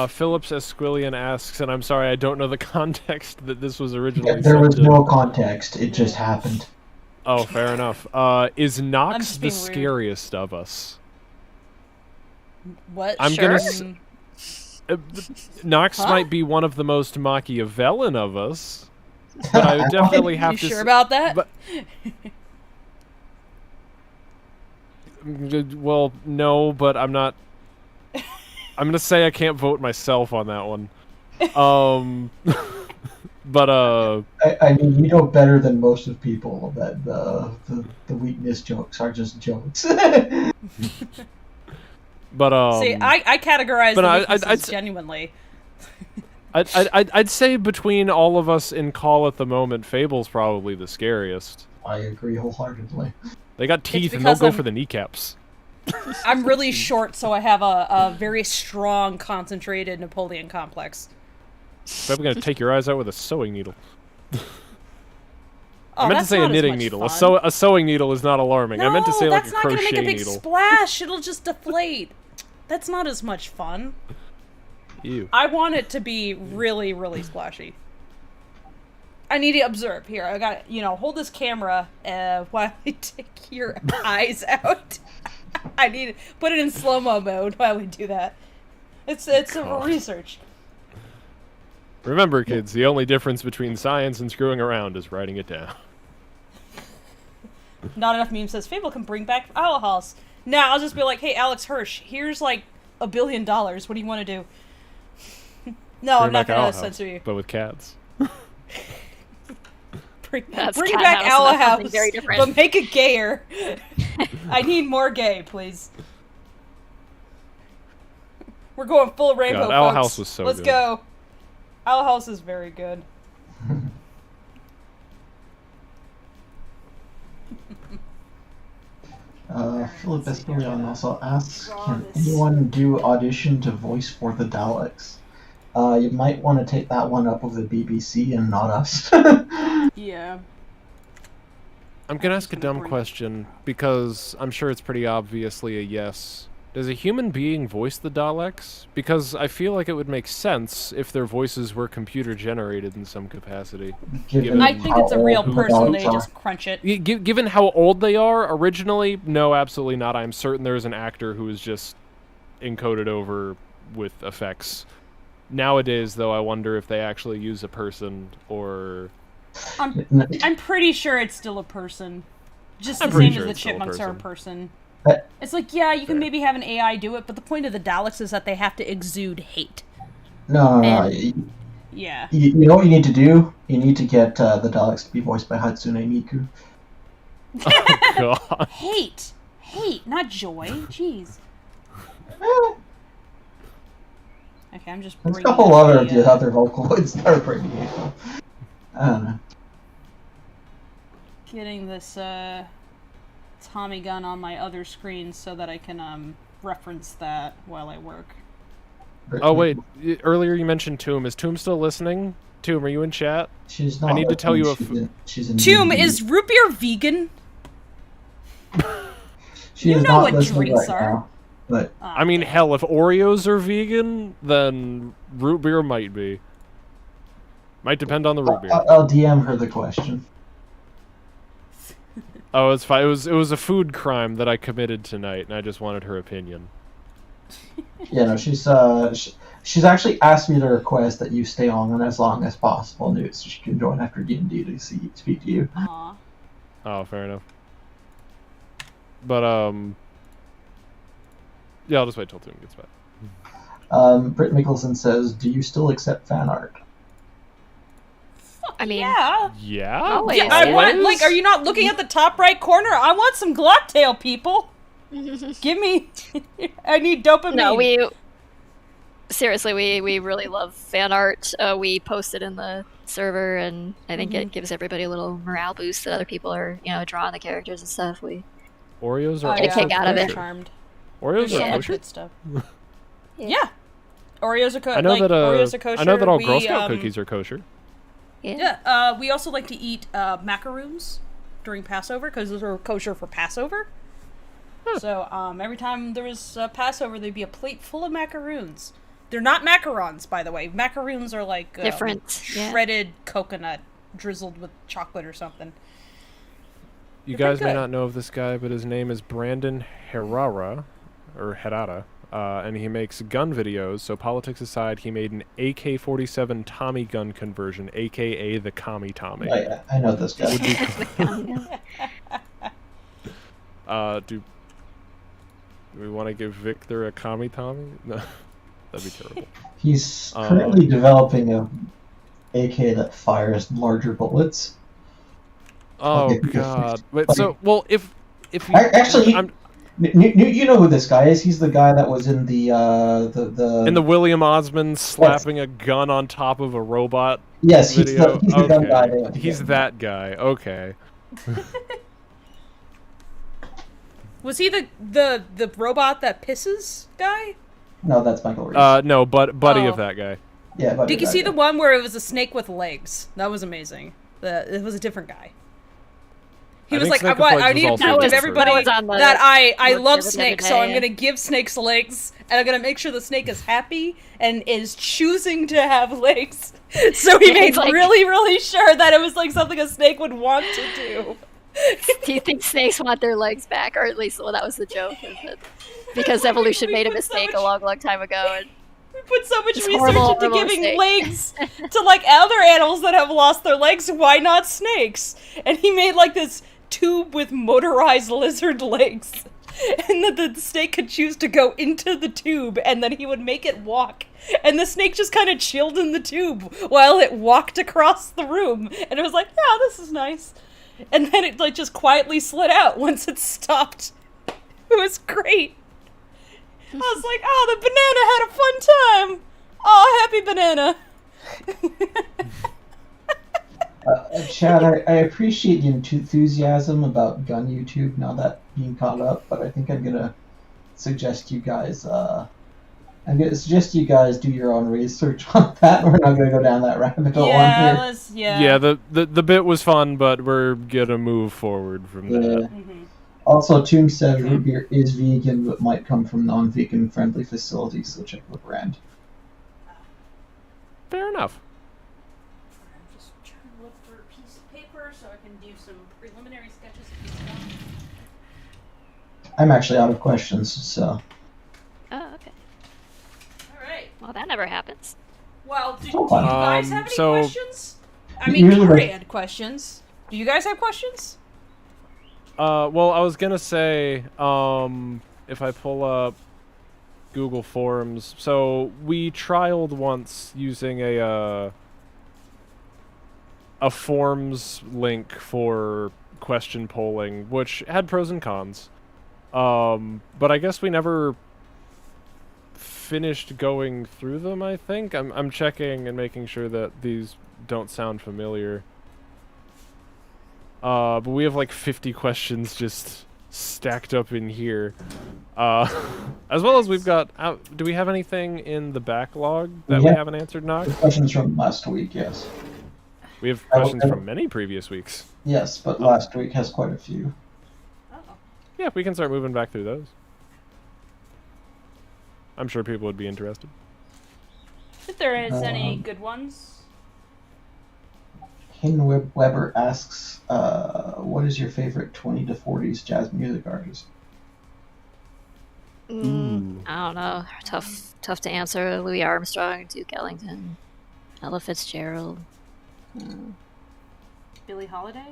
Phillips Esquillian asks, and I'm sorry, I don't know the context that this was originally. There was no context. It just happened. Oh, fair enough. Is Nox the scariest of us? What? I'm sure. gonna. Nox might be one of the most Machiavellian of us, but I would definitely have to. You sure about that? But, well, no, but I'm not. I'm gonna say I can't vote myself on that one. But I mean, you know better than most of people that the weakness jokes are just jokes. But see, I categorize the weaknesses genuinely. I'd say between all of us in call at the moment, Fable's probably the scariest. I agree wholeheartedly. They got teeth and they'll go for the kneecaps. I'm really short, so I have a very strong, concentrated Napoleon complex. So I'm gonna take your eyes out with a sewing needle. Oh, I meant to say a knitting needle. A sewing needle is not alarming. No, I meant to say like a crochet needle. that's not gonna make a big splash. It'll just deflate. That's not as much fun. Ew. I want it to be really, really splashy. I need to observe. Here, I got hold this camera while I take your eyes out. I need to put it in slow-mo mode while we do that. It's a research. Remember, kids, the only difference between science and screwing around is writing it down. Not Enough Meme says, Fable can bring back Owl House. Now I'll just be like, hey, Alex Hirsch, here's like $1 billion. What do you want to do? No, I'm not going to censor you. But with cats. Bring back Owl House, but make it gayer. I need more gay, please. We're going full rainbow, folks. Owl House was so Let's good. go. Owl House is very good. Philip Esperion also asks, can anyone do Audition to voice for the Daleks? You might want to take that one up with the BBC and not us. Yeah. I'm gonna ask a dumb question, because I'm sure it's pretty obviously a yes. Does a human being voice the Daleks? Because I feel like it would make sense if their voices were computer-generated in some capacity. I think it's a real person, they just crunch it. Given how old they are, originally, no, absolutely not. I'm certain there's an actor who is just encoded over with effects. Nowadays, though, I wonder if they actually use a person, or... I'm pretty sure it's still a person. Just the same as the chipmunks are a person. It's like, yeah, you can maybe have an AI do it, but the point of the Daleks is that they have to exude hate. No. Yeah. You know what you need to do? You need to get the Daleks to be voiced by Hatsune Miku. Oh, God. Hate, not joy. Jeez. Okay, I'm just. There's a couple other Vocaloids that are pretty hateful. I don't know. Getting this Tommy gun on my other screen so that I can reference that while I work. Oh wait, earlier you mentioned Tomb. Is Tomb still listening? Tomb, are you in chat? She's not. I need to tell you Tomb, is root beer vegan? She is know not what listening drinks right are. now, but I mean, hell, if Oreos are vegan, then root beer might be. Might depend on the root beer. I'll DM her the question. Oh, it's fine. It was a food crime that I committed tonight, and I just wanted her opinion. Yeah, no, she's actually asked me to request that you stay on as long as possible, so she can join after D&D to speak to you. Aww. Oh, fair enough. But yeah, I'll just wait till Tim gets back. Britt Mickelson says, "Do you still accept fan art?" I mean, yeah. Yeah. Always, Yeah, I want, like, are you not looking at the top right corner? I want some Glocktail, people. Give me. I need dopamine. No, seriously, we really love fan art. We post it in the server, and I think it gives everybody a little morale boost that other people are, drawing the characters and stuff. Oreos are get a kick out of it. Charmed. Oreos are kosher. Good stuff. Yeah. Oreos are kosher. I know that Oreos are kosher. I know that all Girl Scout cookies are kosher. Yeah. We also like to eat macaroons during Passover because those are kosher for Passover. So every time there was Passover, there'd be a plate full of macaroons. They're not macarons, by the way. Macaroons are like different shredded coconut drizzled with chocolate or something. You guys may not know of this guy, but his name is Brandon Herrera, and he makes gun videos. So politics aside, he made an AK-47 Tommy gun conversion, aka the Kami Tommy. I know this guy. Do we want to give Victor a Kami Tommy? No, that'd be terrible. He's currently developing a AK that fires larger bullets. Oh God! Wait, so if you, actually, you know who this guy is? He's the guy that was in the in the William Osmond slapping a gun on top of a robot. Yes, video? he's the gun guy. He's that guy. Okay. Was he the robot that pisses guy? No, that's Michael Reeves. No, buddy of that guy. Yeah, buddy. Did you see the one where it was a snake with legs? That was amazing. It was a different guy. He was like, I need to prove to everybody that I love snakes, so I'm going to give snakes legs, and I'm going to make sure the snake is happy and is choosing to have legs. So he made really, really sure that it was like something a snake would want to do. Do you think snakes want their legs back? Or at least, that was the joke. Because evolution made a mistake a long, long time ago. And we put so much research into giving legs to like other animals that have lost their legs. Why not snakes? And he made like this tube with motorized lizard legs. and that the snake could choose to go into the tube, and then he would make it walk. And the snake just kind of chilled in the tube while it walked across the room. And it was like, yeah, this is nice. And then it like just quietly slid out once it stopped. It was great. I was like, oh, the banana had a fun time. Oh, happy banana. Chad, I appreciate the enthusiasm about gun YouTube now that being caught up, but I think I'm gonna suggest you guys do your own research on that. We're not gonna go down that rabbit hole on here. Yeah, the bit was fun, but we're gonna move forward from that. Mm-hmm. Also, Tomb said root beer is vegan, but might come from non-vegan friendly facilities, so check the brand. Fair enough. I'm just trying to look for a piece of paper so I can do some preliminary sketches of this stuff. I'm actually out of questions, so. Oh, okay. Alright. Well, that never happens. Well, do you guys have any so- questions? I mean, Corey had questions. Do you guys have questions? Well, I was gonna say, if I pull up Google Forms, so we trialed once using a forms link for question polling, which had pros and cons. But I guess we never finished going through them, I think. I'm checking and making sure that these don't sound familiar. But we have like 50 questions just stacked up in here. As well as we've got... do we have anything in the backlog that we haven't answered, Nog? Questions from last week, yes. We have questions from many previous weeks. Yes, but last week has quite a few. Yeah, we can start moving back through those. I'm sure people would be interested. If there is any good ones. Ken Weber asks, what is your favorite 20 to 40s jazz music artist? I don't know. Tough to answer. Louis Armstrong, Duke Ellington, Ella Fitzgerald. Billie Holiday?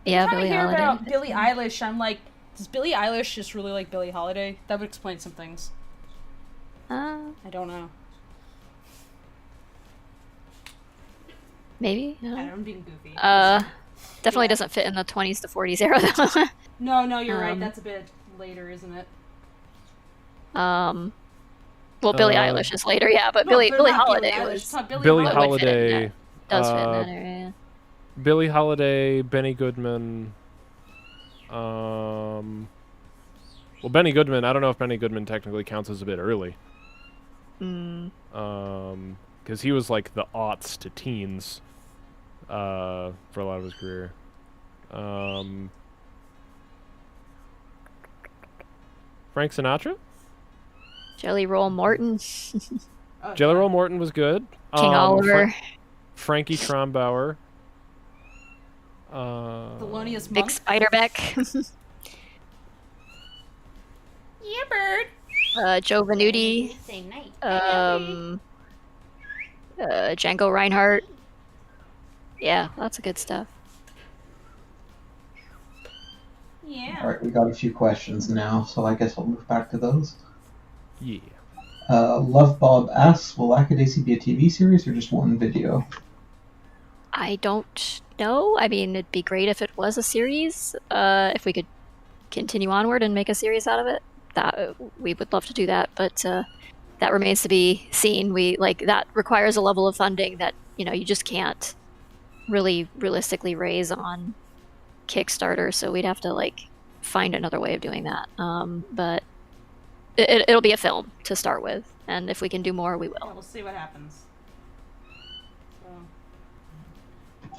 Yeah, Billie hear Holiday. about Billie Eilish, I'm like, does Billie Eilish just really like Billie Holiday? That would explain some things. I don't know. Maybe? I'm being goofy. Definitely doesn't fit in the 20s to 40s era, though. No, you're right. That's a bit later, isn't it? Well, Billie Eilish is later, yeah, but Billie Holiday was... Billie Holiday... does fit in that area. Billie Holiday, Benny Goodman... Well, Benny Goodman, I don't know if Benny Goodman technically counts as a bit early. Because he was like the aughts to teens for a lot of his career. Frank Sinatra? Jelly Roll Morton. Jelly Roll Morton was good. King Oliver. Frankie Trombauer. Thelonious Big Monk. Spiderbeck. Yeah, bird. Joe Venuti. Django Reinhardt. Yeah, lots of good stuff. Yeah. Alright, we got a few questions now, so I guess we'll move back to those. Yeah. Love Bob asks, will Lackadaisy be a TV series or just one video? I don't know. I mean, it'd be great if it was a series. If we could continue onward and make a series out of it, that we would love to do that. But that remains to be seen. That requires a level of funding that you just can't really realistically raise on Kickstarter. So we'd have to find another way of doing that. But it'll be a film to start with, and if we can do more, we will. Yeah, we'll see what happens.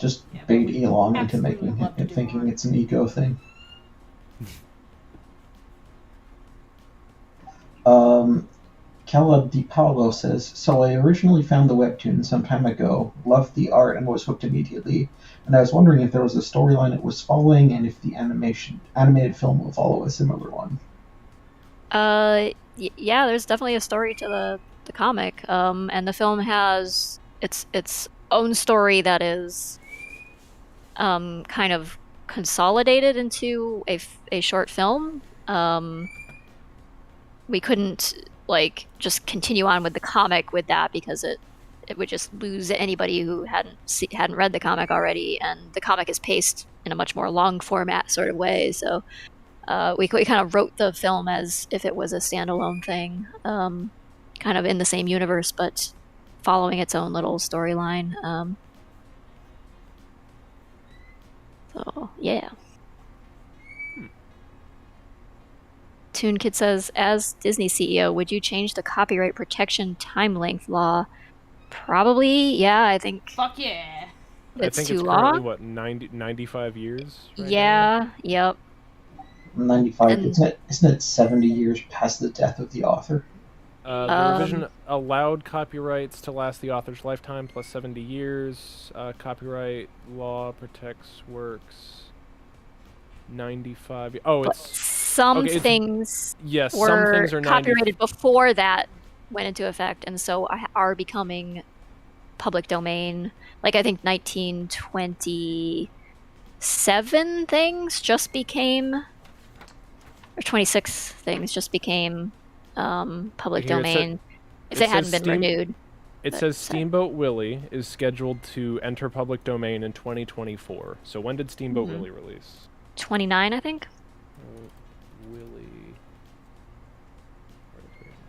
Just bait Elon into making it thinking it's an ego thing. Caleb Di Paolo says, so I originally found the webtoon some time ago, loved the art, and was hooked immediately. And I was wondering if there was a storyline it was following, and if the animated film will follow a similar one. Yeah, there's definitely a story to the comic, and the film has its own story that is kind of consolidated into a short film. We couldn't like just continue on with the comic with that because it would just lose anybody who hadn't read the comic already, and the comic is paced in a much more long format sort of way. So we kind of wrote the film as if it was a standalone thing, kind of in the same universe, but following its own little storyline. So yeah. Toon Kid says, as Disney CEO, would you change the copyright protection time length law? Probably, yeah, I think. Fuck yeah. It's too currently, long. what, 95 years? Right yeah, now? Yep. 95, isn't it 70 years past the death of the author? The revision allowed copyrights to last the author's lifetime plus 70 years. Copyright law protects works 95. Oh, but it's some things. Yes, were some things are copyrighted before that went into effect, and so are becoming public domain. Like I think 1927 things just became, or 26 things just became public domain if they hadn't been renewed. It says Steamboat Willie is scheduled to enter public domain in 2024. So when did Steamboat Willie release? 29, I think. Willie.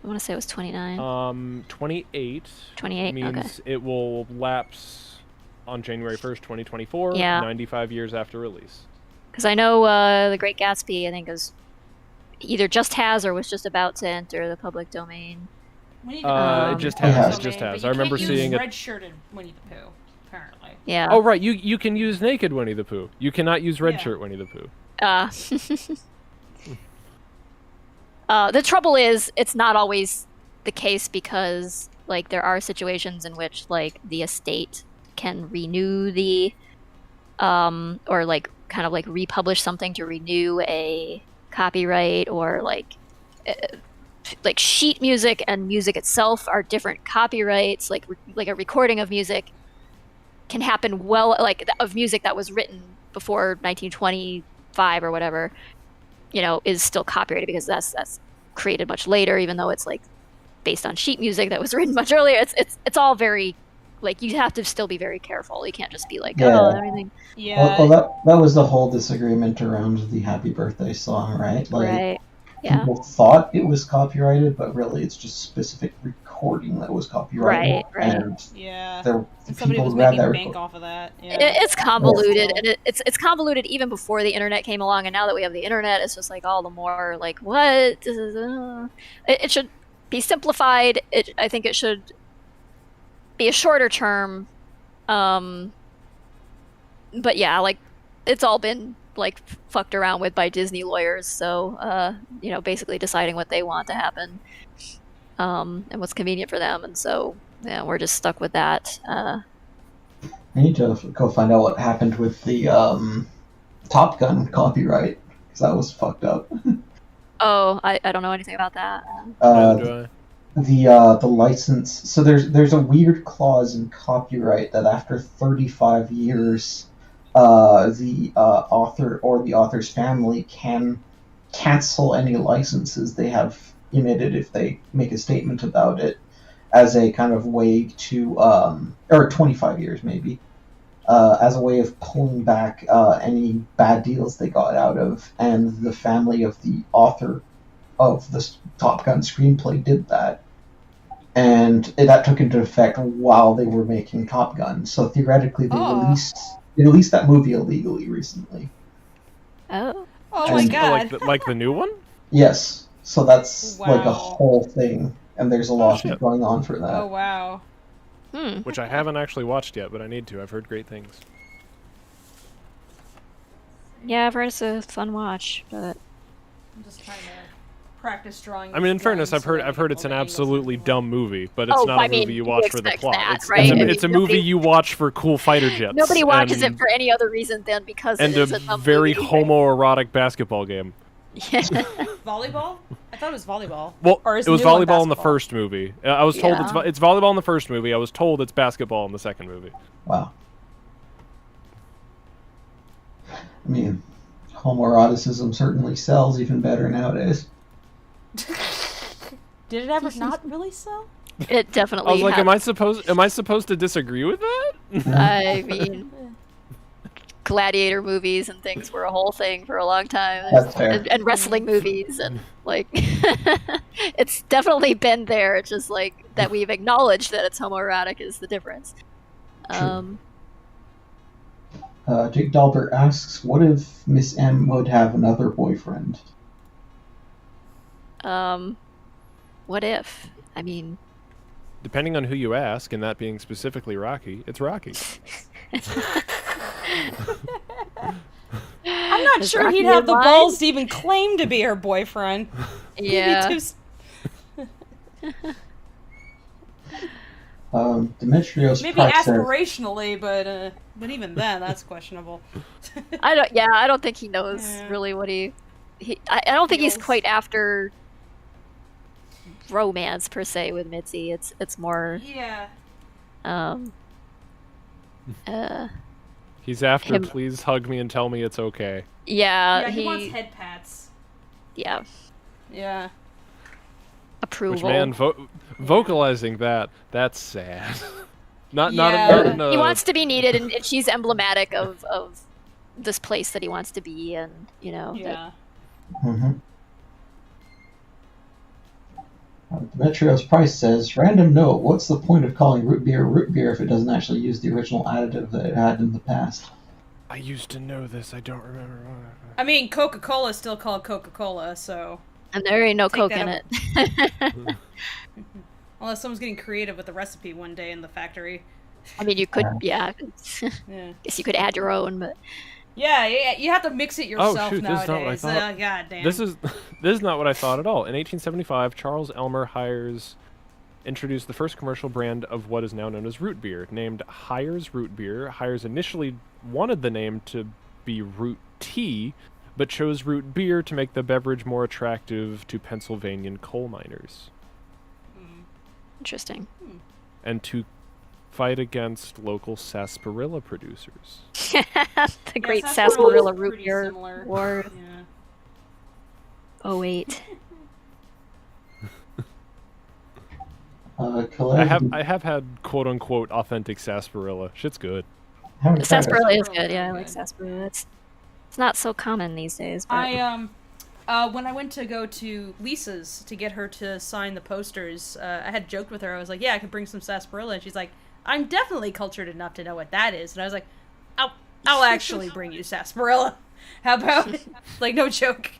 I want to say it was 29. 28. 28 means it will lapse on January 1st, 2024. Yeah. 95 years after release. Because I know The Great Gatsby, I think, is either just has or was just about to enter the public domain. It just has. It just has. I remember seeing it. Red-shirted Winnie the Pooh, apparently. Yeah. Oh right, you can use naked Winnie the Pooh. You cannot use red shirt Winnie the Pooh. The trouble is, it's not always the case because, like, there are situations in which, like, the estate can renew the, or like kind of like republish something to renew a copyright, or like sheet music and music itself are different copyrights. Like a recording of music can happen of music that was written before 1925 or whatever, is still copyrighted because that's created much later, even though it's like based on sheet music that was written much earlier. It's all very, like, you have to still be very careful. You can't just be like, everything. Yeah. Well, that was the whole disagreement around the Happy Birthday song, right? Like, right. Yeah. People thought it was copyrighted, but really it's just specific recording that was copyrighted. Right. And somebody was making bank off of that. Yeah. It's convoluted, and it's convoluted even before the internet came along. And now that we have the internet, it's just like all the more like, what? It should be simplified. I think it should be a shorter term. But yeah, like, it's all been like fucked around with by Disney lawyers, so basically deciding what they want to happen, and what's convenient for them, and so yeah, we're just stuck with that. I need to go find out what happened with the Top Gun copyright, because that was fucked up. Oh, I don't know anything about that. The license. So there's a weird clause in copyright that after 35 years. The author or the author's family can cancel any licenses they have emitted if they make a statement about it, as a kind of way to, or 25 years maybe, as a way of pulling back any bad deals they got out of. And the family of the author of the Top Gun screenplay did that. And that took into effect while they were making Top Gun. So theoretically they released that movie illegally recently. Oh my god! Like the new one? Yes. So that's like a whole thing, and there's a lawsuit going on for that. Oh wow! Which I haven't actually watched yet, but I need to. I've heard great things. Yeah, I've heard it's a fun watch, but I'm just trying to practice drawing. I mean, in fairness, I've heard it's an absolutely dumb movie, but it's not a movie you watch for the plot. It's a movie you watch for cool fighter jets. Nobody watches it for any other reason than because it is a dumb very movie. homoerotic basketball game. Yeah. Volleyball? I thought it was volleyball. Well, it was volleyball in the first movie. I was told it's volleyball in the first movie. I was told it's basketball in the second movie. Wow. I mean, homoeroticism certainly sells even better nowadays. Did it ever not really sell? It definitely. I was like, am I supposed to disagree with that? I mean, gladiator movies and things were a whole thing for a long time. That's fair. And wrestling movies and like, it's definitely been there. It's just like that we've acknowledged that it's homoerotic is the difference. Jake Dalbert asks, what if Miss M would have another boyfriend? What if? I mean... Depending on who you ask, and that being specifically Rocky, it's Rocky. I'm not sure he'd have the balls to even claim to be her boyfriend. Yeah. Demetrios maybe aspirationally, but even then, that's questionable. I don't think he knows really what I don't think he's quite after romance per se with Mitzi. It's more he's after him. Please hug me and tell me it's okay. Yeah, he wants head pats. Yeah. Approval. Which, man, vocalizing that's sad. not he wants to be needed, and she's emblematic of this place that he wants to be, and you know. Yeah. Demetrios Price says, random note, what's the point of calling root beer if it doesn't actually use the original additive that it had in the past? I used to know this, I don't remember. I mean, Coca-Cola is still called Coca-Cola, so... And there ain't no Coke in it. Unless someone's getting creative with the recipe one day in the factory. I mean, you could, Guess you could add your own, but... Yeah, you have to mix it yourself nowadays. This is not what I thought. God damn. This is not what I thought at all. In 1875, Charles Elmer introduced the first commercial brand of what is now known as root beer, named Hires Root Beer. Hires initially wanted the name to be Root Tea, but chose root beer to make the beverage more attractive to Pennsylvanian coal miners. Interesting. And to fight against local sarsaparilla producers. The great sarsaparilla root beer war. Yeah. Oh wait. I have had quote unquote authentic sarsaparilla. Shit's good. Sarsaparilla is good. Yeah, I like sarsaparilla. It's not so common these days. But... when I went to go to Lisa's to get her to sign the posters, I had joked with her. I was like, "Yeah, I could bring some sarsaparilla," and she's like, "I'm definitely cultured enough to know what that is." And I was like, "I'll actually bring you sarsaparilla. How about it?" Like, no joke.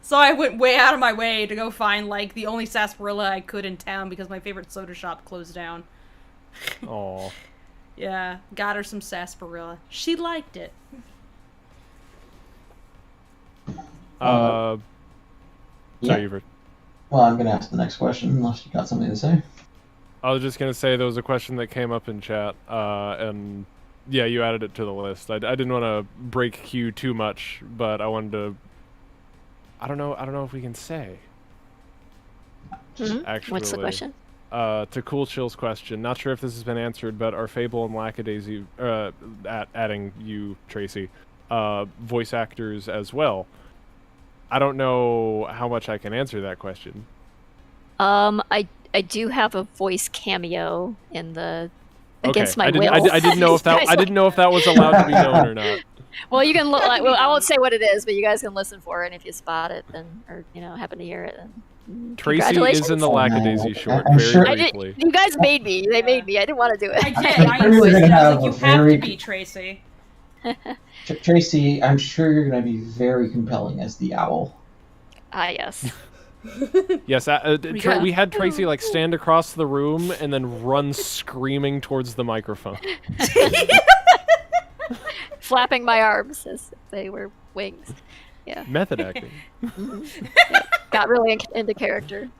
So I went way out of my way to go find like the only sarsaparilla I could in town because my favorite soda shop closed down. Aww. Yeah, got her some sarsaparilla. She liked it. Sorry, Hubert. Well, I'm going to ask the next question, unless you got something to say. I was just going to say there was a question that came up in chat, and yeah, you added it to the list. I didn't want to break Q too much, but I wanted to... I don't know if we can say. Actually, what's the question? To Cool Chill's question, not sure if this has been answered, but are Fable and Lackadaisy, adding you, Tracy, voice actors as well? I don't know how much I can answer that question. I do have a voice cameo in the against my will. I didn't know if that was allowed to be known or not. Well, you can look. Well, I won't say what it is, but you guys can listen for it, and if you spot it, then or happen to hear it, then Tracy is in the Lackadaisy short. Briefly. You guys made me. They made me. I didn't want to do it. I did. I insisted. I was like, you have to be Tracy. Tracy, I'm sure you're going to be very compelling as the owl. Yes. Yes, we had Tracy like stand across the room and then run screaming towards the microphone. Flapping my arms as if they were wings. Yeah. Method acting. Yeah, got really into character.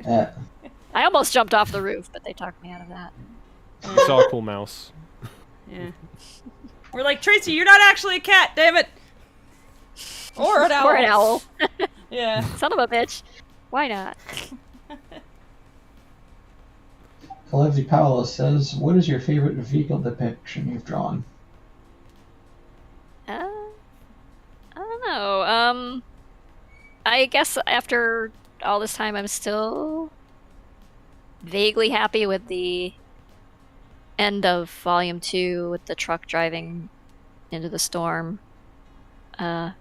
I almost jumped off the roof, but they talked me out of that. You saw a cool mouse. Yeah. We're like, Tracy, you're not actually a cat, damn it! Or an owl. Or an owl. Yeah. Son of a bitch. Why not? Kalevzi Paolo says, what is your favorite vehicle depiction you've drawn? I guess after all this time, I'm still vaguely happy with the end of Volume 2 with the truck driving into the storm. But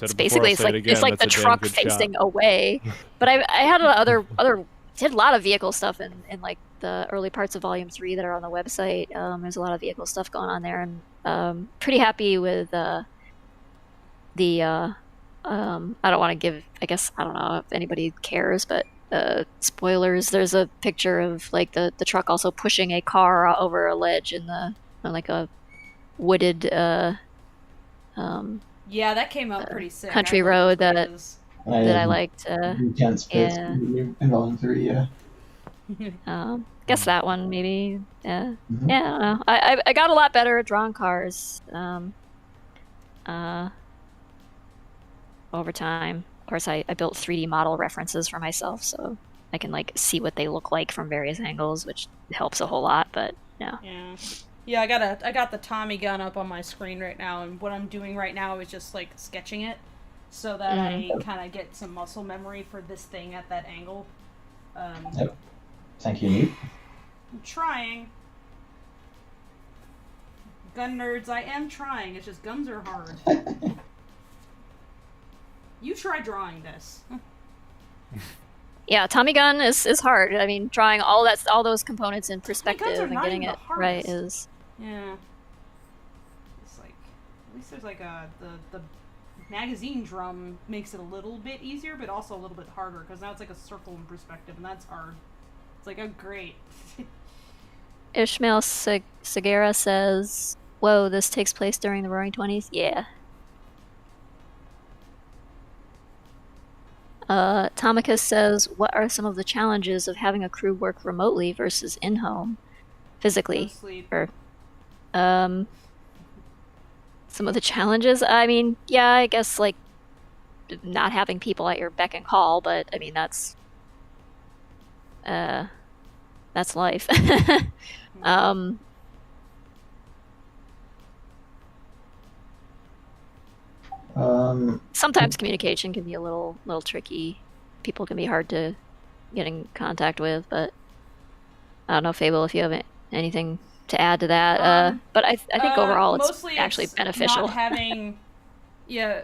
it's basically it's like the truck facing away. But I had other did a lot of vehicle stuff in like the early parts of Volume 3 that are on the website. There's a lot of vehicle stuff going on there, and pretty happy with the I don't want to give, I guess, I don't know if anybody cares, but spoilers, there's a picture of like the truck also pushing a car over a ledge in on like a wooded yeah, that came out pretty sick. Country road that I liked. Intense bits in Volume 3, yeah. Guess that one maybe. Yeah, yeah. I don't know. I got a lot better at drawing cars. Over time. Of course, I built 3D model references for myself, so I can like see what they look like from various angles, which helps a whole lot. But no. Yeah, I got the Tommy gun up on my screen right now, and what I'm doing right now is just like sketching it, so that I kind of get some muscle memory for this thing at that angle. Yep. Thank you, Nate. I'm trying. Gun nerds, I am trying. It's just guns are hard. You try drawing this. Yeah, Tommy gun is hard. I mean, drawing all those components in perspective and getting it right is. Yeah. It's like, at least there's like the magazine drum makes it a little bit easier, but also a little bit harder, because now it's like a circle in perspective, and that's hard. It's like, oh great. Ishmael Segura says, "Whoa, this takes place during the Roaring '20s." Yeah. Tomicus says, "What are some of the challenges of having a crew work remotely versus in-home, physically?" Or, some of the challenges. I mean, yeah, I guess like not having people at your beck and call, but I mean that's life. Sometimes communication can be a little tricky. People can be hard to get in contact with, but I don't know, Fable, if you have anything to add to that. But I think overall it's actually beneficial.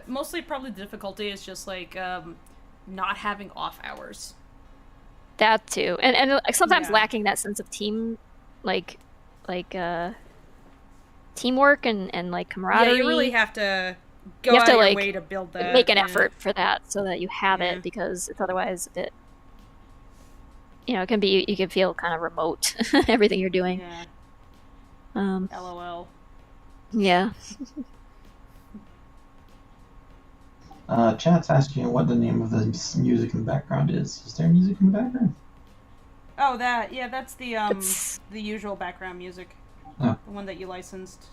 Mostly probably the difficulty is just like not having off hours. That too, and sometimes lacking that sense of team, teamwork and like camaraderie. Yeah, you really have to go out of your way to build that. Make an effort for that so that you have it, because it's otherwise a bit. You can feel kind of remote. Everything you're doing. Yeah. LOL. Yeah. Chat's asking what the name of the music in the background is. Is there music in the background? Oh, that's the usual background music. Oh. The one that you licensed.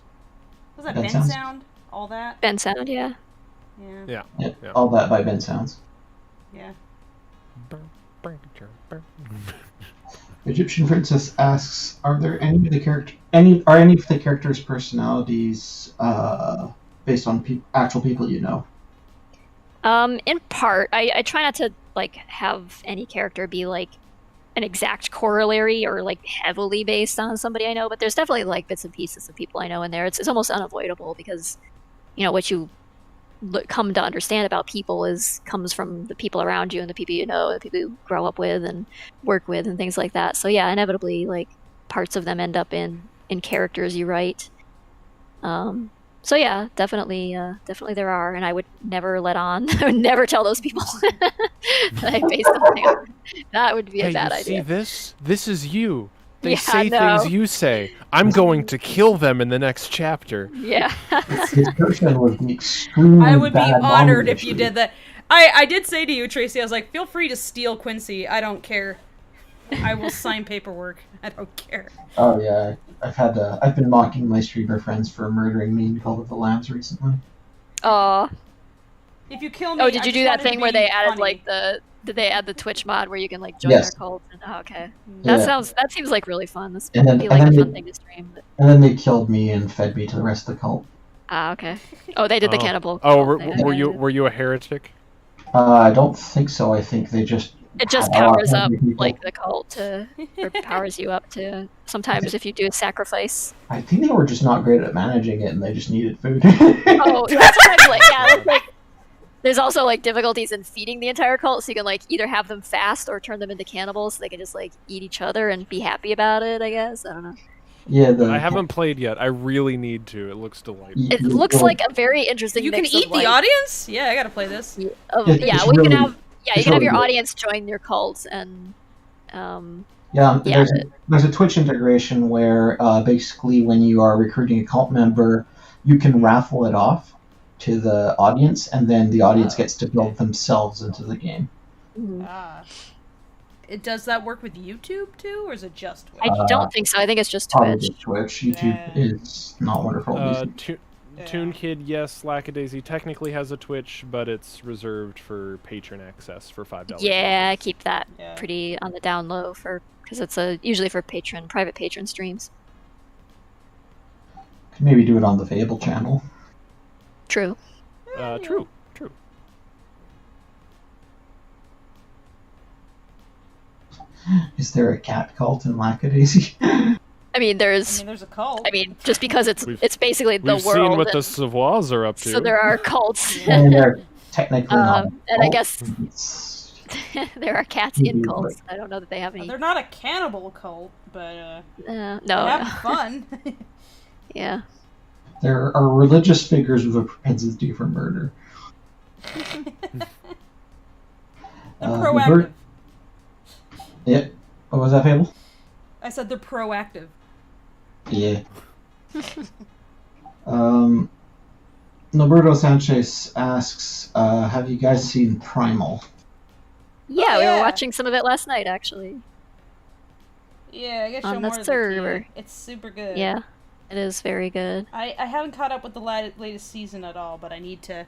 Was that Ben Sound? All that? Ben Sound, yeah. Yeah. All that by Ben Sounds. Yeah. Egyptian Princess asks, are any of the characters' personalities based on actual people you know? In part, I try not to like have any character be like an exact corollary or like heavily based on somebody I know, but there's definitely like bits and pieces of people I know in there. It's almost unavoidable because what you come to understand about people comes from the people around you and the people you know, the people you grow up with and work with and things like that. So yeah, inevitably like parts of them end up in characters you write. So yeah, definitely there are, and I would never I would never tell those people that I based something on. That would be a bad idea. See this? This is you. They say things you say. I'm going to kill them in the next chapter. Yeah. His person would be extremely I would be honored if you did that. I did say to you, Tracy, I was like, feel free to steal Quincy. I don't care. I will sign paperwork. I don't care. Oh yeah, I've been mocking my streamer friends for murdering me in Call of the Lambs recently. Aw. If you kill me, did you do that thing where they added like did they add the Twitch mod where you can like join their cult? Okay. That seems like really fun. This would be like a fun thing to stream. But... And then they killed me and fed me to the rest of the cult. Ah, okay. Oh, they did the cannibal. Oh, were you a heretic? I don't think so. I think they just... It just powers up, like, the cult or powers you up to... Sometimes if you do a sacrifice. I think they were just not great at managing it, and they just needed food. Oh, that's what I'm like, yeah, like... There's also, like, difficulties in feeding the entire cult, so you can, like, either have them fast or turn them into cannibals so they can just, like, eat each other and be happy about it, I guess. I don't know. Yeah, I haven't played yet. I really need to. It looks delightful. It looks like a very interesting You can mix eat of, the like, audience? Yeah, I gotta play this. Yeah, It's you really- can have it's your really good. audience join your cults and there's a Twitch integration where basically when you are recruiting a cult member, you can raffle it off to the audience, and then the audience gets to build themselves into the game. Does that work with YouTube too, or is it just Twitch? I don't think so. I think it's just Probably Twitch. Twitch. YouTube is not wonderful. Toon Kid, yes, Lackadaisy technically has a Twitch, but it's reserved for patron access for $5. Yeah, keep that pretty on the down low because it's usually for private patron streams. Could maybe do it on the Fable channel. True. True. Is there a cat cult in Lackadaisy? I mean, there's a cult. I mean, just because it's basically the We've world. seen what the Savoirs are up to. So there are cults. And they're technically not. And I guess there are cats in cults. I don't know that they have any. They're not a cannibal cult, but no, they're having fun. Yeah. There are religious figures with a propensity for murder. They're proactive. Yeah. What was that, Fable? I said they're proactive. Yeah. Noberto Sanchez asks, have you guys seen Primal? Yeah, we were watching some of it last night, actually. Yeah, I guess on show the more server. It's super good. Yeah, it is very good. I haven't caught up with the latest season at all, but I need to.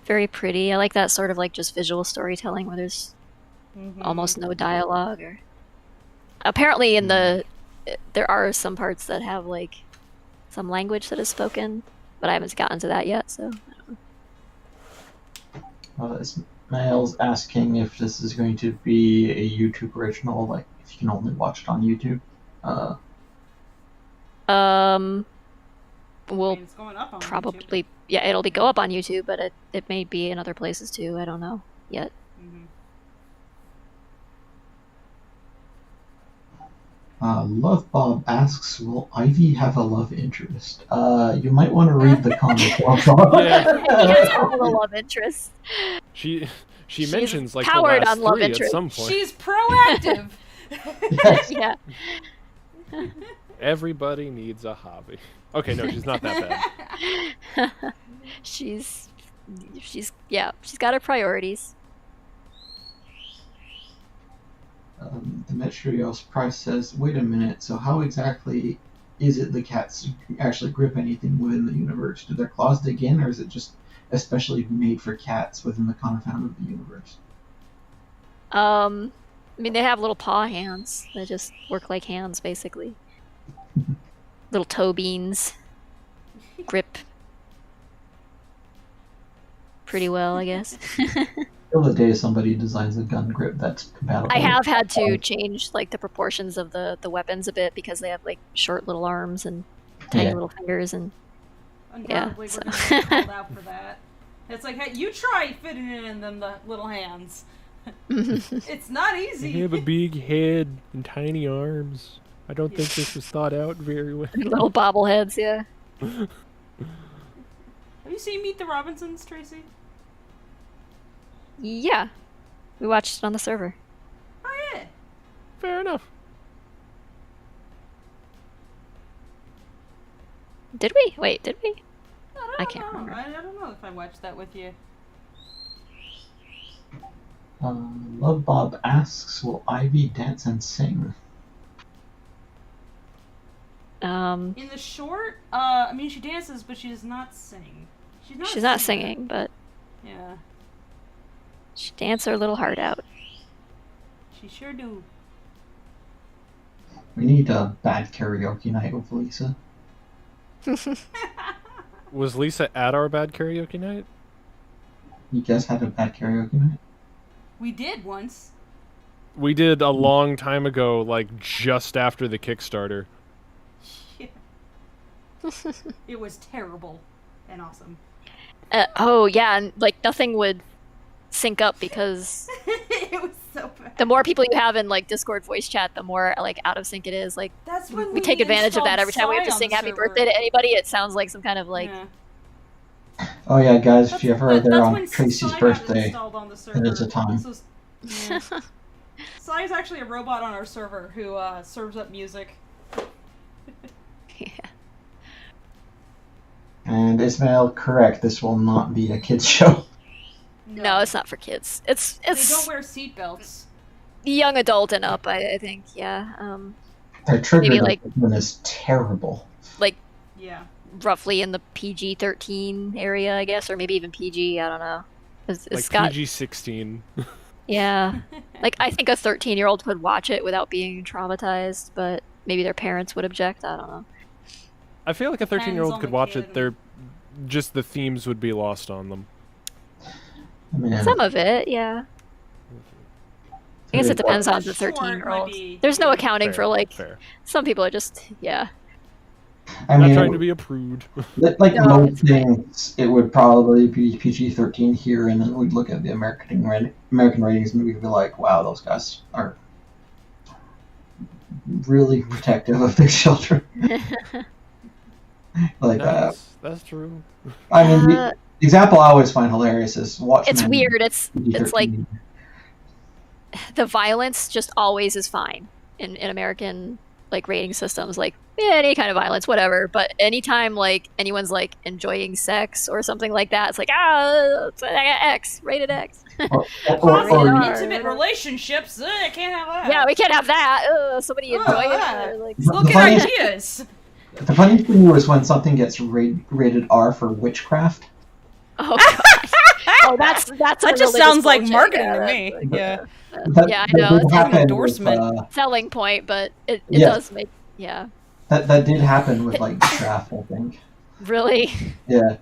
Very pretty. I like that sort of like just visual storytelling where there's almost no dialogue. Or apparently in there are some parts that have like some language that is spoken, but I haven't gotten to that yet. So. Ismail's asking if this is going to be a YouTube original, like if you can only watch it on YouTube. We'll it's going up on probably it'll go up on YouTube, but it may be in other places too. I don't know yet. Love Bob asks, will Ivy have a love interest? You might want to read the comic. He has a love interest. She mentions like powered the last on love 3 interest. at some point. She's proactive. Yeah. Everybody needs a hobby. Okay, no, she's not that bad. she's got her priorities. Demetrios Price says, wait a minute, so how exactly is it the cats actually grip anything within the universe? Do their claws dig in, or is it just especially made for cats within the confines of the universe? I mean, they have little paw hands. They just work like hands, basically. Little toe beans. Grip pretty well, I guess. Till the day somebody designs a gun grip that's compatible. I have had to change like the proportions of the weapons a bit because they have like short little arms and tiny little fingers and Undoubtedly, we're gonna get called out for that. It's like, hey, you try fitting it in them the little hands. It's not easy. They have a big head and tiny arms. I don't think this was thought out very well. Little bobbleheads, yeah. Have you seen Meet the Robinsons, Tracy? Yeah. We watched it on the server. Oh, yeah. Fair enough. Did we? Wait, did we? I can't remember. I don't know if I watched that with you. Love Bob asks, will Ivy dance and sing? In the short, I mean, she dances, but she does not sing. She's not singing, but yeah, she danced her little heart out. She sure do. We need a bad karaoke night with Lisa. Was Lisa at our bad karaoke night? You guys had a bad karaoke night? We did once. We did a long time ago, like just after the Kickstarter. Yeah. It was terrible and awesome. Oh yeah, and like nothing would sync up because it was so bad. The more people you have in like Discord voice chat, the more like out of sync it is. Like that's when we take advantage of that every time we have to sing happy birthday to anybody. It sounds like some kind of like. Yeah. Oh yeah, guys! If you ever are there on Tracy's birthday, it is a time. Yeah. Sai is actually a robot on our server who serves up music. Yeah. And Ismail, correct. This will not be a kids show. No, it's not for kids. It's They don't wear seatbelts. Young adult and up, I think. Yeah. Their trigger maybe like is terrible. Like. Yeah. Roughly in the PG-13 area, I guess, or maybe even PG. I don't know. It's like got PG-16. Yeah. Like I think a 13-year-old could watch it without being traumatized, but maybe their parents would object. I don't know. I feel like a 13-year-old could watch it. They're just the themes would be lost on them. I mean, some of it, yeah. I guess it depends on the 13-year-old. There's no accounting for like some people are just I mean, not trying to be a prude. Like most things, it would probably be PG-13 here, and then we'd look at the American ratings, and we'd be like, "Wow, those guys are really protective of their children." Like that's true. I mean, the example I always find hilarious is Watchmen. It's weird. It's like the violence just always is fine in American like rating systems. Like any kind of violence, whatever. But anytime like anyone's like enjoying sex or something like that, it's like it's X, rated X. Or intimate relationships. I can't have that. Yeah, we can't have that. Somebody enjoy it. Like, look at ideas. The funny thing was when something gets rated R for witchcraft. Oh god. Oh, that's that just sounds like marketing to me. Yeah. Yeah, I know. It's an endorsement. Selling point, but it does make That did happen with like draft, I think. Really? Yeah.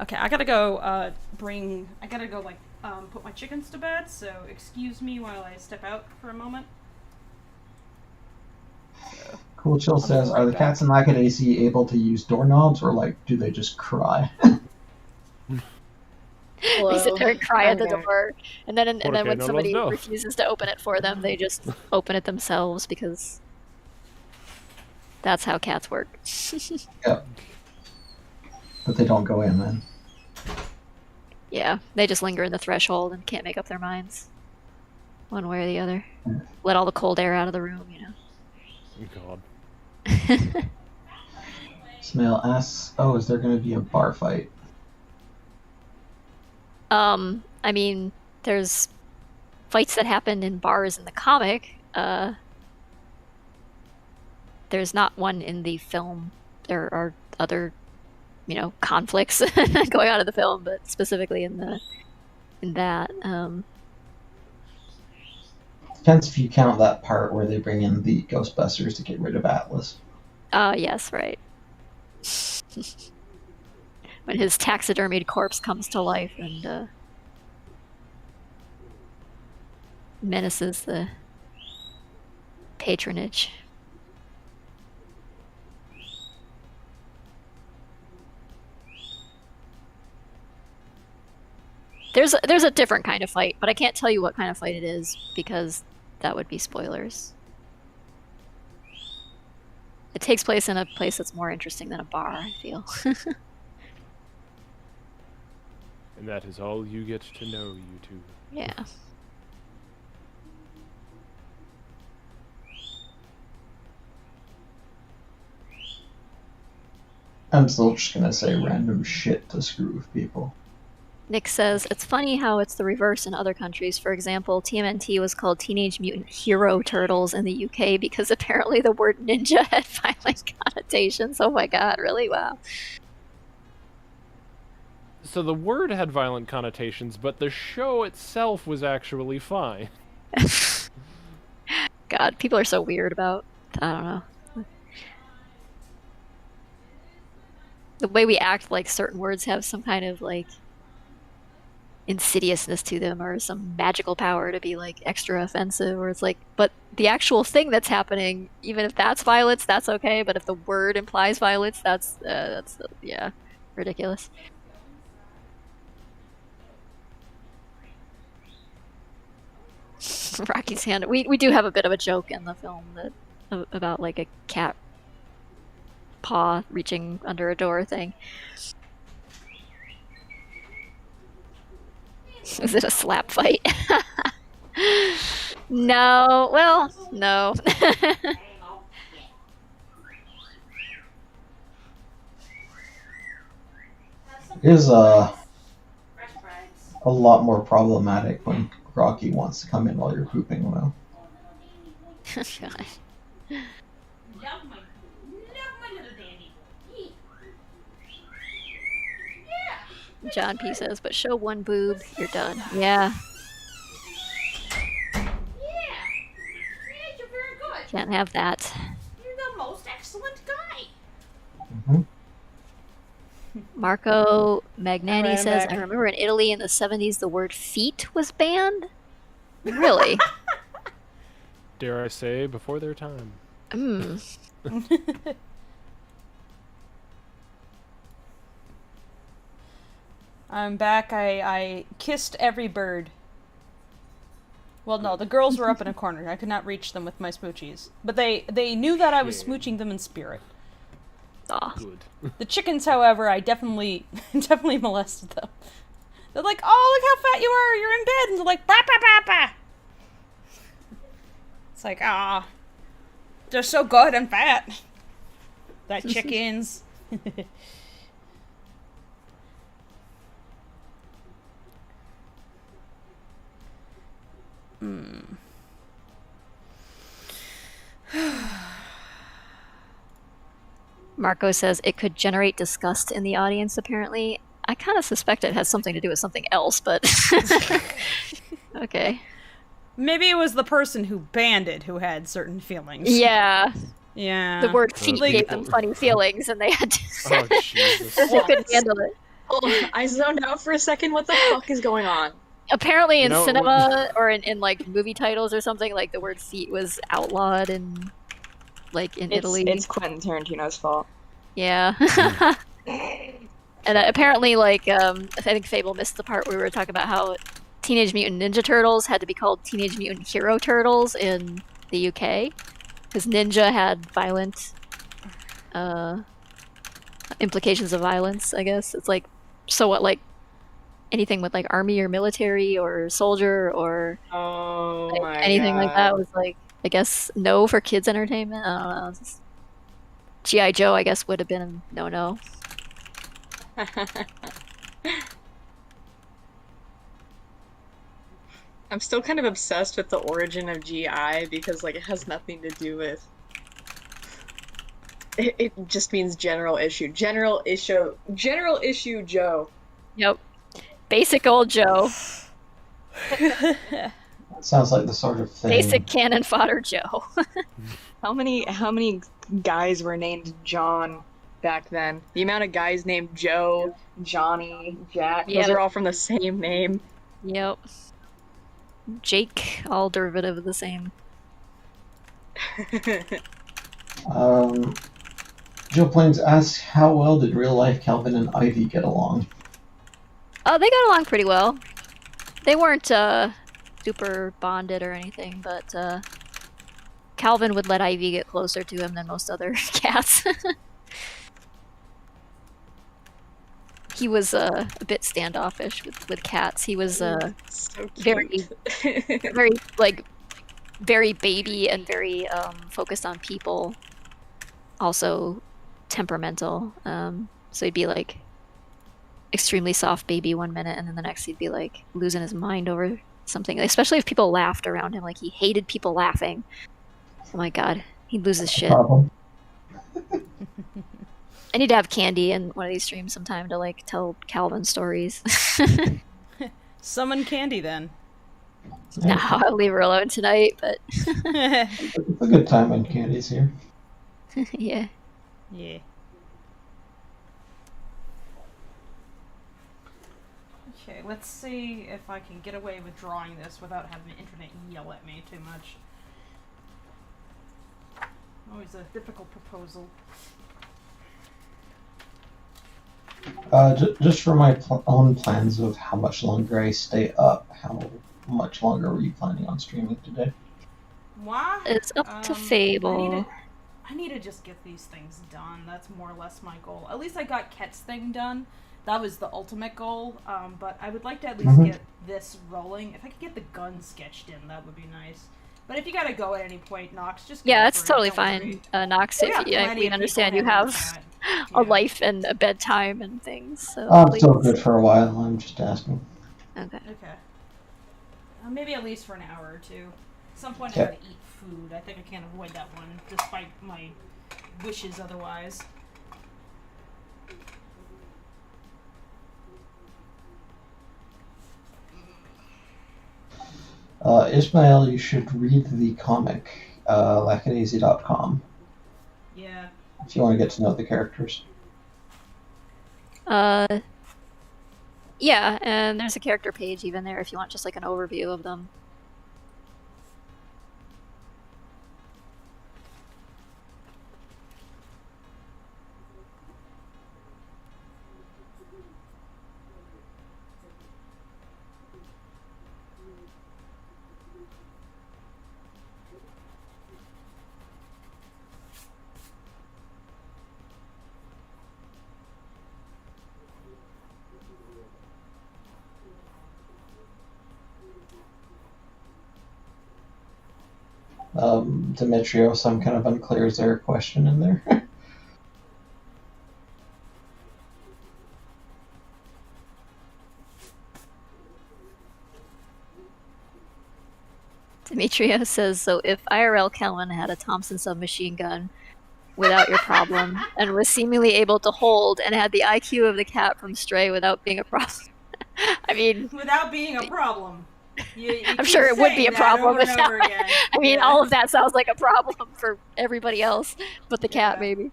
Okay, I gotta go put my chickens to bed, so excuse me while I step out for a moment. Cool Chill says, are the cats in Lack AC able to use doorknobs, or like do they just cry? They sit there and cry at the door, and then when somebody refuses to open it for them, they just open it themselves because that's how cats work. Yep. But they don't go in then. Yeah, they just linger in the threshold and can't make up their minds, one way or the other. Let all the cold air out of the room, you know. God. Smail asks, is there going to be a bar fight? I mean, there's fights that happen in bars in the comic. There's not one in the film. There are other, conflicts going on in the film, but specifically in that. Depends if you count that part where they bring in the Ghostbusters to get rid of Atlas. Yes, right. When his taxidermied corpse comes to life and menaces the patronage. There's a different kind of fight, but I can't tell you what kind of fight it is because that would be spoilers. It takes place in a place that's more interesting than a bar, I feel. And that is all you get to know, you two. Yeah. I'm still just gonna say random shit to screw with people. Nick says, it's funny how it's the reverse in other countries. For example, TMNT was called Teenage Mutant Hero Turtles in the UK because apparently the word ninja had violent connotations. Oh my god, really? Wow. So the word had violent connotations, but the show itself was actually fine. God, people are so weird about... I don't know. the way we act, like certain words have some kind of like insidiousness to them or some magical power to be like extra offensive, or it's like, but the actual thing that's happening, even if that's violence, that's okay, but if the word implies violence, that's yeah, ridiculous. Rocky's hand. We do have a bit of a joke in the film that about like a cat paw reaching under a door thing. Is it a slap fight? No. Well, no. It is a lot more problematic when Rocky wants to come in while you're pooping, though. God. John P says, but show one boob, you're done. Yeah. Yeah, you're very good. Can't have that. You're the most excellent guy. Mm-hmm. Marco Magnani Alright, says, I'm I back. remember in Italy in the 70s the word feet was banned. Really? Dare I say, before their time. I'm back. I kissed every bird. Well, no, the girls were up in a corner. I could not reach them with my smoochies. But they knew that I was smooching them in spirit. Aw. Good. The chickens, however, I definitely molested them. They're like, oh, look how fat you are. You're in bed. And they're like, bah, bah, bah, bah. It's like, ah. They're so good and fat. That chickens. Marco says it could generate disgust in the audience, apparently. I kind of suspect it has something to do with something else, but... Okay. Maybe it was the person who banned it who had certain feelings. Yeah. Yeah. The word feet gave them funny feelings, and they had to... Oh, Jesus. They couldn't handle it. Oh, I zoned out for a second. What the fuck is going on? Apparently in You know, cinema, or in like movie titles or something, like the word feet was outlawed in, like, in Italy. It's Quentin Tarantino's fault. Yeah. And apparently, like, I think Fable missed the part where we were talking about how Teenage Mutant Ninja Turtles had to be called Teenage Mutant Hero Turtles in the UK. Because ninja had violent implications of violence, I guess. It's like, so what, like, anything with, like, army or military or soldier or like, anything like that was, like, I guess, no for kids' entertainment. I don't know. G.I. Joe, I guess, would have been a no-no. I'm still kind of obsessed with the origin of GI because, like, it has nothing to do with... It just means general issue. General issue Joe. Yep. Basic old Joe. Sounds like the sort of thing. Basic cannon fodder Joe. How many guys were named John back then? The amount of guys named Joe, Johnny, Jack, those are all from the same name. Yep. Jake, all derivative of the same. Joe Plains asks, how well did real life Calvin and Ivy get along? Oh, they got along pretty well. They weren't super bonded or anything, but Calvin would let Ivy get closer to him than most other cats. He was a bit standoffish with cats. He was so very, very, like, very baby and very focused on people. Also temperamental. So he'd be like extremely soft baby one minute, and then the next he'd be like losing his mind over something. Especially if people laughed around him. Like, he hated people laughing. Oh my god, he'd lose his shit. I need to have Candy in one of these streams sometime to, like, tell Calvin stories. Summon Candy, then. No, I'll leave her alone tonight, but... It's a good time when Candy's here. Yeah. Yeah. Okay, let's see if I can get away with drawing this without having the internet yell at me too much. Always a difficult proposal. Just for my own plans of how much longer I stay up, how much longer were you planning on streaming today? Why? It's up to Fable. I need to just get these things done. That's more or less my goal. At least I got Ket's thing done. That was the ultimate goal. But I would like to at least get this rolling. If I could get the gun sketched in, that would be nice. But if you gotta go at any point, Nox, just go that's for totally it. fine. Nox, we understand you have a life and a bedtime and things. So I'm still good for a while. I'm just asking. Okay. Okay. Maybe at least for an hour or two. At some point I gotta eat food. I think I can't avoid that one, despite my wishes otherwise. Ismail, you should read the comic, lackadaisy.com. Yeah. If you want to get to know the characters. Yeah, and there's a character page even there if you want just like an overview of them. Demetrios, I'm kind of unclear. Is there a question in there? Demetrios says, so if IRL Kelvin had a Thompson submachine gun without your problem and was seemingly able to hold and had the IQ of the cat from Stray without being a problem. I mean... Without being a problem. You I'm sure it would be a problem. I mean, all of that sounds like a problem for everybody else, but the cat maybe.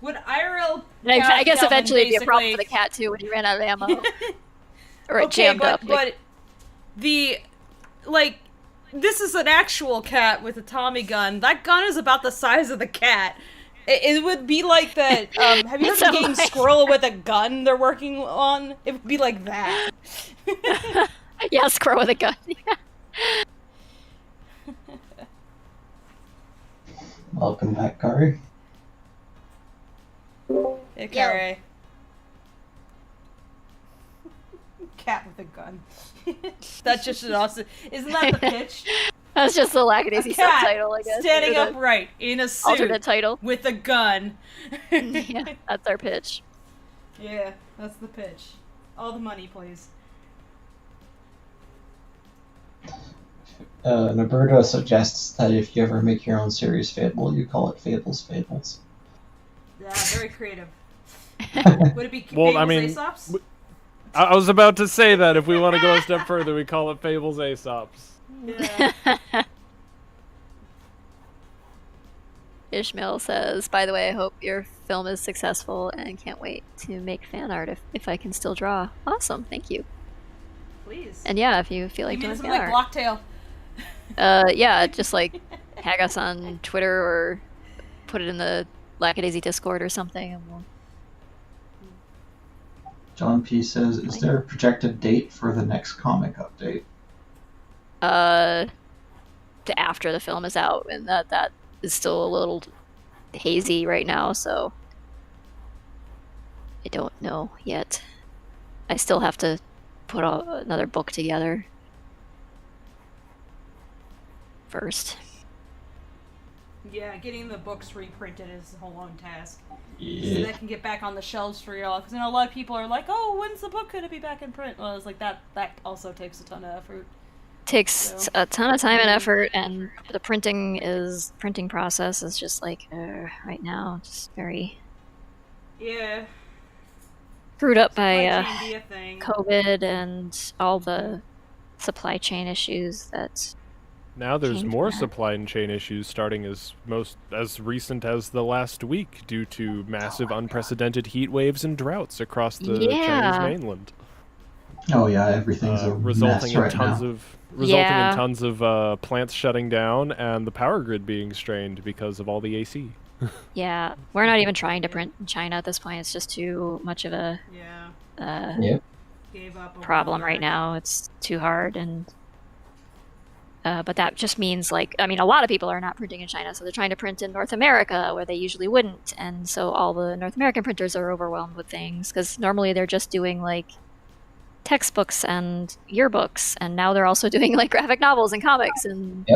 Would IRL? I guess eventually it'd be a problem for the cat too when he ran out of ammo, or it jammed up. But this is an actual cat with a Tommy gun. That gun is about the size of the cat. It would be like that. Have you heard of the game Squirrel with a Gun they're working on? It would be like that. Yeah, Squirrel with a gun. Welcome back, Kari. Hey, Kari. Cat with a gun. That's just an awesome. Isn't that the pitch? That's just the Lackadaisy subtitle, I guess. Standing upright in a suit. Alternate title. With a gun. Yeah, that's our pitch. Yeah, that's the pitch. All the money, please. Naberto suggests that if you ever make your own series Fable, you call it Fable's Fables. Yeah, very creative. Would it be Fable's Aesops? I was about to say that if we want to go a step further, we call it Fable's Aesops. Yeah. Ishmael says, by the way, I hope your film is successful and can't wait to make fan art if I can still draw. Awesome, thank you. Please. And yeah, if you feel like doing fan art. Blocktail. Yeah, just like tag us on Twitter or put it in the Lackadaisy Discord or something and we'll... John P. says, is there a projected date for the next comic update? To after the film is out, and that is still a little hazy right now, so I don't know yet. I still have to put another book together first. Yeah, getting the books reprinted is a whole long task. Yeah. So that can get back on the shelves for y'all. Because I know a lot of people are like, oh, when's the book going to be back in print? Well, it's like that also takes a ton of effort. Takes a ton of time and effort, and the printing process is just like, right now, just very... Yeah. Screwed up by thing. COVID and all the supply chain issues that Now there's change more that. supply chain issues starting as recent as the last week due to massive unprecedented heat waves and droughts across the Chinese mainland. Oh yeah, everything's a resulting mess right in tons of plants shutting down and the power grid being strained because of all the AC. Yeah, we're not even trying to print in China at this point. It's just too much of a problem right now. It's too hard, and but that just means, like, I mean, a lot of people are not printing in China, so they're trying to print in North America where they usually wouldn't, and so all the North American printers are overwhelmed with things because normally they're just doing like textbooks and yearbooks, and now they're also doing like graphic novels and comics and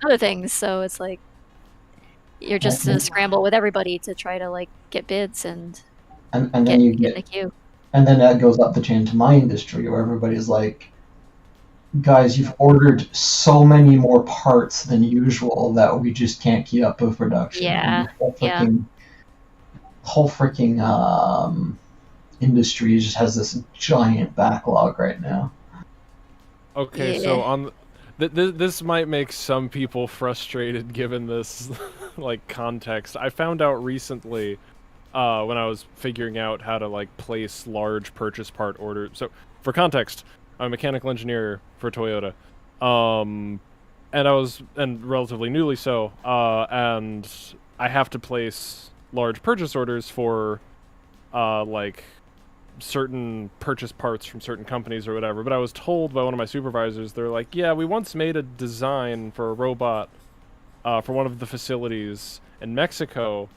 other things. So it's like you're just in a scramble with everybody to try to like get bids and then you get in the queue. And then that goes up the chain to my industry where everybody's like, guys, you've ordered so many more parts than usual that we just can't keep up with production. Yeah. Whole freaking industry just has this giant backlog right now. Okay, so this might make some people frustrated given this like context. I found out recently when I was figuring out how to like place large purchase part orders. So for context, I'm a mechanical engineer for Toyota, and relatively newly so, and I have to place large purchase orders for like certain purchase parts from certain companies or whatever. But I was told by one of my supervisors, they're like, yeah, we once made a design for a robot for one of the facilities in Mexico,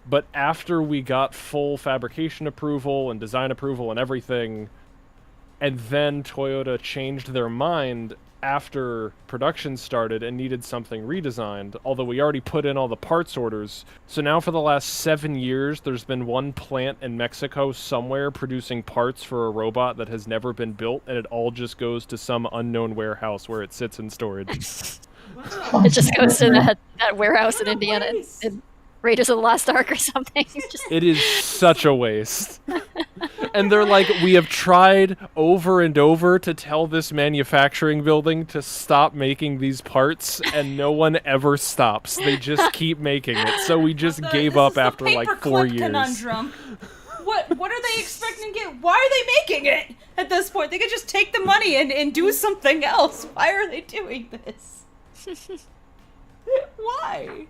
but after we got full fabrication approval and design approval and everything, and then Toyota changed their mind after production started and needed something redesigned, although we already put in all the parts orders. So now for the last 7 years, there's been one plant in Mexico somewhere producing parts for a robot that has never been built, and it all just goes to some unknown warehouse where it sits in storage. It just goes to that warehouse in Indiana and Raiders of the Lost Ark or something. It is such a waste. And they're like, we have tried over and over to tell this manufacturing building to stop making these parts, and no one ever stops. They just keep making it. So we just gave up after like 4 years. Conundrum. What are they expecting to get? Why are they making it at this point? They could just take the money and do something else. Why are they doing this? Why?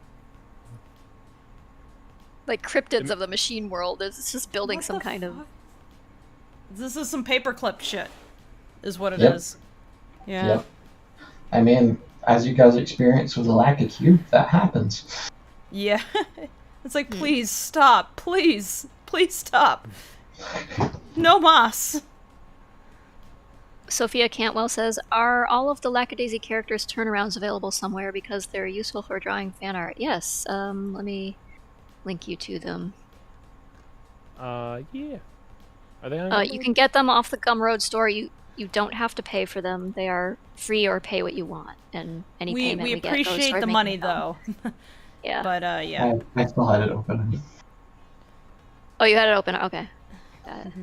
Like cryptids of the machine world. It's just building some kind of... This is some paperclip shit, is what it is. Yeah. Yep. I mean, as you guys experience with the lack of cube, that happens. Yeah. It's like, please stop. Please stop. No mas. Sophia Cantwell says, are all of the Lackadaisy characters turnarounds available somewhere because they're useful for drawing fan art? Yes. Let me link you to them. Yeah. Are they on you can get them off the Gumroad store. You don't have to pay for them. They are free or pay what you want. And any payment we get goes appreciate toward the money though. Yeah. But yeah. I still had it open. Oh, you had it open. Okay. Got it.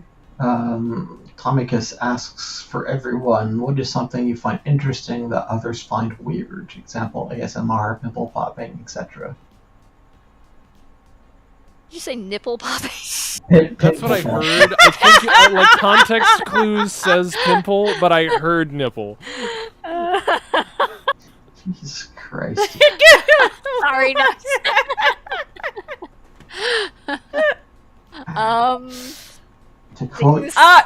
Tomicus asks for everyone, what is something you find interesting that others find weird? Example, ASMR, pimple popping, etc. Did you say nipple popping? That's what I heard. I think like context clues says pimple, but I heard nipple. Jesus Christ. Sorry, no. To quote, I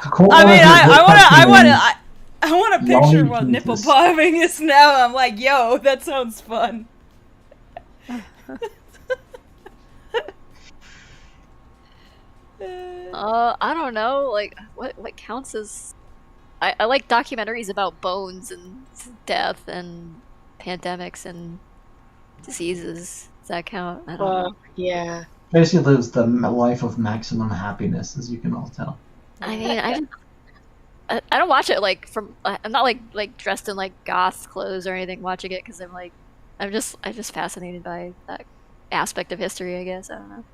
want to picture what nipple popping is now. I'm like, yo, that sounds fun. I don't know, like, what counts as... I like documentaries about bones and death and pandemics and diseases. Does that count? I don't know. Yeah. Tracy lives the life of maximum happiness, as you can all tell. I mean, I don't watch it, like, I'm not, like dressed in, like, goth clothes or anything watching it, because I'm just fascinated by that aspect of history, I guess. I don't know.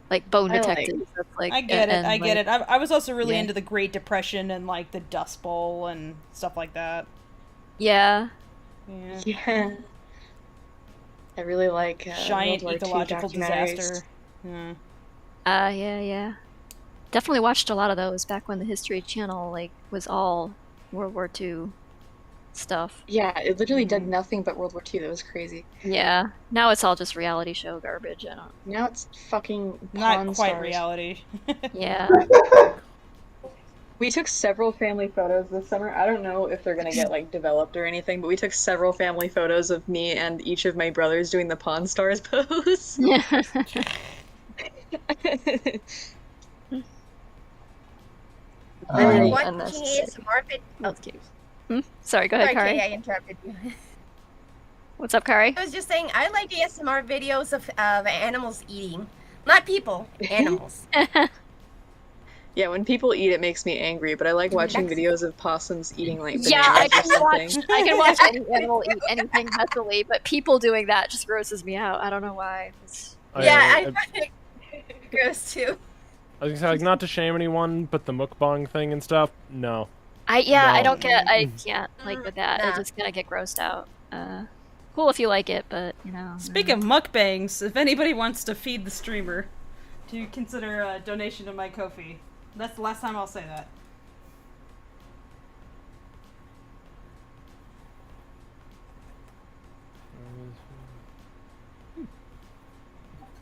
Like bone detectives. I get it. I was also really into the Great Depression and like the Dust Bowl and stuff like that. Yeah. Yeah. I really like giant World War II ecological documentaries. disaster. Yeah. Yeah. Definitely watched a lot of those back when the History Channel was all World War II stuff. Yeah, it literally did nothing but World War II. That was crazy. Yeah. Now it's all just reality show garbage. I don't. Now it's fucking Not Pawn quite Stars. reality. Yeah. We took several family photos this summer. I don't know if they're gonna get developed or anything, but we took several family photos of me and each of my brothers doing the Pawn Stars pose. I've been Really watching unnecessary. ASMR videos. That's cute. Sorry, go ahead, Sorry, Kari. Kay, I interrupted you. What's up, Kari? I was just saying, I like ASMR videos of animals eating. Not people, animals. Yeah, when people eat, it makes me angry, but I like watching videos of possums eating bananas Yeah, I or can something. watch any animal eat anything messily, but people doing that just grosses me out. I don't know why. I find it gross too. I was gonna say, not to shame anyone, but the mukbang thing and stuff, no. I No. can't with that. I Nah. just gonna get grossed out. Cool if you like it, but Speaking of mukbangs, if anybody wants to feed the streamer, do you consider a donation to my Ko-fi? That's the last time I'll say that.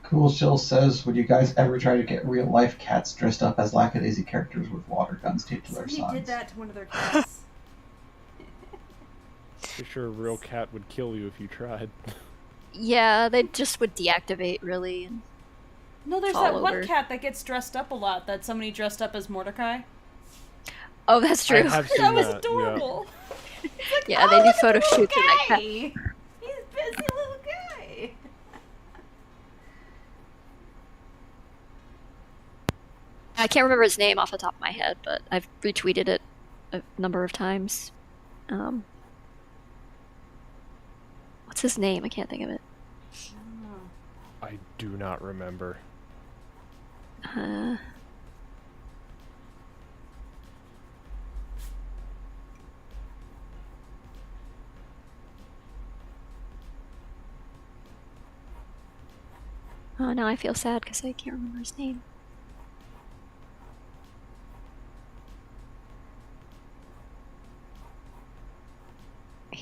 Cool Shill says, would you guys ever try to get real life cats dressed up as lackadaisy characters with water guns taped to their Somebody sides? did that to one of their cats. Pretty sure a real cat would kill you if you tried. yeah, they just would deactivate really. And No, there's fall that over. one cat that gets dressed up a lot. That somebody dressed up as Mordecai. Oh, that's true. I have seen That was that, adorable. Yeah, they do photo shoots with that cat. He's a busy little guy. I can't remember his name off the top of my head, but I've retweeted it a number of times. What's his name? I can't think of it. I do not remember. Oh, now I feel sad because I can't remember his name.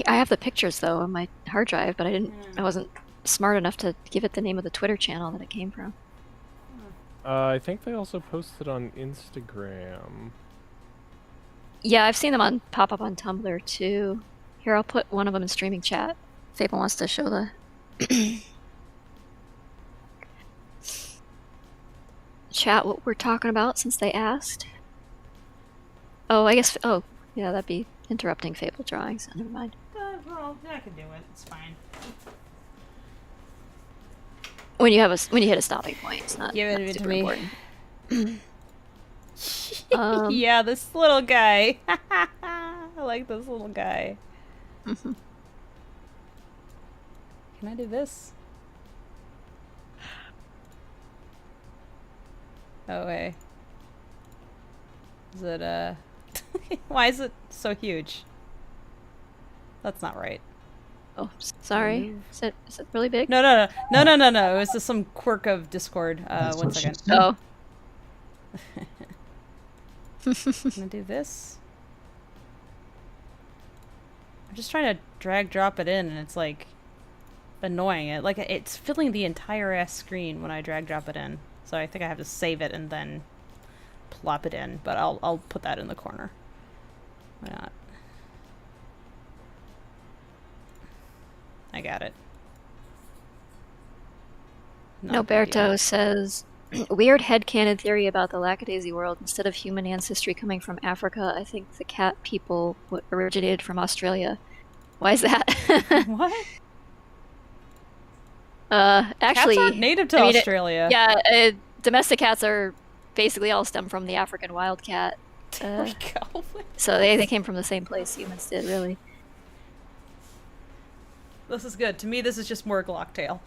I have the pictures though on my hard drive, but I wasn't smart enough to give it the name of the Twitter channel that it came from. I think they also posted on Instagram. Yeah, I've seen them pop up on Tumblr too. Here, I'll put one of them in streaming chat. Fable wants to show the chat what we're talking about since they asked. Oh, I guess. Oh, yeah, that'd be interrupting Fable drawings. Never mind. Well, I can do it. It's fine. When you hit a stopping point, it's not. Give it not to super me. important. Yeah, this little guy. I like this little guy. Can I do this? Oh, wait. Is it, why is it so huge? That's not right. Oh, sorry. Is it really big? No. It was just some quirk of Discord. One second. Oh. Can I do this? I'm just trying to drag drop it in, and it's like annoying. It's filling the entire ass screen when I drag drop it in. So I think I have to save it and then plop it in. But I'll put that in the corner. Why not? I got it. Noberto says, weird headcanon theory about the Lackadaisy world. Instead of human ancestry coming from Africa, I think the cat people originated from Australia. Why is that? What? Actually, Cats aren't native to Australia. Domestic cats are basically all stem from the African wildcat. There we go. So they came from the same place humans did, really. This is good. To me, this is just more Glocktail.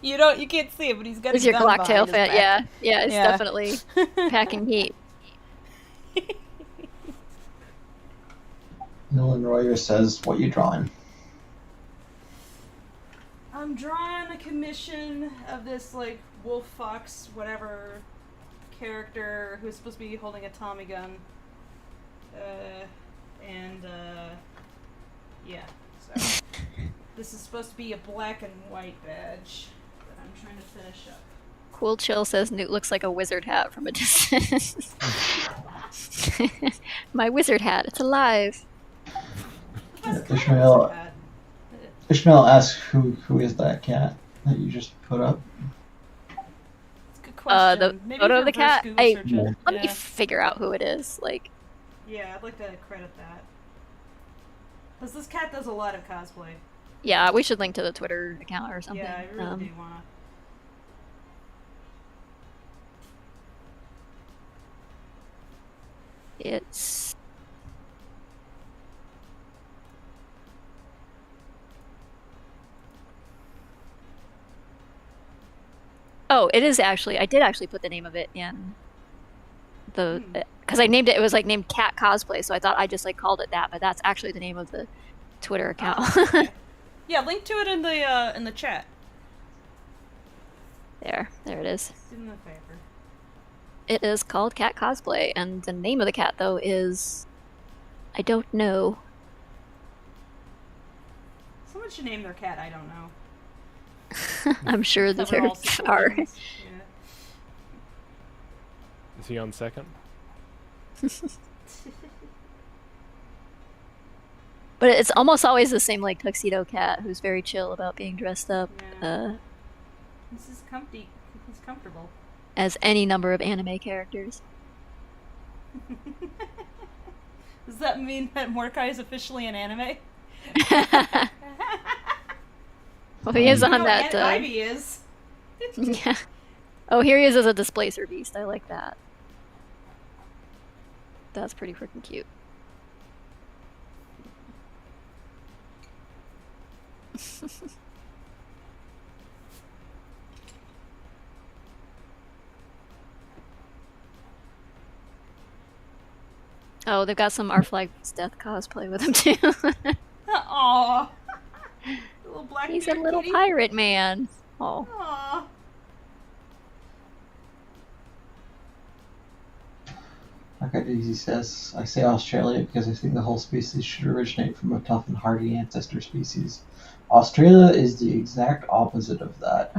You can't see it, but he's got Is his your gun Glocktail behind his fan? back. Yeah, it's definitely packing heat. Nolan Royer says, "What you drawing?" I'm drawing a commission of this like wolf fox whatever character who's supposed to be holding a Tommy gun. Yeah. So this is supposed to be a black and white badge that I'm trying to finish up. Cool Chill says Newt looks like a wizard hat from a distance. My wizard hat, it's alive. Ishmael asks who is that cat that you just put up? Good question. The Maybe photo of the reverse cat? Google search it. Let me figure out who it is. Like, yeah, I'd like to credit that. Because this cat does a lot of cosplay. yeah, we should link to the Twitter account or something. Yeah, I really do wanna. It's... Oh, it is actually, I did actually put the name of it in the, because I named it, it was like named Cat Cosplay, so I thought I just like called it that, but that's actually the name of the Twitter account. Okay. Yeah, link to it in the chat. There it is. Do me a favor. It is called Cat Cosplay, and the name of the cat, though, is... I don't know. Someone should name their cat, I don't know. I'm sure that there Several are. situations. Is he on second? But it's almost always the same, like, tuxedo cat who's very chill about being dressed up. This is comfy. He's comfortable. As any number of anime characters. Does that mean that Mordecai is officially an anime? Well, he is on that. Ivy is. Yeah. Oh, here he is as a displacer beast. I like that. That's pretty freaking cute. Oh, they've got some Our Flag's Death cosplay with him too. Aww. Little black He's a little pirate man. Oh. Aww. Okay, Daisy says, "I say Australia because I think the whole species should originate from a tough and hardy ancestor species. Australia is the exact opposite of that."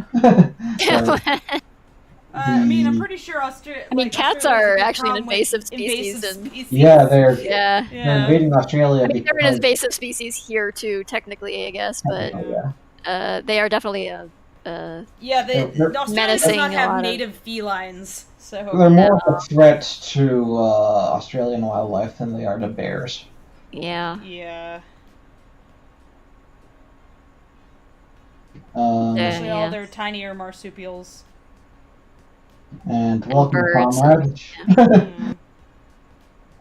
I mean, I'm pretty sure Australia. I mean, cats are actually an invasive species. Yeah, they're invading Australia. I mean, they're an invasive species here too, technically, I guess, but they are definitely a Australia does not have native felines, so they're more of a threat to Australian wildlife than they are to bears. Yeah. Yeah. Especially all their tinier marsupials. And welcome, comrade.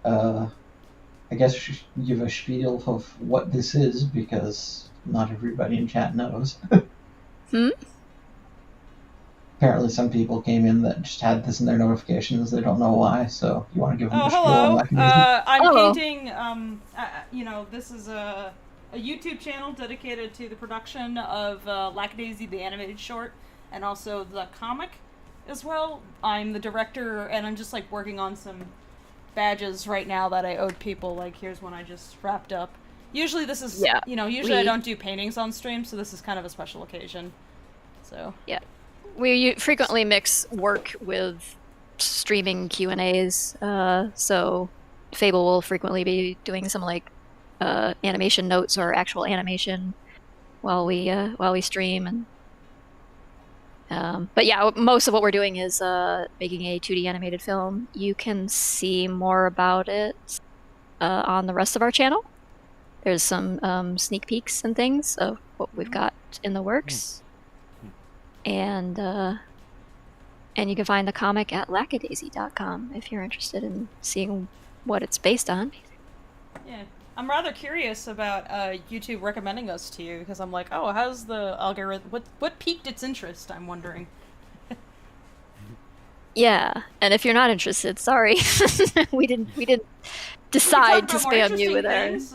I guess we should give a spiel of what this is, because not everybody in chat knows. Apparently some people came in that just had this in their notifications. They don't know why, so you want to give them a spiel on that? I'm painting, this is a YouTube channel dedicated to the production of Lackadaisy, the animated short, and also the comic as well. I'm the director, and I'm just like working on some badges right now that I owed people. Like, here's one I just wrapped up. Usually this is, usually I don't do paintings on stream, so this is kind of a special occasion. So yeah, we frequently mix work with streaming Q&As. So Fable will frequently be doing some like animation notes or actual animation while we stream, and but yeah, most of what we're doing is making a 2D animated film. You can see more about it on the rest of our channel. There's some sneak peeks and things of what we've got in the works. And you can find the comic at lackadaisy.com if you're interested in seeing what it's based on. Yeah. I'm rather curious about YouTube recommending us to you, because I'm like, oh, how's the algorithm? What piqued its interest? I'm wondering. Yeah, and if you're not interested, sorry, we didn't decide to spam you with things,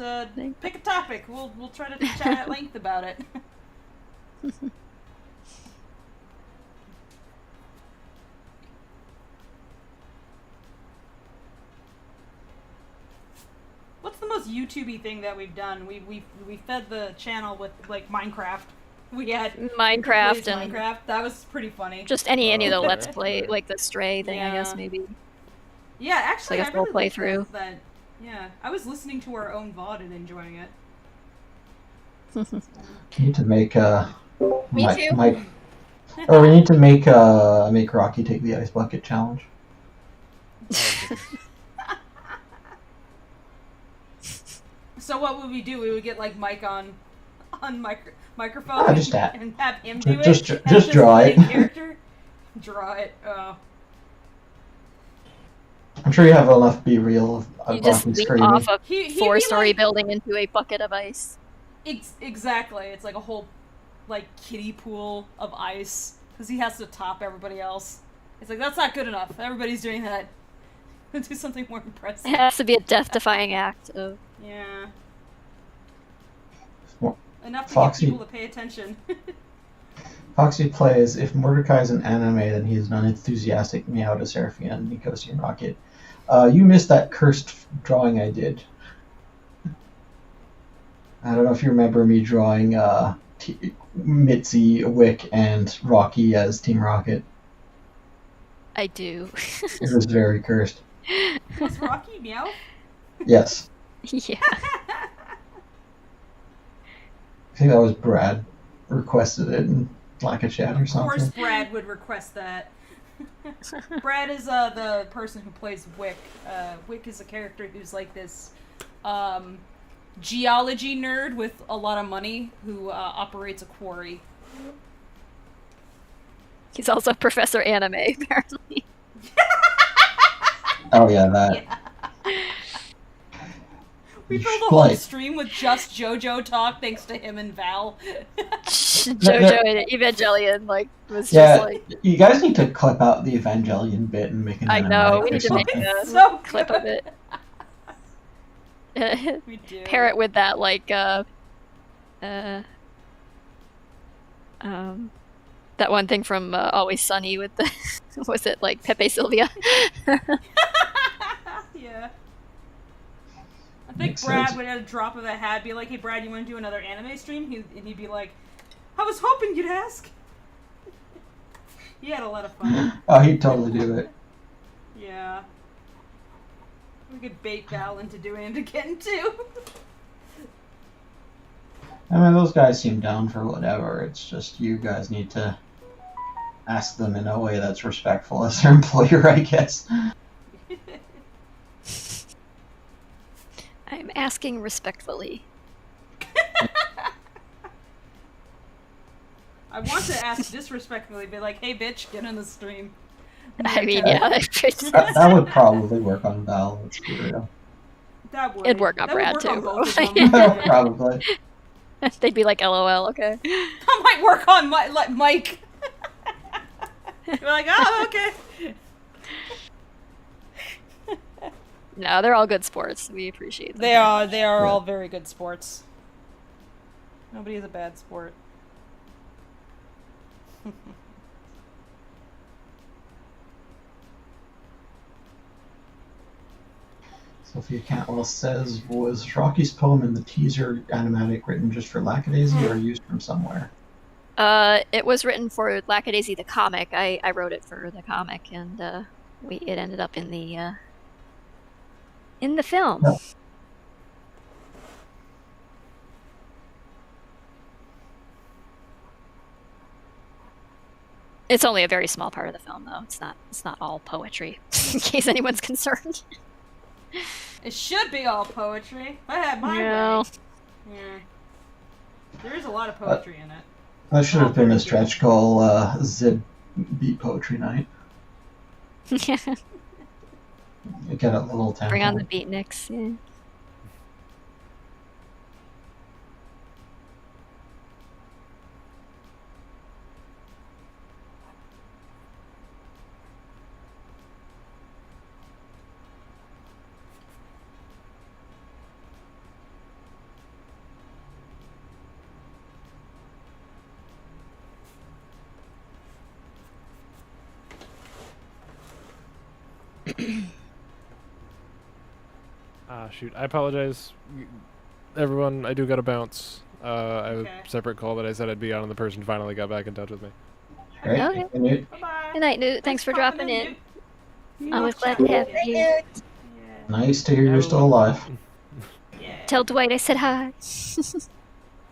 pick a topic. We'll try to chat at length about it. What's the most YouTubey thing that we've done? We fed the channel with like Minecraft. We had Minecraft and Minecraft. That was pretty funny. Just any of the Let's Play, like the Stray thing, I guess maybe. Yeah, actually, like I really liked playthrough. that. Yeah, I was listening to our own VOD and enjoying it. We need to make Me too. or we need to make Rocky take the ice bucket challenge. So what would we do? We would get like Mike on microphone and have him do it. Just draw it. Character. Draw it. I'm sure you have enough be real of you just leap screaming. off a four-story building into a bucket of ice. Exactly. It's like a whole like kiddie pool of ice because he has to top everybody else. It's like that's not good enough. Everybody's doing that. Do something more impressive. It has to be a death-defying act of. Yeah. Well, enough to Foxy, get people to pay attention. Foxy plays, if Mordecai's an anime, then he is an unenthusiastic Meow to Seraphina and Nicosia and Rocket. You missed that cursed drawing I did. I don't know if you remember me drawing Mitzi, Wick, and Rocky as Team Rocket. I do. It was very cursed. Was Rocky Meow? Yes. Yeah. I think that was Brad requested it in like a chat or something. Of course Brad would request that. Brad is the person who plays Wick. Wick is a character who's like this geology nerd with a lot of money who operates a quarry. He's also Professor Anime, apparently. Oh yeah, that. Yeah. We filled the whole stream with just JoJo talk thanks to him and Val. JoJo and Evangelion was just like. You guys need to clip out the Evangelion bit and make an I know, we need to make a clip of it. We do. Pair it with that that one thing from Always Sunny with the was it like Pepe Sylvia? Yeah. I think Brad would at a drop of a hat be like, "Hey Brad, you want to do another anime stream?" And he'd be like, "I was hoping you'd ask." He had a lot of fun. Oh, he'd totally do it. Yeah. We could bait Val into doing it again too. I mean, those guys seem down for whatever. It's just you guys need to ask them in a way that's respectful as their employer, I guess. I'm asking respectfully. I want to ask disrespectfully, be like, "Hey bitch, get in the stream." I mean, yeah. That would probably work on Val, let's be real. That would. It'd work on Brad too. Probably. They'd be like, "LOL, okay." That might work on Mike. You're like, "Oh, okay." No, they're all good sports. We appreciate them. They are all very good sports. Nobody is a bad sport. Sophia Cantwell says, was Rocky's poem in the teaser animatic written just for Lackadaisy or used from somewhere? It was written for Lackadaisy the comic. I wrote it for the comic, and it ended up in the film. No. It's only a very small part of the film, though. It's not all poetry, in case anyone's concerned. It should be all poetry. If I had my way. Yeah. There is a lot of poetry in it. That should have been a stretch goal, Zib beat poetry night. Yeah. Get a little tempo. Bring on the beatniks. Yeah. shoot. I apologize. Everyone, I do gotta bounce. I have a separate call that I said I'd be on, and the person finally got back in touch with me. Great. Okay. Good news. Good night, Newt. Thanks for dropping in. I was glad to have you. Nice to hear you're still alive. Tell Dwight I said hi.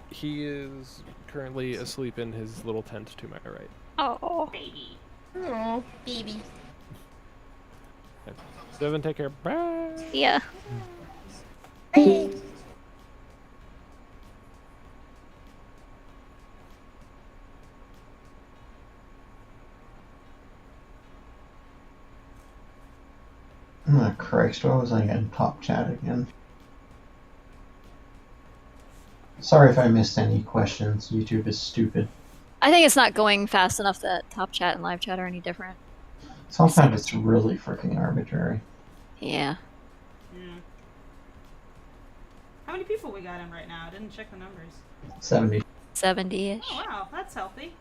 He is currently asleep in his little tent to my right. Oh, baby. Oh, baby. Devin, take care. Bye. Yeah. Bye. Oh, Christ, why was I in top chat again? Sorry if I missed any questions. YouTube is stupid. I think it's not going fast enough that top chat and live chat are any different. Sometimes it's really freaking arbitrary. Yeah. How many people we got in right now? I didn't check the numbers. 70. 70-ish. Oh, wow, that's healthy.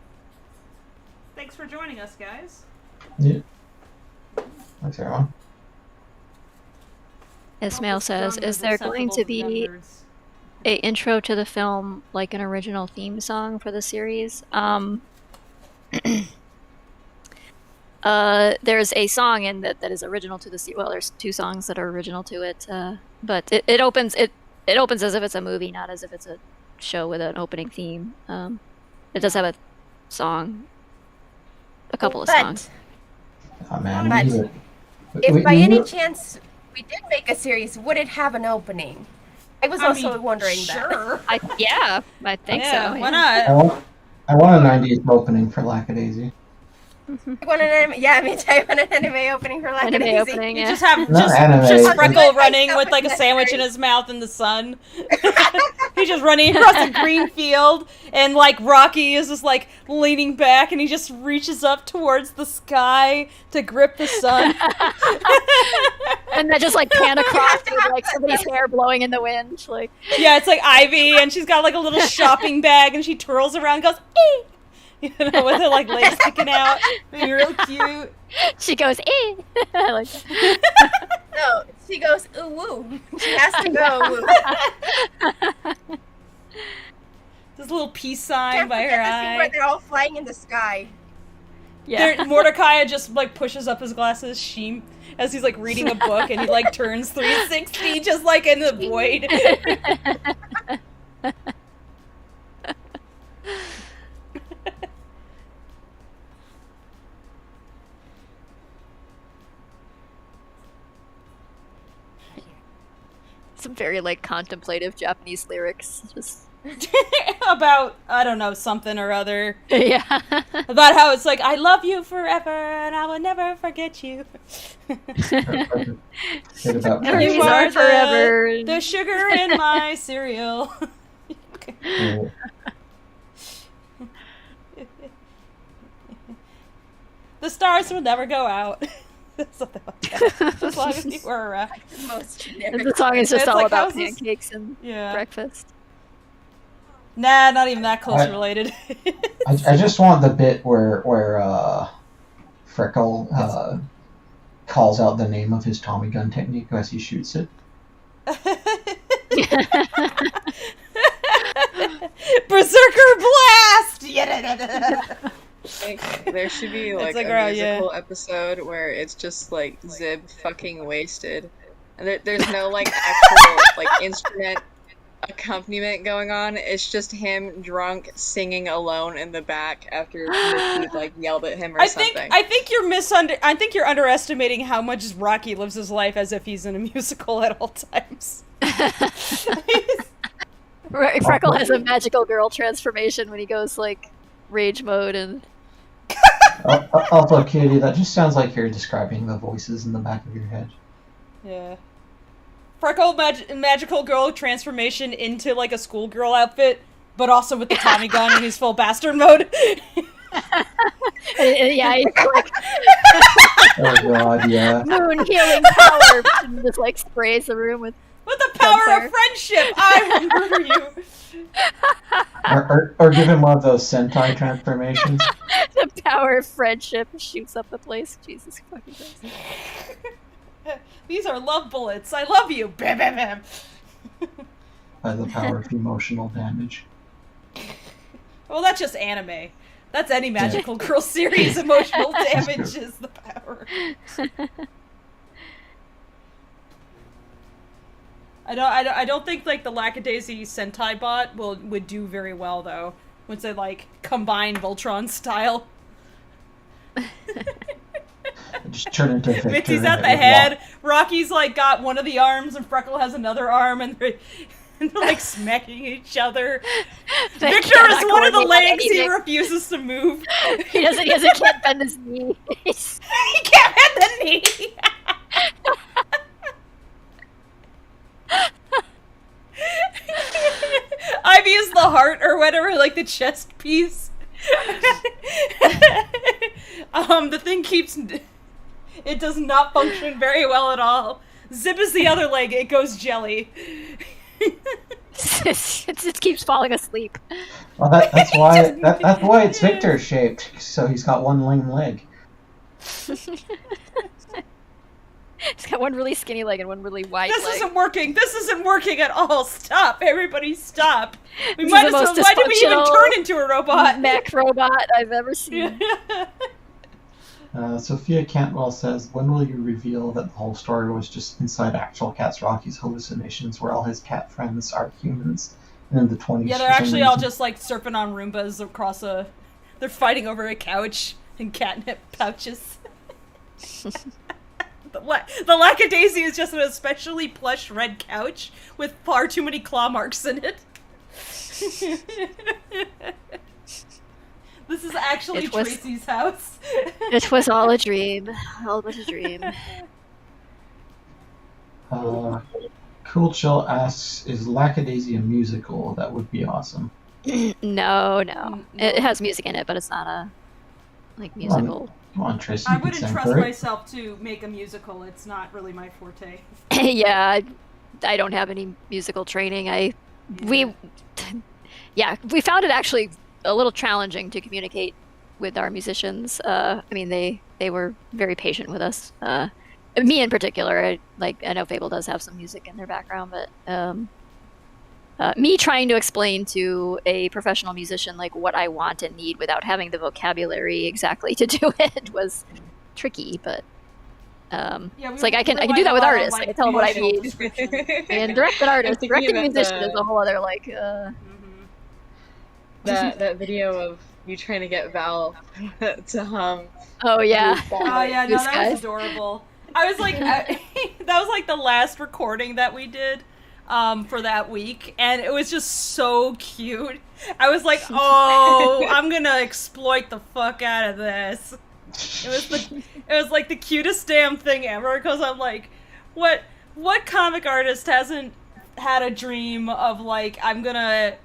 Thanks for joining us, guys. Yeah. Thanks, everyone. Ismail says, is there going to be a intro to the film, like an original theme song for the series? There's a song in that is original to the series. Well, there's 2 songs that are original to it, but it opens as if it's a movie, not as if it's a show with an opening theme. It does have a song, a couple of songs. Oh, man. But if by any chance we did make a series, would it have an opening? I was also wondering that. I think so. Why not? I want a 90s opening for Lackadaisy. I want an anime. Yeah, me too. I want an anime opening for Lackadaisy. Anime opening, You yeah. just have Not anime. just Freckle running with like a sandwich in his mouth in the sun. He's just running across a green field, and like Rocky is just like leaning back, and he just reaches up towards the sky to grip the sun. And then just like pan across with like somebody's hair blowing in the wind. Like, yeah, it's like Ivy, and she's got like a little shopping bag, and she twirls around and goes, "Ee!" You know, with her like legs sticking out. Being real cute. She goes, "Eh." I like that. No, she goes, ooh woo. She has to go woo. This little peace sign by her eye. Where they're all flying in the sky. Yeah. Mordecai just like pushes up his glasses, as he's like reading a book, and he like turns 360 just like in the void. Some very like contemplative Japanese lyrics, just About, I don't know, something or other. yeah. About how it's like, I love you forever and I will never forget you. You are forever. the sugar in my cereal. Oh. The stars will never go out. Something like that. As long as you were around. The song is just It's all like, about how's this- pancakes and breakfast. Nah, not even that close related. I just want the bit where Freckle calls out the name of his Tommy gun technique as he shoots it. Berserker blast! Like, there should be like like, a musical episode where it's just like Zib fucking wasted, and there's no like actual like instrument accompaniment going on. It's just him drunk singing alone in the back after Mickey like yelled at him or something. I think you're underestimating how much Rocky lives his life as if he's in a musical at all times. Freckle has a magical girl transformation when he goes like rage mode and. Also, Katie, that just sounds like you're describing the voices in the back of your head. Yeah. Freckle magical girl transformation into like a schoolgirl outfit, but also with the Tommy gun and he's full bastard mode. Yeah, he's like Oh god, yeah. moon healing power and just like sprays the room with the power of friendship. I remember you. Or give him one of those Sentai transformations. The power of friendship shoots up the place. Jesus fucking Christ. These are love bullets. I love you. Bam, bam, bam. By the power of emotional damage. Well, that's just anime. That's any magical girl series. Emotional damage is the power. I don't think like the Lackadaisy Sentai bot would do very well though once they like combine Voltron style. Just turn into a Victor. Mitzi's at the head. Rocky's like got one of the arms, and Freckle has another arm, and they're like smacking each other. Victor is one of the legs. He refuses to move. He can't bend his knee. He can't bend the knee. Ivy is the heart or whatever, like the chest piece. The thing keeps... It does not function very well at all. Zip is the other leg, it goes jelly. It keeps falling asleep. Well, that's why it's Victor shaped, so he's got one lame leg. He's got one really skinny leg and one really wide leg. This isn't working! This isn't working at all! Stop! Everybody stop! We might as well... Why did we even turn into a robot? Mech robot I've ever seen. Sophia Cantwell says, when will you reveal that the whole story was just inside actual Cats Rocky's hallucinations where all his cat friends are humans? And in the 20s... Yeah, they're actually all just like surfing on Roombas across a... They're fighting over a couch and catnip pouches. The Lackadaisy is just an especially plush red couch with far too many claw marks in it. This is actually Tracy's house. It was all a dream. All but a dream. Cool Chill asks, is Lackadaisy a musical? That would be awesome. No. It has music in it, but it's not a musical. Come on, Tracy. I wouldn't trust myself to make a musical. It's not really my forte. Yeah, I don't have any musical training. We found it actually a little challenging to communicate with our musicians. I mean, they were very patient with us. Me in particular, I know Fable does have some music in their background, but me trying to explain to a professional musician like what I want and need without having the vocabulary exactly to do it was tricky. But it's like I can do that with artists. I can tell them what I need. And direct an artist, directing a musician is a whole other like. That video of you trying to get Val to hum. Oh yeah. Oh yeah, no, that was adorable. I was like, that was like the last recording that we did for that week, and it was just so cute. I was like, oh, I'm gonna exploit the fuck out of this. It was like the cutest damn thing ever, because I'm like, what comic artist hasn't had a dream of like, I'm gonna,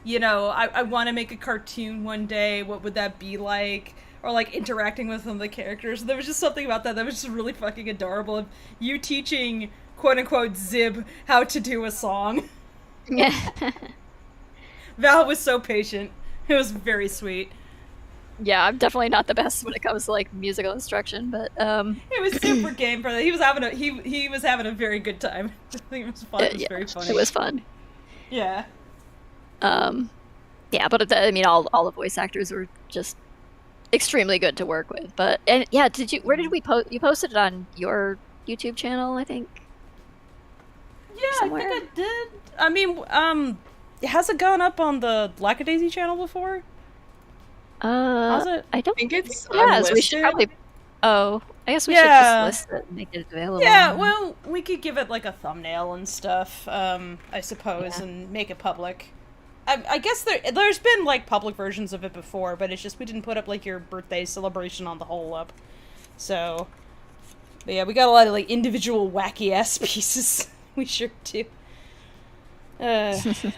I want to make a cartoon one day, what would that be like? Or like interacting with some of the characters. There was just something about that was just really fucking adorable. You teaching quote unquote Zib how to do a song. Yeah. Val was so patient. It was very sweet. Yeah, I'm definitely not the best when it comes to like musical instruction, but it was super game for that. He was having a very good time. I think it was fun. It was very funny. It was fun. Yeah. Yeah, but I mean, all the voice actors were just extremely good to work with. But and yeah, where did we post? You posted it on your YouTube channel, I think. Yeah, somewhere? I think I did. I mean, has it gone up on the Lackadaisy channel before? Has it? I don't think it's unlisted. We should probably. Oh, I guess we should just list it and make it available. Yeah, well, we could give it like a thumbnail and stuff, I suppose, and make it public. I guess there's been like public versions of it before, but it's just we didn't put up like your birthday celebration on the whole up. So, but yeah, we got a lot of like individual wacky ass pieces. We sure do. Sorry,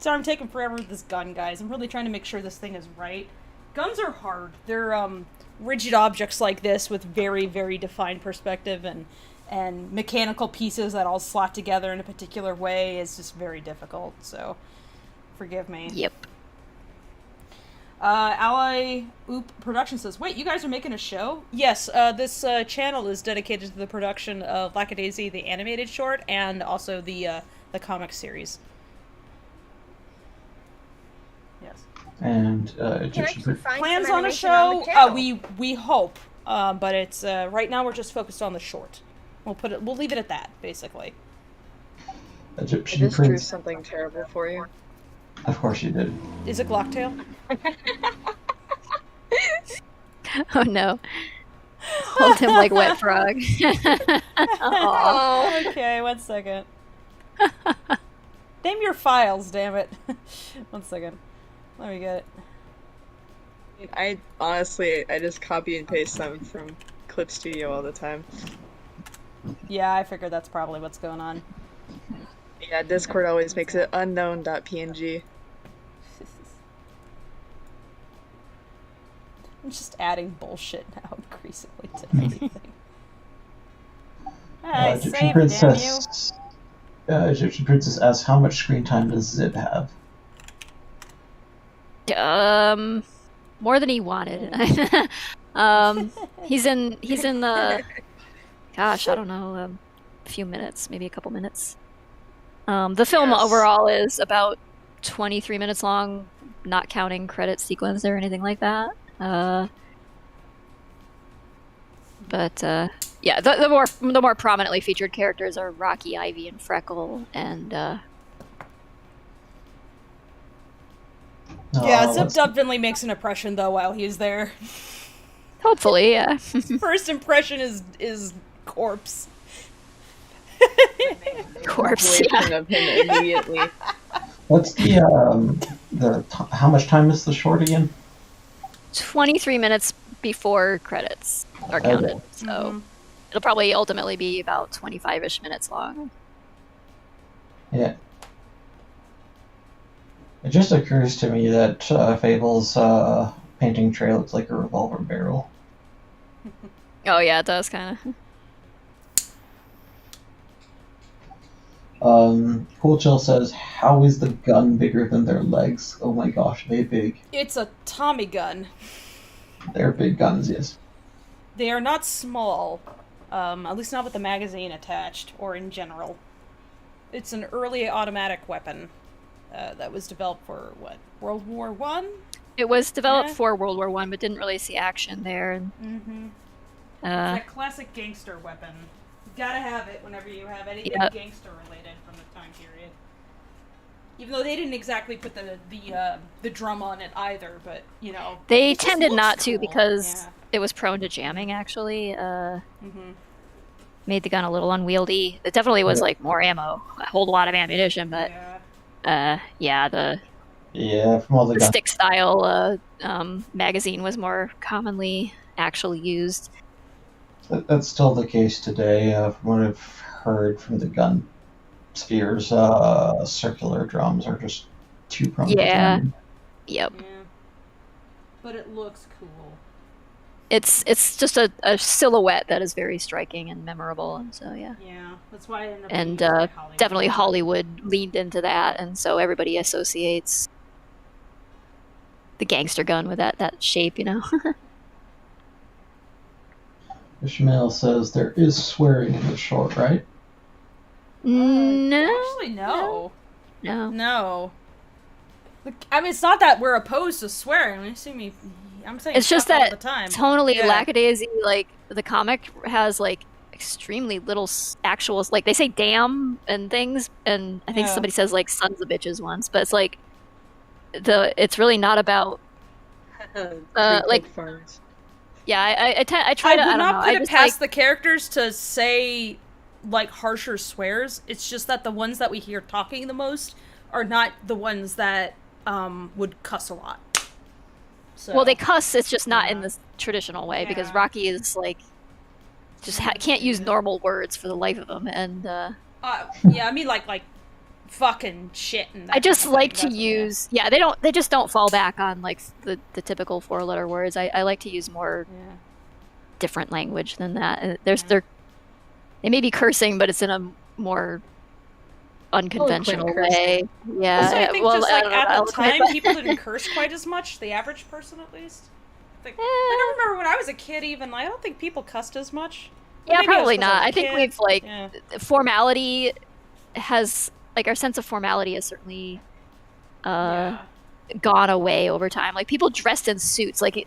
I'm taking forever with this gun, guys. I'm really trying to make sure this thing is right. Guns are hard. They're rigid objects like this with very, very defined perspective and mechanical pieces that all slot together in a particular way is just very difficult. So, forgive me. Yep. Ally Oop Production says, wait, you guys are making a show? Yes, this channel is dedicated to the production of Lackadaisy, the animated short, and also the comic series. Yes. And Egyptian plans on a show? We hope, but it's right now we're just focused on the short. We'll leave it at that, basically. Egyptian I just drew Prince. something terrible for you. Of course you did. Is it Glocktail? Oh no. Hold him like wet frog. Oh, okay, 1 second. Name your files, damn it. 1 second. Let me get it. I honestly just copy and paste them from Clip Studio all the time. Yeah, I figured that's probably what's going on. Yeah, Discord always makes it unknown.png. I'm just adding bullshit now increasingly to everything. Alright, Egyptian save it, damn you. Princess. Egyptian Princess asks, how much screen time does Zib have? More than he wanted. He's in the, gosh, I don't know, a few minutes, maybe a couple minutes. The film overall is about 23 minutes long, not counting credit sequence or anything like that. Yeah, the more prominently featured characters are Rocky, Ivy, and Freckle, and yeah, Zip definitely makes an impression though while he's there. Hopefully, yeah. First impression is corpse. Corpse. Yeah. Of him immediately. What's how much time is the short again? 23 minutes before credits are counted, so it'll probably ultimately be about 25-ish minutes long. Yeah. It just occurs to me that Fable's painting tray looks like a revolver barrel. Oh yeah, it does kind of. Cool Chill says, how is the gun bigger than their legs? Oh my gosh, they big. It's a Tommy gun. They're big guns, yes. They are not small, at least not with the magazine attached, or in general. It's an early automatic weapon that was developed for, what, World War One? It was developed for World War One, but didn't really see action there. Mm-hmm. It's that classic gangster weapon. You gotta have it whenever you have anything gangster related from the time period. Even though they didn't exactly put the drum on it either, but you know they tended not to because it was prone to jamming. Actually, made the gun a little unwieldy. It definitely was like more ammo, a whole lot of ammunition, but the from all the stick style magazine was more commonly actually used. That's still the case today. From what I've heard from the gun spheres, circular drums are just too prone to jamming. Yep. Yeah. But it looks cool. It's just a silhouette that is very striking and memorable, and so yeah. Yeah, that's why I ended up and Hollywood. Definitely Hollywood leaned into that, and so everybody associates the gangster gun with that shape, you know. Ishmael says there is swearing in the short, right? No. Actually, no. No. I mean, it's not that we're opposed to swearing. I'm saying it's just all that the time. Tonally, Lackadaisy, like the comic has like extremely little actual, like they say damn and things, and I think somebody says like sons of bitches once, but it's like it's really not about like. Farms. Yeah, I try to. I would not put it past the characters to say like harsher swears. It's just that the ones that we hear talking the most are not the ones that would cuss a lot. So, well, they cuss. It's just not in the traditional way because Rocky is like just can't use normal words for the life of him, and I mean like fucking shit. And that I just like to use they just don't fall back on like the typical 4-letter words. I like to use more different language than that. They may be cursing, but it's in a more unconventional way. Yeah. Also, I think just like at the time, but... people didn't curse quite as much. The average person, at least. Like, I don't remember when I was a kid. Even I don't think people cussed as much. Yeah, maybe probably it was 'cause not. was a I think kid. we've like Yeah. formality has like our sense of formality has certainly gone away over time. Like people dressed in suits, like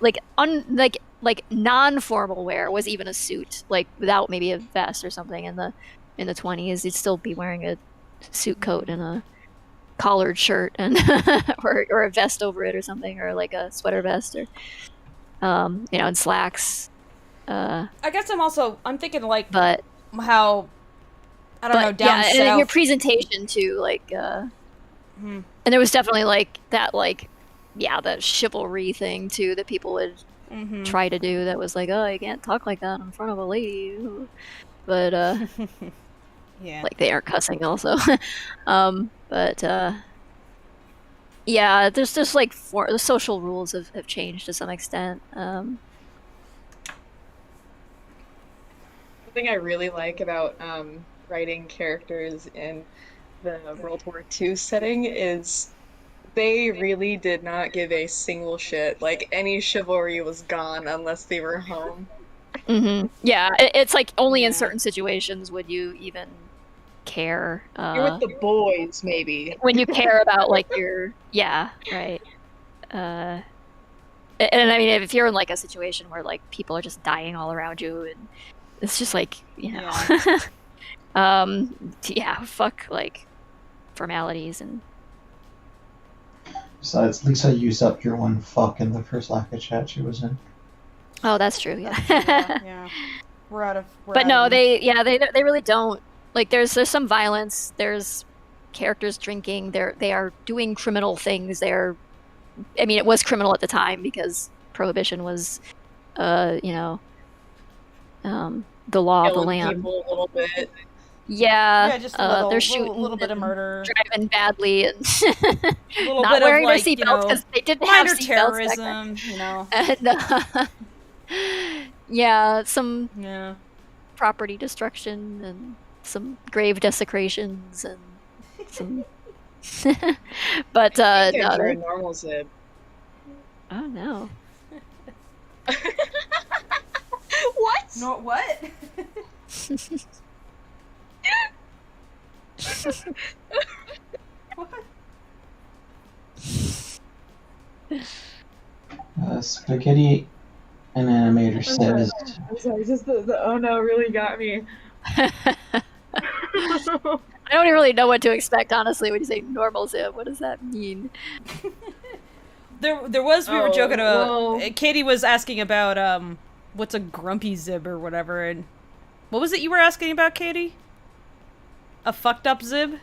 non-formal wear was even a suit, like without maybe a vest or something. In the 20s, you'd still be wearing a suit coat and a collared shirt and or a vest over it or something, or like a sweater vest, or and slacks. I guess I'm thinking like, but how I don't know down south. And your presentation too, like. And there was definitely like that, the chivalry thing too that people would try to do. That was like, oh, you can't talk like that in front of a lady, but yeah, like they are cussing also. Yeah, there's just like the social rules have changed to some extent. The thing I really like about writing characters in the World War II setting is they really did not give a single shit. Like, any chivalry was gone unless they were home. Yeah, it's like only in certain situations would you even care. You're with the boys, maybe. When you care about like your right. And I mean, if you're in like a situation where like people are just dying all around you, and it's just like fuck like formalities. And besides, Lisa used up your one fuck in the first Laka chat she was in. Oh, that's true. Yeah. Yeah. We're out of. They really don't. Like, there's some violence. There's characters drinking. They are doing criminal things. I mean, it was criminal at the time because prohibition was, the law of the land. People a little bit. Yeah, just they're shooting a little bit of murder, driving badly, and a little not bit wearing of, like, their seatbelts because they didn't have minor seatbelts. terrorism, And some property destruction and some grave desecrations and some. But you're a normal Zib. Oh no. What? No, what? What? Spaghetti, an animator says. I'm sorry, just the oh no really got me. I don't really know what to expect, honestly, when you say normal Zib. What does that mean? We were joking about. Katie was asking about what's a grumpy Zib or whatever, and what was it you were asking about, Katie? A fucked up Zib?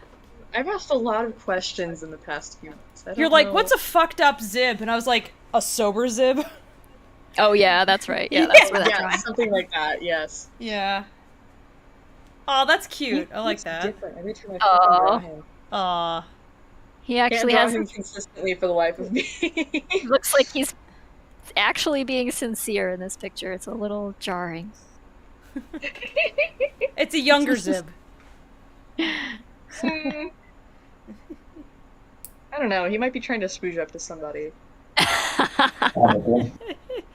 I've asked a lot of questions in the past few months. You're like, what's a fucked up Zib? And I was like, a sober Zib? Oh yeah, that's right. Yeah, that's where that's from. Something like that. Yes. Yeah. Oh, that's cute. I like that. Different every time I draw him. Aw. He actually has him consistently for the life of me. Looks like he's actually being sincere in this picture. It's a little jarring. It's a younger Zib. I don't know. He might be trying to spooge up to somebody.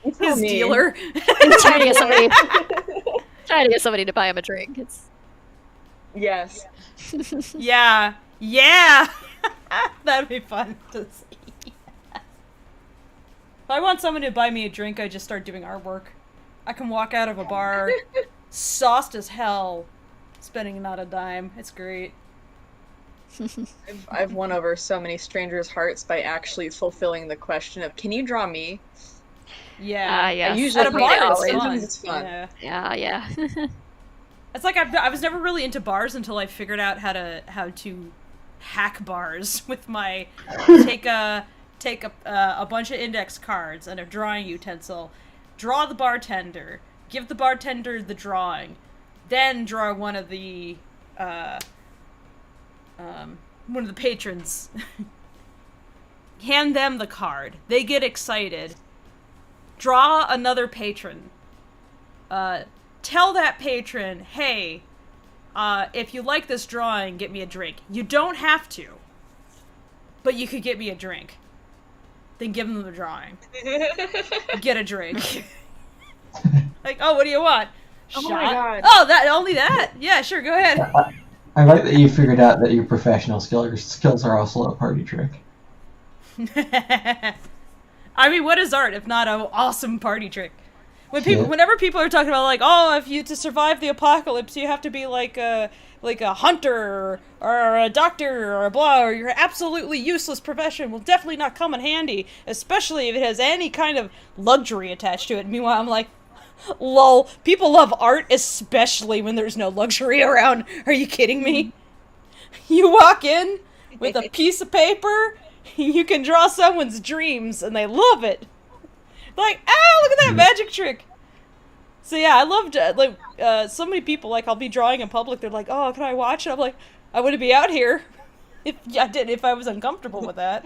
His dealer. He's trying to get somebody to buy him a drink. Yes. Yeah. Yeah. That'd be fun to see. If I want someone to buy me a drink, I just start doing artwork. I can walk out of a bar, sauced as hell, spending not a dime. It's great. I've won over so many strangers' hearts by actually fulfilling the question of, "Can you draw me?" Yeah, yes. I usually at a bar, it's fun. Yeah. It's like I was never really into bars until I figured out how to hack bars with my take a bunch of index cards and a drawing utensil, draw the bartender, give the bartender the drawing, then draw one of the patrons. Hand them the card. They get excited. Draw another patron. Tell that patron, hey, if you like this drawing, get me a drink. You don't have to, but you could get me a drink. Then give them the drawing. Get a drink. Like, oh, what do you want? Oh Shot? my god. Oh, only that? Yeah, sure, go ahead. I like that you figured out that your professional skills are also a party trick. I mean, what is art if not an awesome party trick? Whenever people are talking about like, oh, if you to survive the apocalypse, you have to be like a hunter or a doctor or a blah, or your absolutely useless profession will definitely not come in handy, especially if it has any kind of luxury attached to it. Meanwhile, I'm like, lol, people love art, especially when there's no luxury around. Are you kidding me? You walk in with a piece of paper, you can draw someone's dreams, and they love it. Like, oh, look at that magic trick. So yeah, I loved so many people, like, I'll be drawing in public, they're like, oh, can I watch it? I'm like, I wouldn't be out here if I was uncomfortable with that.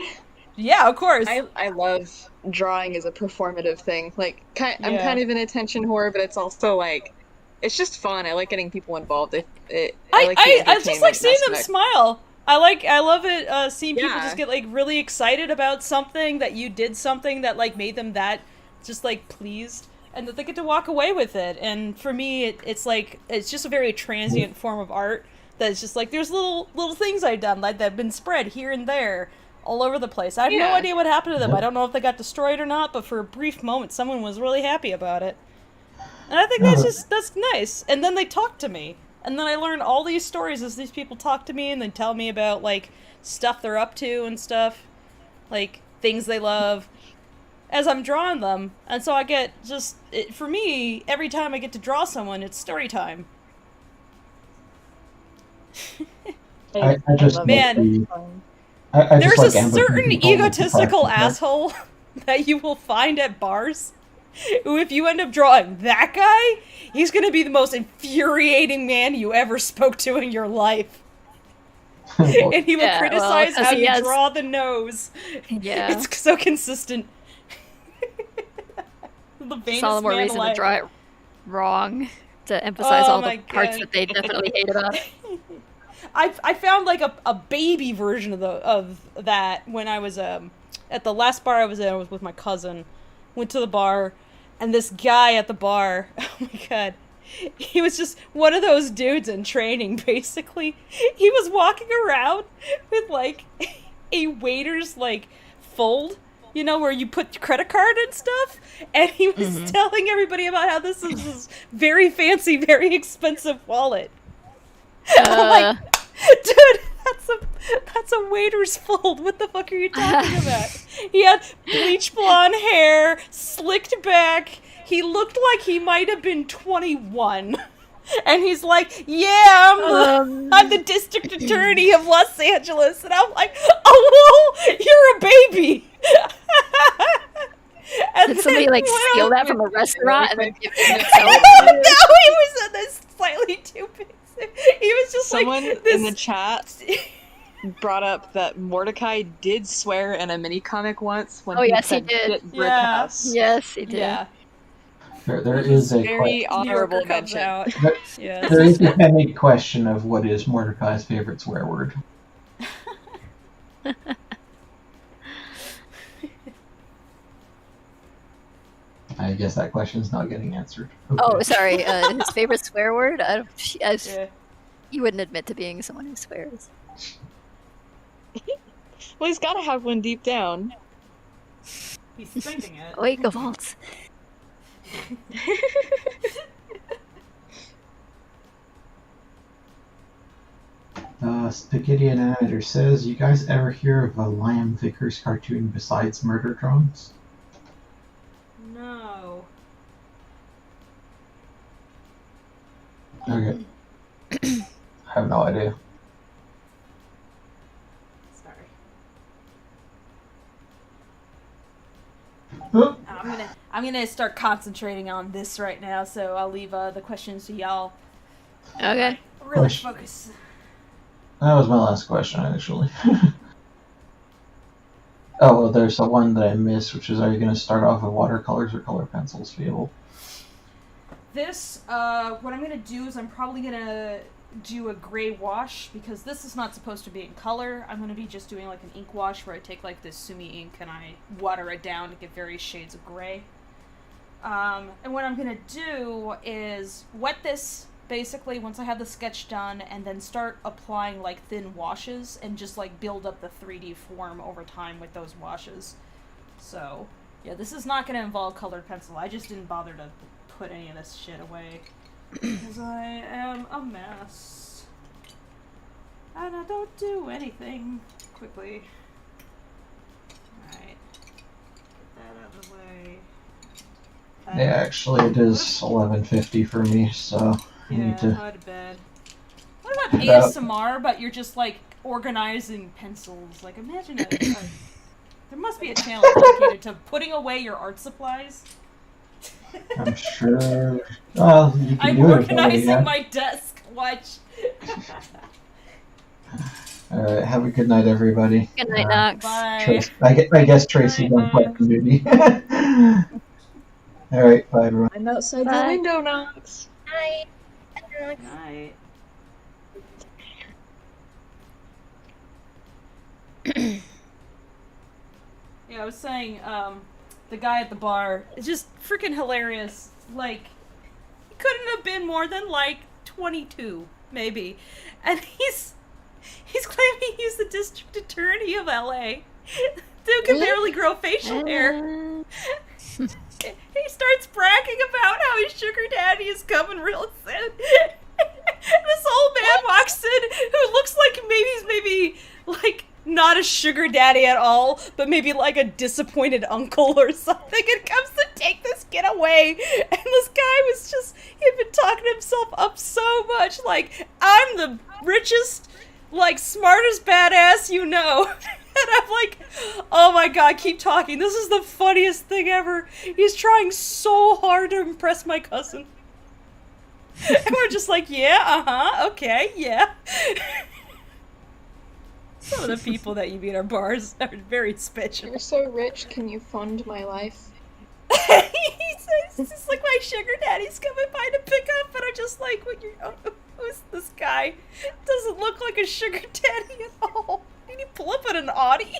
Yeah, of course. I love drawing as a performative thing. Like, I'm kind of an attention whore, but it's also like, it's just fun. I like getting people involved. I just like seeing them smile. I love it, seeing people just get like really excited about something, that you did something that like made them that just like pleased, and that they get to walk away with it. And for me, it's like, it's just a very transient form of art that's just like, there's little things I've done like that have been spread here and there all over the place. I have no idea what happened to them. I don't know if they got destroyed or not, but for a brief moment, someone was really happy about it. And I think that's nice. And then they talk to me. And then I learn all these stories as these people talk to me and then tell me about, like, stuff they're up to and stuff. Like, things they love. As I'm drawing them. And so I get for me, every time I get to draw someone, it's story time. I just Man, there's a certain egotistical asshole that you will find at bars who, if you end up drawing that guy, he's going to be the most infuriating man you ever spoke to in your life. And he will criticize how you draw the nose. Yeah. It's so consistent. It's all the more reason to draw it wrong, to emphasize all the parts that they definitely hate about it. I found like a baby version of that when I was at the last bar I was in. I was with my cousin. Went to the bar, and this guy at the bar, oh my god, he was just one of those dudes in training, basically. He was walking around with like a waiter's like fold, you know, where you put your credit card and stuff, and he was telling everybody about how this is this very fancy, very expensive wallet. I'm like, dude, that's a waiter's fold. What the fuck are you talking about? He had bleach blonde hair, slicked back. He looked like he might have been 21. And he's like, yeah, I'm the district attorney of Los Angeles. And I'm like, oh, well, you're a baby. Did somebody like steal that from a restaurant and then give it to No, he was in this slightly too big. He was just someone like this... in the chat brought up that Mordecai did swear in a mini comic once when he said shit brick house. Yes, he did. Yeah. There is a very honorable mention. There is a pending question of what is Mordecai's favorite swear word. I guess that question is not getting answered. Okay. Oh, sorry. His favorite swear word? You wouldn't admit to being someone who swears. Well, he's got to have one deep down. He's thinking it. Oi, Gavalt. Spaghetti Animator says, you guys ever hear of a Liam Vickers cartoon besides Murder Drones? No. Okay. I have no idea. Sorry. I'm gonna start concentrating on this right now, so I'll leave the questions to y'all. Okay. Really focus. That was my last question, actually. Oh, well, there's the one that I missed, which is, are you going to start off with watercolors or color pencils, Fable? This, what I'm going to do is I'm probably going to do a gray wash, because this is not supposed to be in color. I'm going to be just doing like an ink wash where I take like this Sumi ink and I water it down to get various shades of gray. And what I'm going to do is wet this basically once I have the sketch done, and then start applying like thin washes and just like build up the 3D form over time with those washes. So yeah, this is not going to involve colored pencil. I just didn't bother to put any of this shit away because I am a mess and I don't do anything quickly. Alright, get that out of the way. Yeah, actually it is 11:50 for me, so I Yeah, need to... go to bed. What about ASMR, but you're just, like, organizing pencils? Like, imagine there must be a channel dedicated to putting away your art supplies. I'm sure... Well, you can I'm do it. organizing my desk. Watch. Alright, have a good night, everybody. Good night, Knox. Bye. I guess Tracy's on quite the duty. Alright, bye, everyone. I'm outside Bye. the window, Knox. Hi. Night. Yeah, I was saying, the guy at the bar is just freaking hilarious. Like, he couldn't have been more than, like, 22, maybe. And he's claiming he's the district attorney of LA. Dude can barely grow facial hair. He starts bragging about how his sugar daddy is coming real soon. This old man walks in who looks like he's maybe like not a sugar daddy at all, but maybe like a disappointed uncle or something, and comes to take this kid away. And this guy was just, he'd been talking himself up so much, like, I'm the richest, like, smartest badass you know. And I'm like, oh my god, keep talking. This is the funniest thing ever. He's trying so hard to impress my cousin. And we're just like, yeah, okay, yeah. Some of the people that you meet at bars are very special. You're so rich, can you fund my life? He's just like, my sugar daddy's coming by to pick up, and I'm just like, who's this guy? Doesn't look like a sugar daddy at all. Did he pull up in an Audi?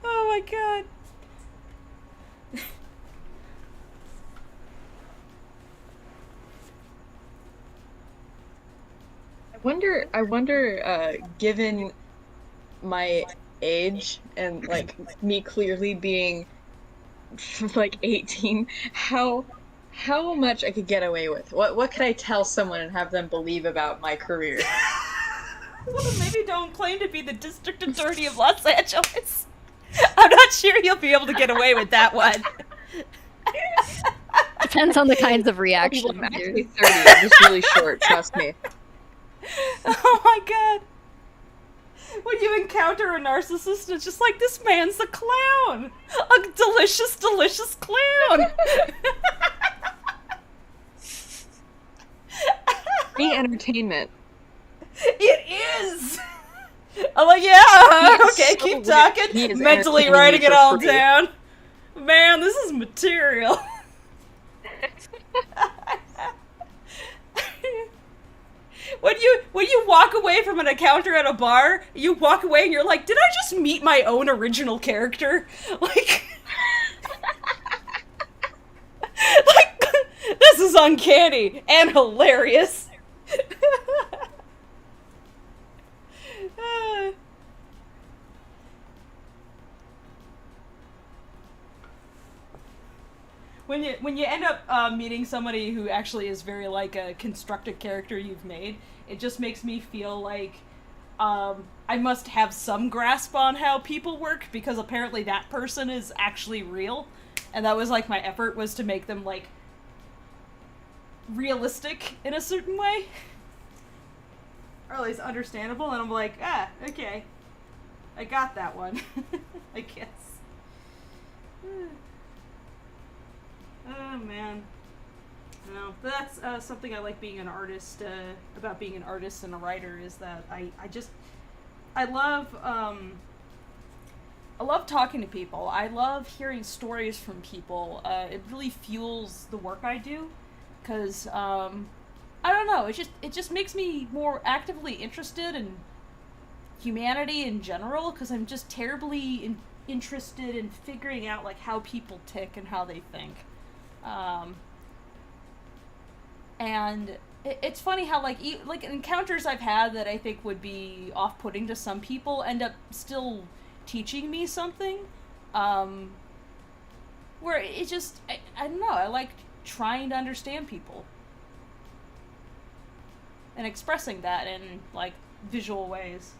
Oh my god. I wonder, given my age and, like, me clearly being, like, 18, how much I could get away with. What could I tell someone and have them believe about my career? Well, maybe don't claim to be the district attorney of Los Angeles. I'm not sure you'll be able to get away with that one. Depends on the kinds of reactions. I'm actually 30. I'm just really short, trust me. Oh my god. When you encounter a narcissist, it's just like, this man's a clown. A delicious, delicious clown. Free entertainment. It is. I'm like, yeah, okay, so keep talking. Mentally writing it all down. Man, this is material. When you walk away from an encounter at a bar, you walk away and you're like, did I just meet my own original character? Like, like, this is uncanny and hilarious. When you end up meeting somebody who actually is very like a constructed character you've made, it just makes me feel like I must have some grasp on how people work, because apparently that person is actually real, and that was like my effort, was to make them like realistic in a certain way, or at least understandable. And I'm like, okay, I got that one. I guess. Oh man, no, that's something I like being an artist, about being an artist and a writer, is that I love talking to people. I love hearing stories from people. It really fuels the work I do, because I don't know. It just makes me more actively interested in humanity in general, because I'm just terribly interested in figuring out like how people tick and how they think. And it's funny how like encounters I've had that I think would be off-putting to some people end up still teaching me something. Where it just I don't know. I like trying to understand people and expressing that in like visual ways.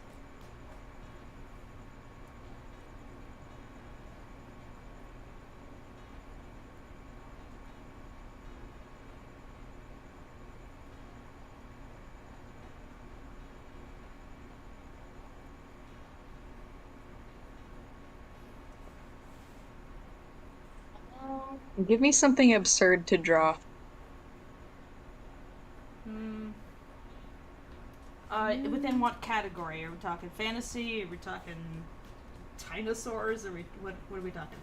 Give me something absurd to draw. Within what category? Are we talking fantasy? Are we talking dinosaurs? What are we talking?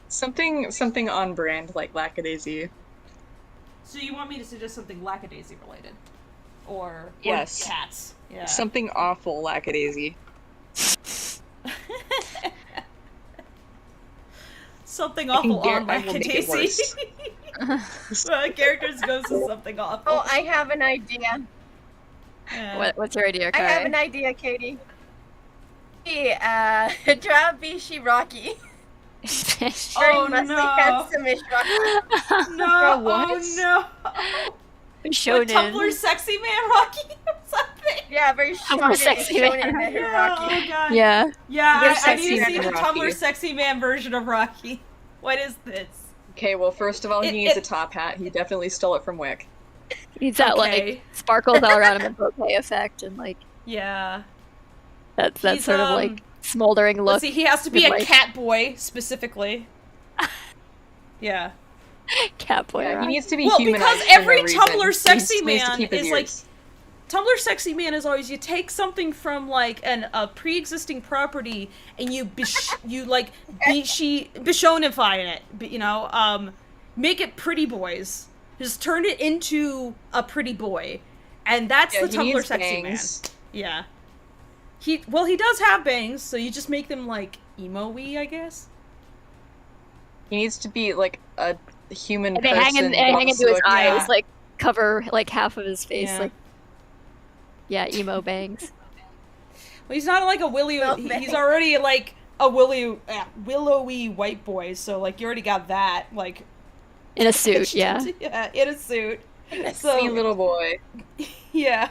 Something on brand, like Lackadaisy. So you want me to suggest something Lackadaisy related? Or yes. Cats? Yeah. Something awful Lackadaisy. Something awful on Lackadaisy. Characters goes to something awful. Oh, I have an idea. What's your idea, Kai? I have an idea, Katie. Draw Bishi Rocky. Oh, mostly no. handsome-ish Rocky. No, what? oh no. Shonen. Tumblr sexy man Rocky or something? Yeah, very Tumblr sexy man. Rocky. Oh god. Yeah. Yeah, I Sexy need to see man the Rocky. Tumblr sexy man version of Rocky. What is this? Okay, well, first of all, he needs a top hat. He definitely stole it from Wick. Needs that Okay. like sparkles all around him and bouquet effect and like Yeah. that He's, sort of like smoldering look. Let's see, he has to be with, a like- cat boy specifically. Yeah. Cat boy. Yeah, he Rock. needs to be Well, humanized because for every no reason. Tumblr He sexy just needs to man keep his is like ears. Tumblr sexy man is always you take something from like a pre-existing property and you bishonify it, you know, make it pretty boys. Just turn it into a pretty boy, and that's Yeah, the he Tumblr needs sexy bangs. man. Yeah. He does have bangs, so you just make them like emo-y, I guess. He needs to be like a human And they person. hang into his also- eyes, like cover like half of his face, Yeah. like emo bangs. Well, he's not like a he's already like a willowy white boy, so like you already got that, like In a suit, yeah. yeah, in a suit. So Sweet little boy. yeah.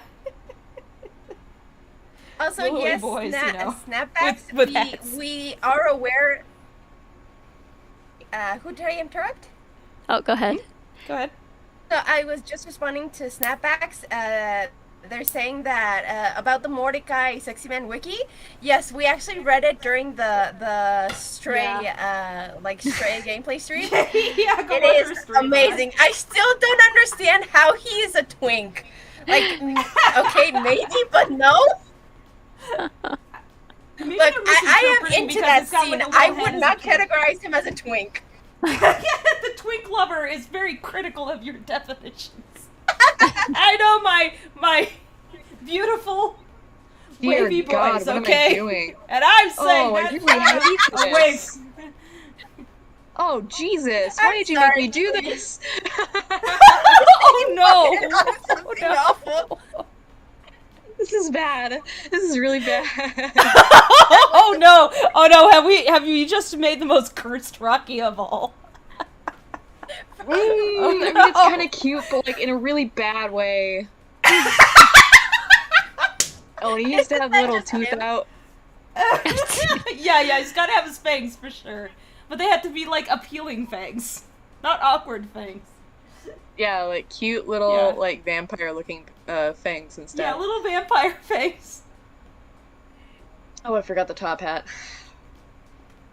Also, Willowy yes, boys, you know, snapbacks. with hats. We are aware. Who did I interrupt? Oh, go ahead. Go ahead. So I was just responding to snapbacks. They're saying that about the Mordecai Sexy Man wiki. Yes, we actually read it during the Stray Stray gameplay stream. Yeah, go It watch is her stream, amazing. I still don't understand how he is a twink. Like, okay, maybe, but no. Maybe Look, I'm I am misinterpreting into because that it's got, scene. like, a I little would head not as a kid. categorize him as a twink. Yeah, the twink lover is very critical of your definitions. I know my beautiful Dear wavy God, boys, what okay? am I doing? And I'm saying Oh, I that's really hate a wave. this. Oh, Jesus. I'm Why did you sorry. make me do this? Oh no! Something no. awful. This is bad. This is really bad. Oh no! Oh no! Have you just made the most cursed Rocky of all? I mean, it's kind of cute, but like in a really bad way. Oh, he used to have a little tooth out. Yeah, he's gotta have his fangs for sure. But they have to be like appealing fangs, not awkward fangs. Yeah, like cute little Yeah. like vampire-looking fangs and stuff. Yeah, little vampire fangs. Oh, I forgot the top hat.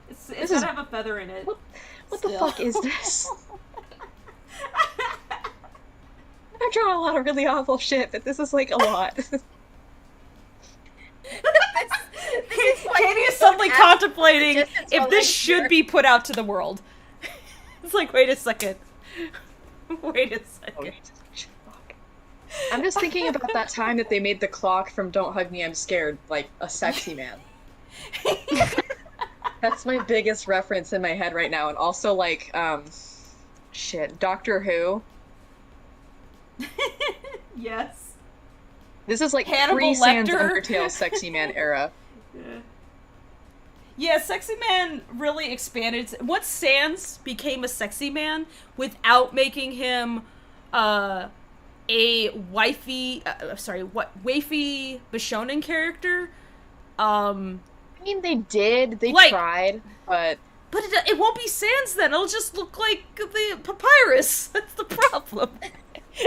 It's This gotta is- have a feather in it. What the Still. fuck is this? I've drawn a lot of really awful shit, but this is like a lot. This is why Katie is people suddenly ask contemplating suggestions if while this I'm should here. be put out to the world. It's like, wait a second. Wait a second. I'm just thinking about that time that they made the clock from Don't Hug Me, I'm Scared, like, a sexy man. That's my biggest reference in my head right now. And also, like, Doctor Who. Yes. This is like Hannibal pre-Sans Lecter. Undertale sexy man era. Yeah, Sexy Man really expanded. Once Sans became a sexy man without making him a wifey Bishonen character. I mean, they did. They tried, but it won't be Sans then. It'll just look like the Papyrus. That's the problem. They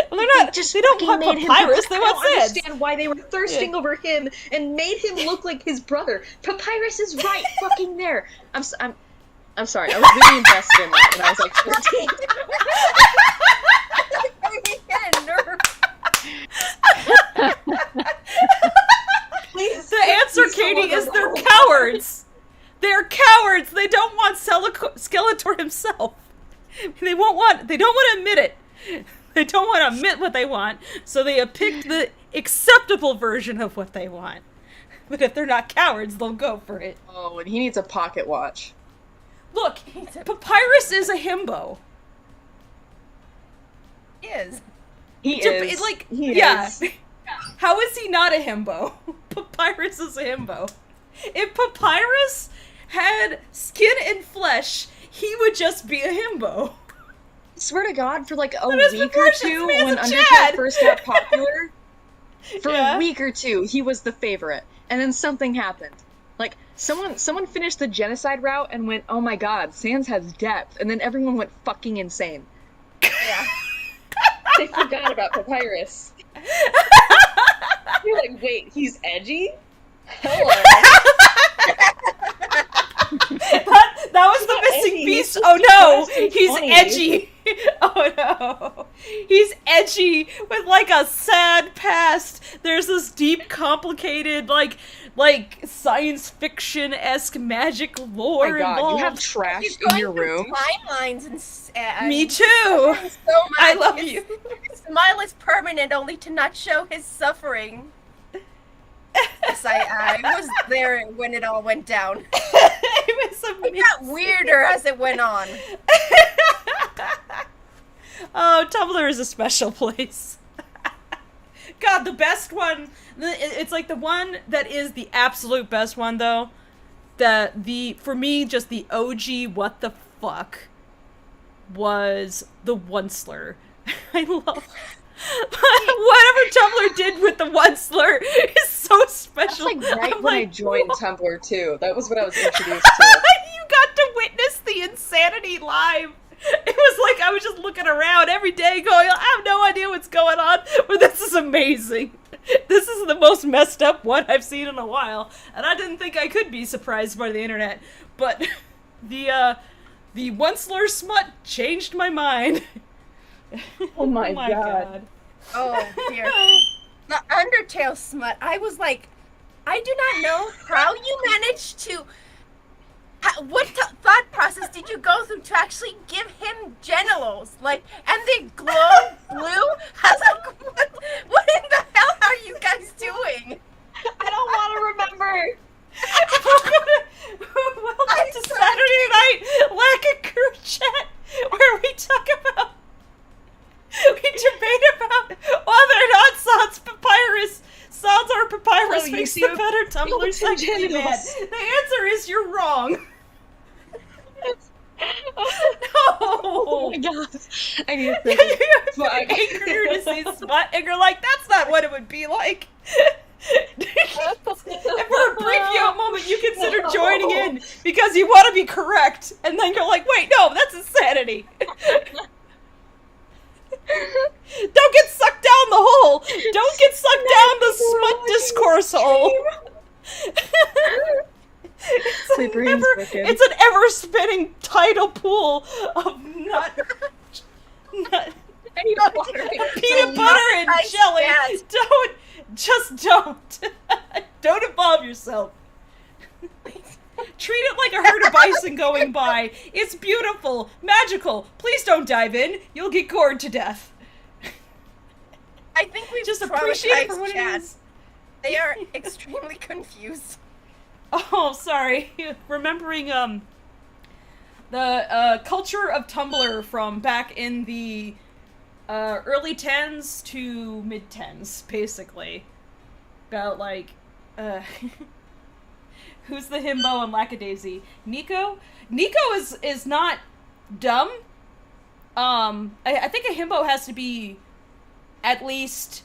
don't want Papyrus. They want Sans. I don't understand why they were thirsting over him and made him look like his brother. Papyrus is right fucking there. I'm sorry. I was really invested in that when I was like 15. Please, the answer, Katie, is they're cowards. They're cowards. They don't want Skeletor himself. They don't want to admit it. They don't want to admit what they want, so they have picked the acceptable version of what they want. But if they're not cowards, they'll go for it. Oh, and he needs a pocket watch. Look, Papyrus is a himbo. He is. He is. How is he not a himbo? Papyrus is a himbo. If Papyrus had skin and flesh, he would just be a himbo. I swear to God, for like a week or two, when Undertale first got popular, for a week or two, he was the favorite. And then something happened. Like, someone finished the genocide route and went, oh my God, Sans has depth. And then everyone went fucking insane. Yeah. They forgot about Papyrus. You're like, wait, he's edgy? Hello. That was the missing piece. Oh no, he's edgy. Oh no, he's edgy with like a sad past. There's this deep, complicated, like science fiction-esque magic lore involved. Oh my God, you have trash in your room. Timelines and me too. So I love you. His smile is permanent, only to not show his suffering. Yes, I was there when it all went down. It was amazing. It got weirder as it went on. Oh, Tumblr is a special place. God, the best one. It's like the one that is the absolute best one, though. For me, just the OG what the fuck was the Onceler. I love whatever Tumblr did with the Onceler is so special. That's like when I joined Tumblr too. That was what I was introduced to. You got to witness the insanity live. It was like I was just looking around every day going, I have no idea what's going on, but this is amazing. This is the most messed up one I've seen in a while, and I didn't think I could be surprised by the internet, but the Onceler smut changed my mind. Oh my God. Oh dear. The Undertale smut. I was like, I do not know how you managed to. What thought process did you go through to actually give him genitals? Like, and they glow blue? I was like, what in the hell are you guys doing? I don't want to remember. Welcome to Saturday Night Lack of Crew Chat, where we talk about. We debate about whether or not Sans or Papyrus makes the better Tumblr sexy man. The answer is you're wrong. No! Oh my God. I need to think. You're angrier to see smut, and you're like, that's not what it would be like. And for a brief moment, you consider joining in because you want to be correct, and then you're like, wait, no, that's insanity. Don't get sucked down the hole! Don't get sucked down the smut discourse hole! It's an ever-spinning tidal pool of peanut butter and jelly. Don't involve yourself. Treat it like a herd of bison going by. It's beautiful, magical. Please don't dive in. You'll get gored to death. I think we've just appreciate it for what it is. They are extremely confused. Oh, sorry. Remembering the culture of Tumblr from back in the early 10s to mid 10s, basically. About like who's the himbo in Lackadaisy? Nico? Nico is not dumb. I think a himbo has to be at least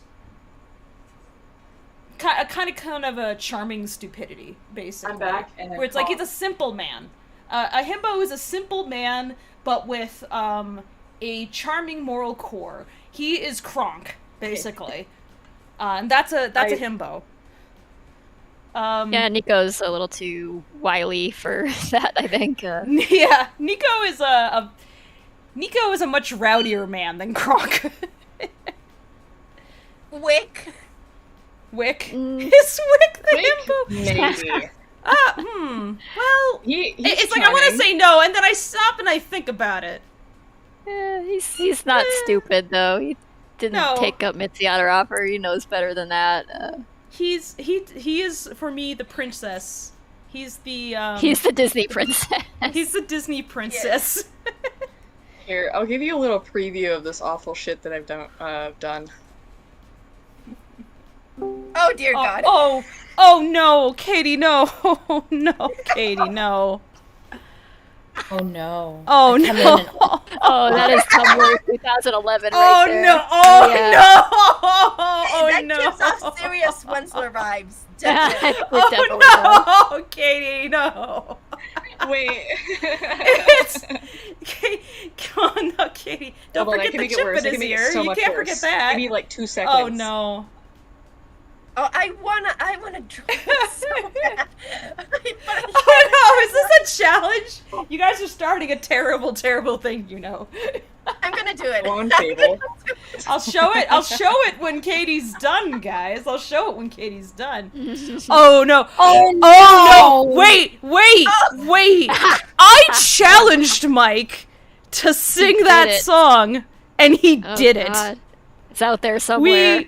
kind of a charming stupidity, basically. I'm back, and where it's like he's a simple man. A himbo is a simple man, but with a charming moral core. He is Kronk, basically, and that's a himbo. Yeah, Nico's a little too wily for that, I think. Yeah, Nico is a much rowdier man than Kronk. Wick? Is Wick the himbo? Maybe. Well, it's like charming. I want to say no, and then I stop and I think about it. Yeah, he's not stupid though. He didn't take up Mitzi on her offer. He knows better than that. He is for me the princess. He's the Disney princess. He's the Disney princess. Here, I'll give you a little preview of this awful shit that I've done. Oh dear God. Oh no, Katie, no. Oh no, Katie, no. Oh no. Oh no. Oh, that is Tumblr 2011 oh, right there. No. Oh yeah. no. Oh that no. gives off serious Wensler vibes. Oh no, Katie, no. Wait. Come on, no, Katie. Don't forget the chip in his ear. You can't forget that. Give me like 2 seconds. Oh no. Oh, I wanna drink it so bad. Oh no, is this a challenge? You guys are starting a terrible, terrible thing, you know. I'm gonna do it. Go on, Fable. I'll show it when Katie's done, guys. I'll show it when Katie's done. Oh no. Oh no. Oh no. Wait. I challenged Mike to sing that song, and he did it. God. It's out there somewhere.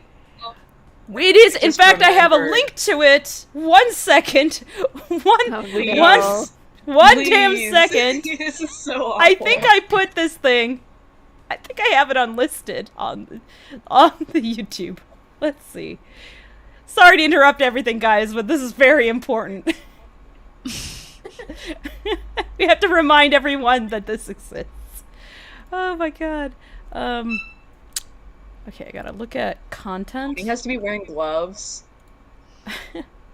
It is. In fact, I have a link to it. 1 second. One damn second. This is so awful. I think I put this thing. I think I have it unlisted on the YouTube. Let's see. Sorry to interrupt everything, guys, but this is very important. We have to remind everyone that this exists. Oh my god. Okay, I gotta look at content. He has to be wearing gloves.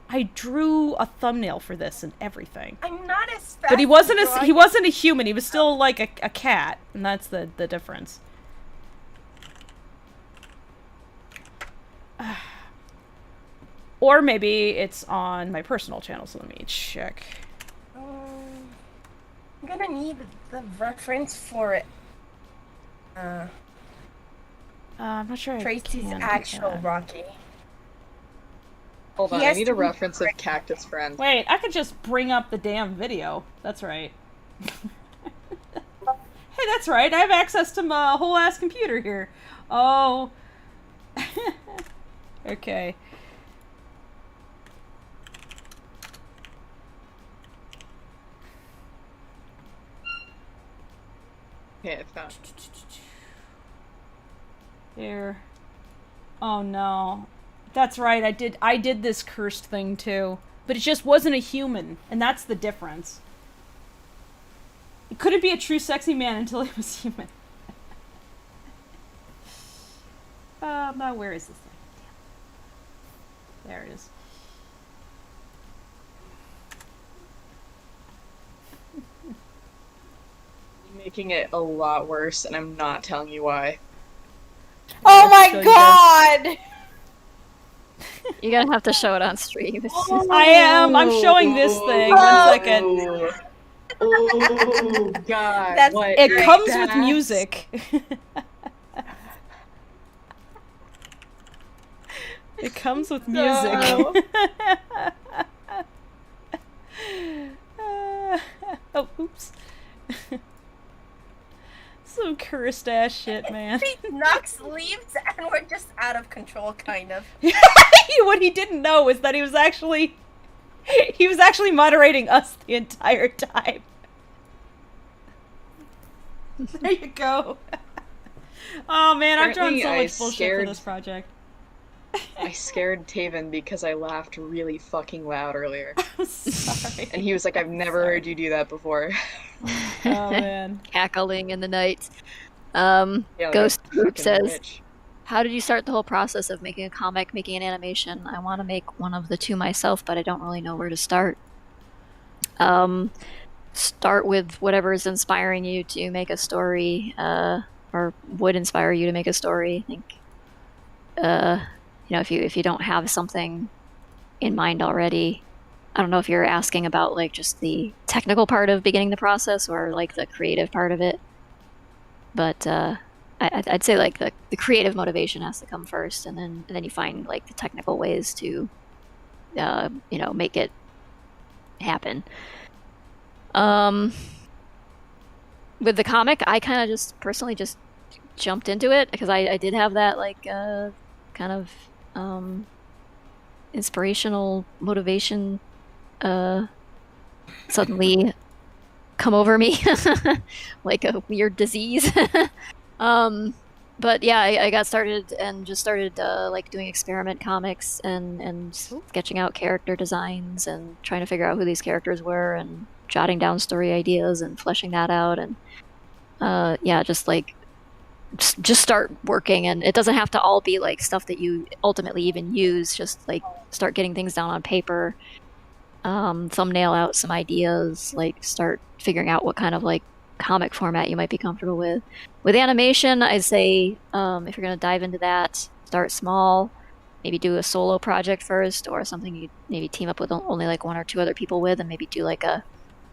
I drew a thumbnail for this and everything. I'm not as fast. But he wasn't a human. He was still like a cat, and that's the difference. Or maybe it's on my personal channel. So let me check. I'm gonna need the reference for it. I'm not sure. Tracy's actual Rocky. Hold on, I need a reference of Cactus Friend. Wait, I could just bring up the damn video. That's right. Hey, that's right. I have access to my whole ass computer here. Oh. Okay. Okay, I found. Here. Oh no. That's right, I did this cursed thing too. But it just wasn't a human, and that's the difference. It couldn't be a true sexy man until he was human. Now where is this thing? Damn. There it is. You're making it a lot worse, and I'm not telling you why. Oh my god! You're gonna have to show it on stream. I am. I'm showing this thing. 1 second. Oh god. It comes with music. It comes with music. Oh, oops. Some cursed ass shit, man. He knocks leaves and we're just out of control, kind of. What he didn't know is that he was actually moderating us the entire time. There you go. Oh man, I've drawn so much bullshit for this project. I scared Taven because I laughed really fucking loud earlier. I'm sorry. And he was like, I've never heard you do that before. Oh man. Cackling in the night. Yeah, like Ghost a Group fucking says, witch. how did you start the whole process of making a comic, making an animation? I want to make one of the two myself, but I don't really know where to start. Start with whatever is inspiring you to make a story, or would inspire you to make a story. I think, if you don't have something in mind already, I don't know if you're asking about like just the technical part of beginning the process or like the creative part of it, but I'd say like the creative motivation has to come first, and then you find like the technical ways to make it happen. With the comic, I kind of just personally just jumped into it because I did have that like kind of inspirational motivation suddenly come over me like a weird disease. But yeah, I got started and just started like doing experiment comics and sketching out character designs and trying to figure out who these characters were and jotting down story ideas and fleshing that out, and just start working. And it doesn't have to all be like stuff that you ultimately even use, just like start getting things down on paper, thumbnail out some ideas, like start figuring out what kind of like comic format you might be comfortable with. With animation, I'd say if you're going to dive into that, start small, maybe do a solo project first, or something you maybe team up with only like one or two other people with, and maybe do like a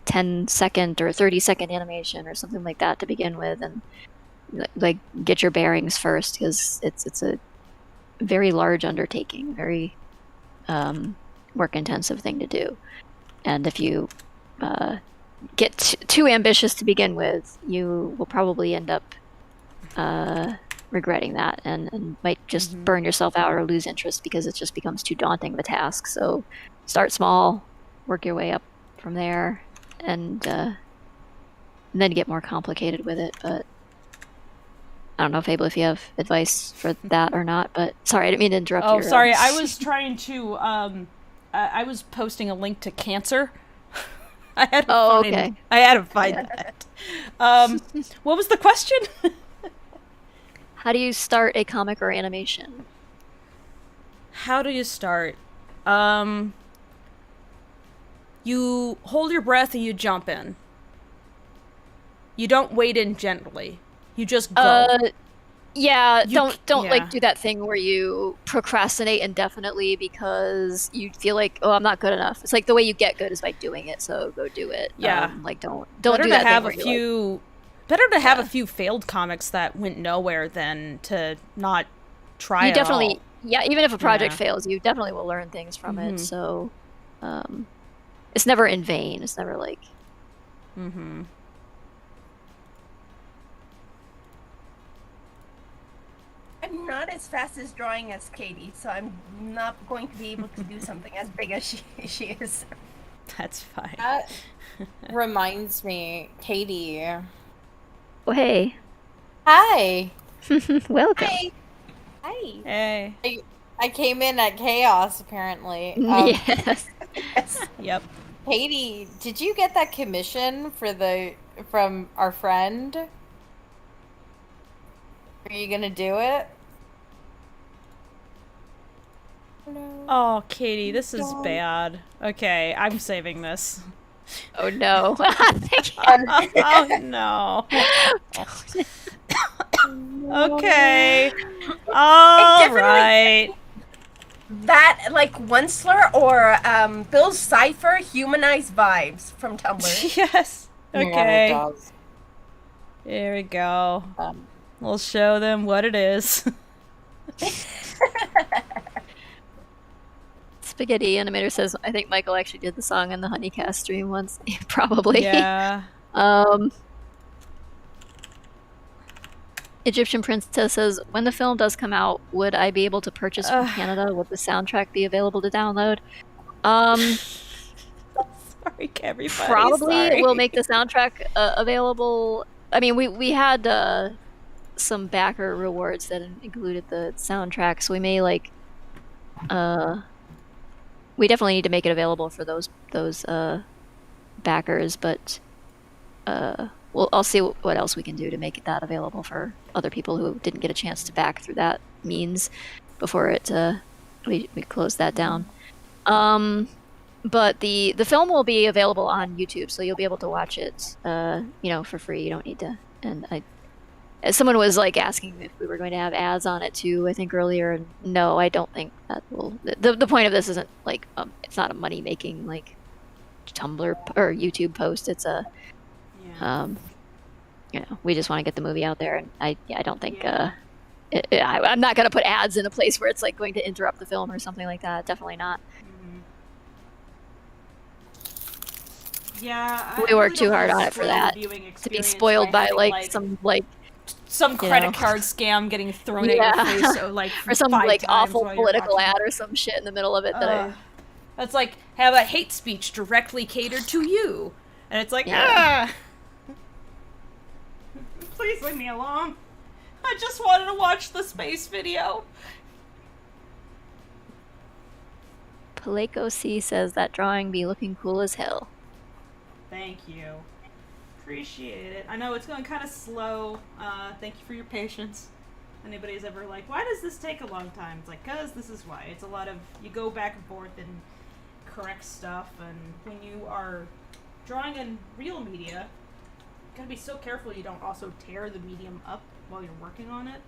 10-second or 30-second animation or something like that to begin with, and like get your bearings first, because it's a very large undertaking, very work intensive thing to do. And if you get too ambitious to begin with, you will probably end up regretting that and might just burn yourself out or lose interest because it just becomes too daunting of a task. So start small, work your way up from there, and then get more complicated with it. But I don't know, Fable, if you have advice for that or not, but sorry, I didn't mean to interrupt you. Oh, sorry, I was trying to, I was posting a link to Cancer. I had to find that. What was the question? How do you start a comic or animation? How do you start? You hold your breath and you jump in. You don't wade in gently. You just go. Don't like do that thing where you procrastinate indefinitely because you feel like, oh, I'm not good enough. It's like the way you get good is by doing it, so go do it. Yeah. Don't better do to that have thing a few. Better to have a few failed comics that went nowhere than to not try. You at definitely, all. yeah. Even if a project fails, you definitely will learn things from it. So, it's never in vain. It's never like. Mm-hmm. I'm not as fast as drawing as Katie, so I'm not going to be able to do something as big as she is. That's fine. That reminds me, Katie. Oh, hey. Hi. Welcome. Hi. Hi. Hey. I came in at Chaos, apparently. Yes. Yep. Katie, did you get that commission from our friend? Are you gonna do it? No. Oh, Katie, this is bad. Okay, I'm saving this. Oh no. Oh no. Okay. All right. That, like, Wensler or Bill's Cipher humanized vibes from Tumblr. Yes. Okay. Yeah, it does. Here we go. We'll show them what it is. It's Spaghetti Animator says, I think Michael actually did the song in the Honeycast stream once. Probably. Yeah. Egyptian Princess says, when the film does come out, would I be able to purchase from Canada? Would the soundtrack be available to download? Sorry, everybody. Probably we'll make the soundtrack available. I mean, we had some backer rewards that included the soundtrack, so we may like we definitely need to make it available for those backers, but I'll see what else we can do to make that available for other people who didn't get a chance to back through that means before we close that down. But the film will be available on YouTube, so you'll be able to watch it, for free. You don't need to. And someone was like asking if we were going to have ads on it too, I think earlier. And no, I don't think that will. The point of this isn't like it's not a money making like Tumblr or YouTube post. It's a we just want to get the movie out there, and I don't think I'm not going to put ads in a place where it's like going to interrupt the film or something like that. Definitely not. Yeah, we worked too hard on it for that. To be spoiled by some credit card scam getting thrown at your face, or some like awful political ad or some shit in the middle of it. That's like have a hate speech directly catered to you, and it's like, please leave me alone. I just wanted to watch the space video. Paleko C says that drawing be looking cool as hell. Thank you. Appreciate it. I know it's going kind of slow. Thank you for your patience. Anybody's ever like, why does this take a long time? It's like, cause this is why. It's a lot of, you go back and forth and correct stuff, and when you are drawing in real media, you gotta be so careful you don't also tear the medium up while you're working on it.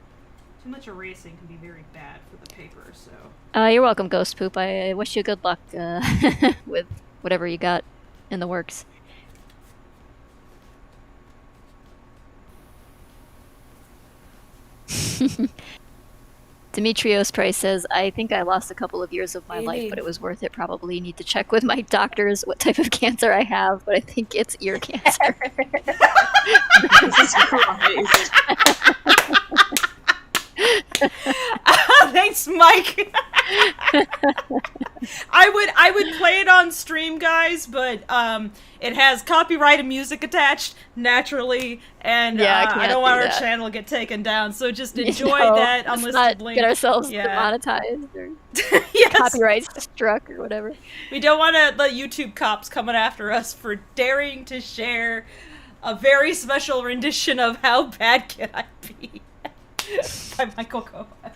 Too much erasing can be very bad for the paper, so. You're welcome, Ghost Poop. I wish you good luck with whatever you got in the works. Demetrios Price says, I think I lost a couple of years of my life, but it was worth it. Probably need to check with my doctors what type of cancer I have, but I think it's ear cancer. Jesus Christ. Thanks, Mike. I would play it on stream, guys, but it has copyrighted music attached naturally, and I don't want our channel to get taken down. So just enjoy that unlisted link. Get ourselves demonetized or copyright struck or whatever. We don't want the YouTube cops coming after us for daring to share a very special rendition of How Bad Can I Be? By Michael Kovacs.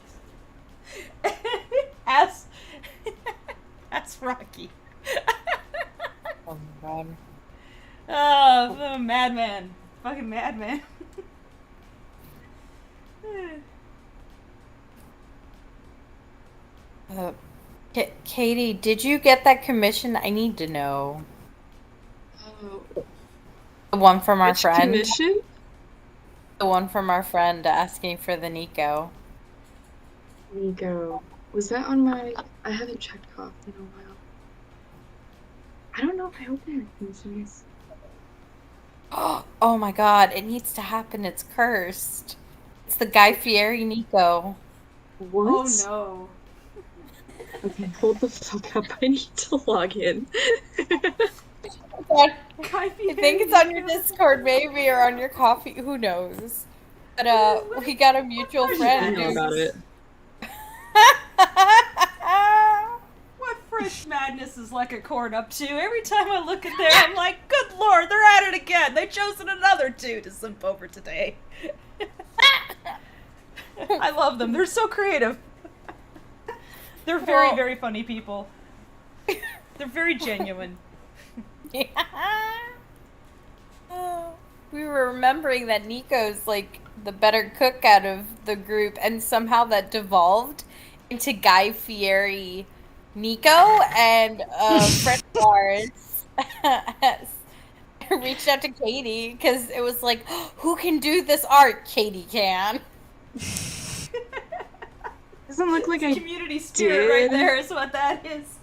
As Rocky. Oh my god. Oh, madman. Fucking madman. Katie, did you get that commission? I need to know. The one from our friend. Commission? The one from our friend asking for the Nico. Nico. Was that on my... I haven't checked off in a while. I don't know if I opened our commissions. Oh my god, it needs to happen. It's cursed. It's the Guy Fieri Nico. What? Oh no. Okay, hold the fuck up. I need to log in. I think it's on your Discord, maybe, or on your coffee. Who knows? But we got a mutual friend. I know about it. What fresh madness is Like a Chord up to? Every time I look at there, I'm like, good lord, they're at it again. They've chosen another two to simp over today. I love them. They're so creative. They're very, very funny people. They're very genuine. Yeah. We were remembering that Nico's like the better cook out of the group, and somehow that devolved into Guy Fieri Nico, and friend of ours reached out to Katie because it was like, who can do this art? Katie can. Doesn't look like I community spirit right there is what that is.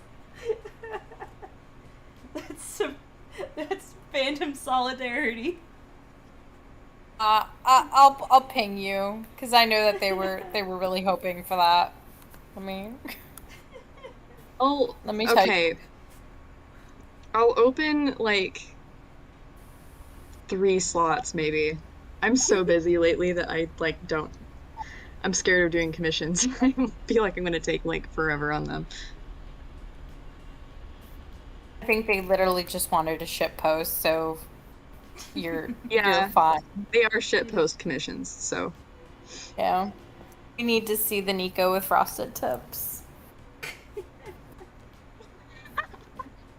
That's phantom solidarity. I'll ping you because I know that they were really hoping for that. Let me tell you. I'll open like 3 slots maybe. I'm so busy lately that I like don't. I'm scared of doing commissions. I feel like I'm gonna take like forever on them. I think they literally just wanted to ship post, so you're Yeah, fine. they are ship post commissions, so Yeah. We need to see the Nico with frosted tips.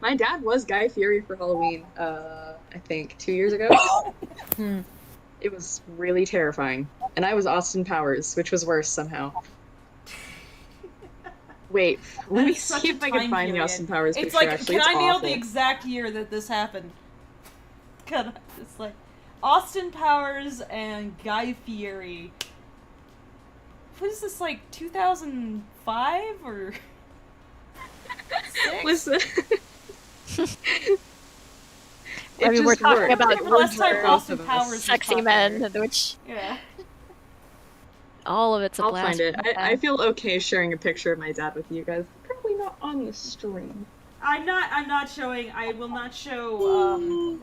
my dad was Guy Fieri for Halloween, I think 2 years ago. It was really terrifying. And I was Austin Powers, which was worse somehow. Wait, let me see if I can find the Austin Powers picture. It's like, actually. can It's I nail awful. the exact year that this happened? It's like Austin Powers and Guy Fieri. What is this, like 2005 or 6? Listen. I mean, we're talking worked. about last time Austin Powers sexy men, which all of it's a blast. I'll find it. I feel okay sharing a picture of my dad with you guys. Probably not on the stream. I'm not showing. I will not show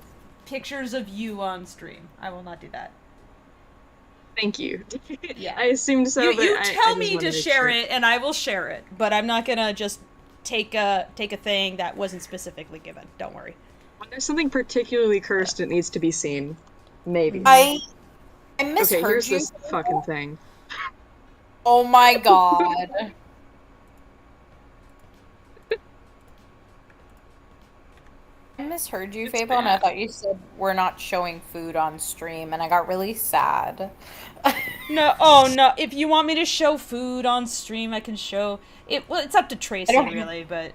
pictures of you on stream. I will not do that. Thank you. Yeah, I assumed so. You but tell I me to share it, and I will share it. But I'm not gonna just take a thing that wasn't specifically given. Don't worry. When there's something particularly cursed, it needs to be seen. Maybe. I misheard okay, here's you. this fucking thing. Oh my god. I misheard you, Fable, and I thought you said we're not showing food on stream, and I got really sad. No, oh no. If you want me to show food on stream, I can show it. Well, it's up to Tracy, really, but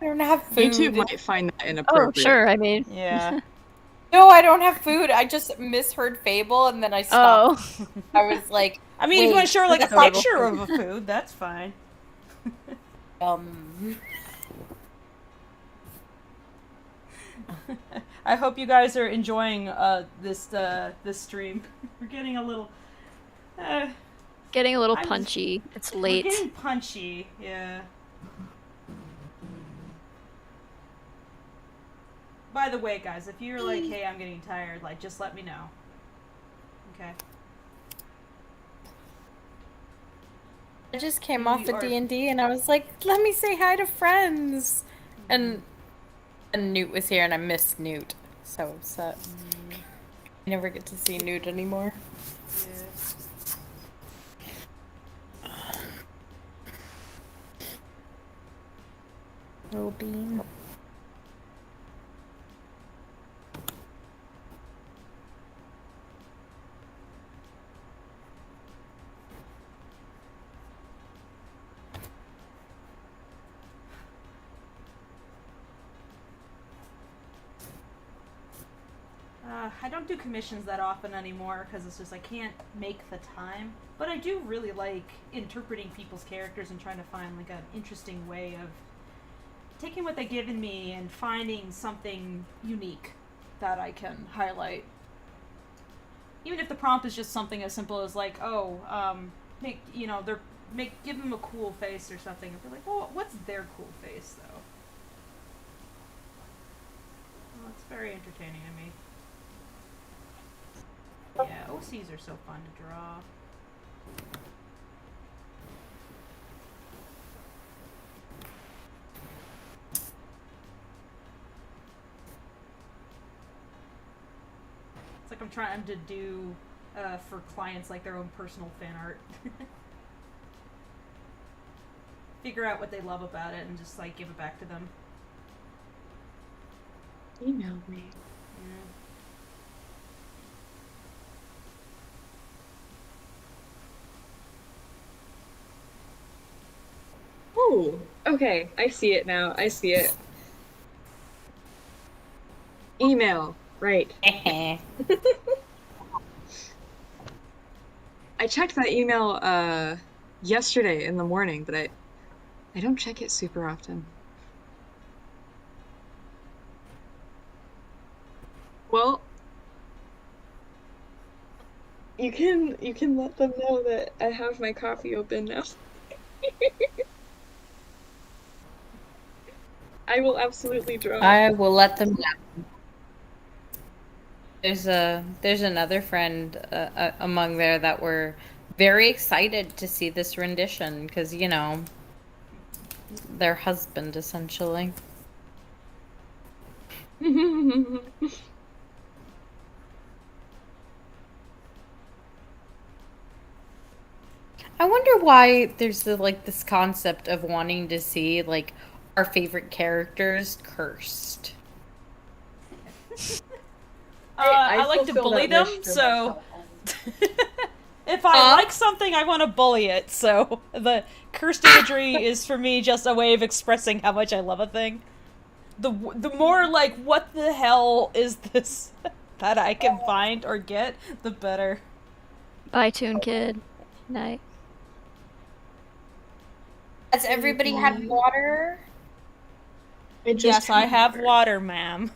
I don't have food. YouTube might find that inappropriate. Oh, sure. I mean, yeah. No, I don't have food. I just misheard Fable, and then I stopped. Oh. I was like, I mean, if you want to show like a picture of a food, that's fine. I hope you guys are enjoying this stream. We're getting a little punchy. It's late. We're getting punchy, yeah. By the way, guys, if you're like, hey, I'm getting tired, like, just let me know. Okay. I just came off the D&D, and I was like, let me say hi to friends. And Newt was here, and I missed Newt. So upset. I never get to see Newt anymore. Bean. I don't do commissions that often anymore because it's just I can't make the time. But I do really like interpreting people's characters and trying to find like an interesting way of taking what they've given me and finding something unique that I can highlight. Even if the prompt is just something as simple as like, give them a cool face or something. And they're like, well, what's their cool face though? Well, it's very entertaining to me. Yeah, OCs are so fun to draw. It's like I'm trying to do for clients like their own personal fan art. Figure out what they love about it and just like give it back to them. Email me. Yeah. Oh, okay. I see it now. I see it. Email. Right. I checked that email yesterday in the morning, but I don't check it super often. You can let them know that I have my coffee open now. I will absolutely draw. I will let them know. There's another friend among there that were very excited to see this rendition because their husband essentially. I wonder why there's this concept of wanting to see our favorite characters cursed. I like to bully them, so if I like something, I want to bully it. So the cursed imagery is for me just a way of expressing how much I love a thing. The more what the hell is this that I can find or get, the better. Bye, Toon Kid. Night. Has everybody had water? Yes, I have water, ma'am.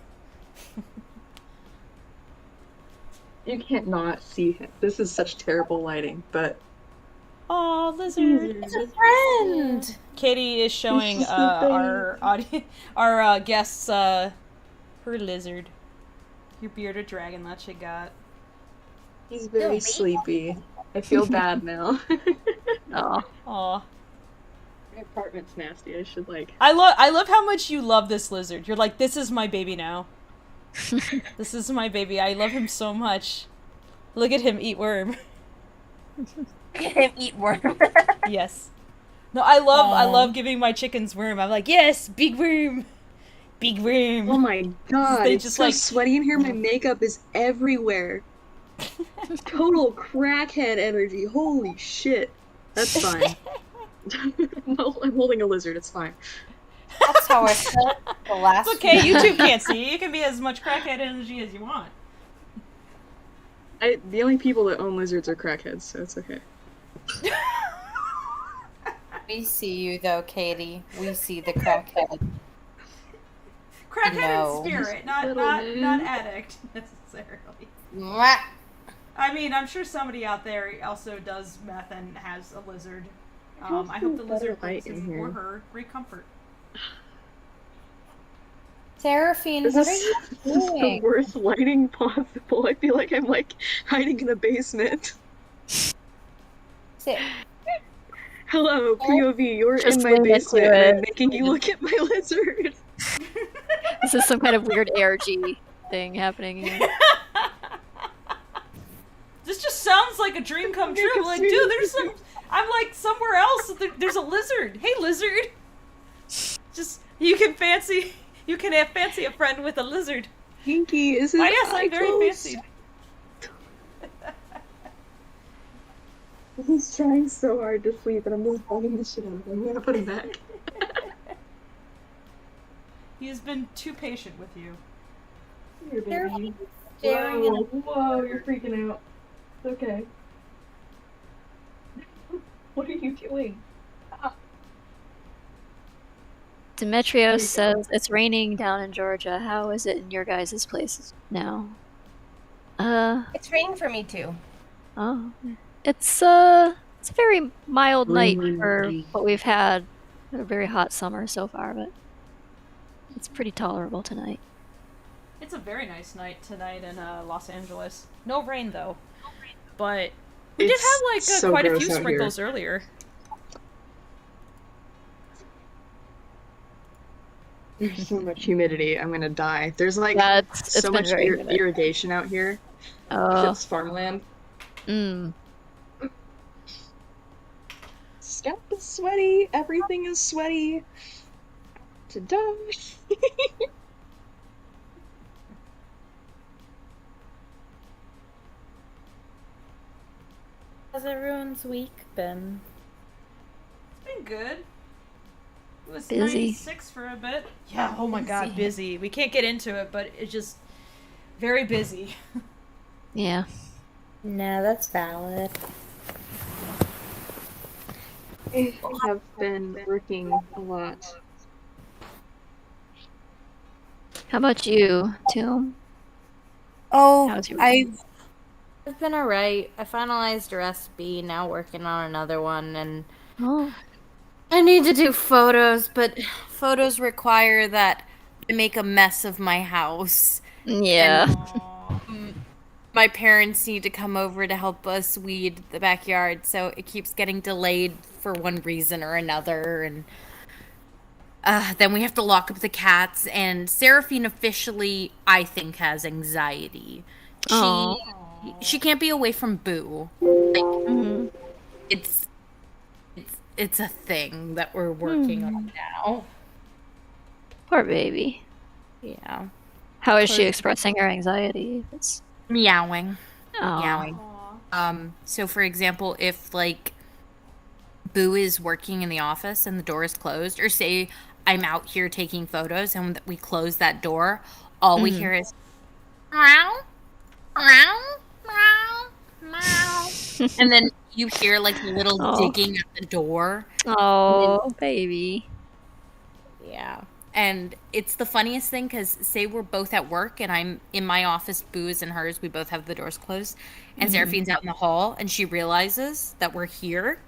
You can't not see him. This is such terrible lighting, but... Oh, lizard! It's a friend! Katie is showing our guests her lizard. Your bearded dragon that she got. He's very sleepy. I feel bad now. Aw. My apartment's nasty. I should I love how much you love this lizard. You're like, this is my baby now. This is my baby. I love him so much. Look at him eat worm. Look at him eat worm. Yes. No, I love giving my chickens worm. I'm like, yes, big worm. Big worm. Oh my god, they it's just so sweaty in here. My makeup is everywhere. Total crackhead energy. Holy shit. That's fine. I'm holding a lizard. It's fine. That's how I felt the last. It's okay. You two can't see. You can be as much crackhead energy as you want. The only people that own lizards are crackheads, so it's okay. We see you though, Katie. We see the crackhead. Crackhead in spirit, not addict necessarily. Mwah. I mean, I'm sure somebody out there also does meth and has a lizard. I hope the lizard brings him or her great comfort. Seraphine, what are you doing? This is the worst lighting possible. I feel like I'm hiding in a basement. Sit. Hello, POV, you're in my basement and I'm making you look at my lizard. This is some kind of weird ARG thing happening here. This just sounds like a dream come true. Like, dude, I'm somewhere else. There's a lizard. Hey, lizard. Just, you can have fancy a friend with a lizard. Pinky, is it? Yes, I'm very fancy. He's trying so hard to sleep, and I'm just bugging the shit out of him. I'm gonna put him back. He has been too patient with you. Here, baby. Whoa, you're freaking out. It's okay. What are you doing? Demetrios says it's raining down in Georgia. How is it in your guys' places now? It's raining for me too. Oh. It's a very mild night for what we've had. A very hot summer so far, but it's pretty tolerable tonight. It's a very nice night tonight in Los Angeles. No rain though, but we did have quite a few sprinkles earlier. There's so much humidity. I'm gonna die. There's so much irrigation out here. Oh. It's farmland. Scalp is sweaty. Everything is sweaty. To die. How's everyone's week been? It's been good. It was busy. 96 for a bit. Yeah, oh my god, busy. We can't get into it, but it's just very busy. Yeah. No, that's valid. I have been working a lot. How about you, Toom? Oh, How's your I It's been alright. I finalized a recipe, now working on another one, and I need to do photos, but photos require that I make a mess of my house. Yeah. And my parents need to come over to help us weed the backyard, so it keeps getting delayed for one reason or another, and then we have to lock up the cats, and Seraphine officially, I think, has anxiety. She can't be away from Boo. Like, it's a thing that we're working on now. Poor baby. Yeah. How is she expressing her anxiety? It's meowing. Aww. Meowing. So for example, if like Boo is working in the office and the door is closed, or say I'm out here taking photos and we close that door, all we hear is meow, meow, meow, meow. And then you hear like a little digging at the door. Oh, baby. Yeah. And it's the funniest thing because say we're both at work and I'm in my office, Boo is in hers, we both have the doors closed, and Seraphine's out in the hall and she realizes that we're here.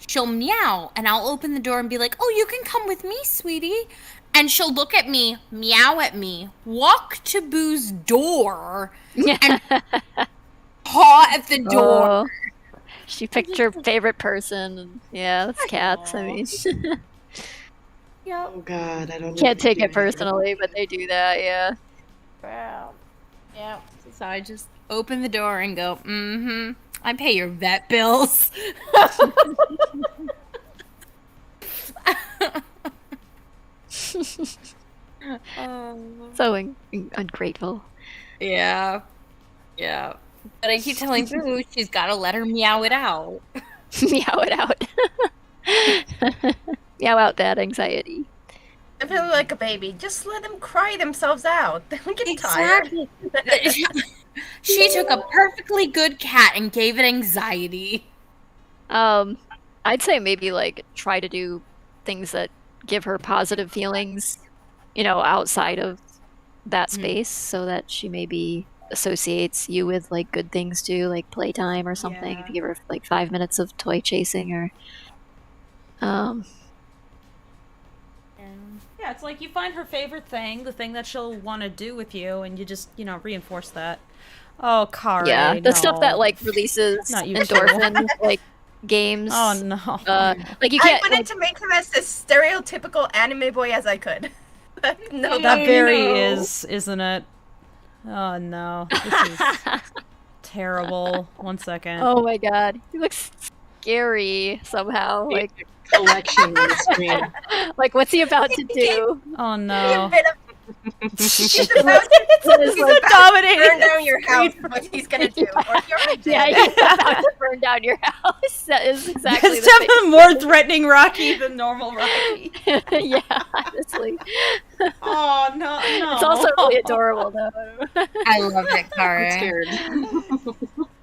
She'll meow and I'll open the door and be like, oh, you can come with me, sweetie. And she'll look at me, meow at me, walk to Boo's door, and paw at the door. She picked her favorite person. Yeah, that's cats. I mean, yep. Oh God, I don't. Can't take it personally, but they do that. Yeah. Wow. Yeah. So I just open the door and go, I pay your vet bills. So ungrateful. Yeah. Yeah. But I keep telling Boo she's got to let her meow it out. Meow it out. Meow out that anxiety. I feel like a baby. Just let them cry themselves out. They don't get tired. She took a perfectly good cat and gave it anxiety. I'd say maybe like try to do things that give her positive feelings, outside of that space, so that she maybe associates you with like good things too, like playtime or something. If you give her like 5 minutes of toy chasing or yeah, it's like you find her favorite thing, the thing that she'll want to do with you, and you just, reinforce that. Oh, Kari, yeah, the stuff that like releases endorphins, like games. Oh no! Like you can't. I wanted to make him as stereotypical anime boy as I could. No, that very is, isn't it? Oh no, this is terrible. 1 second. Oh my God, he looks scary somehow. Like collection on the screen. Like, what's he about to do? Oh no. He's about to burn down your house. What he's gonna do? Or he already did. Yeah, he's about to burn down your house. That is exactly. It's definitely more threatening Rocky than normal Rocky. Yeah, honestly. Oh no! It's also really adorable though. I love it, Kara. I'm scared.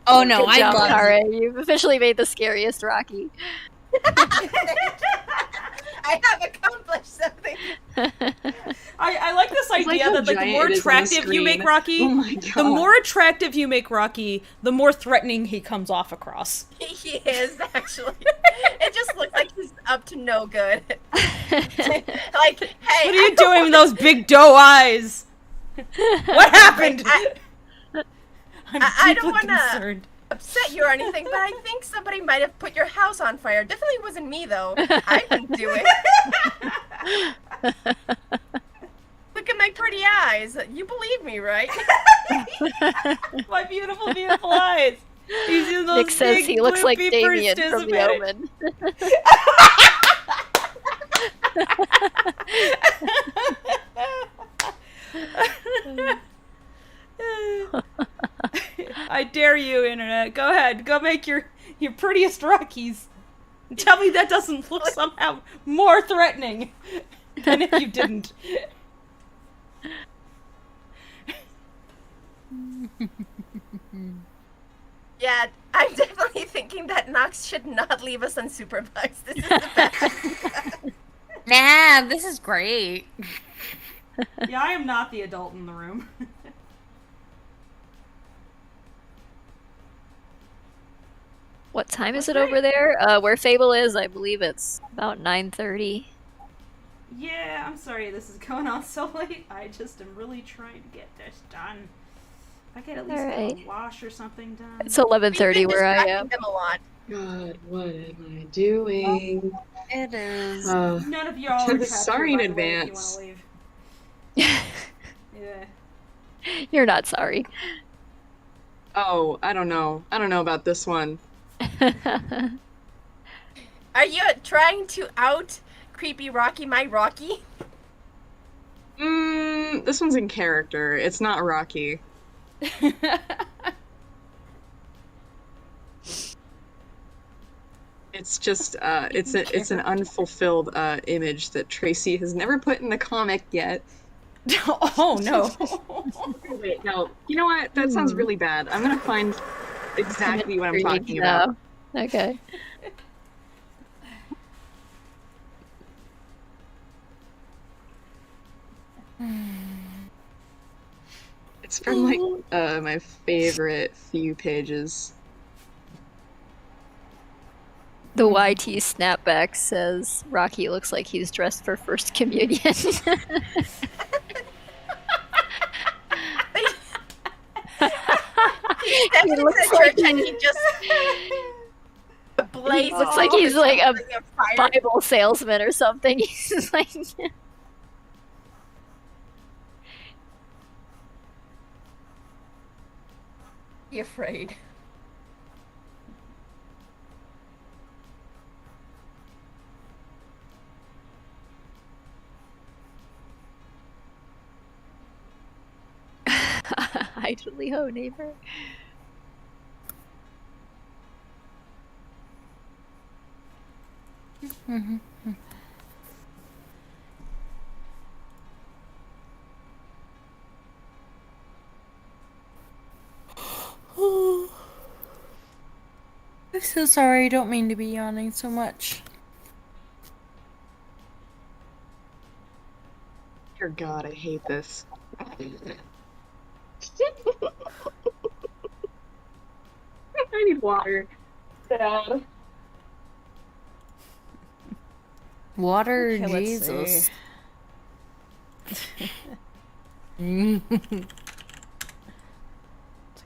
Oh no, Good job, love Kara. it. You've officially made the scariest Rocky. I have accomplished something. I like this idea how that like the more giant it is on the attractive you make screen. Rocky, Oh my God. the more attractive you make Rocky, the more threatening he comes off across. He is actually. It just looks like he's up to no good. Like, hey, What are you doing with those big doe eyes? What happened? I don't want to upset you or anything, but I think somebody might have put your house on fire. Definitely wasn't me, though. I didn't do it. Look at my pretty eyes. You believe me, right? My beautiful, beautiful eyes. He's in those Nick says big he looks like gloopy Damien from The participating. Omen. I dare you, internet. Go ahead. Go make your prettiest Rockies. Tell me that doesn't look somehow more threatening than if you didn't. Yeah, I'm definitely thinking that Nox should not leave us unsupervised. This is the best. Nah, this is great. Yeah, I am not the adult in the room. What time is it over there? Where Fable is, I believe it's about 9:30. Yeah, I'm sorry this is going on so late. I just am really trying to get this done. If I could at least have a wash or something done. It's 11:30 where I am. Them a lot. God, what am I doing? It is. None of y'all are sorry in captured, by the way, advance. if you want to leave. Yeah. You're not sorry. Oh, I don't know. I don't know about this one. Are you trying to out creepy Rocky my Rocky? This one's in character. It's not Rocky. It's just it's an unfulfilled image that Tracy has never put in the comic yet. Oh no. Wait, no. You know what? That sounds really bad. I'm gonna find exactly what I'm talking about. Okay. It's from like my favorite few pages. The YT snapback says Rocky looks like he's dressed for First Communion. He looks like and he just blazes. Looks like he's like a Bible salesman or something. He's just like. Be afraid. Idly ho, neighbor. I'm so sorry. I don't mean to be yawning so much. Dear God, I hate this. I need water. Sad. Water, Okay, Jesus. So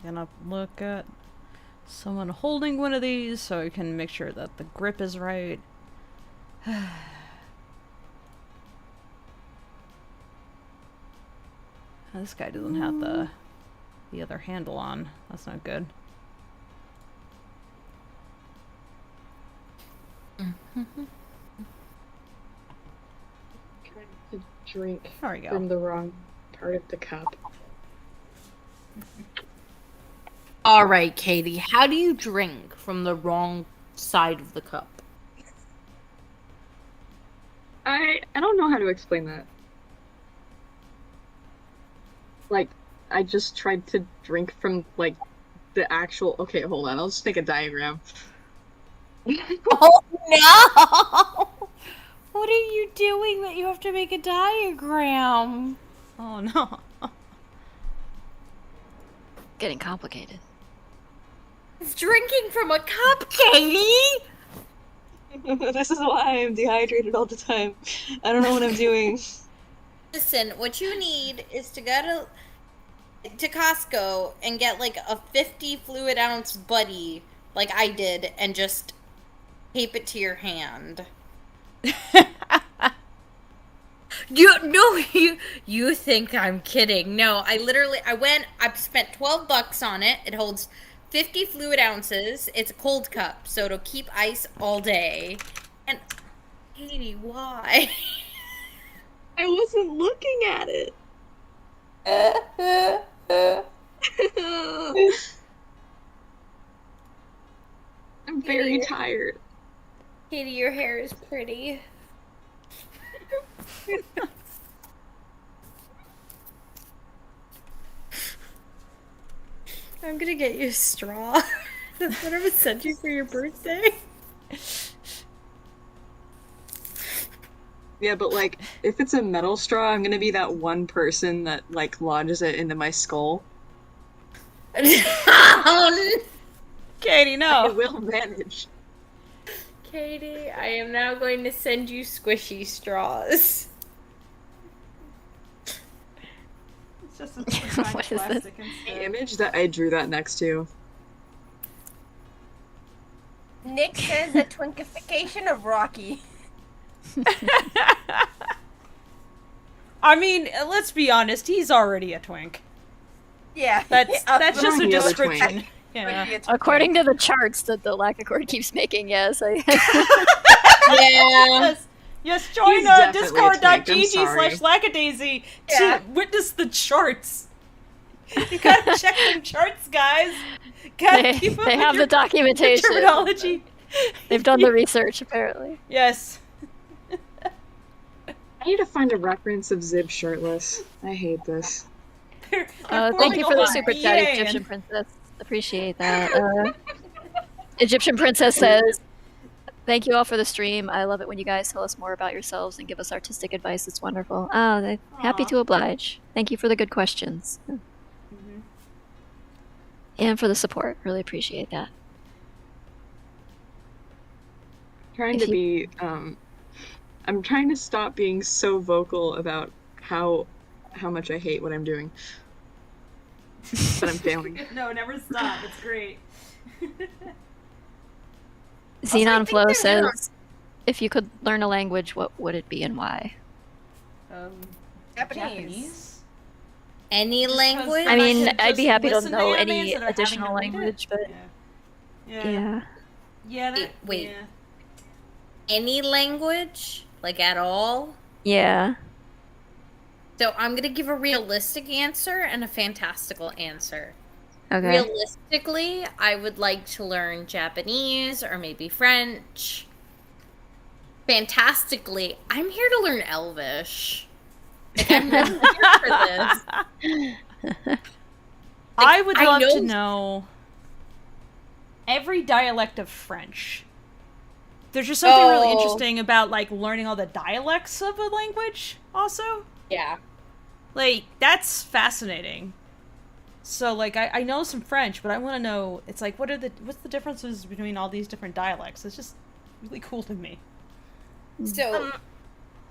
gonna look at someone holding one of these so I can make sure that the grip is right. This guy doesn't have the other handle on. That's not good. Trying to drink There we go. from the wrong part of the cup. All right, Katie. How do you drink from the wrong side of the cup? I don't know how to explain that. Like, I just tried to drink from, like, the actual... Okay, hold on. I'll just make a diagram. Oh, no! What are you doing that you have to make a diagram? Oh, no. Getting complicated. It's drinking from a cup, Katie! This is why I'm dehydrated all the time. I don't know what I'm doing. Listen, what you need is to go to Costco and get like a 50 fluid ounce buddy, like I did, and just tape it to your hand. You think I'm kidding. No, I spent $12 on it. It holds 50 fluid ounces. It's a cold cup, so it'll keep ice all day. And, Katie, why? I wasn't looking at it. I'm very tired. Katie, your hair is pretty. I'm gonna get you a straw. That's what I would send you for your birthday. Yeah, but like, if it's a metal straw, I'm gonna be that one person that like lodges it into my skull. Okay. Katie, I no. will manage. Katie, I am now going to send you squishy straws. It's just a What is this? The image that I drew that next to. Nick says a twinkification of Rocky. I mean, let's be honest, he's already a twink. Yeah. That's just a the other description. twink. Yeah. According to the charts that the Lacquercord keeps making, yes. Yeah. Yes, join He's definitely a twink, I'm discord.gg/lackadaisy Yeah. to witness the charts. You gotta check them charts, guys. Gotta keep up They with have your the documentation. terminology. They've done the research, apparently. Yes. I need to find a reference of Zib shirtless. I hate this. Thank you for the super chat, Egyptian Princess. Appreciate that. Egyptian Princess says, "Thank you all for the stream. I love it when you guys tell us more about yourselves and give us artistic advice. It's wonderful. Happy to oblige. Thank you for the good questions. And for the support. Really appreciate that." I'm trying to stop being so vocal about how much I hate what I'm doing. But I'm failing. No, never stop. It's great. Xenon Flow says, "If you could learn a language, what would it be and why?" Japanese. Any language? I mean, could I'd be just happy to listen to know anime any instead of having additional to read it. language, but yeah. Yeah. Wait. Yeah. Any language? Like at all? Yeah. So I'm gonna give a realistic answer and a fantastical answer. Okay. Realistically, I would like to learn Japanese or maybe French. Fantastically, I'm here to learn Elvish. Like, I'm really here for this. I would I love know- to know every dialect of French. There's just something really interesting about like learning all the dialects of a language also. Yeah. Like, that's fascinating. So, like, I know some French, but I want to know, it's like, what's the differences between all these different dialects? It's just really cool to me. So,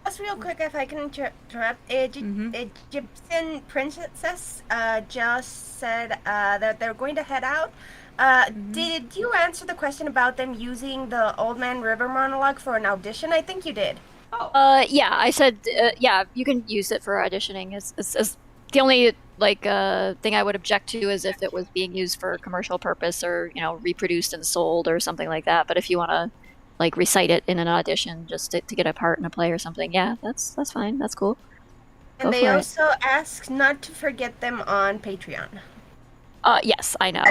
just real quick, if I can interrupt, Egyptian Princess just said that they're going to head out. Did you answer the question about them using the Old Man River monologue for an audition? I think you did. Yeah, I said, yeah, you can use it for auditioning. It's the only, like, thing I would object to is if it was being used for commercial purpose or, you know, reproduced and sold or something like that. But if you want to, like, recite it in an audition just to get a part in a play or something, yeah, that's fine. That's cool. And they also asked not to forget them on Patreon. Yes, I know.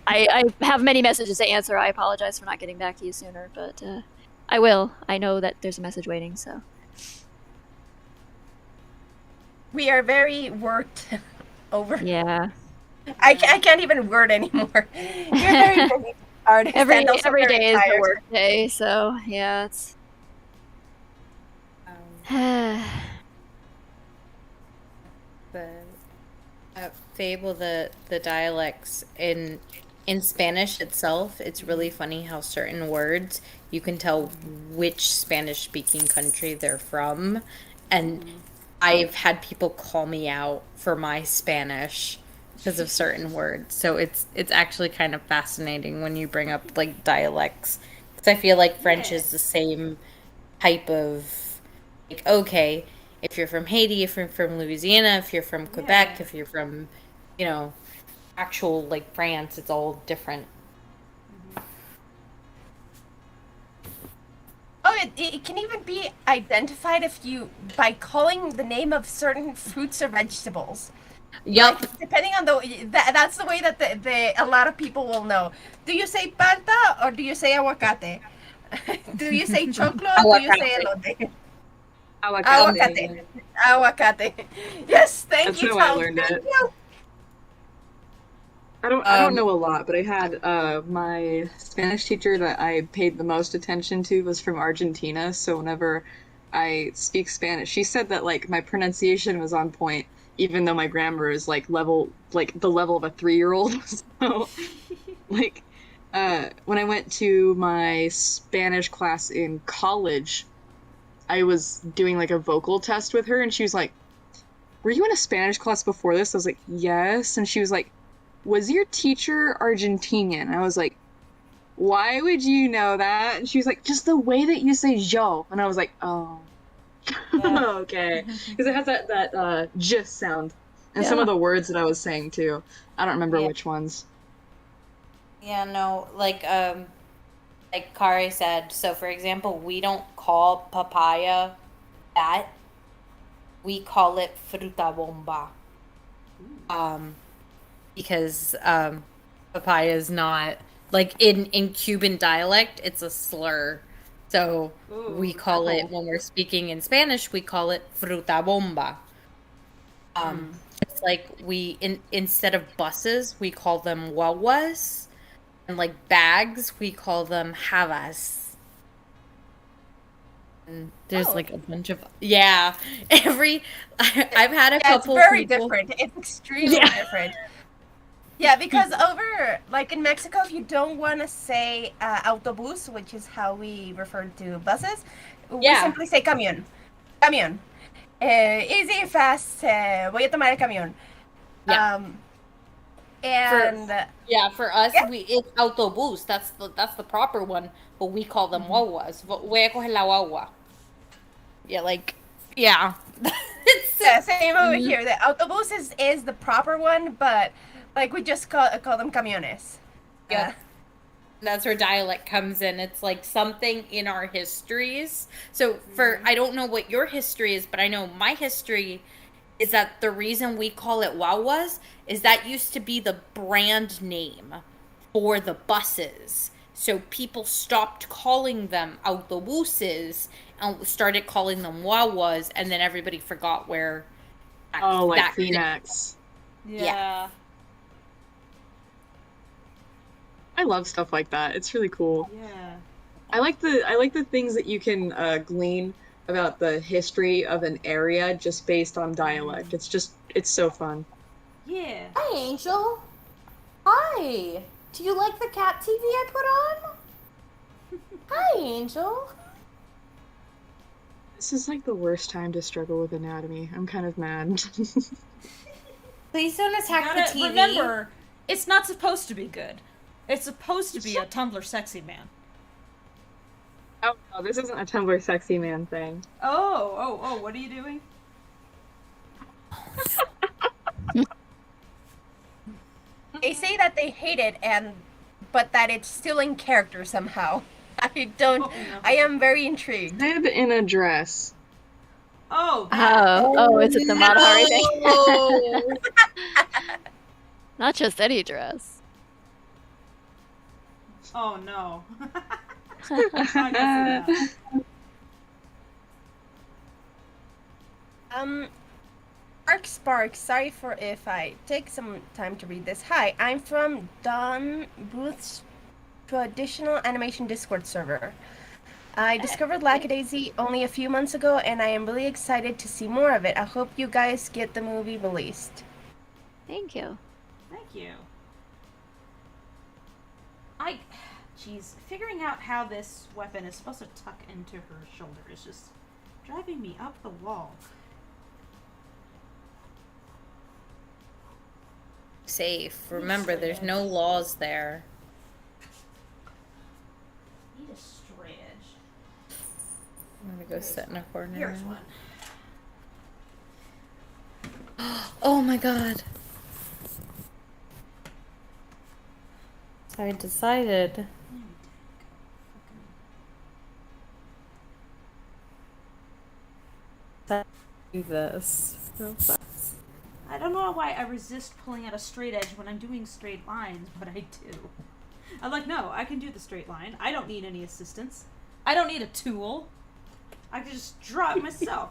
I have many messages to answer. I apologize for not getting back to you sooner, but I will. I know that there's a message waiting, so. We are very worked over. Yeah. I can't even word anymore. You're very busy artist. Every and also very day is the tired. work day, so yeah, it's. Fable, the dialects in Spanish itself, it's really funny how certain words you can tell which Spanish-speaking country they're from, and I've had people call me out for my Spanish because of certain words. So it's actually kind of fascinating when you bring up like dialects, because I feel like French is the same type of, like, okay, if you're from Haiti, if you're from Louisiana, if you're from Quebec, if you're from, you know, actual like France, it's all different. Oh, it can even be identified if you by calling the name of certain fruits or vegetables. Yup. Like, depending on that's the way that a lot of people will know. Do you say palta or do you say aguacate? Do you say choclo or do you say elote? Aguacate. Aguacate. Yes, thank you, That's how I Tom. learned Thank it. you. I don't know a lot, but I had my Spanish teacher that I paid the most attention to was from Argentina. So whenever I speak Spanish, she said that like my pronunciation was on point, even though my grammar is like the level of a 3-year-old. So like when I went to my Spanish class in college, I was doing like a vocal test with her, and she was like, "Were you in a Spanish class before this?" I was like, "Yes." And she was like, "Was your teacher Argentinian?" And I was like, "Why would you know that?" And she was like, "Just the way that you say yo." And I was like, "Oh, yeah. Okay." Because it has that j sound. And some of the words that I was saying too. I don't remember which ones. Yeah, no, like Kari said, so for example, we don't call papaya that. We call it fruta bomba. Because papaya is not, like, in Cuban dialect, it's a slur. So we call it, when we're speaking in Spanish, we call it fruta bomba. It's like instead of buses, we call them guaguas. And like bags, we call them habas. And there's like a bunch of I've had a couple. It's very people... different. It's extremely different. Yeah, because over like in Mexico, if you don't want to say autobús, which is how we refer to buses, we simply say camión. Camión. Easy, fast. Voy a tomar el camión. Yeah. For us, it's autobús. That's the proper one, but we call them guaguas. Voy a coger la guagua. Yeah, like it's same over here. The autobús is the proper one, but like we just call them camiones. Yeah. That's where dialect comes in. It's like something in our histories. So I don't know what your history is, but I know my history is that the reason we call it guaguas is that used to be the brand name for the buses. So people stopped calling them autobuses and started calling them guaguas, and then everybody forgot where like Phoenix. Yeah. I love stuff like that. It's really cool. Yeah. I like the things that you can glean about the history of an area just based on dialect. It's so fun. Yeah. Hi, Angel. Hi. Do you like the cat TV I put on? Hi, Angel. This is like the worst time to struggle with anatomy. I'm kind of mad. Please don't attack the TV. Remember, it's not supposed to be good. It's supposed to be a Tumblr sexy man. Oh, no, this isn't a Tumblr sexy man thing. Oh, what are you doing? They say that they hate it, but that it's still in character somehow. I am very intrigued. Zib in a dress. Is it the Matahari thing? Not just any dress. Oh no. Sparks, sorry for if I take some time to read this. Hi, I'm from Don Booth's traditional animation Discord server. I discovered Lackadaisy only a few months ago, and I am really excited to see more of it. I hope you guys get the movie released. Thank you. Thank you. Jeez, figuring out how this weapon is supposed to tuck into her shoulder is just driving me up the wall. Safe. Remember, there's no laws there. Need a straight edge. I'm gonna go sit in a corner. Here's one. Oh my god. So I decided. Do this. I don't know why I resist pulling out a straight edge when I'm doing straight lines, but I do. I'm like, no, I can do the straight line. I don't need any assistance. I don't need a tool. I can just draw it myself.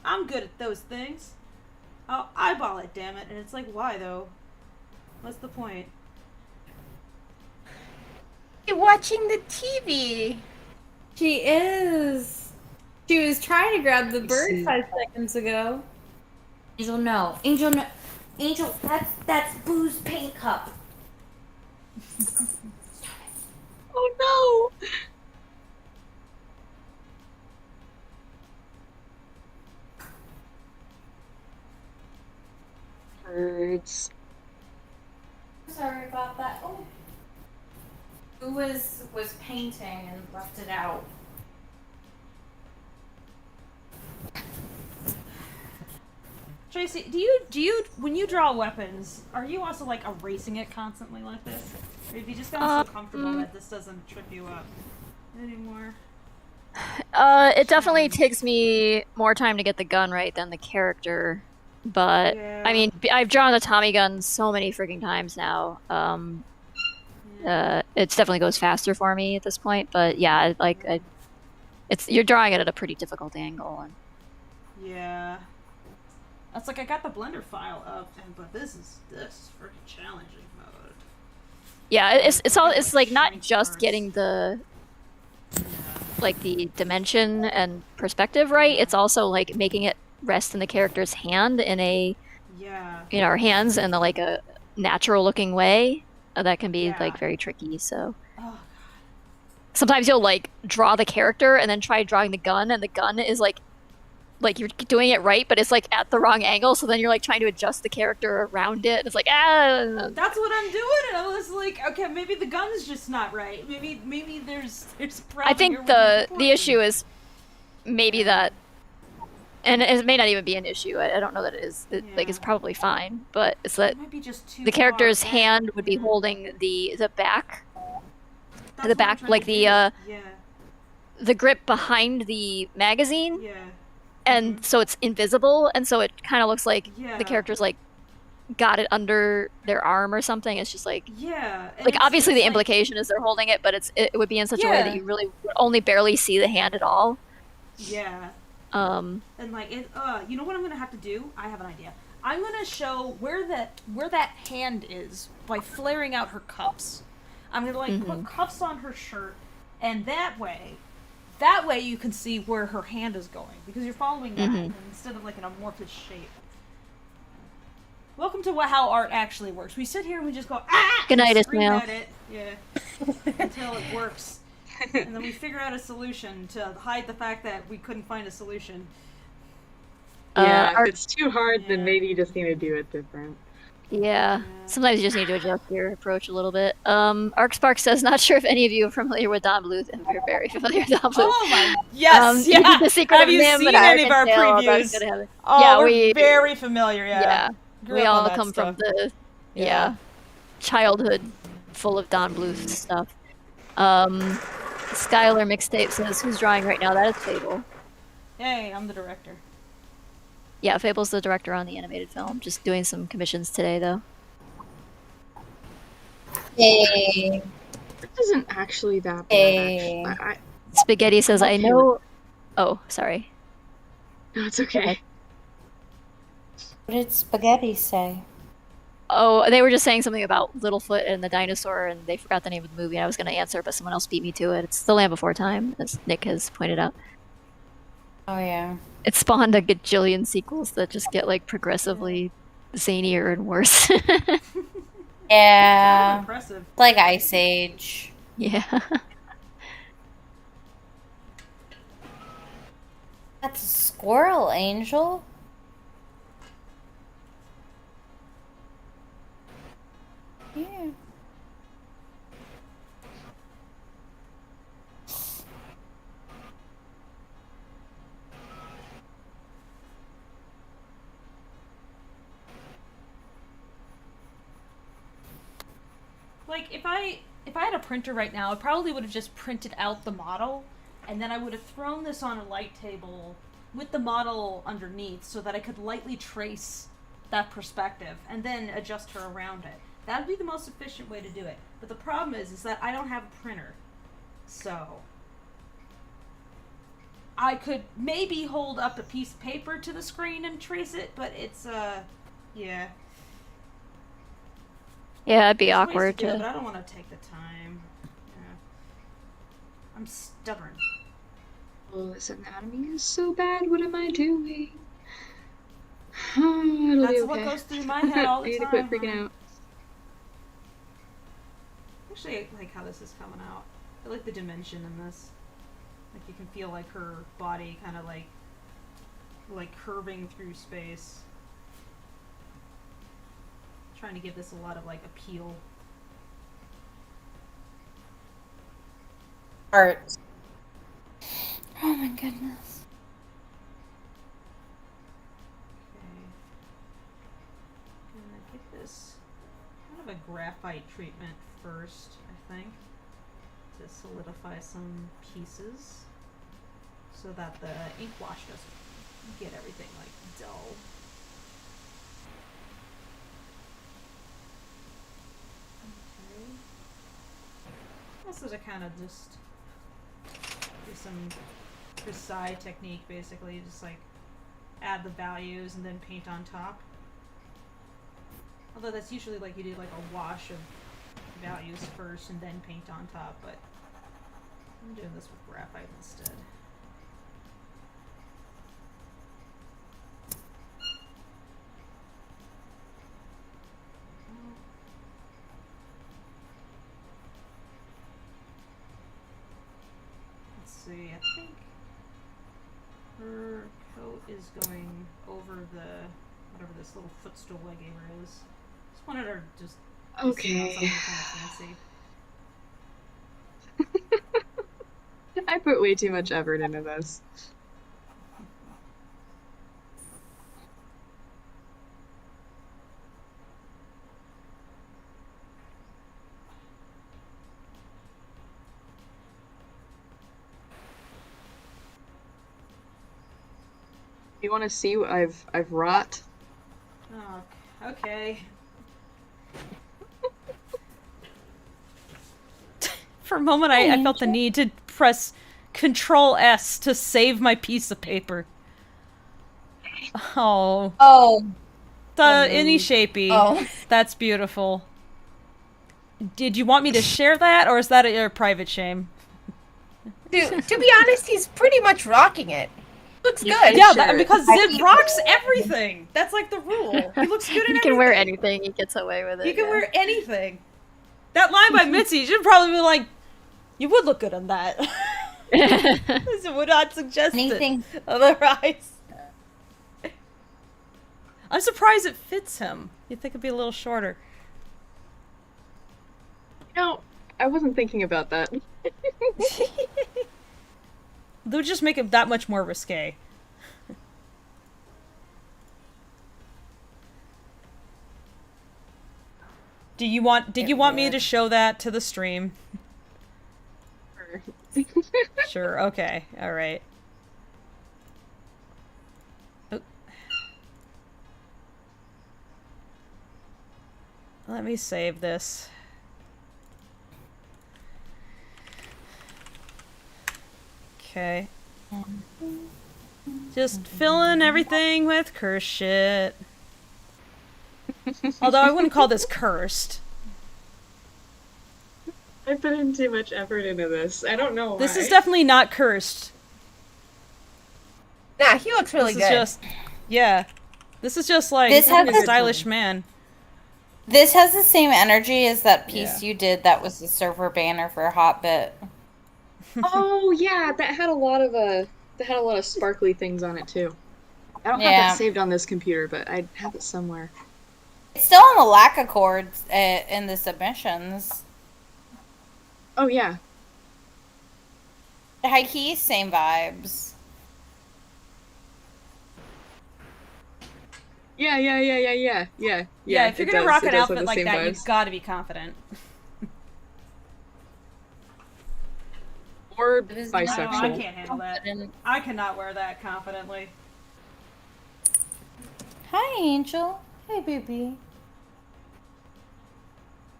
I'm good at those things. I'll eyeball it, damn it. And it's like, why though? What's the point? You're watching the TV. She is. She was trying to grab the bird 5 seconds ago. Angel, no. Angel, no. Angel, that's Boo's paint cup. Stop it. notes. Sorry about that. Oh. Who was painting and left it out? Tracy, do you when you draw weapons, are you also like erasing it constantly like this? Or have you just gotten so comfortable that this doesn't trip you up anymore? It definitely takes me more time to get the gun right than the character, but Yeah. I mean, I've drawn the Tommy gun so many freaking times now. It definitely goes faster for me at this point, but yeah, you're drawing it at a pretty difficult angle. And... Yeah. That's like I got the Blender file up, but this is freaking challenging mode. Yeah, it's like not just getting the like the dimension and perspective right. It's also like making it rest in the character's hand in a our hands in like a natural looking way. That can be like very tricky. So sometimes you'll like draw the character and then try drawing the gun, and the gun is like you're doing it right, but it's like at the wrong angle. So then you're like trying to adjust the character around it. It's like That's what I'm doing, and I was like, okay, maybe the gun's just not right. Maybe there's a problem. I think the issue is maybe that, and it may not even be an issue. I don't know that it is. Like it's probably fine, but it's that might be just too the character's far. hand would be holding the back, like the grip behind the magazine. Yeah. And so it's invisible, and so it kind of looks like the character's like got it under their arm or something. It's just like like obviously the implication is they're holding it, but it would be in such a way that you really would only barely see the hand at all. Yeah. And like you know what I'm gonna have to do? I have an idea. I'm gonna show where that hand is by flaring out her cuffs. I'm gonna like put cuffs on her shirt, and that way you can see where her hand is going, because you're following that instead of like an amorphous shape. Welcome to how art actually works. We sit here and we just go, Good night, scream Ismail. at it, until it works. And then we figure out a solution to hide the fact that we couldn't find a solution. Yeah, if it's too hard, then maybe you just need to do it different. Yeah, sometimes you just need to adjust your approach a little bit. ArcSpark says, not sure if any of you are familiar with Don Bluth, and we're very familiar with Don Bluth. Oh my, yes, yeah. The Secret Have of you Nim seen and any of our Arkansas, previews? yeah, we're very familiar, Yeah, Grew we up on all that come stuff. from the childhood full of Don Bluth stuff. Skylar Mixtape says, who's drawing right now? That is Fable. Hey, I'm the director. Yeah, Fable's the director on the animated film. Just doing some commissions today, though. Hey. It isn't actually that bad. Actually. Spaghetti says, I know... Oh, sorry. No, it's okay. What did Spaghetti say? Oh, they were just saying something about Littlefoot and the dinosaur, and they forgot the name of the movie. I was going to answer, but someone else beat me to it. It's The Land Before Time, as Nick has pointed out. Oh, yeah. It spawned a gajillion sequels that just get, like, progressively zanier and worse. Yeah. Impressive. Like Ice Age. Yeah. That's a squirrel, Angel. Yeah. Like, if I had a printer right now, I probably would have just printed out the model, and then I would have thrown this on a light table with the model underneath so that I could lightly trace that perspective and then adjust her around it. That would be the most efficient way to do it. But the problem is that I don't have a printer. So I could maybe hold up a piece of paper to the screen and trace it, but it's, yeah. Yeah, it'd be There's ways awkward to do it, to... but I don't want to take the time. Yeah. I'm stubborn. Oh, this anatomy is so bad. What am I doing? It'll That's be okay. what goes through my head all the I need time. to quit freaking out. Actually, I like how this is coming out. I like the dimension in this. Like, you can feel like her body kind of like curving through space. trying to give this a lot of, like, appeal. Art. Oh my goodness. Okay. Gonna give this kind of a graphite treatment first, I think, to solidify some pieces so that the ink wash doesn't get everything, like, dull. Okay. This is a kind of just do some precise technique, basically, just like add the values and then paint on top. Although that's usually like you do like a wash of values first and then paint on top, but I'm doing this with graphite instead. Let's see, I think her coat is going over the, whatever this little footstool I gave her is. Just wanted her just to see on something kind of fancy. I put way too much effort into this. You want to see what I've wrought? Oh, okay. For a moment, I felt the need to press Control S to save my piece of paper. Oh. Oh. Any shapey. Oh. That's beautiful. Did you want me to share that, or is that a private shame? To be honest, he's pretty much rocking it. Looks good. Yeah, because Zib rocks everything. That's like the rule. He looks good in everything. He can wear anything. He gets away with it. He can wear anything. That line by Mitzi should probably be like, you would look good on that. This would not suggest anything otherwise. I'm surprised it fits him. You'd think it'd be a little shorter. No, I wasn't thinking about that. They would just make it that much more risque. Did you want me to show that to the stream? Sure. Sure, okay. Alright. Oh. Let me save this. Okay. Just filling everything with cursed shit. Although I wouldn't call this cursed. I put in too much effort into this. I don't know why. This is definitely not cursed. Nah, he looks really good. This is just like This has a stylish man. This has the same energy as that piece you did that was the server banner for Hotbit. Oh yeah, that had a lot of sparkly things on it too. I don't have that saved on this computer, but I have it somewhere. It's still on the lacquer chords in the submissions. Oh yeah. High key, same vibes. Yeah. Yeah, if you're gonna rock an outfit like that, you've got to be confident. Or bisexual. No, I can't handle that. I cannot wear that confidently. Hi, Angel. Hey, baby.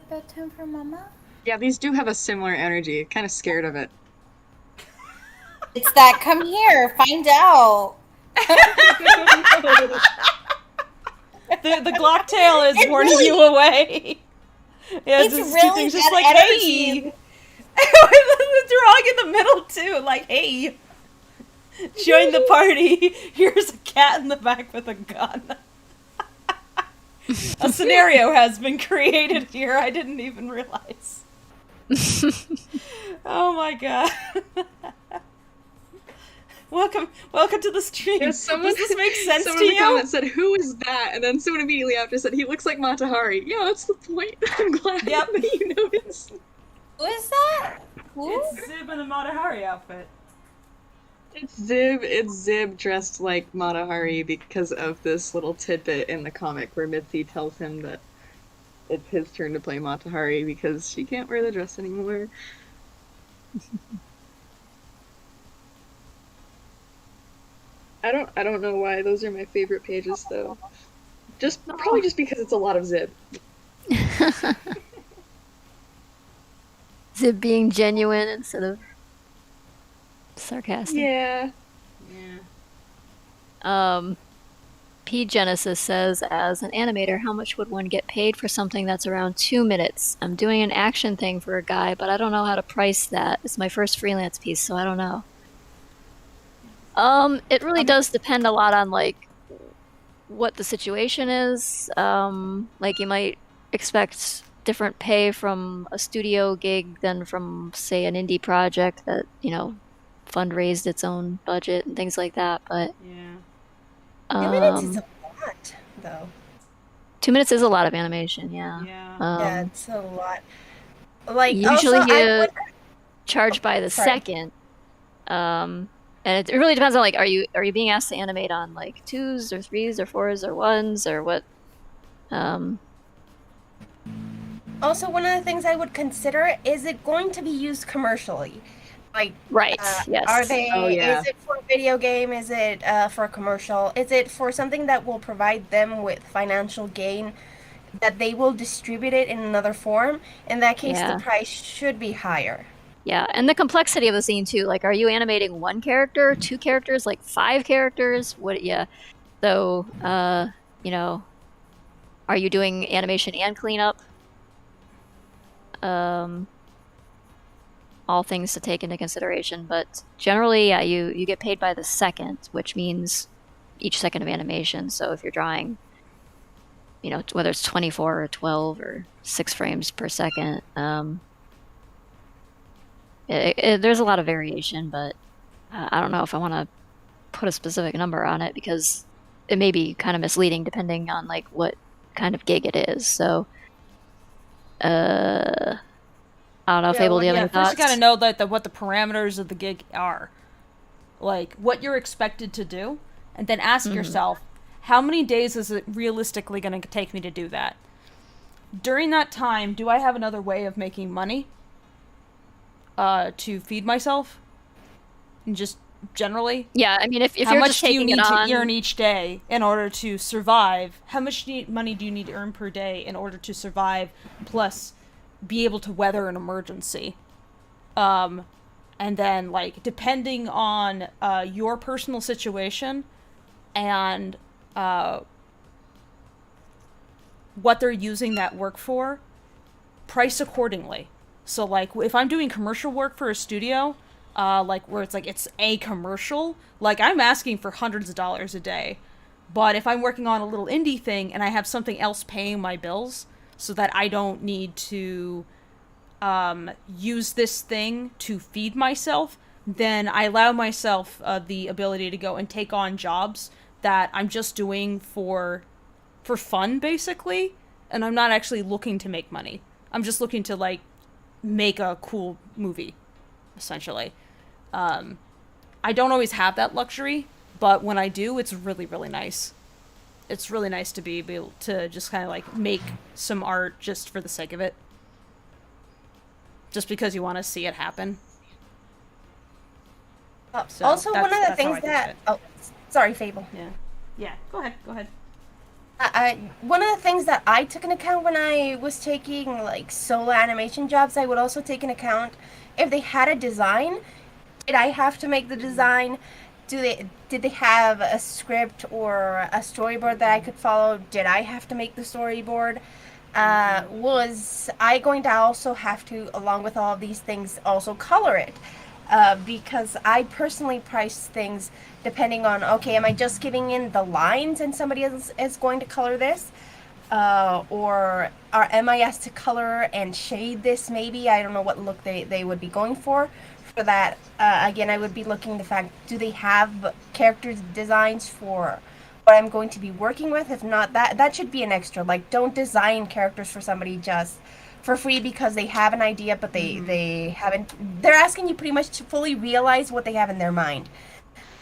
Bedtime for Mama? Yeah, these do have a similar energy. Kind of scared of it. It's that. Come here. Find out. The Glock tail is warning you away. Yeah, it's really just like, energy. hey. It's wrong in the middle too. Like, hey, join the party. Here's a cat in the back with a gun. A scenario has been created here. I didn't even realize. Oh my god. welcome to the stream. Yeah, someone, Does this make sense someone to in the you? comments said, "Who is that?" And then someone immediately after said, "He looks like Matahari." Yeah, that's the point. I'm glad that you noticed. Who is that? Who? It's Zib in a Matahari outfit. It's Zib dressed like Matahari because of this little tidbit in the comic where Mitzi tells him that it's his turn to play Matahari because she can't wear the dress anymore. I don't know why those are my favorite pages though. Probably just because it's a lot of Zib. Zib being genuine instead of sarcastic. Yeah. P Genesis says, as an animator, how much would one get paid for something that's around 2 minutes? I'm doing an action thing for a guy, but I don't know how to price that. It's my first freelance piece, so I don't know. It really does depend a lot on, like, what the situation is. Like, you might expect different pay from a studio gig than from, say, an indie project that, you know, fundraised its own budget and things like that, but... Yeah. 2 minutes is a lot, though. 2 minutes is a lot of animation, yeah. Yeah, it's a lot. Like, usually also, you charge by the second. And it really depends on, like, are you being asked to animate on, like, 2s or 3s or 4s or 1s or what? Also, one of the things I would consider, is it going to be used commercially? Like, right, yes. Are they, yeah. Is it for a video game? Is it for a commercial? Is it for something that will provide them with financial gain, that they will distribute it in another form? In that case, Yeah. the price should be higher. Yeah, and the complexity of the scene, too. Like, are you animating 1 character, 2 characters, like 5 characters? What? Yeah. So, you know, are you doing animation and cleanup? All things to take into consideration, but generally, yeah, you get paid by the second, which means each second of animation. So if you're drawing, you know, whether it's 24 or 12 or 6 frames per second, there's a lot of variation, but I don't know if I want to put a specific number on it because it may be kind of misleading depending on, like, what kind of gig it is. So, I don't know, Fable, do you have any thoughts? First you gotta know what the parameters of the gig are. Like, what you're expected to do, and then ask yourself, how many days is it realistically gonna take me to do that? During that time, do I have another way of making money? To feed myself? And just generally? Yeah, I mean, if how you're much just do you taking need it to on... earn each day in order to survive? How much money do you need to earn per day in order to survive, plus be able to weather an emergency? And then, like, depending on your personal situation and what they're using that work for, price accordingly. So, like, if I'm doing commercial work for a studio, like, where it's a commercial, like, I'm asking for hundreds of dollars a day. But if I'm working on a little indie thing and I have something else paying my bills so that I don't need to use this thing to feed myself, then I allow myself the ability to go and take on jobs that I'm just doing for fun, basically, and I'm not actually looking to make money. I'm just looking to, like, make a cool movie, essentially. I don't always have that luxury, but when I do, it's really, really nice. It's really nice to be able to just kind of, like, make some art just for the sake of it. Just because you want to see it happen. So Also, one of the things that... Oh, sorry, Fable. Yeah, go ahead. One of the things that I took into account when I was taking, like, solo animation jobs, I would also take into account if they had a design. Did I have to make the design? Did they have a script or a storyboard that I could follow? Did I have to make the storyboard? Was I going to also have to, along with all of these things, also color it? Because I personally price things depending on, okay, am I just giving in the lines and somebody else is going to color this? Or am I asked to color and shade this maybe? I don't know what look they would be going for for that, again, I would be looking the fact, do they have character designs for what I'm going to be working with? If not, that should be an extra. Like, don't design characters for somebody just for free because they have an idea, but they haven't. They're asking you pretty much to fully realize what they have in their mind.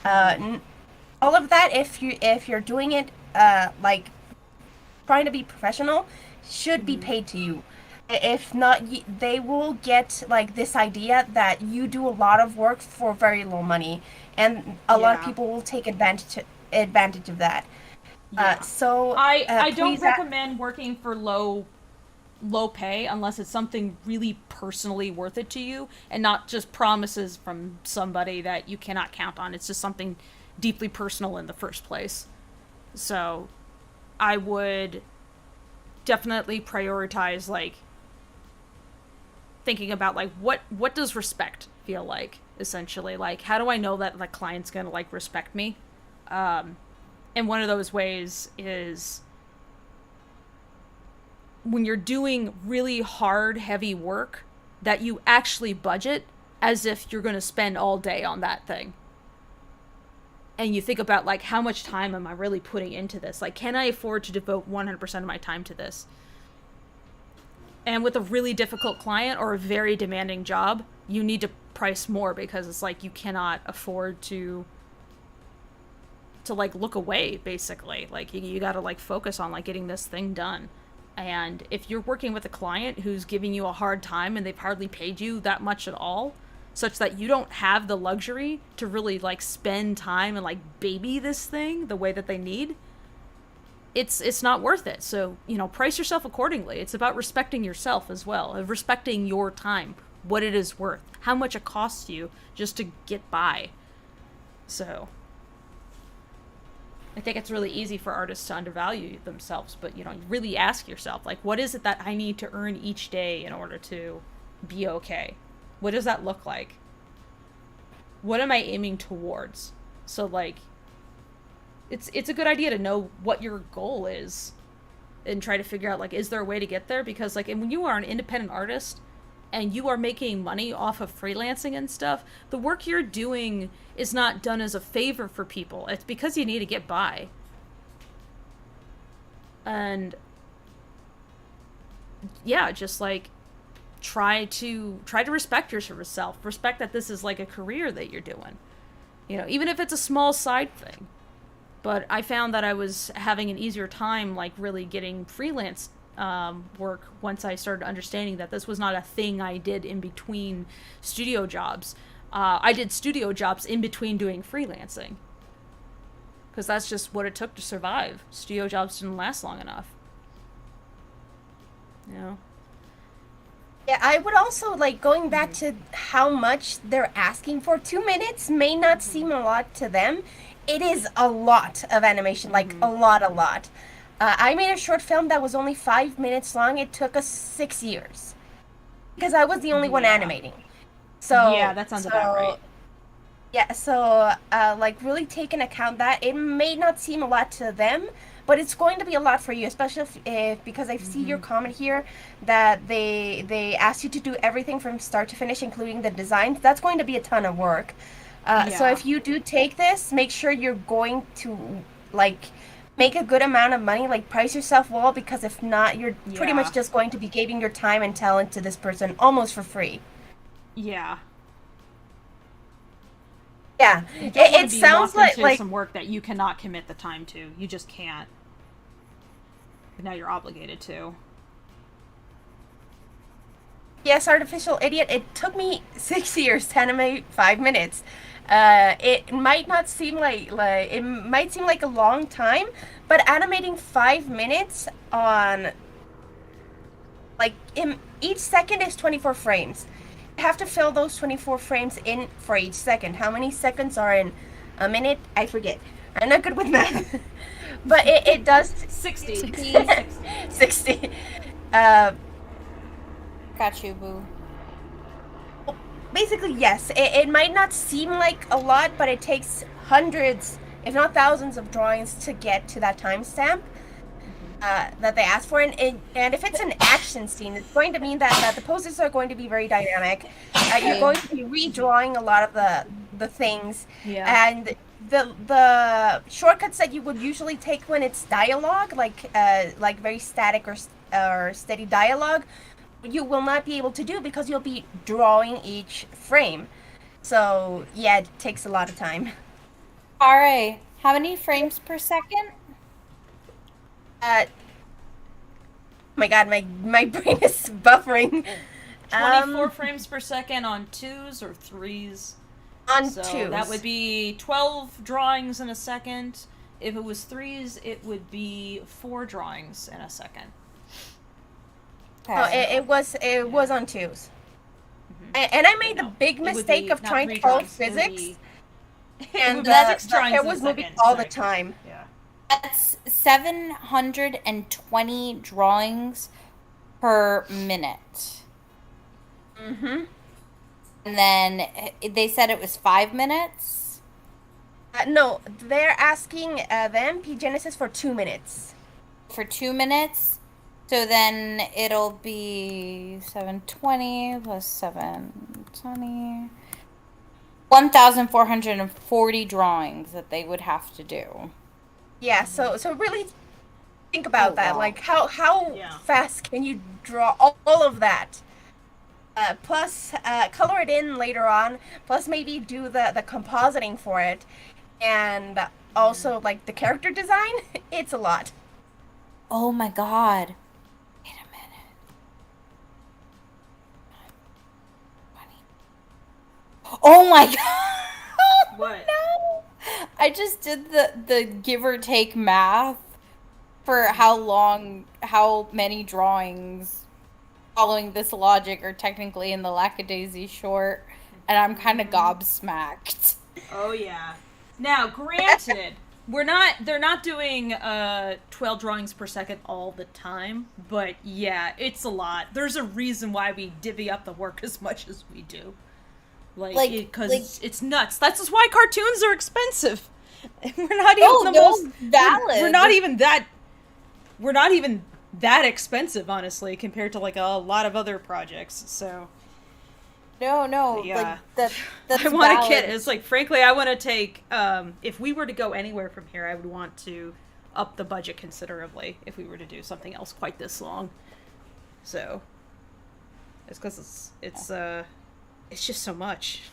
All of that, if you're doing it like trying to be professional, should be paid to you. If not, they will get like this idea that you do a lot of work for very low money, and a lot of people will take advantage of that. So I don't recommend working for low pay unless it's something really personally worth it to you, and not just promises from somebody that you cannot count on. It's just something deeply personal in the first place. So I would definitely prioritize like thinking about like what does respect feel like, essentially. Like, how do I know that the client's gonna like respect me? And one of those ways is when you're doing really hard, heavy work that you actually budget as if you're gonna spend all day on that thing. And you think about like, how much time am I really putting into this? Like, can I afford to devote 100% of my time to this? And with a really difficult client or a very demanding job, you need to price more, because it's like you cannot afford to like look away, basically. Like you gotta like focus on like getting this thing done. And if you're working with a client who's giving you a hard time and they've hardly paid you that much at all, such that you don't have the luxury to really like spend time and like baby this thing the way that they need, it's not worth it. So, you know, price yourself accordingly. It's about respecting yourself as well, of respecting your time, what it is worth, how much it costs you just to get by. So I think it's really easy for artists to undervalue themselves, but, you know, you really ask yourself, like, what is it that I need to earn each day in order to be okay? What does that look like? What am I aiming towards? So, like, it's a good idea to know what your goal is and try to figure out, like, is there a way to get there? Because, like, and when you are an independent artist and you are making money off of freelancing and stuff, the work you're doing is not done as a favor for people. It's because you need to get by. And yeah, just like try to respect yourself. Respect that this is like a career that you're doing. You know, even if it's a small side thing. But I found that I was having an easier time like really getting freelance work once I started understanding that this was not a thing I did in between studio jobs. I did studio jobs in between doing freelancing, because that's just what it took to survive. Studio jobs didn't last long enough. You know? Yeah, I would also, like, going back to how much they're asking for, 2 minutes may not seem a lot to them. It is a lot of animation, like, a lot. I made a short film that was only 5 minutes long. It took us 6 years, because I was the only one animating. So yeah, that sounds about right. Yeah, so like really take into account that it may not seem a lot to them, but it's going to be a lot for you, especially if because I see your comment here that they ask you to do everything from start to finish, including the designs. That's going to be a ton of work. So if you do take this, make sure you're going to like make a good amount of money, like price yourself well, because if not, you're pretty much just going to be giving your time and talent to this person almost for free. Yeah. Yeah. It sounds like some work that you cannot commit the time to. You just can't. But now you're obligated to. Yes, Artificial Idiot. It took me 6 years to animate 5 minutes. It might not seem like it might seem like a long time, but animating 5 minutes on like each second is 24 frames. You have to fill those 24 frames in for each second. How many seconds are in a minute? I forget. I'm not good with math. But it does 60. 60. Got you, boo. Basically, yes. It might not seem like a lot, but it takes hundreds, if not thousands, of drawings to get to that timestamp. that they ask for, and if it's an action scene, it's going to mean that the poses are going to be very dynamic. You're going to be redrawing a lot of the things, and the shortcuts that you would usually take when it's dialogue, like very static or steady dialogue, you will not be able to do because you'll be drawing each frame. So yeah, it takes a lot of time. Alright, how many frames per second? My God, my brain is buffering. 24 frames per second on 2s or 3s? On so 2s. That would be 12 drawings in a second. If it was 3s, it would be 4 drawings in a second. Okay. Oh, it was on 2s. Mm-hmm. And I made the big mistake of trying to follow physics. And it was moving all the time. Yeah. That's 720 drawings per minute. Mm-hmm. And then they said it was 5 minutes? No, they're asking the MP Genesis for 2 minutes. For 2 minutes? So then it'll be 720 plus 720... 1,440 drawings that they would have to do. Yeah, so really think about that. Wow. Like, how fast can you draw all of that? Plus, color it in later on. Plus, maybe do the compositing for it. And also, like, the character design. It's a lot. Oh my God. Wait a minute. Oh my God. What? No. I just did the give or take math for how many drawings following this logic are technically in the Lackadaisy short, and I'm kind of gobsmacked. Oh yeah. Now, granted, they're not doing 12 drawings per second all the time, but yeah, it's a lot. There's a reason why we divvy up the work as much as we do. Because it's nuts. That's just why cartoons are expensive. We're not even most valid. We're not even that expensive, honestly, compared to like a lot of other projects. So no, yeah. Like that's I want to kid. It's like, frankly, I want to take. If we were to go anywhere from here, I would want to up the budget considerably. If we were to do something else quite this long, so it's because it's just so much.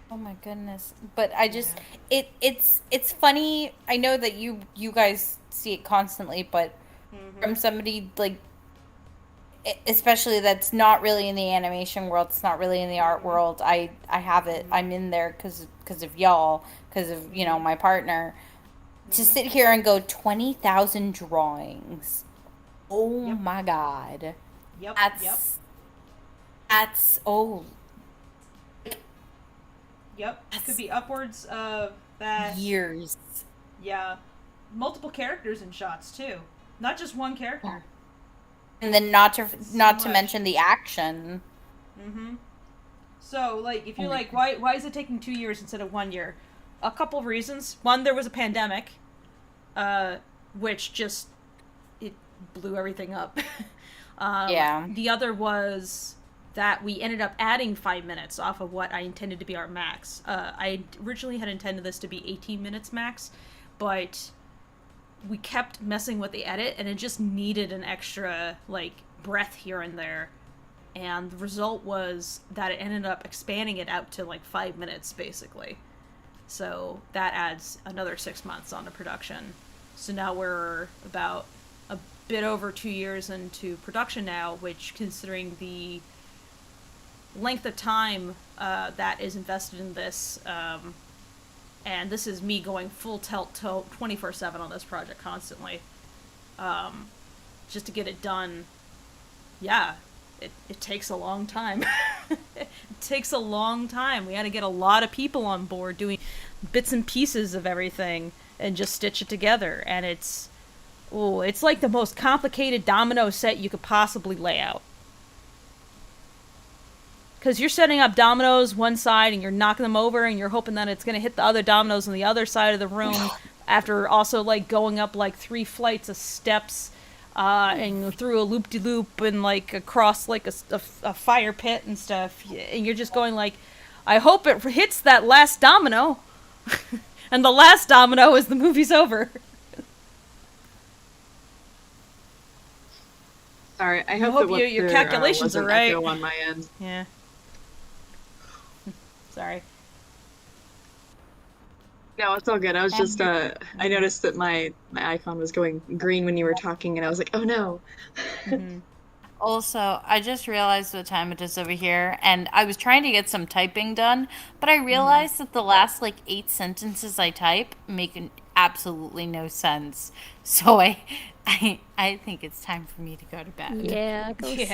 Oh my goodness. But I just it's funny. I know that you guys see it constantly, but from somebody like especially that's not really in the animation world, it's not really in the art world. I have it. I'm in there cuz of y'all, cuz of, my partner. To sit here and go 20,000 drawings. Oh my God. Yep. That's Yep, it could be upwards of that. Years. Yeah. Multiple characters in shots, too. Not just one character. And then not to mention the action. Mm-hmm. So, like, if you're like, why is it taking 2 years instead of 1 year? A couple of reasons. One, there was a pandemic, which just, it blew everything up. Yeah. The other was that we ended up adding 5 minutes off of what I intended to be our max. I originally had intended this to be 18 minutes max, but we kept messing with the edit, and it just needed an extra, like, breath here and there. And the result was that it ended up expanding it out to, like, 5 minutes, basically. So that adds another 6 months on the production. So now we're about a bit over 2 years into production now, which, considering the length of time that is invested in this, and this is me going full tilt 24/7 on this project constantly, just to get it done. Yeah, it takes a long time. It takes a long time. We had to get a lot of people on board doing bits and pieces of everything and just stitch it together, and it's like the most complicated domino set you could possibly lay out. Because you're setting up dominoes one side and you're knocking them over and you're hoping that it's going to hit the other dominoes on the other side of the room after also like going up like 3 flights of steps and through a loop-de-loop and like across like a fire pit and stuff, and you're just going like, I hope it hits that last domino. And the last domino is the movie's over. Sorry, I hope that your calculations are right. Echo on my end. Yeah. Sorry. No, it's all good. I was just I noticed that my icon was going green when you were talking, and I was like, oh no. Mm-hmm. Also, I just realized what time it is over here, and I was trying to get some typing done, but I realized that the last, like, 8 sentences I type make absolutely no sense. So I think it's time for me to go to bed. Yeah, sleep.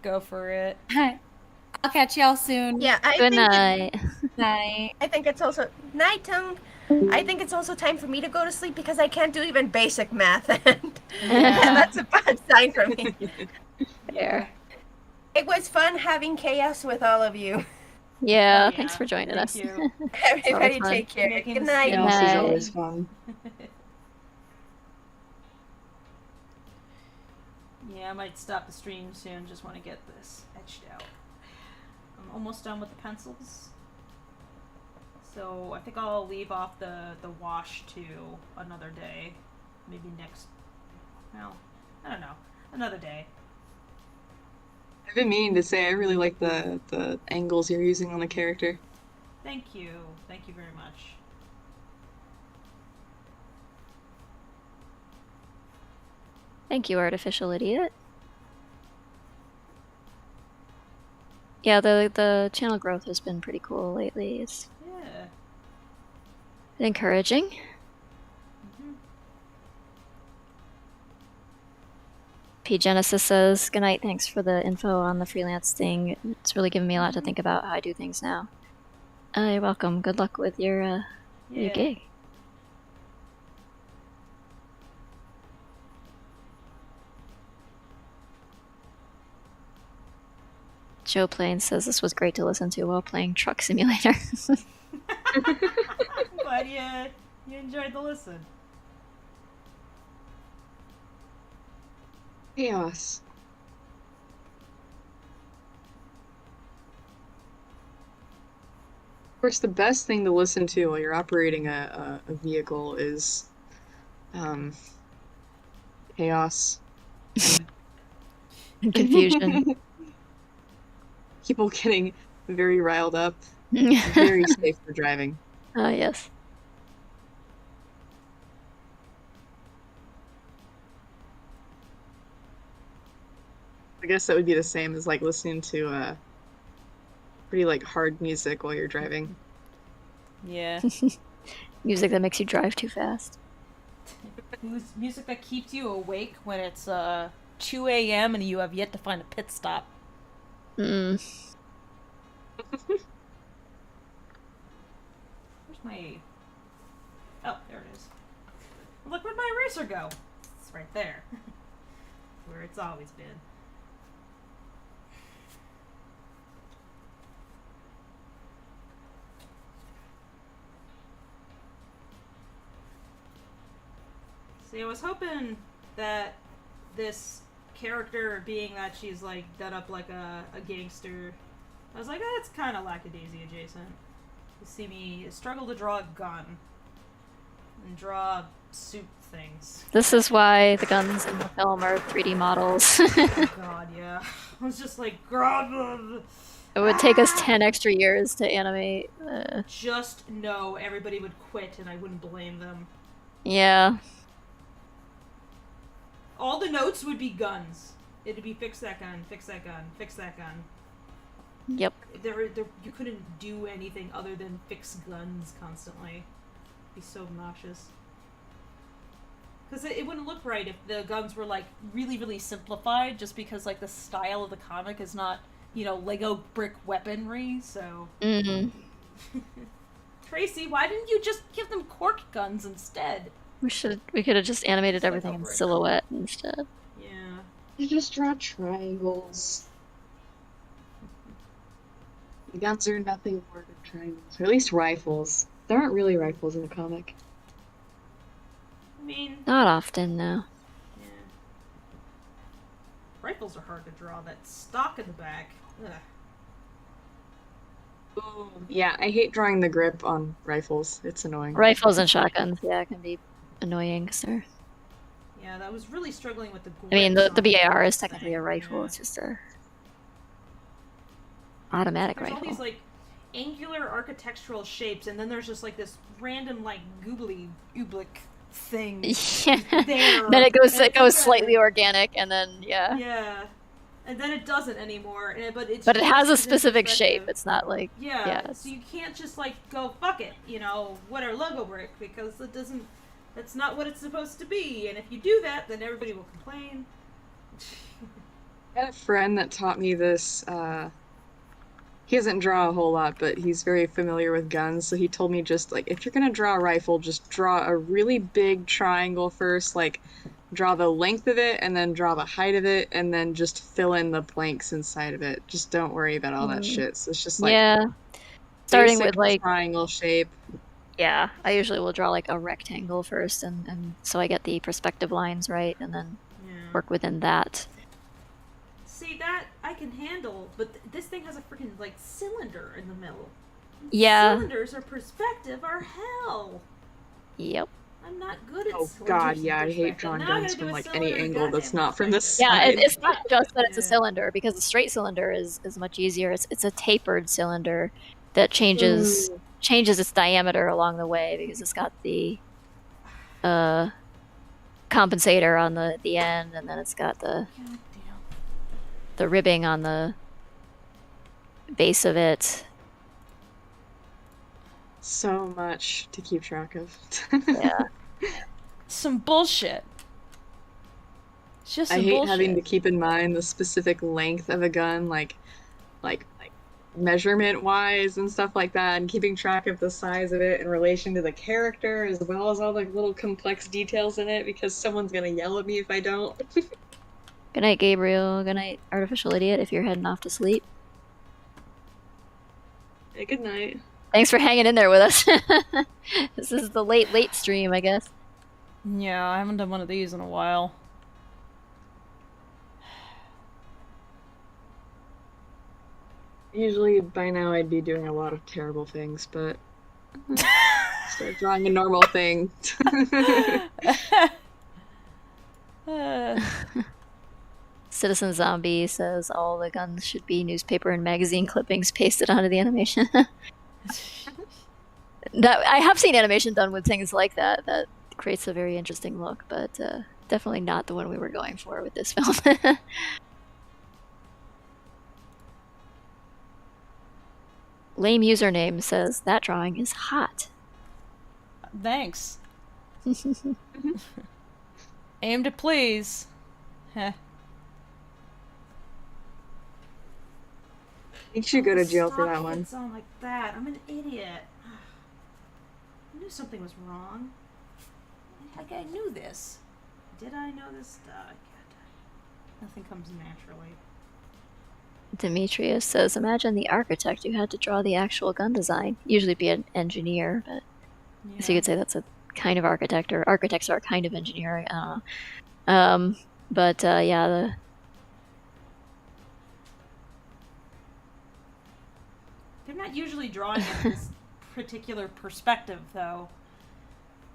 Go for it. I'll catch y'all soon. Yeah, Good night. Night. I think it's also night time. I think it's also time for me to go to sleep because I can't do even basic math, and that's a bad sign for me. Fair. It was fun having chaos with all of you. Yeah, thanks for joining us. You. Everybody take care. Good night. Chaos is always fun. Yeah, I might stop the stream soon. Just want to get this etched out. I'm almost done with the pencils. So I think I'll leave off the wash to another day. Maybe next... Well, I don't know. Another day. I've been meaning to say I really like the angles you're using on the character. Thank you. Thank you very much. Thank you, Artificial Idiot. Yeah, the channel growth has been pretty cool lately. It's been encouraging. P Genesis says, "Good night. Thanks for the info on the freelance thing. It's really given me a lot to think about how I do things now." You're welcome. Good luck with your gig. Joe Plain says this was great to listen to while playing Truck Simulator. I'm glad you enjoyed the listen. Chaos. Of course, the best thing to listen to while you're operating a vehicle is chaos. Confusion. People getting very riled up. Very safe for driving. Yes. I guess that would be the same as like listening to pretty like hard music while you're driving. Yeah. Music that makes you drive too fast. Music that keeps you awake when it's 2 a.m. and you have yet to find a pit stop. Where's my... Oh, there it is. Look, where'd my eraser go? It's right there. Where it's always been. See, I was hoping that this character, being that she's like done up like a gangster, I was like, it's kind of lackadaisy adjacent. You see me struggle to draw a gun and draw soup things. This is why the guns in the film are 3D models. Oh god, yeah. I was just like, God. It would take us 10 extra years to animate. Just know everybody would quit and I wouldn't blame them. Yeah. All the notes would be guns. It'd be fix that gun, fix that gun, fix that gun. Yep. You couldn't do anything other than fix guns constantly. It'd be so obnoxious. Because it wouldn't look right if the guns were like really, really simplified, just because like the style of the comic is not, Lego brick weaponry, so... Mm-hmm. Tracy, why didn't you just give them cork guns instead? We could have just animated everything in silhouette instead. Yeah. You just draw triangles. The guns are nothing more than triangles. Or at least rifles. There aren't really rifles in the comic. mean, not often, no. Yeah. Rifles are hard to draw. That stock in the back. Ugh. Ooh, yeah, I hate drawing the grip on rifles. It's annoying. Rifles and shotguns, yeah, can be annoying because they're. Yeah, that was really struggling with the. I mean, the grips on BAR is this technically thing. a rifle. Yeah. It's just a automatic There's rifle. all these like angular architectural shapes, and then there's just like this random like goobly thing. Yeah. There. Then it goes And slightly organic, and then yeah. Yeah. And then it doesn't anymore, but it's. But it has a just in specific shape. perspective. It's not like Yeah. So you can't just like go fuck it, what our logo brick, because it doesn't. That's not what it's supposed to be. And if you do that, then everybody will complain. I had a friend that taught me this. He doesn't draw a whole lot, but he's very familiar with guns. So he told me just like, if you're gonna draw a rifle, just draw a really big triangle first. Like, draw the length of it, and then draw the height of it, and then just fill in the blanks inside of it. Just don't worry about all that shit. So it's just like starting with like triangle shape. Yeah, I usually will draw like a rectangle first, and so I get the perspective lines right, and then work within that. See, that I can handle, but this thing has a freaking like cylinder in the middle. Yeah. Cylinders or perspective are hell. Yep. I'm not good at. Oh god, yeah, I hate drawing guns from like any angle that's not from this Yeah, side. it's not just that it's a cylinder, because a straight cylinder is much easier. It's a tapered cylinder that changes its diameter along the way, because it's got the compensator on the end, and then it's got the ribbing on the base of it. So much to keep track of. Yeah. Some bullshit. It's just I some hate bullshit. having to keep in mind the specific length of a gun, like measurement wise and stuff like that, and keeping track of the size of it in relation to the character, as well as all the little complex details in it, because someone's gonna yell at me if I don't. Good night, Gabriel. Good night, Artificial Idiot, if you're heading off to sleep. Hey, good night. Thanks for hanging in there with us. This is the late stream, I guess. Yeah, I haven't done one of these in a while. Usually by now I'd be doing a lot of terrible things, but start drawing a normal thing. Citizen Zombie says all the guns should be newspaper and magazine clippings pasted onto the animation. That I have seen animation done with things like that. That creates a very interesting look, but definitely not the one we were going for with this film. Lame username says that drawing is hot. Thanks. Aim to please. Heh. You should go to jail for Stop that one. hits on like that. I'm an idiot. I knew something was wrong. I knew this. Did I know this? Nothing comes naturally. Demetrius says, imagine the architect who had to draw the actual gun design. Usually be an engineer, but I guess you could say that's a kind of architect, or architects are a kind of engineer. I don't know. But yeah, They're not usually drawing in this particular perspective, though.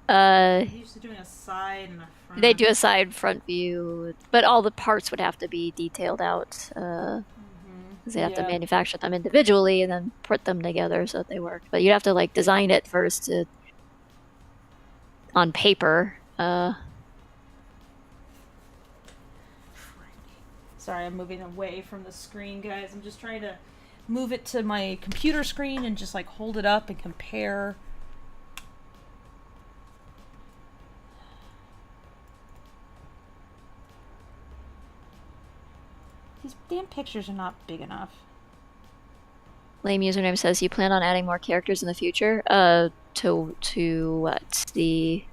They're usually doing a side and a front. they do a side front view, but all the parts would have to be detailed out. Because they have to manufacture them individually and then put them together so that they work. But you'd have to like design it first on paper. Sorry, I'm moving away from the screen, guys. I'm just trying to move it to my computer screen and just like hold it up and compare. These damn pictures are not big enough. Lame username says, you plan on adding more characters in the future? To what? The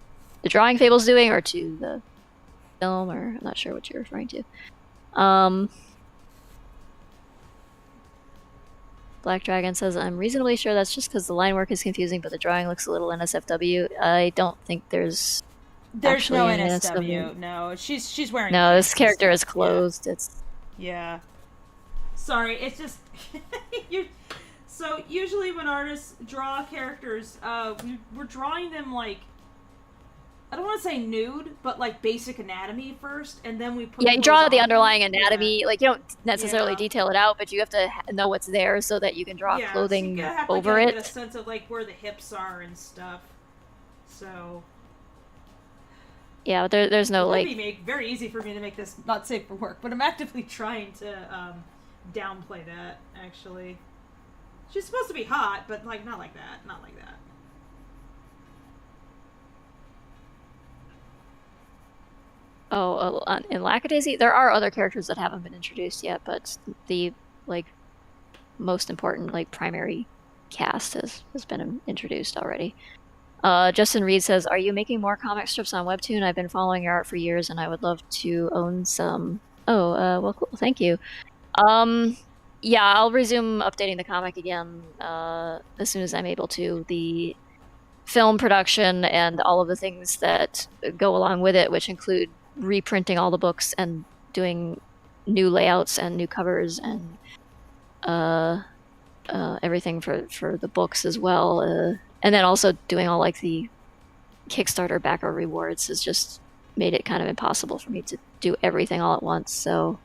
drawing Fable's doing, or to the film, or I'm not sure what you're referring to. Black Dragon says, I'm reasonably sure that's just because the line work is confusing, but the drawing looks a little NSFW. I don't think there's There's actually no in the NSW. No, she's wearing. No, this character is closed. It's. Yeah. Sorry, it's just So usually when artists draw characters, we're drawing them like, I don't want to say nude, but like basic anatomy first, and then we put. Yeah, you draw the underlying anatomy. Yeah. Like you don't necessarily detail it out, but you have to know what's there so that you can draw clothing so you have over to it. Get a sense of like where the hips are and stuff. So. Yeah, but there's no like. It'd be very easy for me to make this not safe for work, but I'm actively trying to downplay that. Actually, she's supposed to be hot, but like not like that. Not like that. Oh, in Lackadaisy, there are other characters that haven't been introduced yet, but the like most important like primary cast has been introduced already. Justin Reed says, "Are you making more comic strips on Webtoon? I've been following your art for years, and I would love to own some." Oh, well, cool. Thank you. Yeah, I'll resume updating the comic again as soon as I'm able to. The film production and all of the things that go along with it, which include reprinting all the books and doing new layouts and new covers and everything for the books as well. And then also doing all like the Kickstarter backer rewards has just made it kind of impossible for me to do everything all at once. So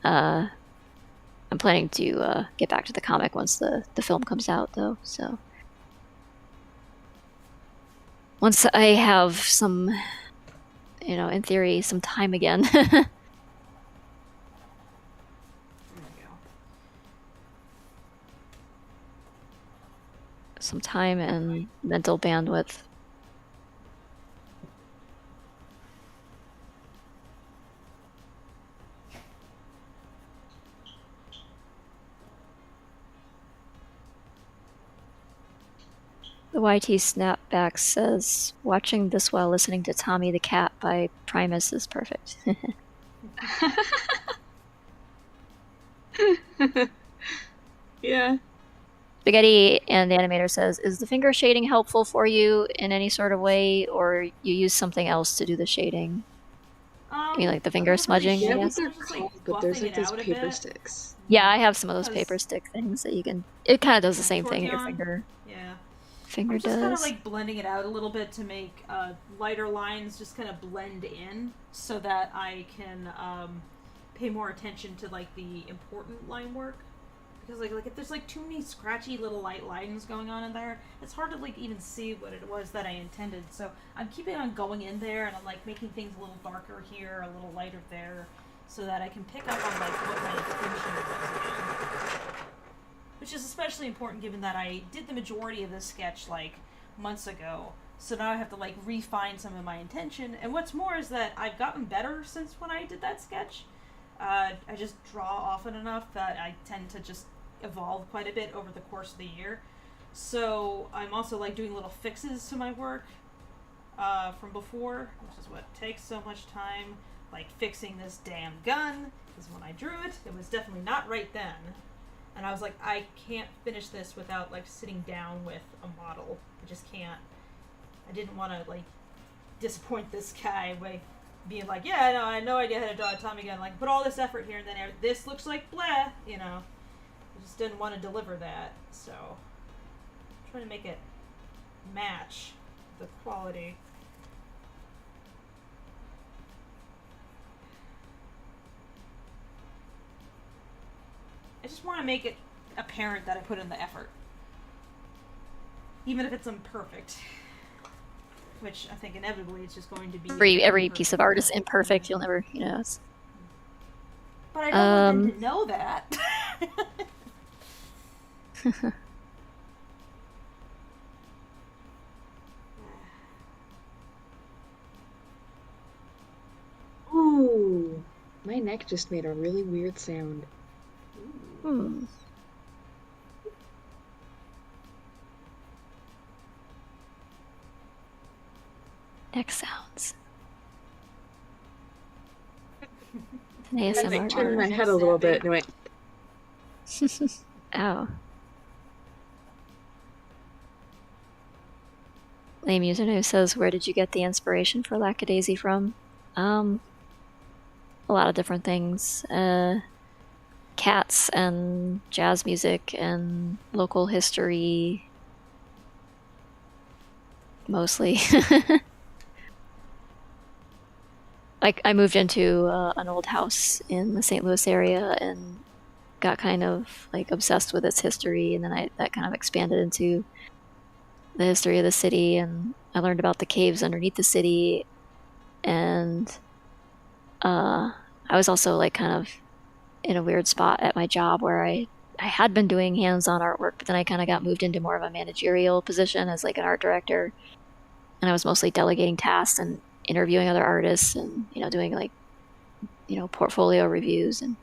I'm planning to get back to the comic once the film comes out, though. So once I have some, in theory, some time again. Some time and mental bandwidth. The YT Snapback says, "Watching this while listening to Tommy the Cat by Primus is perfect." Yeah. Spaghetti and the Animator says, "Is the finger shading helpful for you in any sort of way, or you use something else to do the shading?" You mean like the finger smudging? Yeah, I guess? but there's like those paper sticks. Yeah, I have some of those paper stick things that you can. It kind of does the same thing that your finger. Yeah. Finger I'm just does. kind of like blending it out a little bit to make lighter lines just kind of blend in, so that I can pay more attention to like the important line work. Because like if there's like too many scratchy little light lines going on in there, it's hard to like even see what it was that I intended. So I'm keeping on going in there, and I'm like making things a little darker here, a little lighter there, so that I can pick up on like what my intention was again. Which is especially important given that I did the majority of this sketch like months ago. So now I have to like refine some of my intention. And what's more is that I've gotten better since when I did that sketch. I just draw often enough that I tend to just evolve quite a bit over the course of the year. So I'm also like doing little fixes to my work from before, which is what takes so much time. Like fixing this damn gun, because when I drew it, it was definitely not right then. And I was like, I can't finish this without like sitting down with a model. I just can't. I didn't want to like disappoint this guy by being like, yeah, no, I had no idea how to draw a Tommy gun. Like, put all this effort here, and then this looks like blah, I just didn't want to deliver that, so I'm trying to make it match the quality. I just want to make it apparent that I put in the effort, even if it's imperfect. Which I think inevitably it's just going to be. Every piece of art is imperfect. You'll never, It's... But I don't want them to know that. Ooh, my neck just made a really weird sound. Neck sounds. I like turned my head a little bit and went. Ow. Lame username says, where did you get the inspiration for Lackadaisy from? A lot of different things. Cats and jazz music and local history. Mostly. Like, I moved into an old house in the St. Louis area and got kind of like obsessed with its history, and then that kind of expanded into the history of the city, and I learned about the caves underneath the city, and I was also like kind of in a weird spot at my job where I had been doing hands-on artwork, but then I kind of got moved into more of a managerial position as like an art director, and I was mostly delegating tasks and interviewing other artists and, you know, doing like, you know, portfolio reviews, and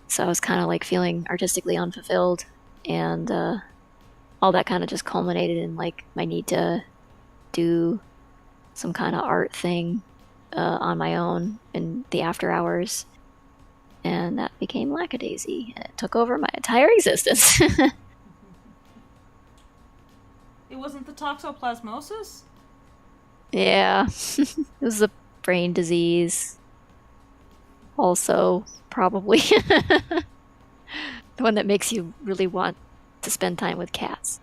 so I was kind of like feeling artistically unfulfilled, and all that kind of just culminated in like my need to do some kind of art thing on my own in the after hours, and that became Lackadaisy, and it took over my entire existence. It wasn't the toxoplasmosis? Yeah, it was a brain disease. Also, probably the one that makes you really want to spend time with cats.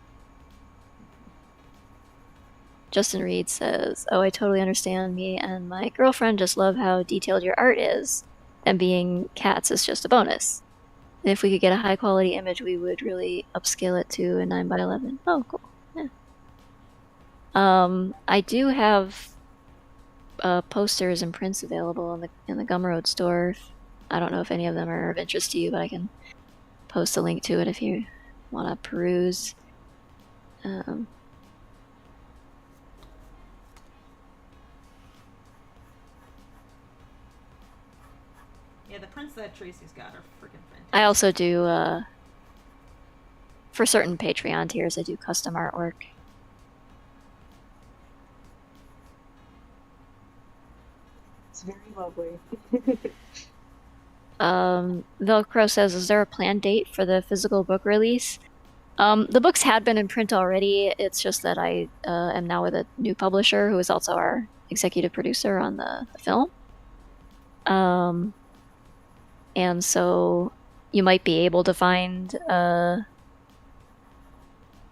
Justin Reed says, "Oh, I totally understand. Me and my girlfriend just love how detailed your art is, and being cats is just a bonus. And if we could get a high quality image, we would really upscale it to a 9x11. Oh, cool. Yeah. I do have posters and prints available in the Gumroad store. I don't know if any of them are of interest to you, but I can post a link to it if you want to peruse. Yeah, the prints that Tracy's got are freaking fantastic. I also do, for certain Patreon tiers, I do custom artwork. It's very lovely. Velcro says, is there a planned date for the physical book release? The books had been in print already. It's just that I am now with a new publisher who is also our executive producer on the film. And so you might be able to find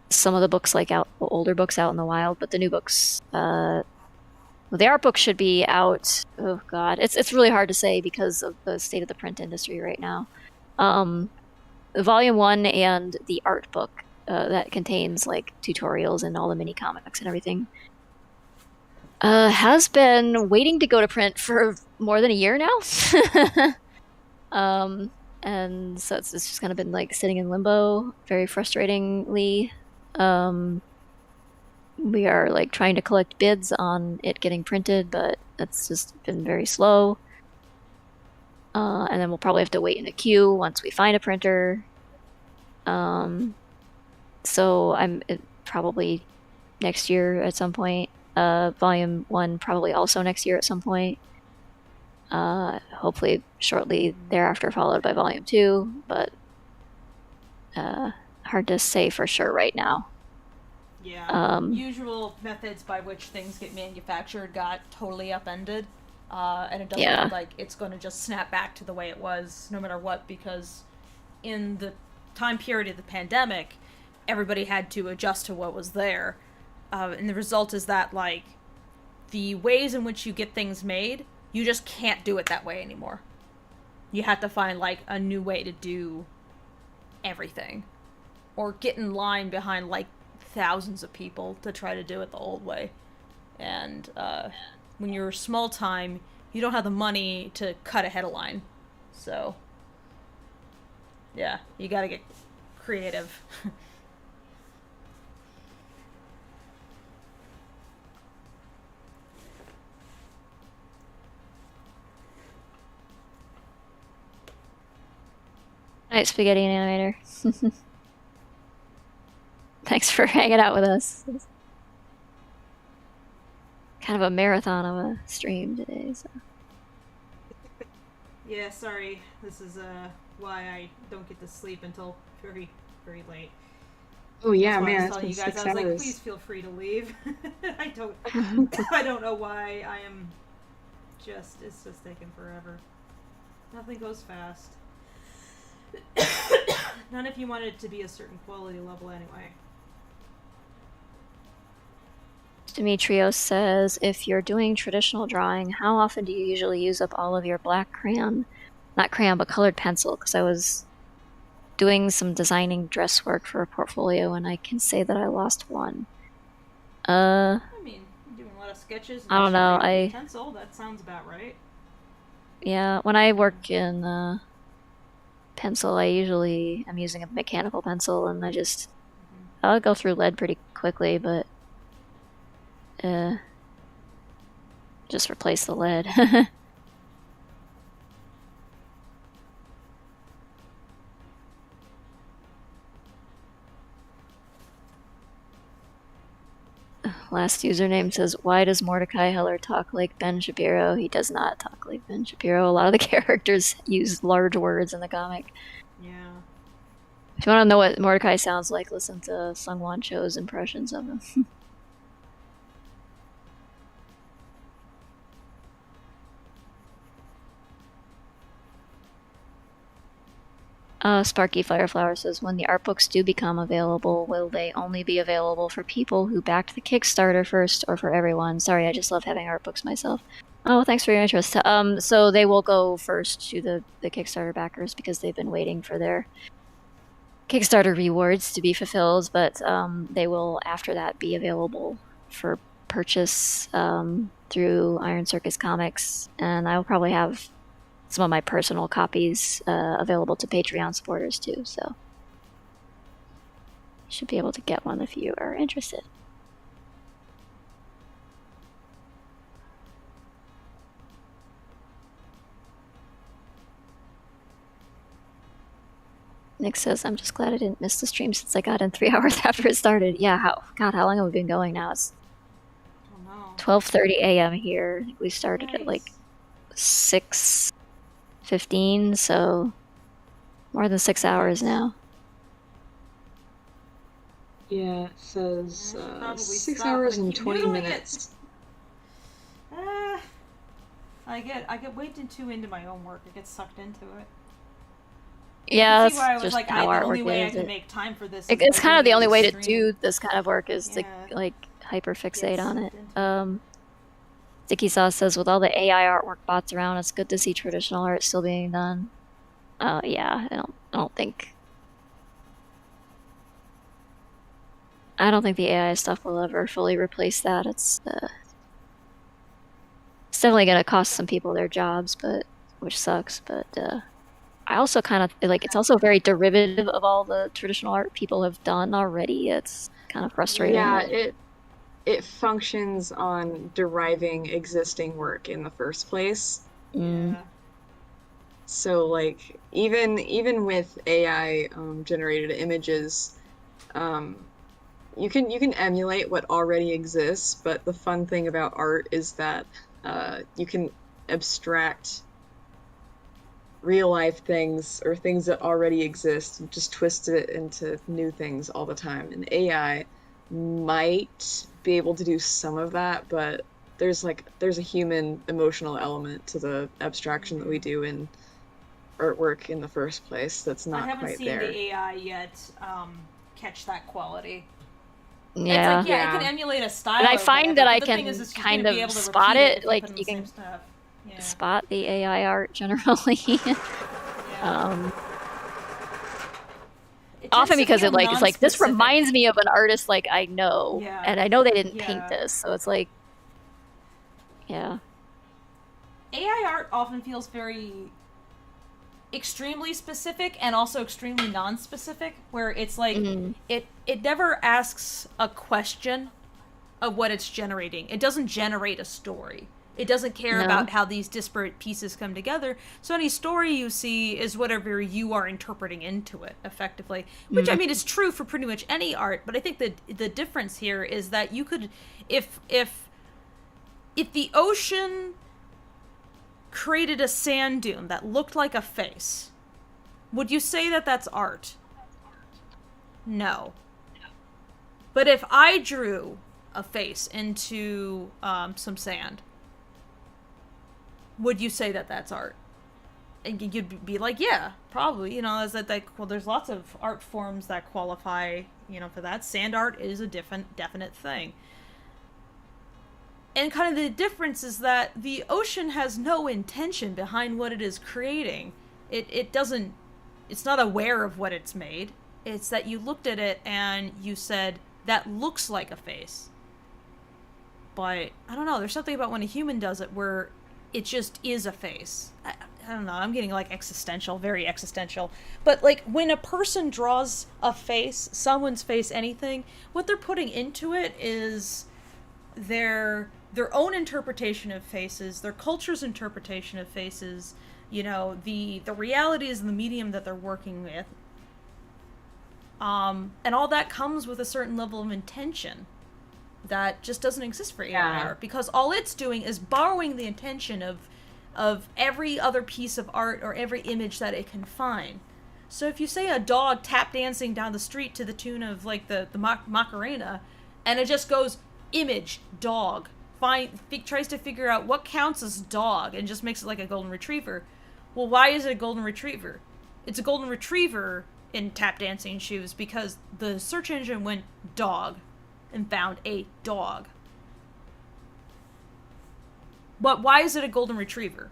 some of the books, like older books, out in the wild, but the new books, the art book should be out. Oh God, it's really hard to say because of the state of the print industry right now. Volume 1 and the art book that contains like tutorials and all the mini comics and everything has been waiting to go to print for more than a year now. And so it's just kind of been like sitting in limbo, very frustratingly. We are like trying to collect bids on it getting printed, but that's just been very slow. And then we'll probably have to wait in a queue once we find a printer. So probably next year at some point. Volume 1 probably also next year at some point. Hopefully shortly thereafter, followed by Volume 2, but hard to say for sure right now. Yeah, usual methods by which things get manufactured got totally upended, and it doesn't look like it's going to just snap back to the way it was, no matter what, because in the time period of the pandemic, everybody had to adjust to what was there, and the result is that, like, the ways in which you get things made, you just can't do it that way anymore. You have to find, like, a new way to do everything, or get in line behind, like, thousands of people to try to do it the old way. And when you're small time, you don't have the money to cut ahead of line. So, yeah, you gotta get creative. Alright, Spaghetti and Animator. Thanks for hanging out with us. It's kind of a marathon of a stream today, so. Yeah, sorry. This is why I don't get to sleep until very, very late. Oh yeah, That's why man, I it's was telling been you guys, 6 I was like, hours. please feel free to leave. I don't know why I am it's just taking forever. Nothing goes fast. Not if you want it to be a certain quality level anyway. Demetrios says, if you're doing traditional drawing, how often do you usually use up all of your black crayon? Not crayon, but colored pencil, because I was doing some designing dress work for a portfolio, and I can say that I lost one. I mean, you're doing a lot of sketches. And I don't know. Pencil. That sounds about right. Yeah, when I work in pencil, I'm using a mechanical pencil, and I'll go through lead pretty quickly, but just replace the lead. Last username says, why does Mordecai Heller talk like Ben Shapiro? He does not talk like Ben Shapiro. A lot of the characters use large words in the comic. Yeah. If you want to know what Mordecai sounds like, listen to Sung-Wan Cho's impressions of him. Sparky Fireflower says, when the art books do become available, will they only be available for people who backed the Kickstarter first, or for everyone? Sorry, I just love having art books myself. Oh, thanks for your interest. So they will go first to the Kickstarter backers because they've been waiting for their Kickstarter rewards to be fulfilled, but they will, after that, be available for purchase through Iron Circus Comics, and I will probably have some of my personal copies available to Patreon supporters too, so you should be able to get one if you are interested. Nick says, I'm just glad I didn't miss the stream since I got in 3 hours after it started. Yeah, how long have we been going now? It's 12:30 a.m. here. I think we started at like 6:15, so more than 6 hours now. Yeah, it says 6 hours and 20 minutes. I get way too into my own work. I get sucked into it. Yeah, that's why I was just like, how the only artwork way I is. can make time for this. It's kind of the only way to do this kind of work is to like hyperfixate on it. Sticky Sauce says, with all the AI artwork bots around, it's good to see traditional art still being done. Yeah, I don't think the AI stuff will ever fully replace that. It's definitely gonna cost some people their jobs, which sucks. But I also kind of like it's also very derivative of all the traditional art people have done already. It's kind of frustrating. Yeah, it functions on deriving existing work in the first place. Yeah. So like even with AI generated images, you can emulate what already exists, but the fun thing about art is that you can abstract real life things or things that already exist and just twist it into new things all the time. And AI might be able to do some of that, but there's a human emotional element to the abstraction that we do in artwork in the first place that's not quite there. I haven't seen the AI yet catch that quality. Yeah. It's like, it can emulate a style. And I find that I can kind of spot it. Like, you can spot the AI art generally. Often because it's like, this reminds me of an artist like I know. Yeah. And I know they didn't paint this. So it's like, yeah. AI art often feels very extremely specific and also extremely non-specific, where it's like it never asks a question of what it's generating. It doesn't generate a story. It doesn't care about how these disparate pieces come together. So any story you see is whatever you are interpreting into it, effectively. Which, I mean, is true for pretty much any art, but I think that the difference here is that you could, if the ocean created a sand dune that looked like a face, would you say that that's art? No. But if I drew a face into some sand, would you say that that's art? And you'd be like, yeah, probably. You know, is that like, well, there's lots of art forms that qualify, you know, for that. Sand art is a definite thing. And kind of the difference is that the ocean has no intention behind what it is creating. It doesn't, it's not aware of what it's made. It's that you looked at it and you said, that looks like a face. But, I don't know, there's something about when a human does it where it just is a face. I don't know, I'm getting like existential, very existential. But like when a person draws a face, someone's face, anything, what they're putting into it is their own interpretation of faces, their culture's interpretation of faces, you know, the realities and the medium that they're working with. And all that comes with a certain level of intention that just doesn't exist for AI art, because all it's doing is borrowing the intention of every other piece of art or every image that it can find. So if you say a dog tap dancing down the street to the tune of like the Macarena, and it just goes image dog, tries to figure out what counts as dog and just makes it like a golden retriever. Well, why is it a golden retriever? It's a golden retriever in tap dancing shoes because the search engine went dog and found a dog. But why is it a golden retriever?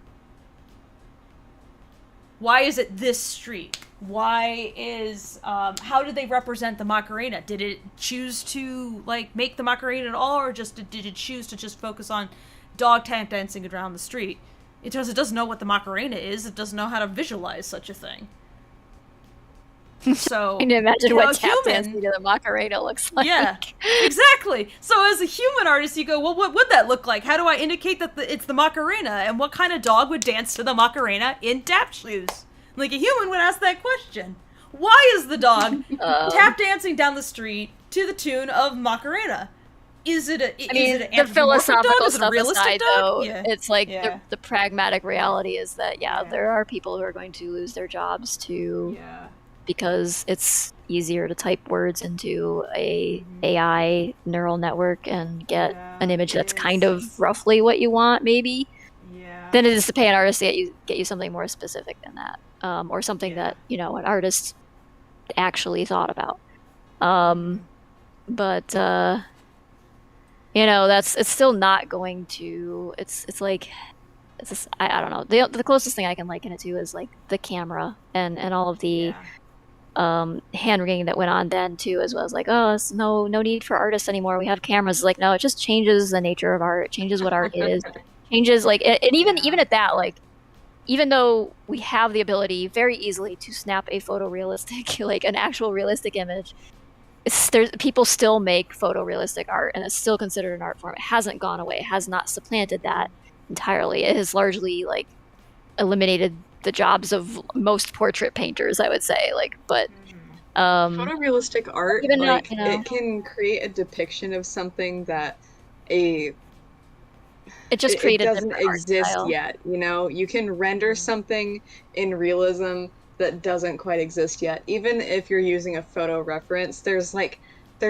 Why is it this street? Why is, how did they represent the Macarena? Did it choose to, like, make the Macarena at all, or just did it choose to just focus on dog tap dancing around the street? It doesn't know what the Macarena is. It doesn't know how to visualize such a thing. So, I can imagine what tap human, dancing to the Macarena looks like. Yeah, exactly. So as a human artist, you go, well, what would that look like? How do I indicate that it's the Macarena? And what kind of dog would dance to the Macarena in tap shoes? Like, a human would ask that question. Why is the dog tap dancing down the street to the tune of Macarena? Is it an the philosophical dog? Is it a stuff realistic aside, dog? though, Yeah. it's like Yeah. the pragmatic reality is that, there are people who are going to lose their jobs because it's easier to type words into a AI neural network and get an image that's kind of roughly what you want, maybe. Than it is to pay an artist to get you something more specific than that, or something that, you know, an artist actually thought about. But you know, it's still not going to. It's like, it's just, I don't know. The closest thing I can liken it to is like the camera and all of the hand wringing that went on then too, as well as like, oh, it's no need for artists anymore. We have cameras. It's like, no, it just changes the nature of art. It changes what art is. Changes like, and even at that, like, even though we have the ability very easily to snap a photorealistic, like an actual realistic image, people still make photorealistic art, and it's still considered an art form. It hasn't gone away. It has not supplanted that entirely. It has largely like eliminated the jobs of most portrait painters, I would say. Like, but photorealistic art, even like, you know, it can create a depiction of something that it just created it doesn't exist yet. You know, you can render something in realism that doesn't quite exist yet. Even if you're using a photo reference, there's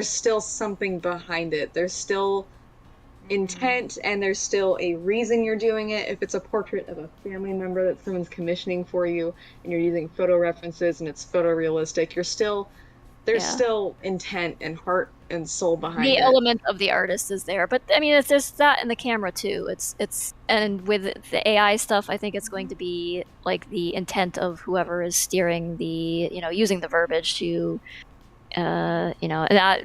still something behind it. There's still intent, and there's still a reason you're doing it. If it's a portrait of a family member that someone's commissioning for you, and you're using photo references and it's photorealistic, there's still intent and heart and soul behind it. The element of the artist is there, but I mean, it's just that in the camera too. It's and with the AI stuff, I think it's going to be like the intent of whoever is steering the, you know, using the verbiage to, you know, that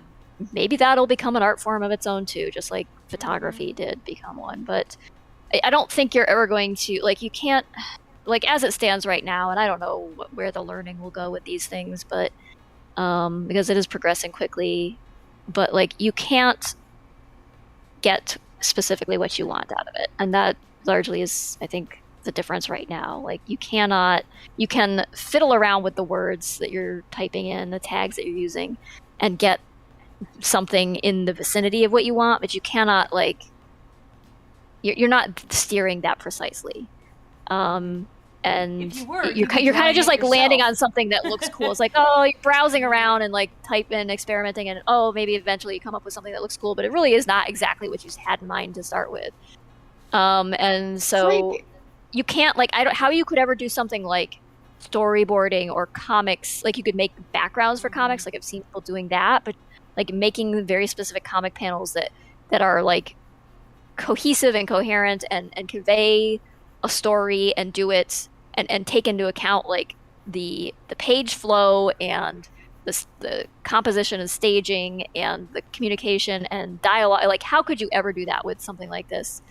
maybe that'll become an art form of its own too, just like photography did become one. But I don't think you're ever going to, like, you can't, like, as it stands right now, and I don't know where the learning will go with these things, but because it is progressing quickly, but like, you can't get specifically what you want out of it, and that largely is, I think, the difference right now. Like, you can fiddle around with the words that you're typing in, the tags that you're using, and get something in the vicinity of what you want, but you cannot, like, you're not steering that precisely. And and If you were, you're you'd be kind of drawing just it like landing yourself. on something that looks cool. It's like, oh, you're browsing around and like typing, experimenting, and oh, maybe eventually you come up with something that looks cool, but it really is not exactly what you had in mind to start with. And so you can't like, how you could ever do something like storyboarding or comics, like you could make backgrounds for comics, like I've seen people doing that, but like making very specific comic panels that are like cohesive and coherent and convey a story and do it and take into account like the page flow and the composition and staging and the communication and dialogue. Like, how could you ever do that with something like this?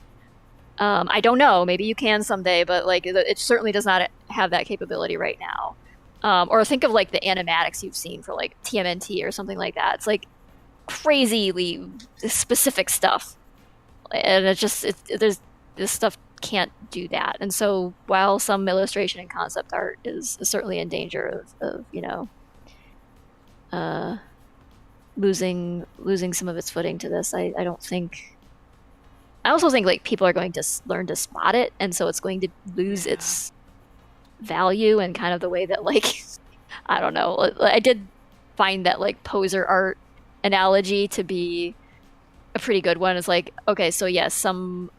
I don't know. Maybe you can someday, but like it certainly does not have that capability right now. Or think of like the animatics you've seen for like TMNT or something like that. It's like crazily specific stuff, and there's this stuff can't do that. And so while some illustration and concept art is certainly in danger of losing some of its footing to this, I also think like people are going to learn to spot it, and so it's going to lose its value and kind of the way that like I don't know. I did find that like poser art analogy to be a pretty good one. It's like, okay, so yes, some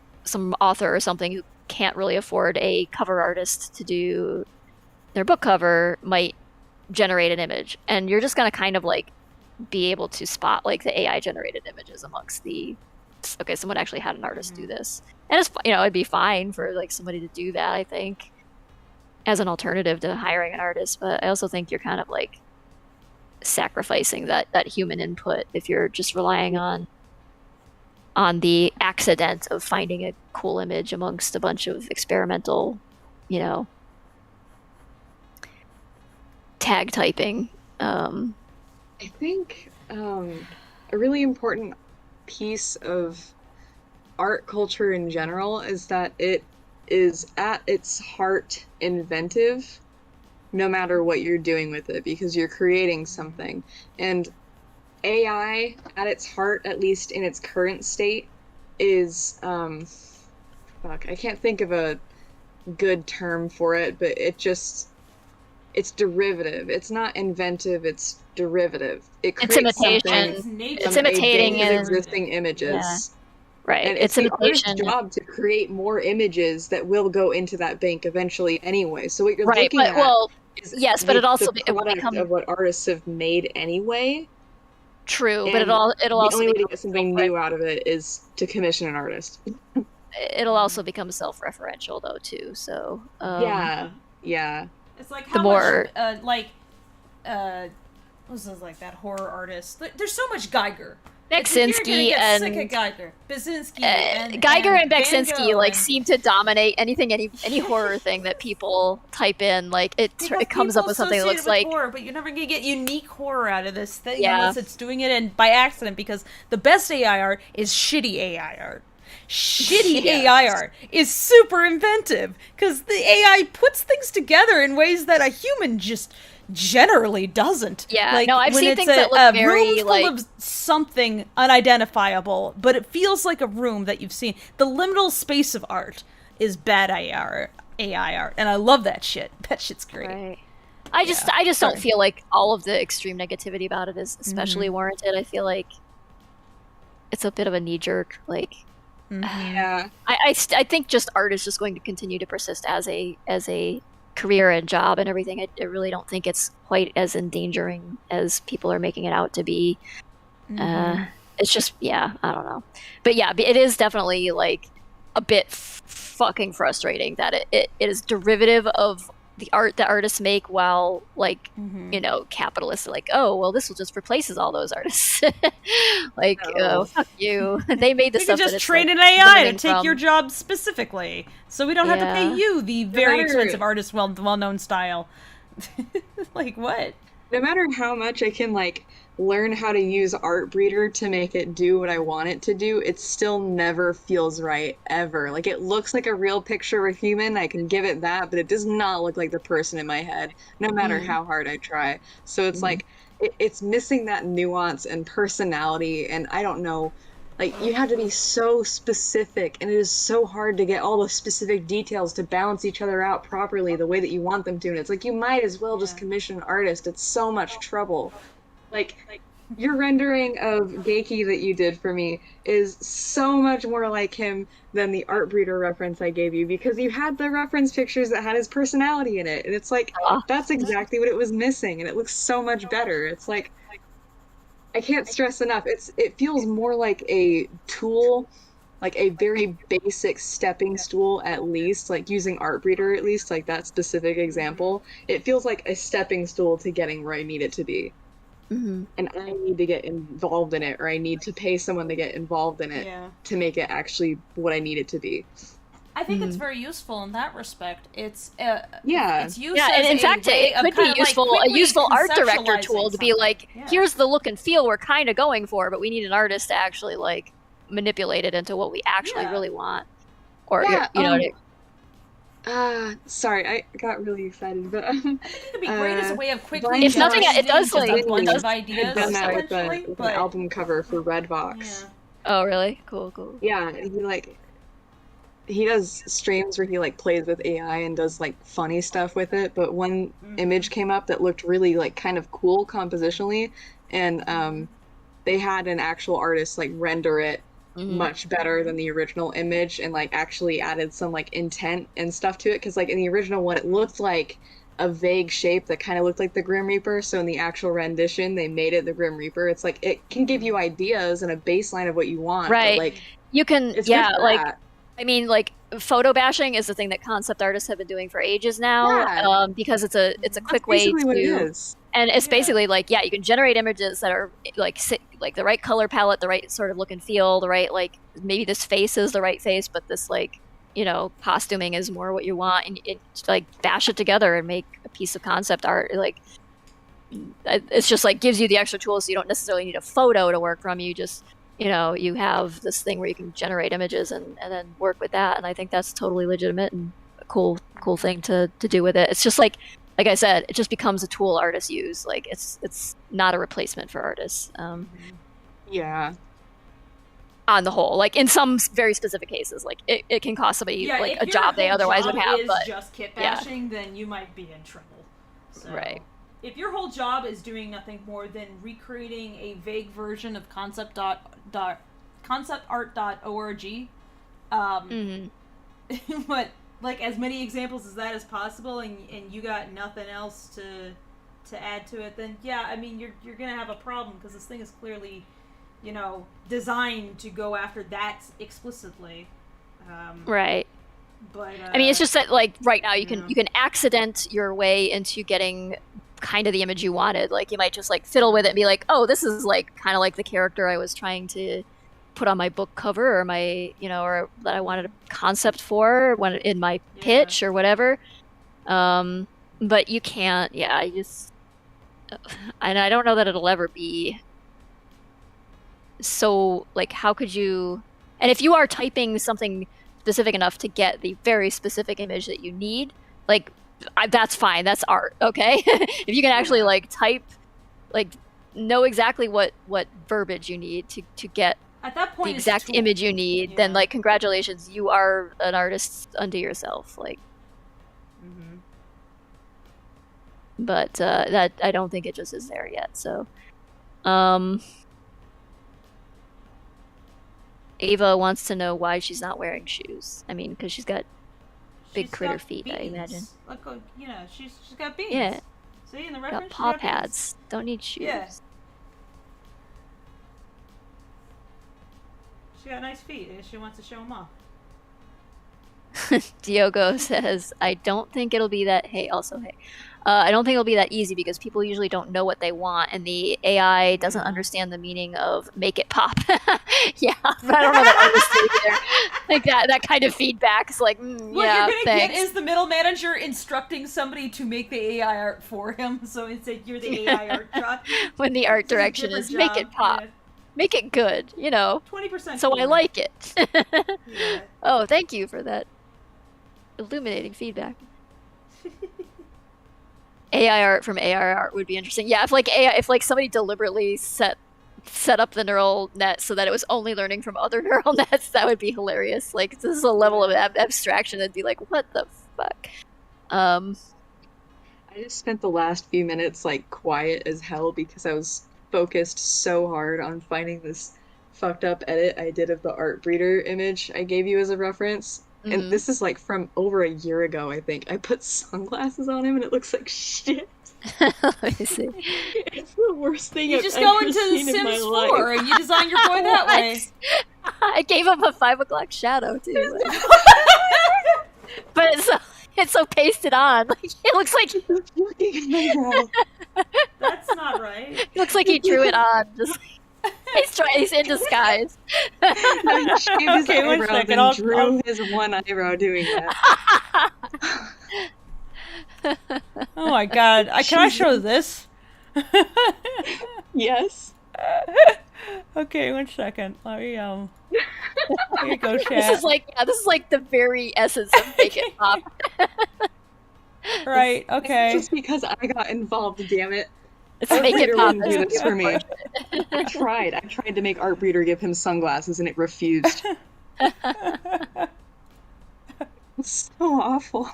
author or something who can't really afford a cover artist to do their book cover might generate an image, and you're just going to kind of like be able to spot like the AI generated images amongst the okay, someone actually had an artist do this, and it's it'd be fine for like somebody to do that, I think, as an alternative to hiring an artist. But I also think you're kind of like sacrificing that human input if you're just relying on the accident of finding a cool image amongst a bunch of experimental, tag typing. I think a really important piece of art culture in general is that it is at its heart inventive, no matter what you're doing with it, because you're creating something. And AI at its heart, at least in its current state, is I can't think of a good term for it, but it's derivative. It's not inventive, it's derivative. It creates imitation. It's imitating existing images. Yeah. Right. And it's the artist's job to create more images that will go into that bank eventually anyway. So what you're looking at is but it also the product of what artists have made anyway. True, and but it'll also the only way to get something new out of it is to commission an artist. It'll also become self-referential though too. So yeah. It's like how much what's this, like that horror artist? There's so much Geiger. Beksinski and sick of Geiger. Beksinski and Geiger and Van Beksinski Gogh like seem to dominate any horror thing that people type in. Like it comes up with something that looks like horror, but you're never gonna get unique horror out of this thing unless it's doing it by accident. Because the best AI art is shitty AI art. Shitty AI art is super inventive because the AI puts things together in ways that a human just generally doesn't. Yeah, like, no, I've when seen it's things that look very room full of something unidentifiable, but it feels like a room that you've seen. The liminal space of art is bad AI art, and I love that shit. That shit's great. Right. I just don't feel like all of the extreme negativity about it is especially warranted. I feel like it's a bit of a knee jerk. Like, yeah, I think just art is just going to continue to persist as a career and job and everything. I really don't think it's quite as endangering as people are making it out to be. It's just, I don't know. But yeah, it is definitely like a bit fucking frustrating that it is derivative of the art that artists make, while like capitalists are like, oh well, this will just replaces all those artists. Like, oh fuck you. They made this stuff. You can just train an AI to take your job specifically, so we don't have to pay you the very expensive artist well-known style. Like what? No matter how much I can like learn how to use Artbreeder to make it do what I want it to do, it still never feels right, ever. Like, it looks like a real picture of a human, I can give it that, but it does not look like the person in my head, no matter how hard I try. So it's like, it's missing that nuance and personality, and I don't know Like, you have to be so specific, and it is so hard to get all the specific details to balance each other out properly the way that you want them to. And it's like, you might as well just commission an artist. It's so much trouble. Like, your rendering of Geiki that you did for me is so much more like him than the Art Breeder reference I gave you, because you had the reference pictures that had his personality in it. And it's like, that's exactly what it was missing, and it looks so much better. It's like, I can't stress enough. It feels more like a tool, like a very basic stepping stool, at least, like using Art Breeder, at least, like that specific example. It feels like a stepping stool to getting where I need it to be. Mm-hmm. And I need to get involved in it, or I need to pay someone to get involved in it to make it actually what I need it to be. I think it's very useful in that respect. It's it's used and in fact, it could be useful, a useful art director tool to be like, here's the look and feel we're kind of going for, but we need an artist to actually like manipulate it into what we actually really want, or you know. Sorry, I got really excited, but I think it could be great as a way of quickly. If nothing, it does like a bunch of ideas. Done that with an album cover for Redbox. Yeah. Oh, really? Cool. Yeah, he does streams where he like plays with AI and does like funny stuff with it. But one image came up that looked really like kind of cool compositionally, and they had an actual artist like render it much better than the original image, and like actually added some like intent and stuff to it, because like in the original one it looked like a vague shape that kind of looked like the Grim Reaper, so in the actual rendition they made it the Grim Reaper. It's like it can give you ideas and a baseline of what you want, right? But, like, you can like that. I mean, like, photo bashing is the thing that concept artists have been doing for ages now, because it's a quick way to, what it is. And it's basically like, you can generate images that are like the right color palette, the right sort of look and feel, the right, like, maybe this face is the right face, but this, like, you know, costuming is more what you want, and it like bash it together and make a piece of concept art. Like, it's just like gives you the extra tools, so you don't necessarily need a photo to work from. You just, you know, you have this thing where you can generate images and then work with that, and I think that's totally legitimate and a cool thing to do with it. It's just like I said, it just becomes a tool artists use. Like, it's not a replacement for artists. On the whole, like in some very specific cases, like it can cost somebody like a job they otherwise would have. But just kit bashing, then you might be in trouble. So, right. If your whole job is doing nothing more than recreating a vague version of conceptart.org, but like as many examples as that as possible, and you got nothing else to add to it, then I mean you're gonna have a problem, because this thing is clearly, you know, designed to go after that explicitly. Right. But I mean, it's just that like right now you can accident your way into getting kind of the image you wanted. Like, you might just like fiddle with it and be like, oh, this is like kind of like the character I was trying to put on my book cover, or my, you know, or that I wanted a concept for when in my pitch or whatever. But you can't. I just, and I don't know that it'll ever be. So like, how could you? And if you are typing something specific enough to get the very specific image that you need, like, that's fine. That's art, okay? If you can actually like type, like, know exactly what verbiage you need to get at that point the exact image you need, then like, congratulations, you are an artist unto yourself. Like, but that I don't think it just is there yet. So, Ava wants to know why she's not wearing shoes. I mean, because she's got big critter feet, beans. I imagine. Look, you know, she's got beans. Yeah. See in the reference. Got paw pads. Don't need shoes. Yeah. She got nice feet, and she wants to show them off. Diogo says, I don't think it'll be that. I don't think it'll be that easy, because people usually don't know what they want, and the AI doesn't understand the meaning of make it pop. Yeah, but I don't know that artists either. Like that kind of feedback is like, what yeah, you're gonna thanks. get is the middle manager instructing somebody to make the AI art for him. So instead, you're the AI art job. When the art direction is make it pop. Yeah. Make it good, you know. 20%. So I like it. Yeah. Oh, thank you for that illuminating feedback. AI art from AI art would be interesting. Yeah, if like somebody deliberately set set up the neural net so that it was only learning from other neural nets, that would be hilarious. Like, this is a level of abstraction that'd be like, what the fuck? I just spent the last few minutes like quiet as hell because I was focused so hard on finding this fucked up edit I did of the art breeder image I gave you as a reference. And this is like from over a year ago, I think. I put sunglasses on him and it looks like shit. Let me see. It's the worst thing You I've just ever go into seen The in my Sims life. 4 and you design your boy that way. I gave him a 5 o'clock shadow too. But it's so pasted on. Like, it looks like That's not right. it looks like he drew it on. Just he's in disguise. No, he shaved his Okay, one eyebrows second, and drew his one eyebrow doing that. Oh my god. Can I show this? Yes. Okay, one second. Let me Here you go, chat. This is like the very essence of Make It Pop. Right, okay. Just because I got involved, damn it. It's Make It Pop. Wouldn't do this for me. I tried to make Art Breeder give him sunglasses and it refused. It's so awful.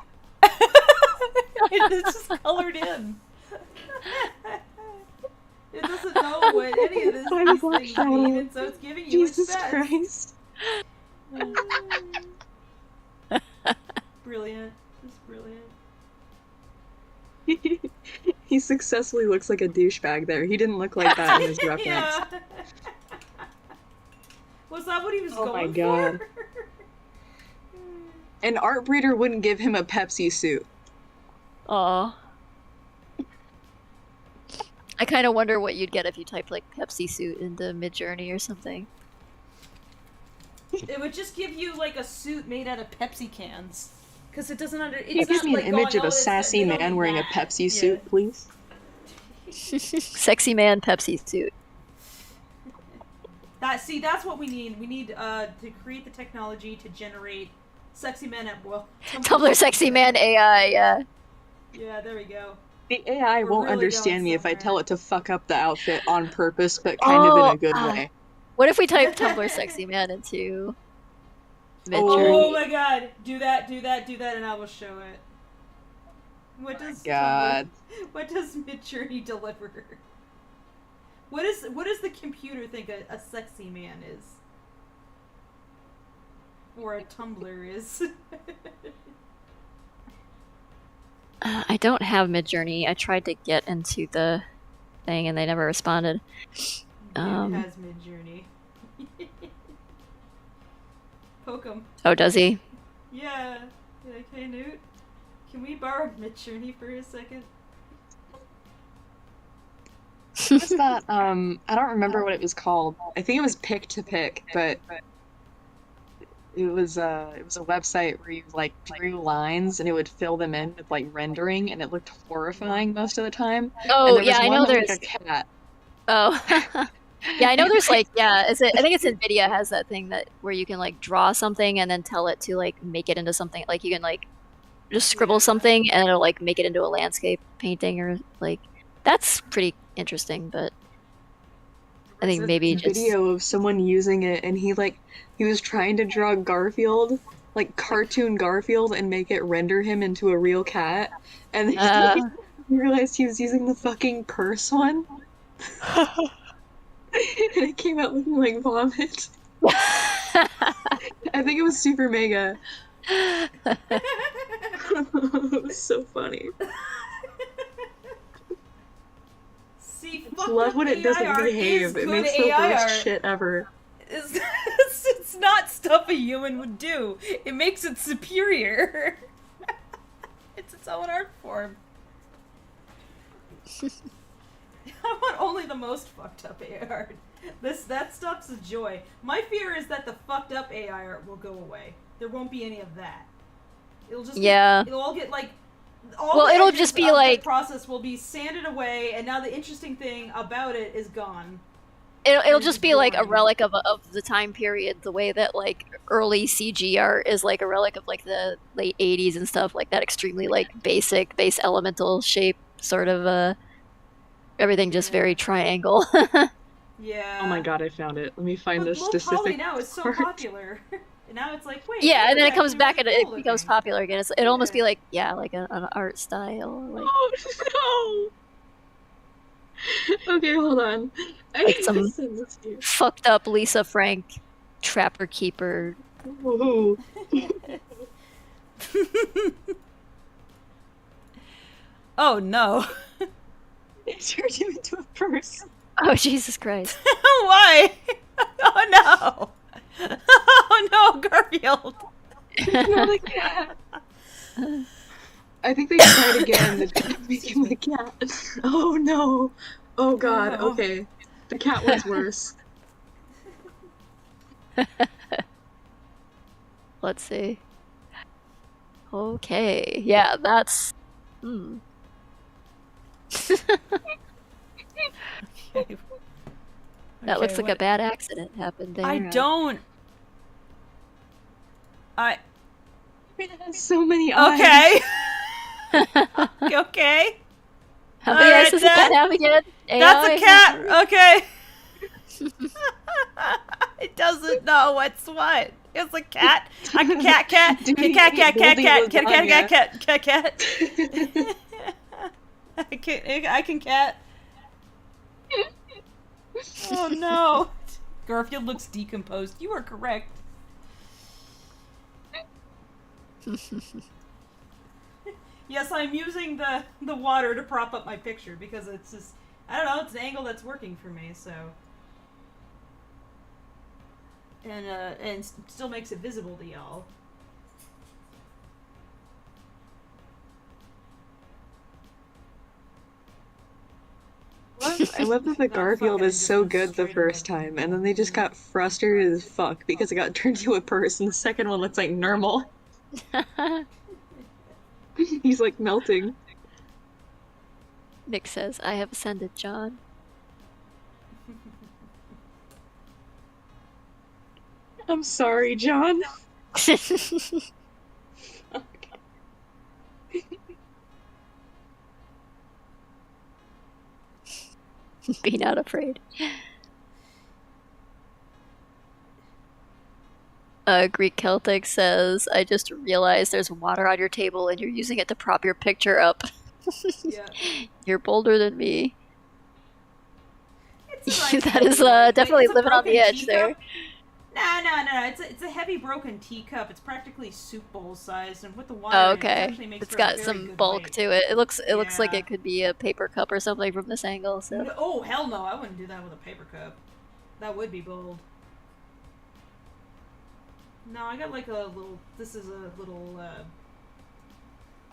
It's just colored in. It doesn't know what any of these things mean, and so it's giving you Jesus its best. Christ. Brilliant. Just brilliant. He successfully looks like a douchebag there. He didn't look like that in his reference. Yeah. Was that what he was Oh my going god. for? An Art Breeder wouldn't give him a Pepsi suit. Aw. I kind of wonder what you'd get if you typed like Pepsi suit into Midjourney or something. It would just give you like a suit made out of Pepsi cans. Because it doesn't Can you give me an image of a sassy man wearing a Pepsi suit, please? Sexy man Pepsi suit. That's what we need. We need to create the technology to generate sexy men at will. Tumblr sexy man AI, yeah. Yeah, there we go. The AI won't really understand going me if I somewhere. tell it to fuck up the outfit on purpose, but kind of in a good way. What if we type Tumblr sexy man into Oh Midjourney? my god. Do that, and I will show it. What does God. What does Midjourney deliver? What does the computer think a sexy man is? Or a Tumblr is? I don't have Midjourney. I tried to get into the thing and they never responded. It has Midjourney. Poke him. Oh, does he? Yeah. You're like, hey Newt, can we borrow Midjourney for a second? What's that? I don't remember what it was called. I think it was Pick to Pick, but it was a website where you like drew lines and it would fill them in with like rendering, and it looked horrifying most of the time. Oh, and yeah, I know there's there's. like a cat. Oh. Yeah, I know there's like, yeah, I think it's NVIDIA has that thing that where you can like draw something and then tell it to like make it into something. Like you can like just scribble something and it'll like make it into a landscape painting or like, that's pretty interesting, but I think maybe just... video of someone using it, and he was trying to draw Garfield, like cartoon Garfield, and make it render him into a real cat, and then he realized he was using the fucking curse one. And it came out looking like vomit. I think it was Super Mega. It was so funny. See, I love when it doesn't behave. It makes the worst shit ever. It's not stuff a human would do. It makes it superior. It's its own art form. I want only the most fucked up AI art. That stuff's a joy. My fear is that the fucked up AI art will go away. There won't be any of that. It'll just it'll all get like it'll just be like the process will be sanded away, and now the interesting thing about it is gone. It'll just be like a relic of the time period, the way that like early CG art is like a relic of like the late 80s and stuff, like that extremely like base elemental shape sort of everything just very triangle. Yeah. Oh my god, I found it. Let me find this low specific poly now is so part. popular. And now it's like, wait. Yeah, and then it comes actually back and really it cool becomes looking. popular again. It'd almost be like, like an art style. Like, Oh no! Okay, hold on. I like need some to send this to you. fucked up Lisa Frank Trapper Keeper. Ooh. Oh no. It turned you into a person. Oh, Jesus Christ. Why? Oh no. Oh no, Garfield. Not a cat. I think they tried again to make him a cat. Oh no. Oh god, Oh. okay. The cat was worse. Let's see. Okay. Yeah, that's... Okay. That looks like a bad accident happened there. I don't... It has so many eyes. Okay. Okay. How many eyes does the cat have again? That's AI? a cat. Okay. It doesn't know what's what. It's a cat. I can cat. I can cat. Oh no. Garfield looks decomposed. You are correct. Yes, I'm using the water to prop up my picture because it's just, I don't know, it's an angle that's working for me, so. And still makes it visible to y'all. I love that the Garfield is so good the first time, and then they just got frustrated as fuck because it got turned into a person. The second one looks like normal. He's like melting. Nick says, I have ascended, John. I'm sorry, John. Be not afraid. Greek Celtic says, I just realized there's water on your table and you're using it to prop your picture up. Yeah. You're bolder than me. It's nice That is definitely living on the edge there. No. It's a heavy broken teacup. It's practically soup bowl sized, and with the water, Oh, it okay. actually makes It's for a got very some good bulk weight. to it. It looks like it could be a paper cup or something from this angle. So. Oh hell no! I wouldn't do that with a paper cup. That would be bold. No, I got like a little. This is a little.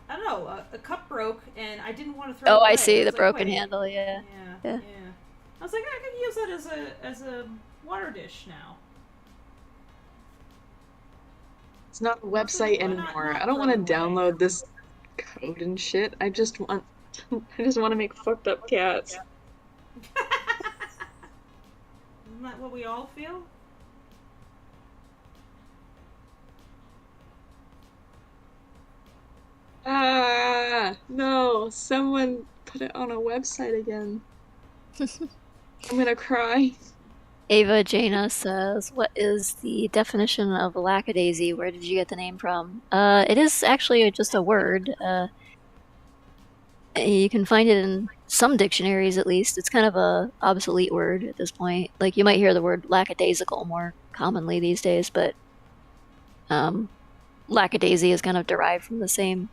I don't know. A cup broke, and I didn't want to throw it Oh, away. I see was the like, broken wait. handle. Yeah. Yeah. I was like, I could use that as a water dish now. It's not a website anymore. I don't want to download this code and shit. I just want to make fucked up cats. Isn't that what we all feel? Ah, no, someone put it on a website again. I'm gonna cry. Ava Jana says, what is the definition of lackadaisy? Where did you get the name from? It is actually just a word. You can find it in some dictionaries, at least. It's kind of a obsolete word at this point. Like, you might hear the word lackadaisical more commonly these days, but lackadaisy is kind of derived from the same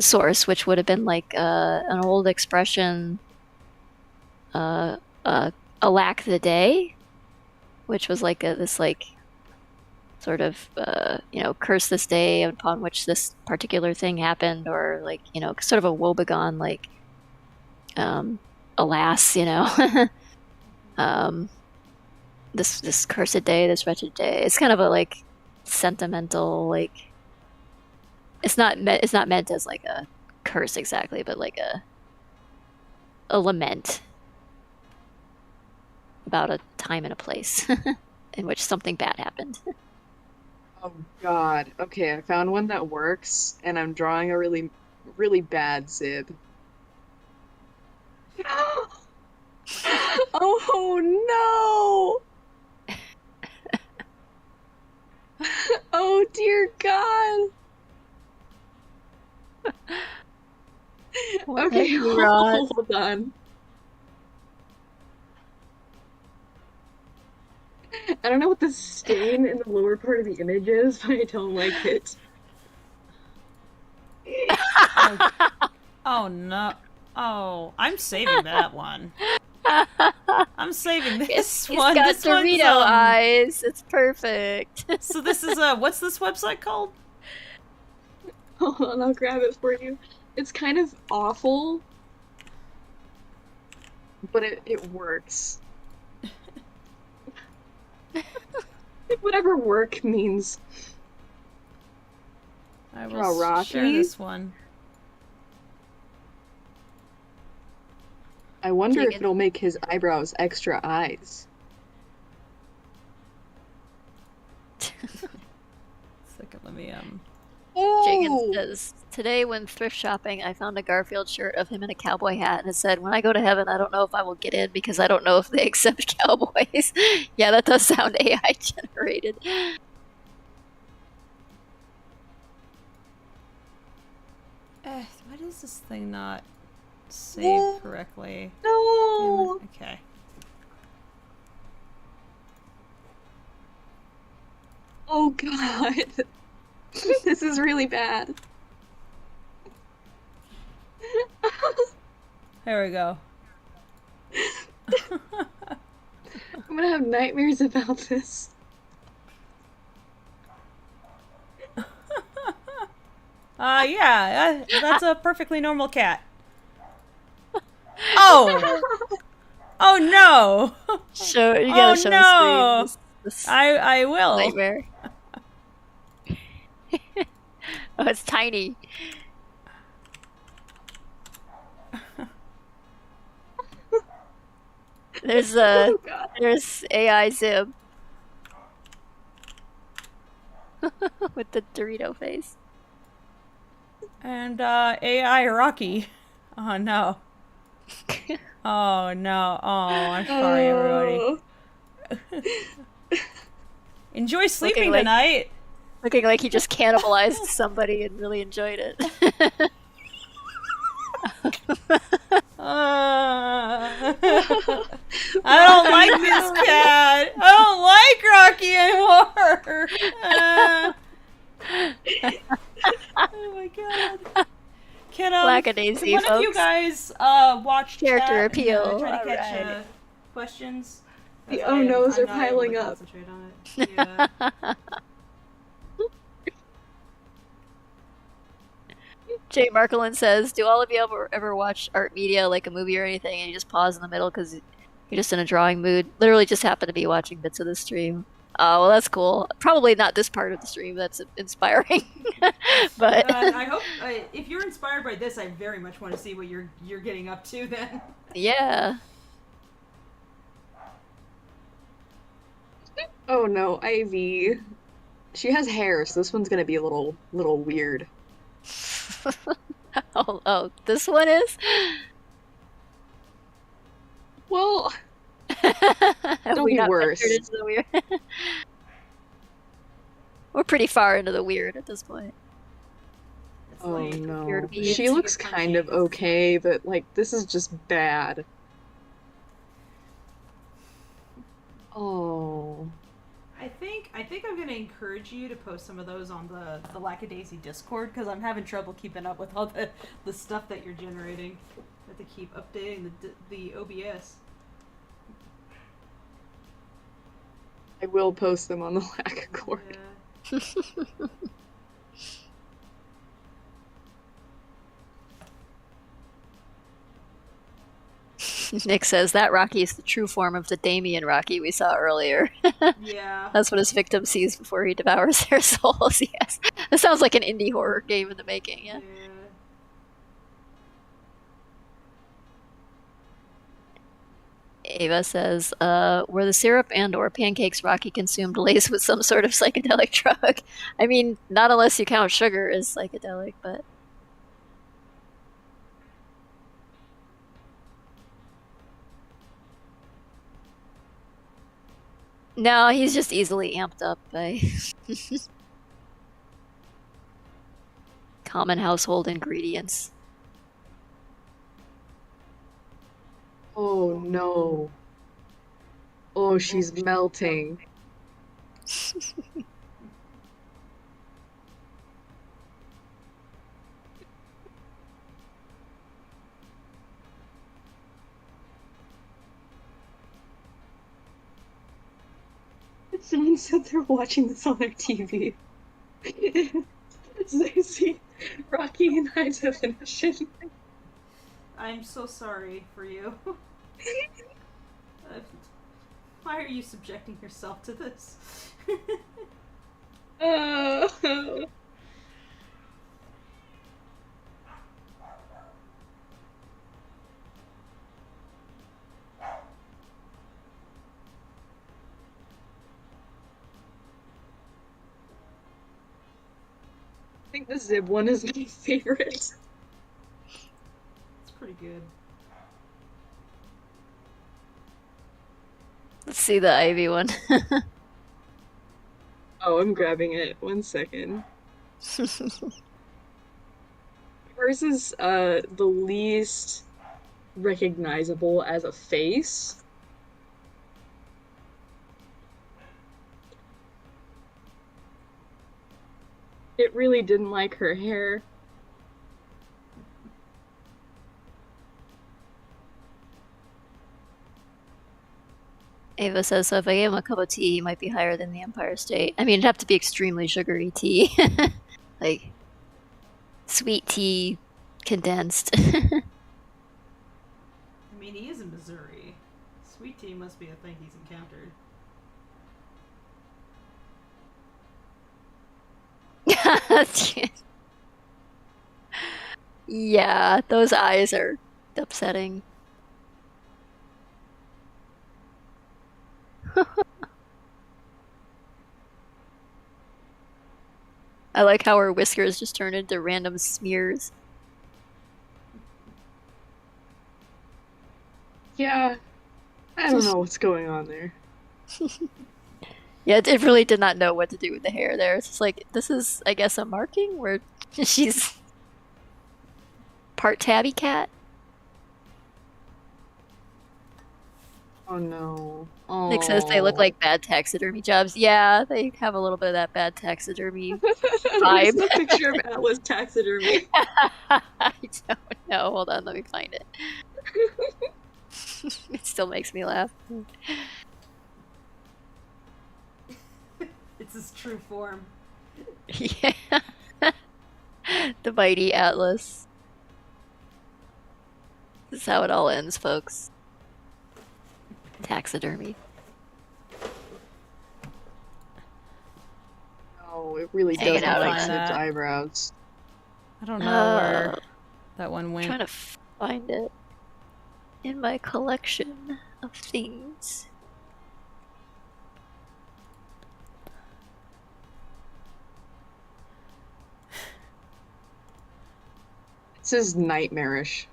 source, which would have been like an old expression, alack the day, which was like this like sort of curse this day upon which this particular thing happened, or like sort of a woebegone, like alas, this cursed day, this wretched day. It's kind of a like sentimental, like it's not meant as like a curse exactly, but like a lament about a time and a place in which something bad happened. Oh god. Okay, I found one that works, and I'm drawing a really, really bad Zib. Wait, hold on. I don't know what the stain in the lower part of the image is, but I don't like it. Oh no. Oh, I'm saving that one. I'm saving this one. He's got Dorito eyes. It's perfect. So this is what's this website called? Hold on, I'll grab it for you. It's kind of awful, but it works. Whatever work means. I will share this one. I wonder if it'll make his eyebrows extra eyes. Second, let me Jagan says, today when thrift shopping, I found a Garfield shirt of him in a cowboy hat, and it said, when I go to heaven, I don't know if I will get in because I don't know if they accept cowboys. Yeah, that does sound AI generated. Why does this thing not save correctly? No! Okay. Oh god. This is really bad. There we go. I'm gonna have nightmares about this. Yeah, that's a perfectly normal cat. Oh! Oh no! You gotta show the screen. I will. Nightmare. Oh, it's tiny. There's there's AI Zib with the Dorito face. And AI Rocky. Oh no. Oh no. Oh, I'm sorry, everybody. Enjoy sleeping tonight. Looking like he just cannibalized somebody and really enjoyed it. I don't like this cat. I don't like Rocky anymore. Oh my god. Can Lackadaisy, one folks. of you guys watch Character chat appeal. and, try to catch Alright. questions? The oh no's are piling up. Concentrate on it. Yeah. Jay Markelin says, do all of you ever watch art media, like a movie or anything, and you just pause in the middle because you're just in a drawing mood? Literally just happen to be watching bits of the stream. Oh, well, that's cool. Probably not this part of the stream. That's inspiring. But I hope if you're inspired by this, I very much want to see what you're getting up to then. Yeah. Oh no, Ivy. She has hair, so this one's gonna be a little weird. Oh, this one is? Well, don't be worse. We're pretty far into the weird at this point. Oh no. She looks kind of okay, but like this is just bad. Oh. I think I'm gonna encourage you to post some of those on the Lackadaisy Discord because I'm having trouble keeping up with all the stuff that you're generating. I have to keep updating the OBS. I will post them on the Lackadaisy. Yeah. Nick says that Rocky is the true form of the Damien Rocky we saw earlier. Yeah. That's what his victim sees before he devours their souls. Yes. That sounds like an indie horror game in the making, yeah. Ava says, were the syrup and or pancakes Rocky consumed laced with some sort of psychedelic drug? I mean, not unless you count sugar as psychedelic, but... No, he's just easily amped up by common household ingredients. Oh no. Oh, she's melting. Someone said they're watching this on their TV. They see Rocky in high definition. I'm so sorry for you. Why are you subjecting yourself to this? Oh. I think the Zib one is my favorite. It's pretty good. Let's see the Ivy one. Oh, I'm grabbing it. 1 second. Hers is the least recognizable as a face. It really didn't like her hair. Ava says, so if I gave him a cup of tea, he might be higher than the Empire State. I mean, it'd have to be extremely sugary tea. Like, sweet tea condensed. I mean, he is in Missouri. Sweet tea must be a thing he's encountered. Yeah, those eyes are upsetting. I like how her whiskers just turn into random smears. Yeah, I don't know what's going on there. Yeah, it really did not know what to do with the hair there. It's just like, this is, I guess, a marking where she's part tabby cat. Oh no. Oh. Nick says they look like bad taxidermy jobs. Yeah, they have a little bit of that bad taxidermy vibe. There's a picture of Atlas taxidermy. I don't know. Hold on, let me find it. It still makes me laugh. It's his true form. Yeah. The mighty Atlas. This is how it all ends, folks. Taxidermy. Oh, it really Hanging doesn't out like on Zib's that. eyebrows. I don't know where that one I'm went. trying to find it in my collection of things. This is nightmarish.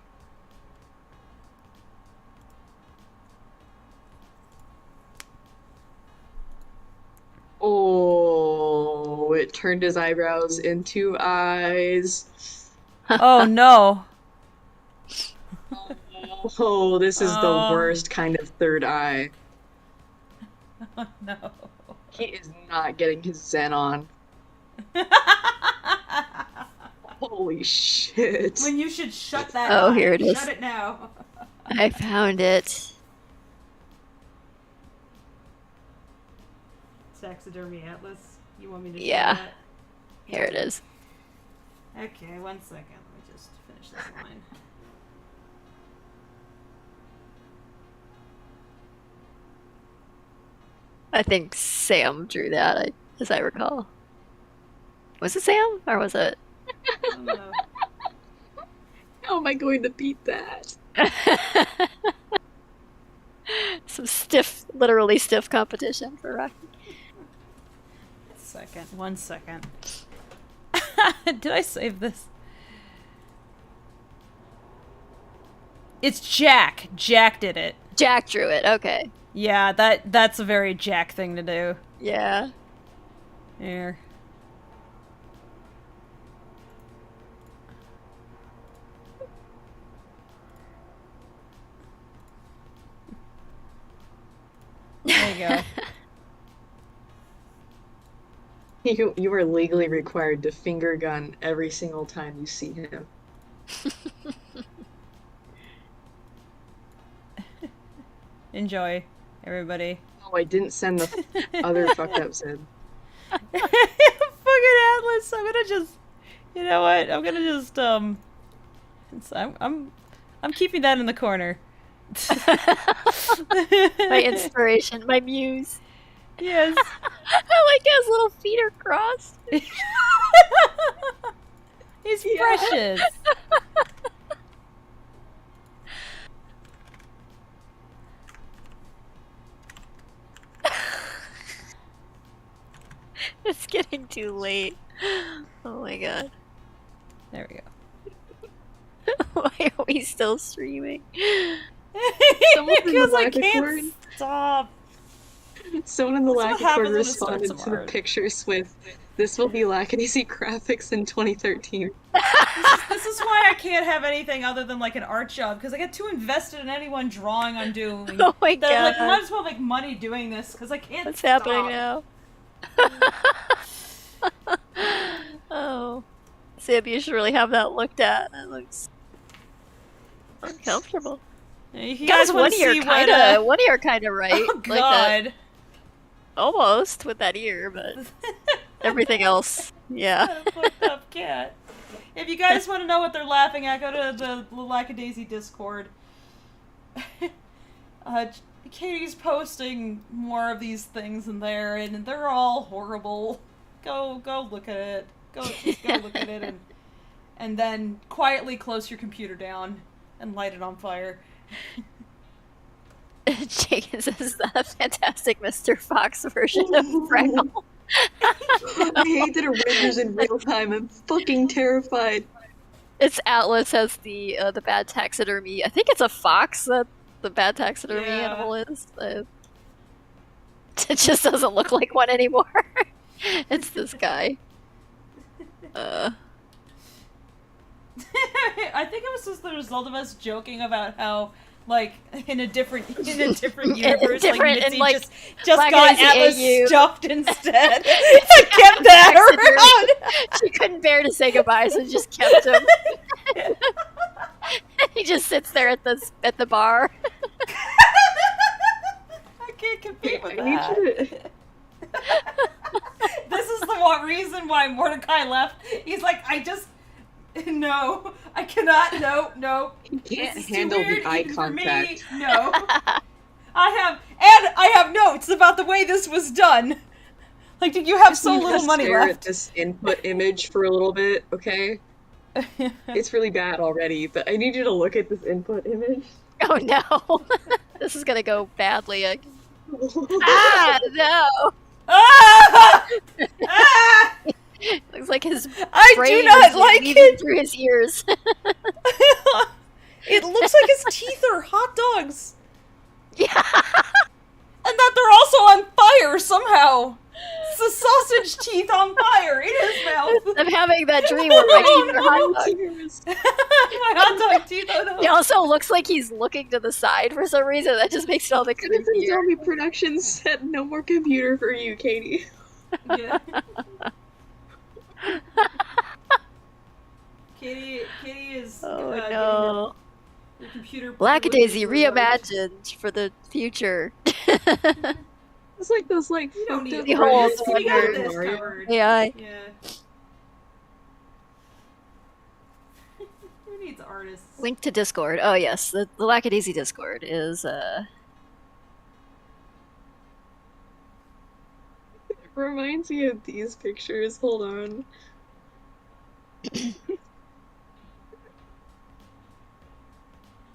Oh, it turned his eyebrows into eyes. Oh no. Oh, this is the worst kind of third eye. Oh no. He is not getting his Zen on. Holy shit. When you should shut that Oh, eye. here it is. Shut it now. I found it. Taxidermy Atlas. You want me to show Yeah. that? Here it is. Okay, 1 second. Let me just finish this line. I think Sam drew that, as I recall. Was it Sam? Or was it? I don't know. How am I going to beat that? Some stiff, literally stiff competition for Rocky. 1 second. Did I save this? It's Jack. Jack did it. Jack drew it, okay. Yeah, that's a very Jack thing to do. Yeah. Here. There you go. You are legally required to finger gun every single time you see him. Enjoy, everybody. Oh, I didn't send the other fucked up Sid. Fucking Atlas. I'm gonna just. You know what? I'm gonna just I'm keeping that in the corner. My inspiration, my muse. Yes. I like his little feet are crossed. He's precious. It's getting too late. Oh my god. There we go. Why are we still streaming? Because I can't stop. Someone in the Lacquercord responded to the pictures with, "This will be Lackadaisy graphics in 2013. This is why I can't have anything other than like an art job, because I get too invested in any one drawing I'm doing. Oh my god. Like, I might as well make money doing this, because I can't What's stop. happening now? Oh. Sib, you should really have that looked at. That looks uncomfortable. You guys one want to ear see kinda, what, one ear kinda right. Oh like that. god. Almost with that ear, but everything else, yeah. Fucked up cat. If you guys want to know what they're laughing at, go to the Lackadaisy Discord. Katie's posting more of these things in there, and they're all horrible. Go look at it. Just go look at it, and then quietly close your computer down and light it on fire. Jacob says the fantastic Mr. Fox version of Freckle. I hate that it renders in real time. I'm fucking terrified. It's Atlas has the bad taxidermy. I think it's a fox that the bad taxidermy animal is. It just doesn't look like one anymore. It's this guy. I think it was just the result of us joking about how, like, in a different universe, like Mitzi just got Atlas stuffed instead. I kept that around. She couldn't bear to say goodbye, so just kept him. He just sits there at the bar. I can't compete with that. This is the reason why Mordecai left. He's like, no, I cannot, no. He can't handle the eye contact. No. I have notes about the way this was done. Like, did you have so little money stare left? At this input image for a little bit, okay? It's really bad already, but I need you to look at this input image. Oh no. This is gonna go badly. No! Ah! Ah! Looks like his I brain do not is like leaving it through his ears. It looks like his teeth are hot dogs. Yeah. And that they're also on fire somehow. It's the sausage teeth on fire in his mouth. I'm having that dream where my teeth are hot dogs. My hot dog teeth are hot. He also looks like he's looking to the side for some reason. That just makes it all the Citizen creepier. Zombie Productions said no more computer for you, Katie. Yeah. Katie is no. the computer Lackadaisy reimagined for the future. It's like those You don't need the whole we got this covered. AI. Yeah. Who needs artists? Link to Discord. Oh yes, the Lackadaisy Discord is It reminds me of these pictures. Hold on.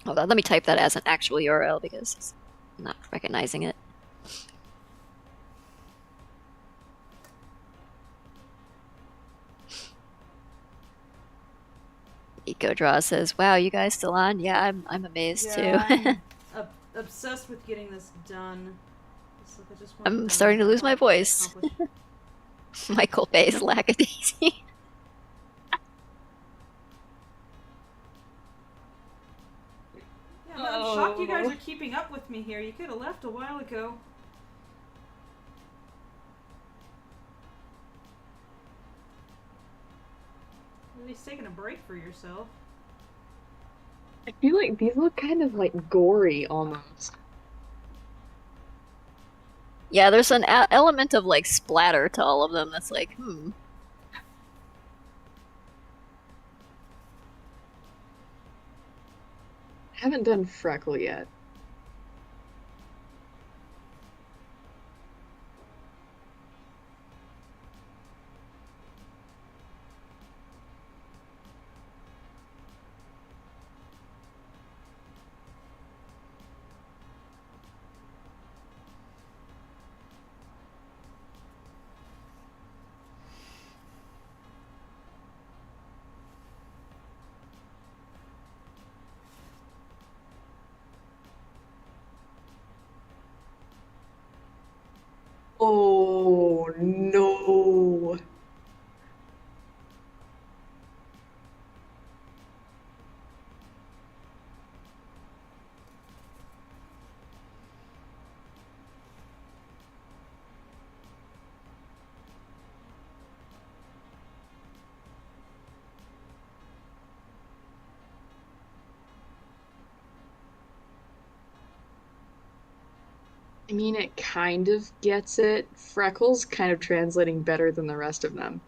Hold on, let me type that as an actual URL because I'm not recognizing it. EcoDraw says, "Wow, you guys still on? Yeah, I'm amazed too." I'm obsessed with getting this done. I'm starting to lose my voice. Michael Bay's Lackadaisy. Yeah, I'm shocked you guys are keeping up with me here. You could have left a while ago. least taking a break for yourself. I feel like these look kind of like gory almost. Yeah, there's an element of like splatter to all of them that's like, I haven't done Freckle yet. Oh no. I mean, it kind of gets it. Freckles kind of translating better than the rest of them.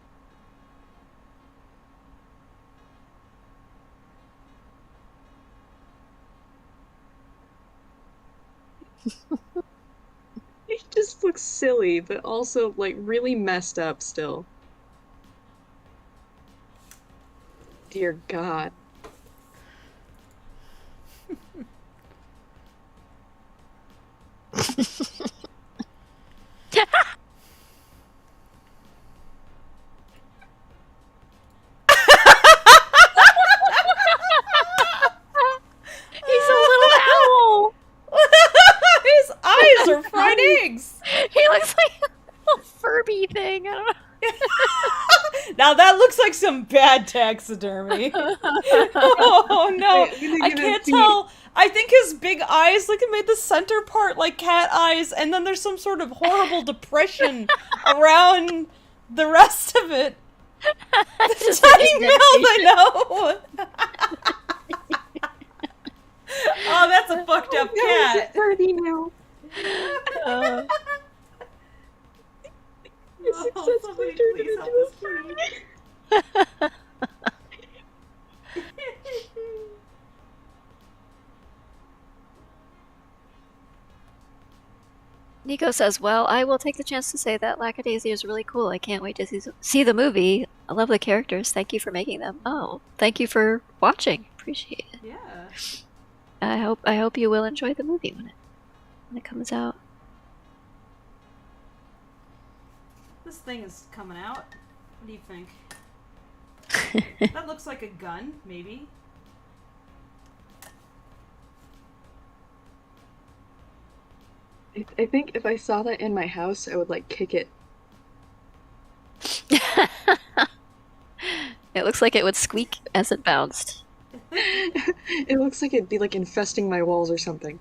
It just looks silly, but also, like, really messed up still. Dear God. He's a little owl! His eyes are fried eggs! He looks like a little Furby thing. I don't know. Now that looks like some bad taxidermy. Oh no, I can't tell. I think his big eyes, like, it made the center part like cat eyes, and then there's some sort of horrible depression around the rest of it. The tiny mouth, I know. Oh, that's a fucked up cat. Furby now. Oh, somebody please help this kitty. Nico says, well, I will take the chance to say that Lackadaisy is really cool. I can't wait to see the movie. I love the characters. Thank you for making them. Oh, thank you for watching. Appreciate it. Yeah. I hope you will enjoy the movie when it comes out. This thing is coming out. What do you think? That looks like a gun, maybe. I think if I saw that in my house, I would, like, kick it. It looks like it would squeak as it bounced. It looks like it'd be, like, infesting my walls or something.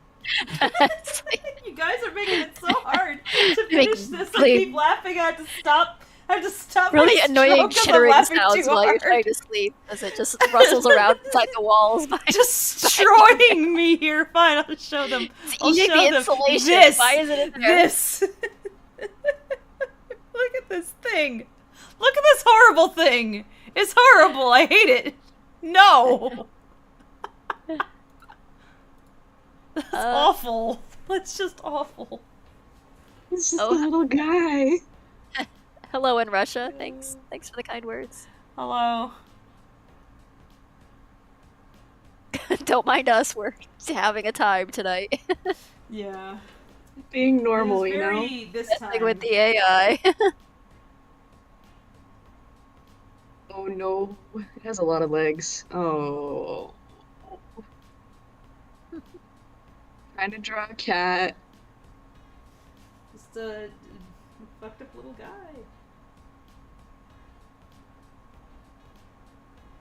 You guys are making it so hard to finish this. I keep laughing. I have to stop. Really my annoying stroke 'cause I'm chittering laughing sounds too while you're hard. trying to sleep as it just rustles around inside the walls. Destroying me here. Fine, I'll show them. I'll eating show the them. insulation. This. Why is it in there? This. Look at this thing. Look at this horrible thing. It's horrible. I hate it. No. That's awful. That's just awful. It's just a little guy. Hello in Russia. Thanks for the kind words. Hello. Don't mind us. We're having a time tonight. Yeah. Being normal, It is you know? very this Messing time. with the AI. Oh no, it has a lot of legs. Oh. Trying to draw a cat. Just a fucked up little guy.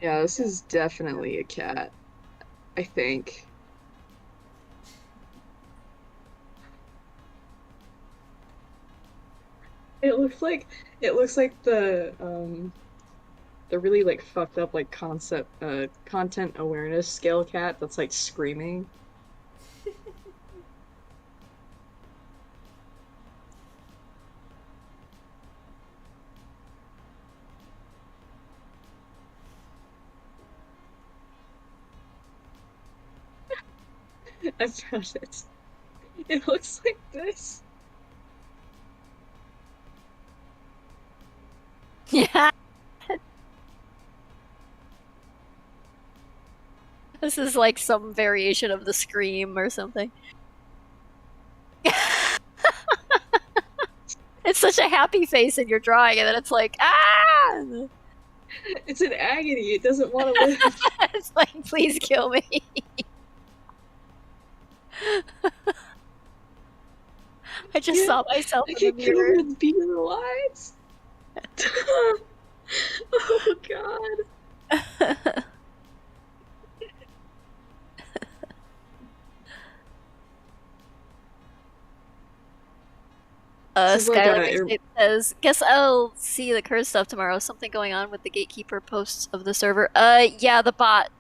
Yeah, this is definitely a cat. I think. It looks like the the really like fucked up like content awareness scale cat that's like screaming. I found it. It looks like this. Yeah. This is like some variation of the scream or something. It's such a happy face in your drawing, and then it's like, ah! It's in agony. It doesn't want to live. It's like, please kill me. I just saw myself in the mirror. With beating the lights. Oh god. Skylar says, guess I'll see the curse stuff tomorrow. Something going on with the gatekeeper posts of the server. Yeah, the bot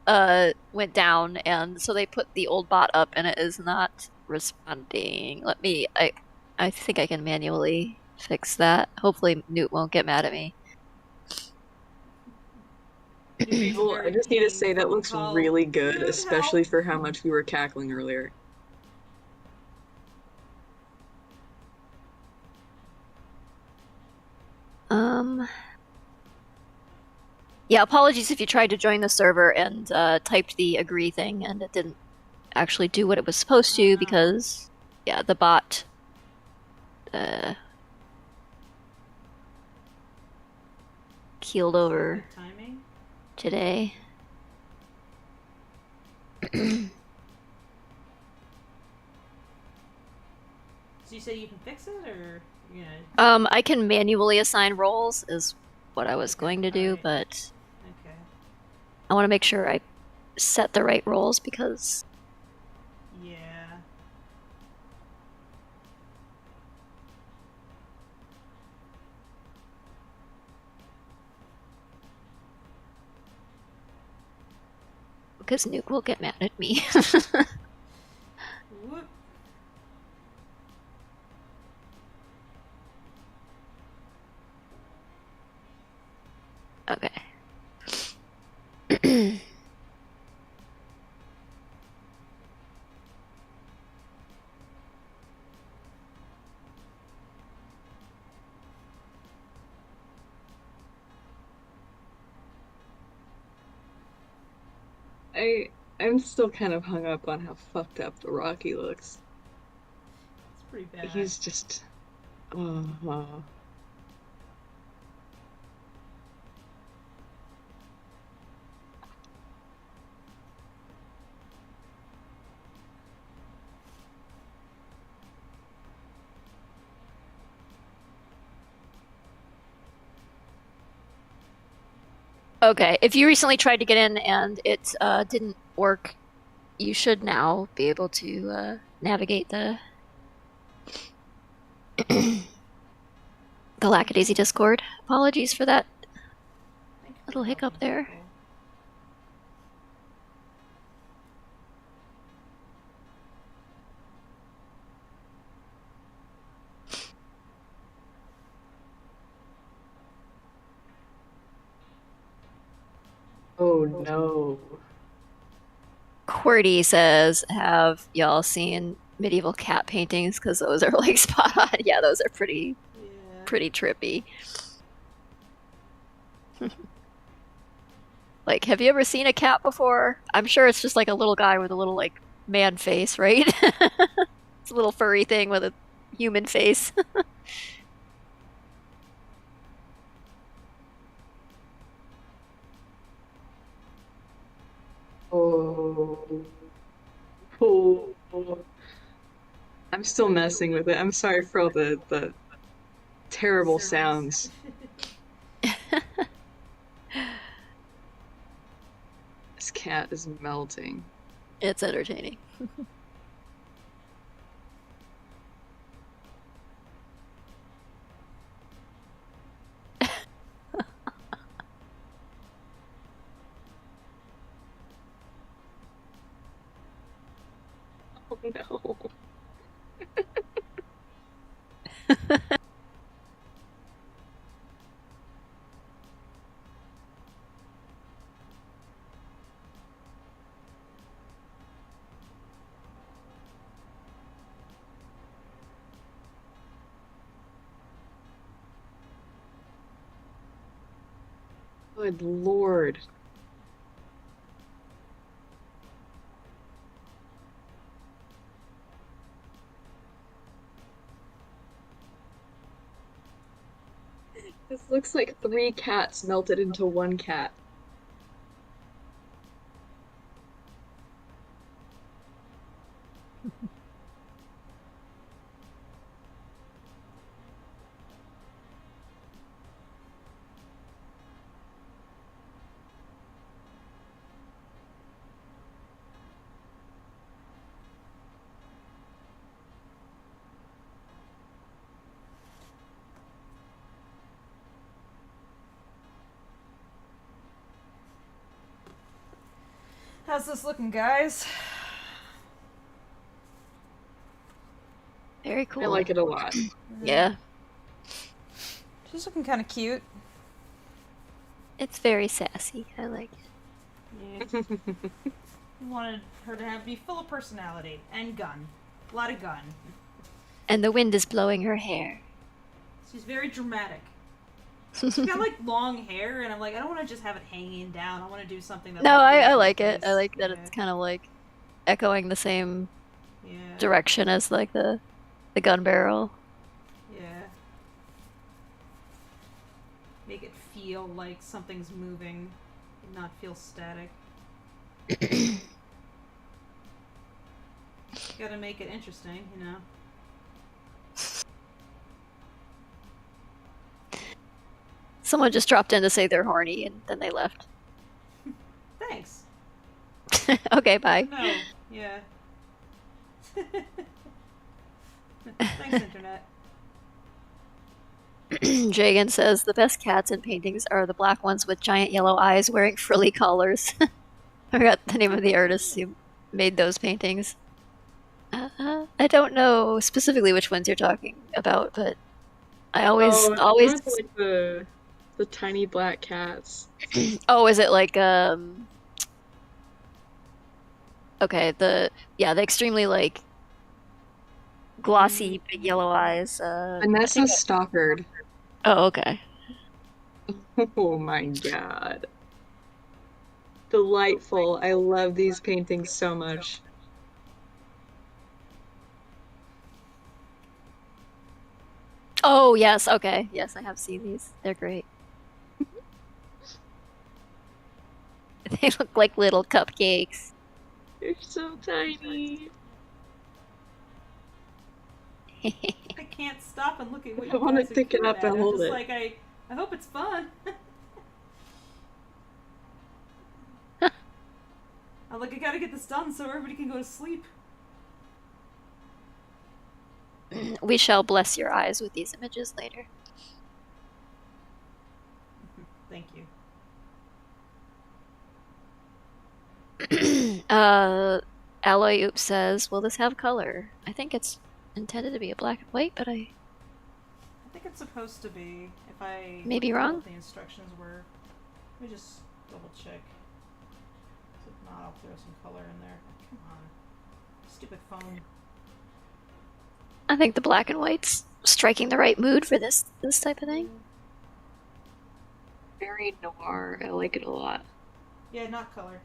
went down, and so they put the old bot up, and it is not responding. I think I can manually fix that. Hopefully Newt won't get mad at me. Well, I just need to say that looks really good, especially for how much we were cackling earlier. Yeah, apologies if you tried to join the server and typed the agree thing and it didn't actually do what it was supposed to because, yeah, the bot keeled over today. So you say you can fix it, or yeah? I can manually assign roles is what I was going to do, but I want to make sure I set the right roles because yeah. Because Nuke will get mad at me. Whoop. Okay. I'm still kind of hung up on how fucked up the Rocky looks. It's pretty bad. He's just Okay, if you recently tried to get in and it didn't work, you should now be able to navigate the the Lackadaisy Discord. Apologies for that little hiccup there. oh no. QWERTY says, have y'all seen medieval cat paintings? Because those are like spot on. Yeah, those are pretty trippy. Like, have you ever seen a cat before? I'm sure it's just like a little guy with a little like man face, right? It's a little furry thing with a human face. Oh. I'm still messing with it. I'm sorry for all the terrible sounds. This cat is melting. It's entertaining. No. Good lord. This looks like 3 cats melted into 1 cat. How's this looking, guys? Very cool. I like it a lot. Yeah. She's looking kind of cute. It's very sassy. I like it. Yeah. Wanted her to be full of personality and gun. A lot of gun. And the wind is blowing her hair. She's very dramatic. She's got like long hair, and I'm like, I don't want to just have it hanging down. I want to do something that. No, like, I like it. face. I like that it's kind of like echoing the same Yeah. direction as like the gun barrel. Yeah. Make it feel like something's moving, and not feel static. Gotta make it interesting, you know. Someone just dropped in to say they're horny, and then they left. Thanks. Okay, bye. No. Yeah. Thanks, Internet. Jagan says the best cats in paintings are the black ones with giant yellow eyes wearing frilly collars. I forgot the name of the artist who made those paintings. I don't know specifically which ones you're talking about, but I always like the tiny black cats. Oh, is it like okay, the extremely like glossy big yellow eyes. Vanessa Stockard. Oh, okay. Oh my god. Delightful. I love these paintings so much. Oh, yes, okay. Yes, I have seen these. They're great. They look like little cupcakes. They're so tiny. I can't stop and look at what I you want to guys are pick it cute up at. and I'm hold just it. like, I hope it's fun. I'm like, I gotta get this done so everybody can go to sleep. We shall bless your eyes with these images later. Thank you. Alloy Oops says, will this have color? I think it's intended to be a black and white, but I think it's supposed to be. If I may be looked at wrong. what the instructions were. Let me just double check. If not, I'll throw some color in there. Come on. Stupid phone. I think the black and white's striking the right mood for this type of thing. Very noir. I like it a lot. Yeah, not color.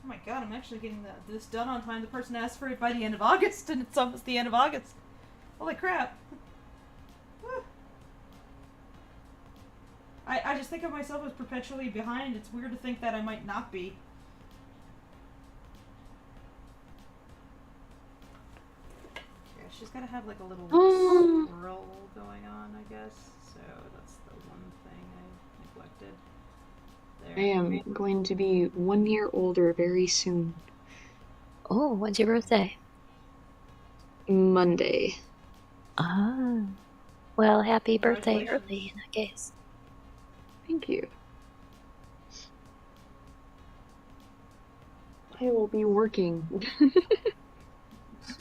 Oh my god, I'm actually getting this done on time. The person asked for it by the end of August, and it's almost the end of August. Holy crap. Woo. I just think of myself as perpetually behind. It's weird to think that I might not be. Yeah, she's gotta have like a little swirl going on, I guess. So that's the one thing I neglected. There. I am going to be 1 year older very soon. Oh, when's your birthday? Monday. Ah. Well, happy birthday early in that case. Thank you. I will be working.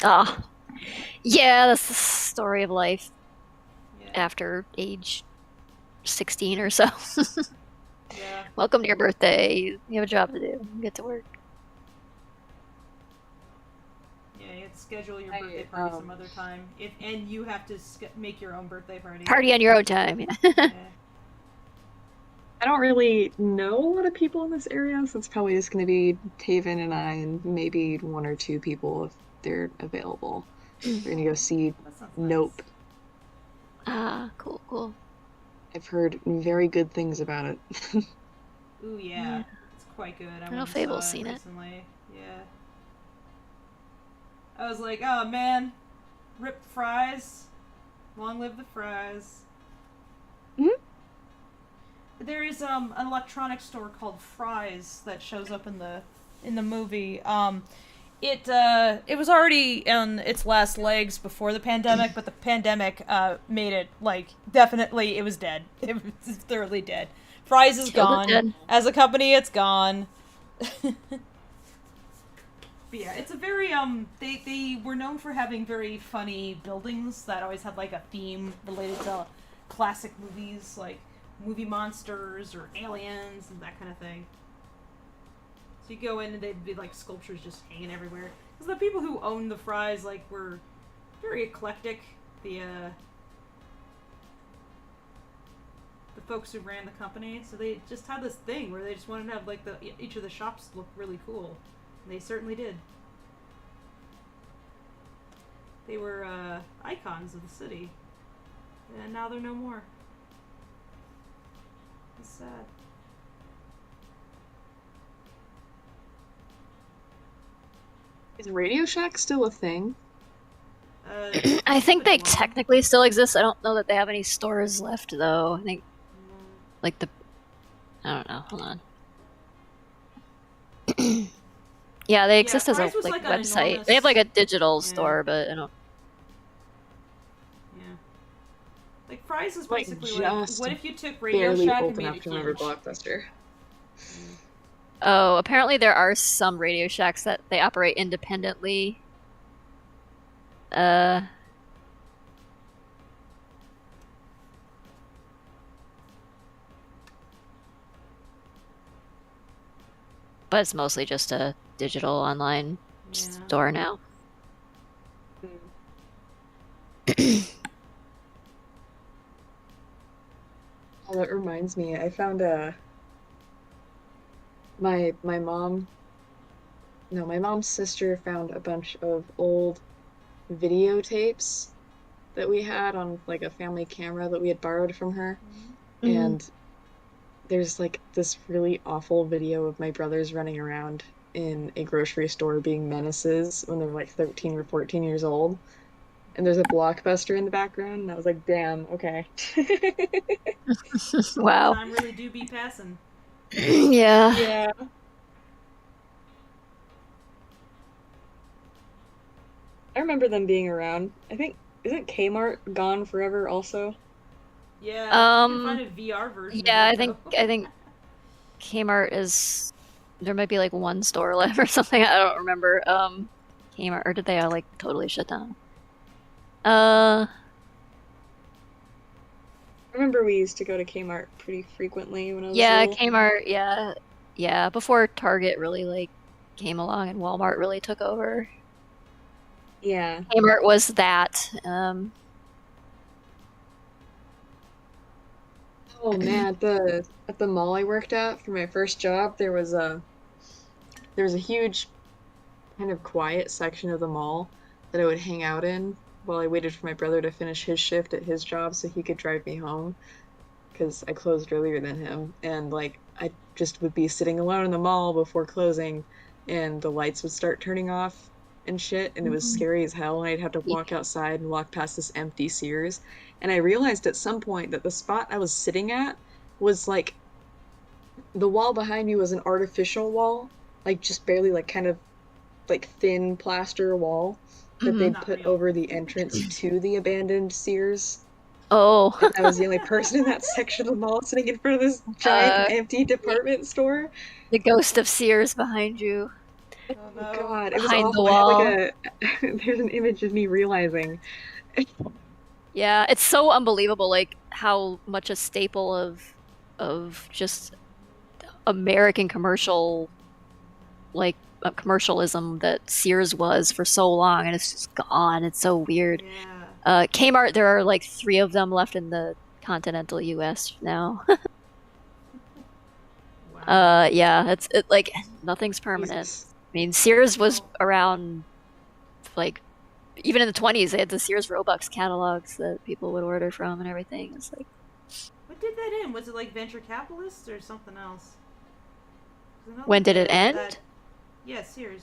Ah. Yeah, that's the story of life. After age 16 or so. Yeah. Welcome to your birthday. You have a job to do. Get to work. Yeah, you have to schedule your birthday party some other time. And you have to make your own birthday party. Party on your own time. Yeah. I don't really know a lot of people in this area, so it's probably just going to be Taven and I and maybe one or two people if they're available. We're going to go see Nope. Ah, cool, cool. I've heard very good things about it. Ooh, yeah. It's quite good. I know Fable's seen it. Recently. Yeah. I was like, oh man, rip fries. Long live the fries. There is an electronics store called Fry's that shows up in the movie. It was already on its last legs before the pandemic, but the pandemic made it definitely it was dead. It was thoroughly dead. Fry's is gone. As a company, it's gone. But yeah, it's a very they were known for having very funny buildings that always had a theme related to classic movies, like movie monsters or aliens and that kind of thing. So you go in and they'd be sculptures just hanging everywhere. Because the people who owned the Fry's were very eclectic. The folks who ran the company, so they just had this thing where they just wanted to have each of the shops look really cool. And they certainly did. They were icons of the city. And now they're no more. It's sad. Is Radio Shack still a thing? I think they technically still exist. I don't know that they have any stores left, though. I think, I don't know. Hold on. Yeah, they exist as a website. They have a digital store, but I don't. Fry's is basically what if you took Radio Shack and made it huge? Blockbuster. Oh, apparently there are some Radio Shacks that they operate independently. But it's mostly just a digital online store now. Oh, that reminds me. I found my mom's sister found a bunch of old videotapes that we had on a family camera that we had borrowed from her. And there's this really awful video of my brothers running around in a grocery store being menaces when they're 13 or 14 years old. And there's a Blockbuster in the background, and I was like, damn, okay. Wow. Time really do be passing. Yeah. Yeah. I remember them being around. I think, isn't Kmart gone forever also? Yeah, you can find a VR version. Yeah, I think Kmart is. There might be one store left or something. I don't remember. Kmart, or did they all totally shut down? I remember we used to go to Kmart pretty frequently when I was little. Kmart, yeah, before Target really came along and Walmart really took over. Yeah. Kmart was that. Oh man, at the mall I worked at for my first job, there was a huge kind of quiet section of the mall that I would hang out in while I waited for my brother to finish his shift at his job so he could drive me home, because I closed earlier than him. And I just would be sitting alone in the mall before closing, and the lights would start turning off and shit, and it was scary as hell, and I'd have to walk outside and walk past this empty Sears. And I realized at some point that the spot I was sitting at was the wall behind me was an artificial wall, just barely kind of thin plaster wall that they'd put over the entrance to the abandoned Sears. Oh. And I was the only person in that section of the mall sitting in front of this giant empty department store. The ghost of Sears behind you. Oh no. God, it was Behind the awful. I had wall. like there's an image of me realizing. Yeah, it's so unbelievable, like how much a staple of just American commercial, like commercialism that Sears was for so long, and it's just gone. It's so weird. Yeah. Kmart, there are like 3 of them left in the continental U.S. now. Wow. Yeah, it's like nothing's permanent. Jesus. I mean, Sears was around, like, even in the 20s, they had the Sears Robux catalogs that people would order from and everything. It's like, What did that end? Was it like venture capitalists or something else? when did it end? Yeah, Sears.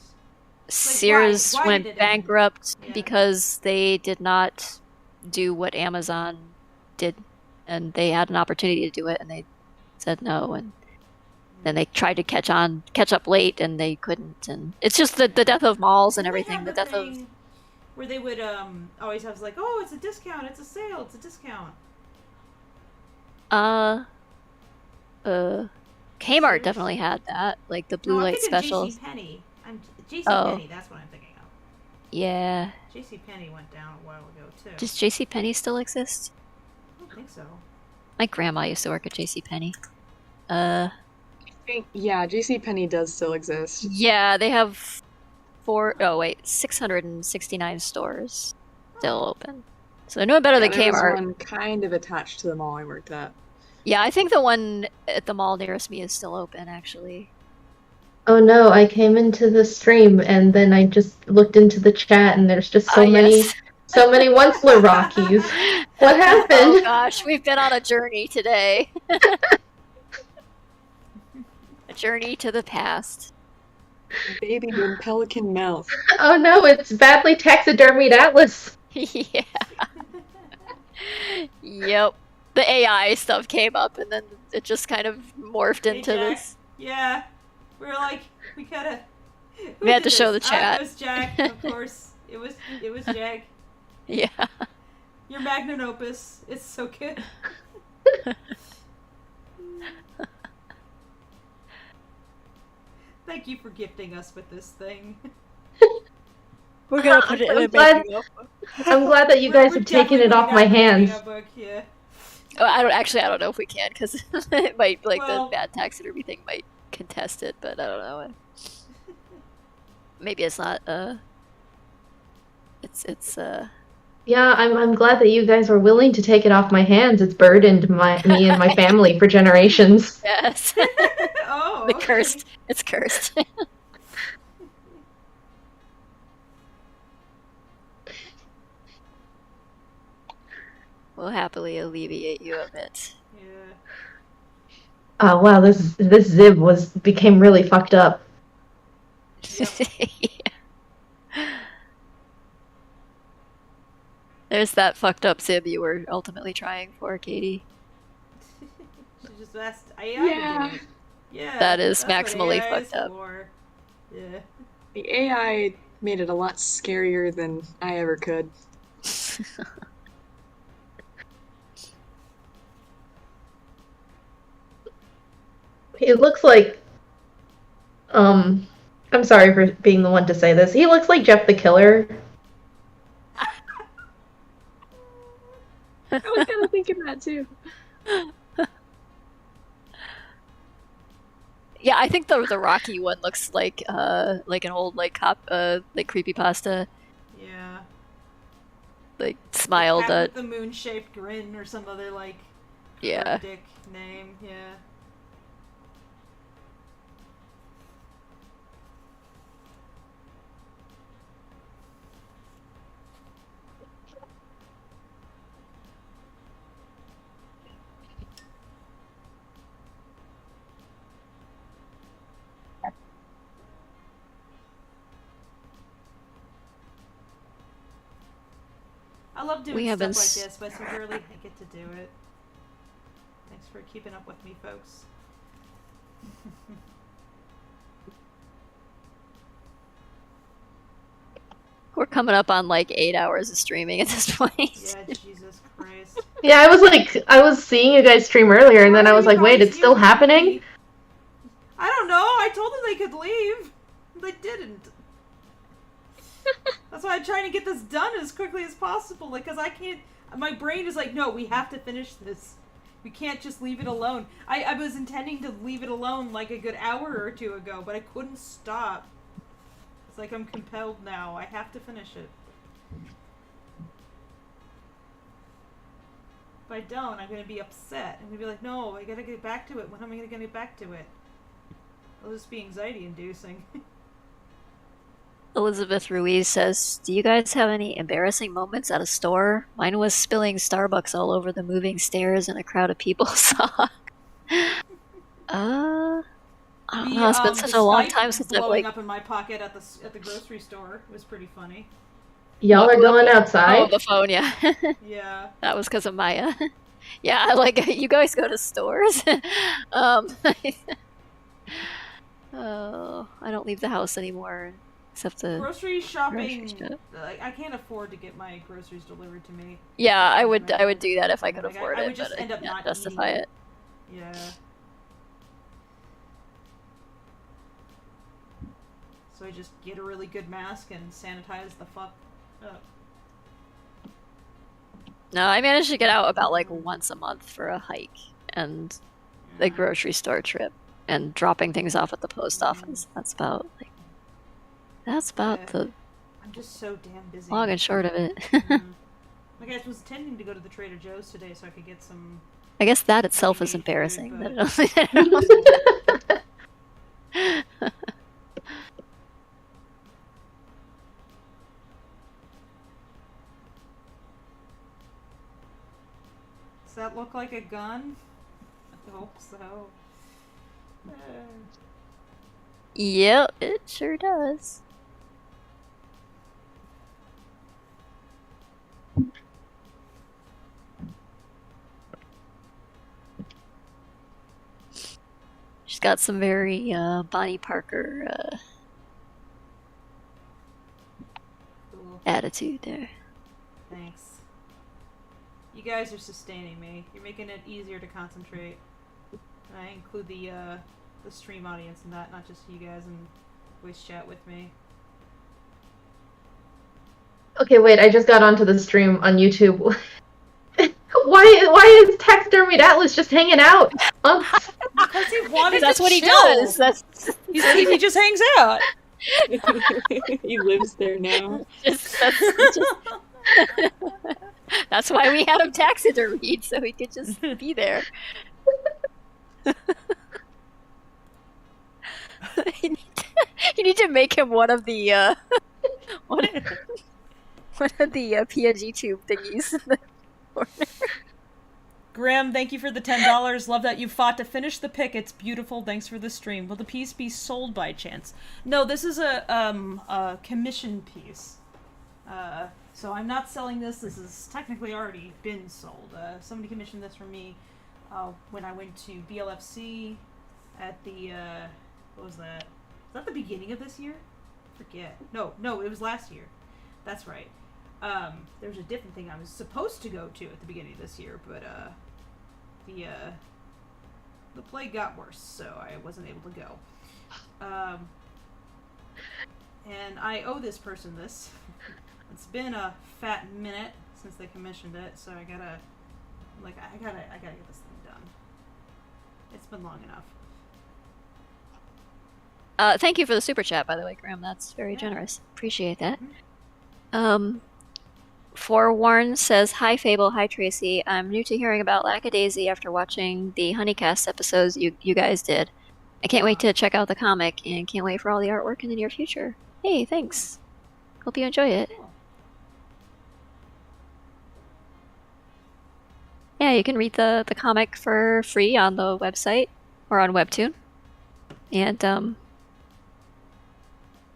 Sears why went did it end? bankrupt Yeah. because they did not do what Amazon did, and they had an opportunity to do it, and they said no, and then they tried to catch up late, and they couldn't, and it's just the death of malls and Didn't they everything. have The death of thing where they would always have like, oh, it's a discount, it's a sale, it's a discount. Kmart Sears? definitely had that, like the blue No, I'm light thinking specials. JCPenney. Oh. JCPenney, that's what I'm thinking of. Yeah. JCPenney went down a while ago too. Does JCPenney still exist? I don't think so. My grandma used to work at JCPenney. Yeah, JCPenney does still exist. Yeah, they have 669 stores still open. So they're doing better than There was Kmart. one kind of attached to the mall I worked at. Yeah, I think the one at the mall nearest me is still open, actually. Oh no, I came into the stream and then I just looked into the chat and there's just so many Onceler Rockies. What happened? Oh gosh, we've been on a journey today. A journey to the past. Baby with pelican mouth. Oh no, it's badly taxidermied Atlas. Yeah. Yep. The AI stuff came up and then it just kind of morphed into Jack. this. Yeah. We were like, we gotta. We had to show the It chat. was Jack, of course. It was Jack. Yeah. Your magnum opus. It's so good. Thank you for gifting us with this thing. We're gonna put it in a making of. I'm glad that you guys have taken it off my hands. Book, yeah. Oh, I don't know if we can because it might the Well- bad taxidermy thing might contest it, but I don't know. Maybe it's not. It's Yeah, I'm glad that you guys were willing to take it off my hands. It's burdened me and my family for generations. Yes. Oh. The cursed. It's cursed. We'll happily alleviate you of it. Yeah. Oh wow, this Zib became really fucked up. Yeah. There's that fucked up Zib you were ultimately trying for, Katie. She just asked AI Yeah. to do it. Yeah. That is that's what maximally AI is fucked up. for. Yeah. The AI made it a lot scarier than I ever could. It looks like I'm sorry for being the one to say this. He looks like Jeff the Killer. I was kind of thinking that too. Yeah, I think the Rocky one looks like an old like creepypasta, Yeah. like smiled Cat at. with the moon-shaped grin or some other like Yeah. cryptic name. Yeah. I love doing We have stuff been like this, but so rarely I get to do it. Thanks for keeping up with me, folks. We're coming up on like 8 hours of streaming at this point. Yeah, Jesus Christ. Yeah, I was seeing you guys stream earlier, and then I was like, wait, it's still happening? I don't know. I told them they could leave. They didn't. That's why I'm trying to get this done as quickly as possible, because I can't... My brain is like, no, we have to finish this. We can't just leave it alone. I was intending to leave it alone like a good hour or two ago, but I couldn't stop. It's like I'm compelled now. I have to finish it. If I don't, I'm going to be upset. I'm going to be like, no, I got to get back to it. When am I going to get back to it? It'll just be anxiety-inducing. Elizabeth Ruiz says, do you guys have any embarrassing moments at a store? Mine was spilling Starbucks all over the moving stairs and a crowd of people saw. I don't know, it's been such a long time since I've blowing up in my pocket at the grocery store was pretty funny. Y'all are going outside? Oh, the phone, yeah. Yeah. That was because of Maya. Yeah, like, you guys go to stores? Oh, I don't leave the house anymore. Except the grocery shopping. I can't afford to get my groceries delivered to me. Yeah, I would do that if I could afford I it, would just but end I up can't not justify eating it. Yeah. So I just get a really good mask and sanitize the fuck up. No, I managed to get out about like once a month for a hike and the grocery store trip and dropping things off at the post office. That's about the I'm just so damn busy. long and short of it. Like I was intending to go to the Trader Joe's today so I could get some. I guess that itself is embarrassing. Food, Does that look like a gun? I hope so. Yep, it sure does. She's got some very Bonnie Parker Cool. attitude there. Thanks. You guys are sustaining me. You're making it easier to concentrate. And I include the stream audience in that, not just you guys and voice chat with me. Okay, wait, I just got onto the stream on YouTube. Why is Taxidermied Atlas just hanging out? Because he wanted That's to what he chill. does. He just hangs out. He lives there now. That's why we had him taxidermied, so he could just be there. You need to make him one of the one of the PNG tube thingies in the corner. Grim, thank you for the $10. Love that you fought to finish the pick. It's beautiful. Thanks for the stream. Will the piece be sold by chance? No, this is a commission piece. So I'm not selling this. This has technically already been sold. Somebody commissioned this for me when I went to BLFC at the what was that? Was that the beginning of this year? Forget. No, it was last year. That's right. There was a different thing I was supposed to go to at the beginning of this year, but the plague got worse, so I wasn't able to go. And I owe this person this. It's been a fat minute since they commissioned it, so I gotta get this thing done. It's been long enough. Thank you for the super chat, by the way, Graham. That's very generous. Appreciate that. Forewarn says, "Hi Fable, hi Tracy. I'm new to hearing about Lackadaisy after watching the Honeycast episodes you guys did. I can't wait to check out the comic and can't wait for all the artwork in the near future. Hey, thanks. Hope you enjoy it." Yeah, you can read the comic for free on the website or on Webtoon. And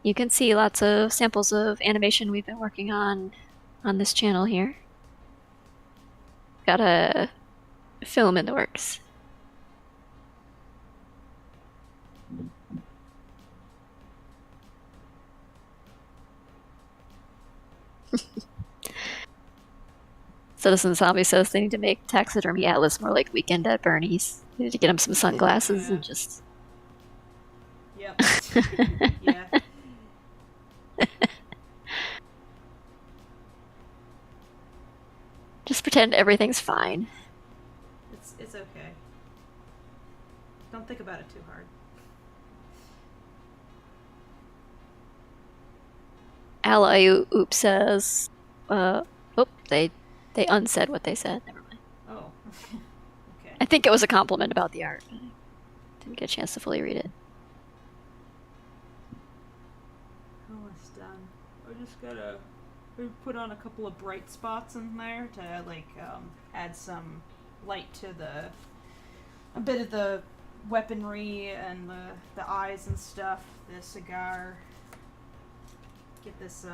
you can see lots of samples of animation we've been working on this channel here. Got a film in the works. Citizen Zombie says they need to make Taxidermy Atlas more like Weekend at Bernie's. They need to get him some sunglasses and just... Yep. Yeah. Just pretend everything's fine. It's okay. Don't think about it too hard. Ally Oop says, they unsaid what they said. Never mind. Oh. Okay. I think it was a compliment about the art. I didn't get a chance to fully read it. Almost done. We're just gonna put on a couple of bright spots in there to add some light to a bit of the weaponry and the eyes and stuff. The cigar. Get this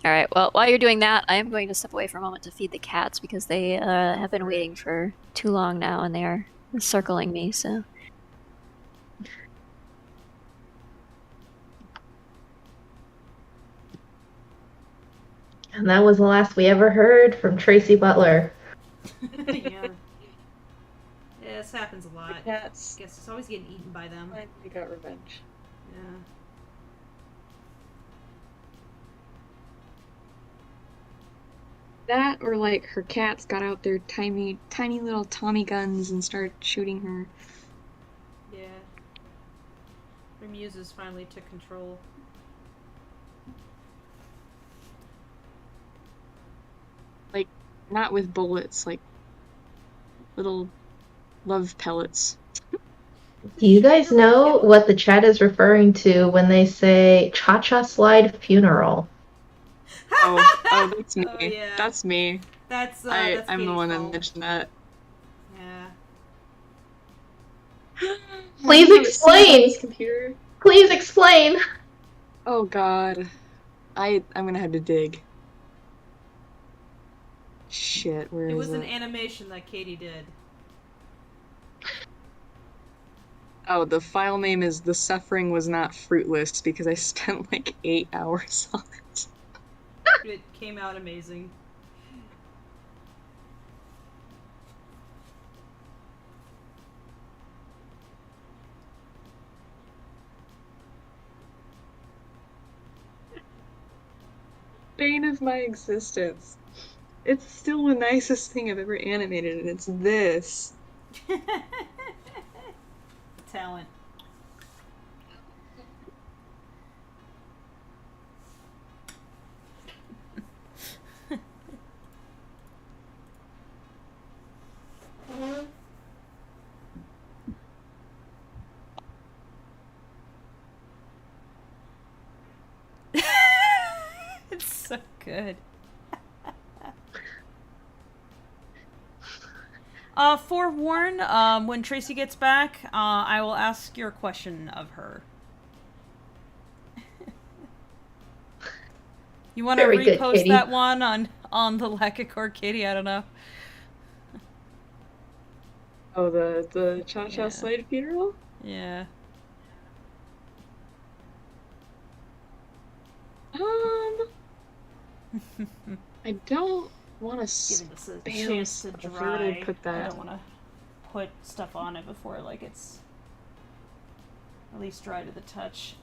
Alright, well, while you're doing that, I am going to step away for a moment to feed the cats because they have been waiting for too long now and they're circling me, so... And that was the last we ever heard from Tracy Butler. Yeah. Yeah, this happens a lot. Cats. Guess it's always getting eaten by them. We got revenge. Yeah. That, or like her cats got out their tiny little Tommy guns and started shooting her. Yeah. Her muses finally took control. Like, not with bullets, like little love pellets. Do you guys know what the chat is referring to when they say cha-cha slide funeral? Oh, that's me. Oh, yeah. That's me. That's I'm the one that fault. mentioned that. Yeah. Please explain! Computer. Please explain! Oh god. I'm gonna have to dig. Shit, where It is was it? an animation that Katie did. Oh, the file name is The Suffering Was Not Fruitless because I spent like 8 hours on it. It came out amazing. Bane of my existence. It's still the nicest thing I've ever animated, and it's this. Talent. It's so good. Forewarn, when Tracy gets back, I will ask your question of her. You want to repost that one on the Lacacore, Katie? I don't know. Oh, the Cha-Cha Slide funeral? Yeah. I don't want to Giving this a spam chance to stuff. Where would I dry. put that? I don't want to put stuff on it before like it's at least dry to the touch.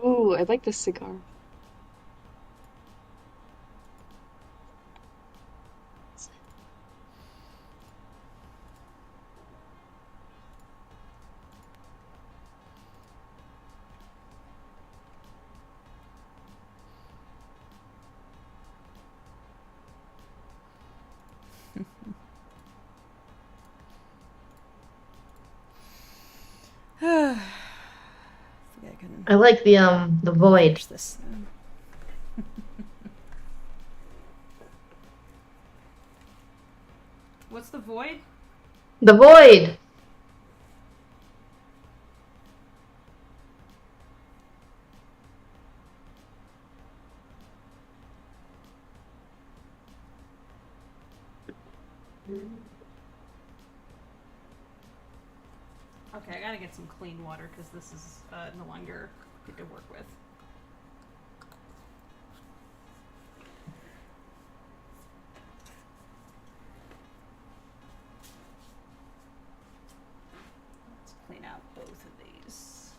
Ooh, I like this cigar. I like the void. This. What's the void? The void! Okay, I gotta get some clean water because this is no longer good to work with. Let's clean out both of these.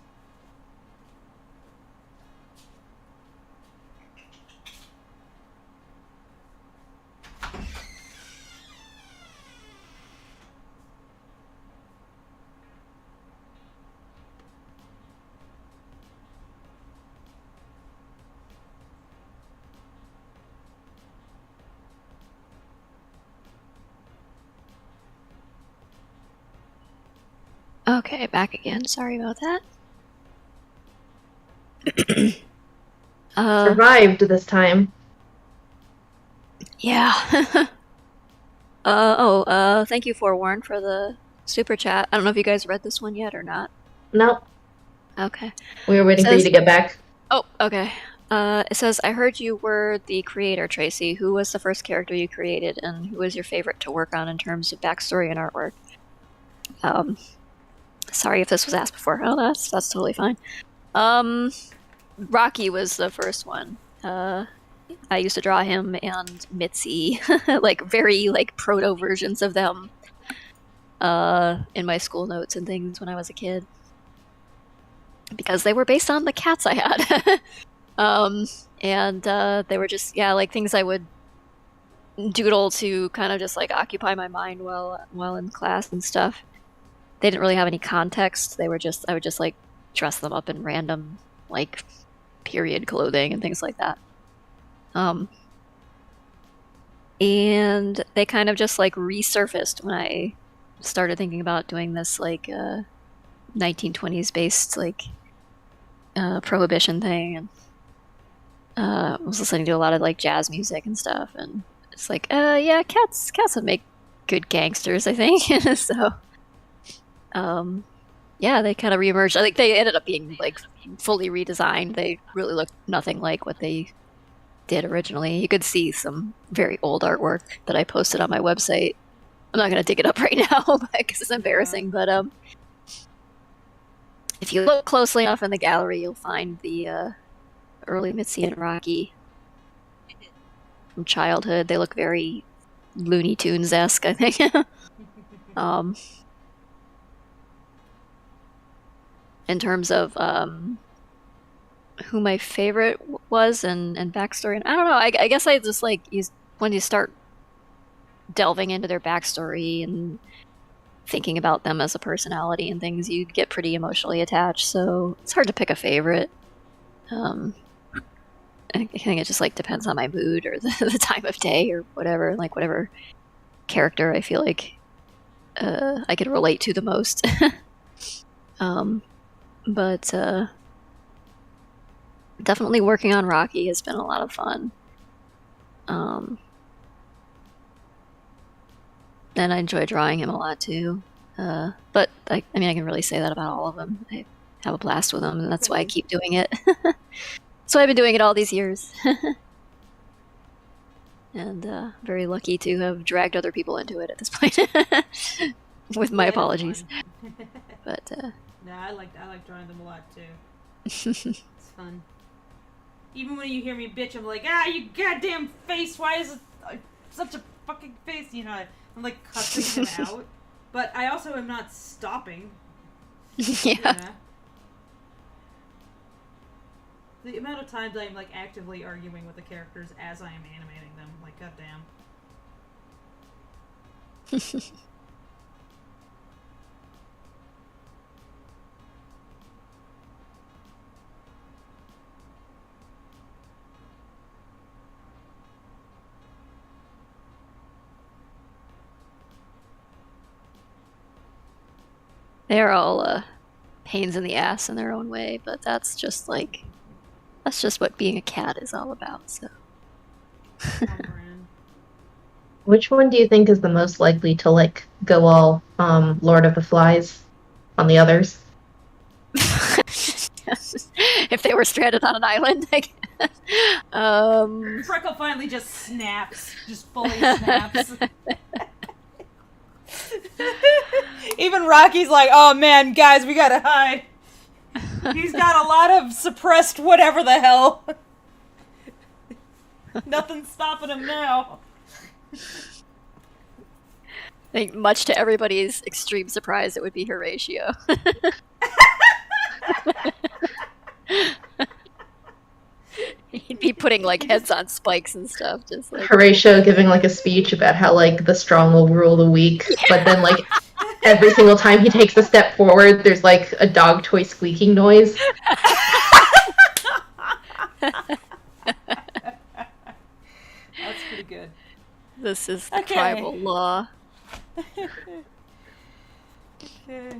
Okay, back again. Sorry about that. Survived this time. Yeah. Thank you, Forewarn, for the super chat. I don't know if you guys read this one yet or not. Nope. Okay. We were waiting for you to get back. Oh, okay. It says, I heard you were the creator, Tracy. Who was the first character you created, and who was your favorite to work on in terms of backstory and artwork? Sorry if this was asked before. Oh, that's totally fine. Rocky was the first one. I used to draw him and Mitzi, like very like proto versions of them, in my school notes and things when I was a kid, because they were based on the cats I had. And they were just like things I would doodle to kind of just like occupy my mind while in class and stuff. They didn't really have any context. I would just like dress them up in random like period clothing and things like that. And they kind of just like resurfaced when I started thinking about doing this like 1920s based like prohibition thing, and I was listening to a lot of like jazz music and stuff, and it's like cats would make good gangsters, I think. So they kind of reemerged. I think they ended up being like fully redesigned. They really looked nothing like what they did originally. You could see some very old artwork that I posted on my website. I'm not going to dig it up right now because it's embarrassing, but if you look closely enough in the gallery, you'll find the early Mitzi and Rocky from childhood. They look very Looney Tunes-esque, I think. In terms of who my favorite was and backstory, and I don't know, I guess I just like when you start delving into their backstory and thinking about them as a personality and things, you get pretty emotionally attached, so it's hard to pick a favorite. I think it just like depends on my mood or the time of day or whatever, like whatever character I feel like I could relate to the most. But definitely working on Rocky has been a lot of fun. And I enjoy drawing him a lot too. But I can really say that about all of them. I have a blast with them, and that's why I keep doing it. So I've been doing it all these years. And very lucky to have dragged other people into it at this point. With my apologies. But no, I like drawing them a lot too. It's fun. Even when you hear me bitch, I'm like, you goddamn face! Why is it such a fucking face? You know, I'm like cussing them out, but I also am not stopping. Yeah. The amount of times I'm like actively arguing with the characters as I am animating them, like goddamn. They're all pains in the ass in their own way, but that's just what being a cat is all about, so. Which one do you think is the most likely to like go all Lord of the Flies on the others? If they were stranded on an island, I guess. Freckle finally just snaps, just fully snaps. Even Rocky's like, oh man, guys, we gotta hide. He's got a lot of suppressed whatever the hell. Nothing's stopping him now. I think much to everybody's extreme surprise, it would be Horatio. He'd be putting like heads on spikes and stuff, just like Horatio giving like a speech about how like the strong will rule the weak, but then like every single time he takes a step forward, there's like a dog toy squeaking noise. That's pretty good. This is the tribal law. Okay.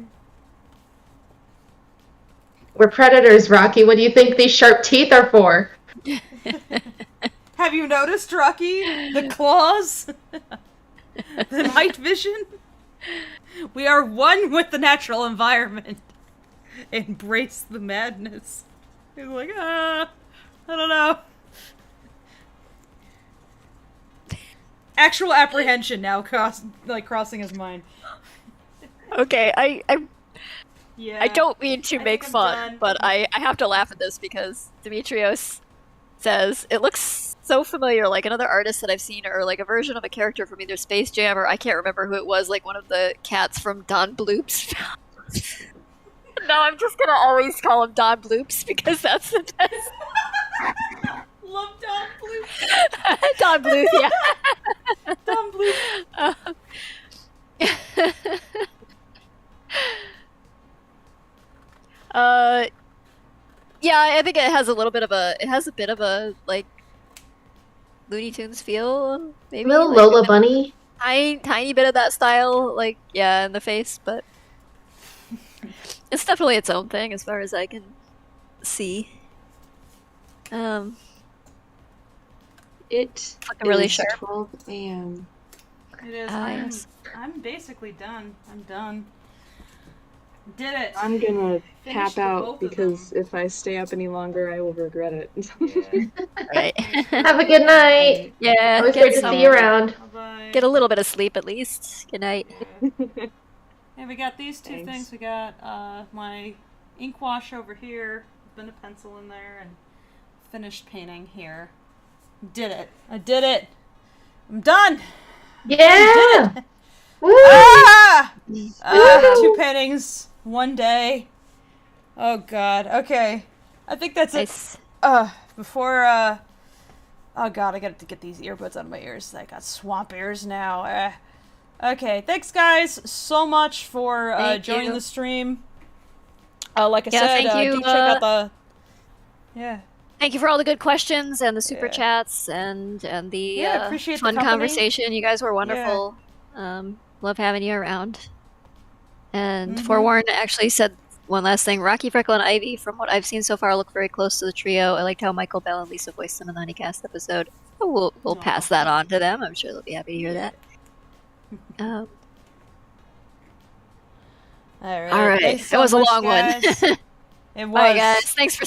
We're predators, Rocky. What do you think these sharp teeth are for? Have you noticed, Rocky? The claws? The night vision? We are one with the natural environment. Embrace the madness. He's like, I don't know. Actual apprehension now crossing his mind. Okay, I Yeah. I don't mean to make fun, done. but I have to laugh at this because Demetrios says, it looks so familiar, like another artist that I've seen, or like a version of a character from either Space Jam, or I can't remember who it was, like one of the cats from Don Bloop's. No, I'm just gonna always call him Don Bloops because that's the best. Love Don Bloop. Don Bloop, yeah. Don Bloop. Yeah, I think it has a bit of a like Looney Tunes feel, maybe. Little like, Lola Bunny. Tiny bit of that style, like in the face, but it's definitely its own thing as far as I can see. It looking really is sharp. 12 a.m. It is. Yes. I'm basically done. I'm done. Did it. I'm gonna Finished tap the out both of because if I stay up any longer, I will regret it. Right. Have a good night. Yeah. Always get great to some- see you around. Bye-bye. Get a little bit of sleep at least. Good night. Hey, we got these two Thanks. things. We got my ink wash over here. Been a pencil in there and finished painting here. Did it. I did it. I'm done. Yeah. Woo! Ah! Woo! 2 paintings, 1 day. Oh god. Okay. I think that's Nice. it. Before oh god, I got to get these earbuds out of my ears. I got swamp ears now. Okay, thanks guys so much for Thank joining you. the stream. Like I Yeah, said, thank you, do check out the Thank you for all the good questions and the super chats and the Yeah, appreciate the fun company. conversation. You guys were wonderful. Love having you around. And Forewarned actually said one last thing. Rocky, Freckle, and Ivy, from what I've seen so far, look very close to the trio. I liked how Michael Bell and Lisa voiced them in the Honeycast episode. We'll pass that on to them. I'm sure they'll be happy to hear that. All All right. Thanks It was a much, long one. guys. It was. Bye, guys. Thanks for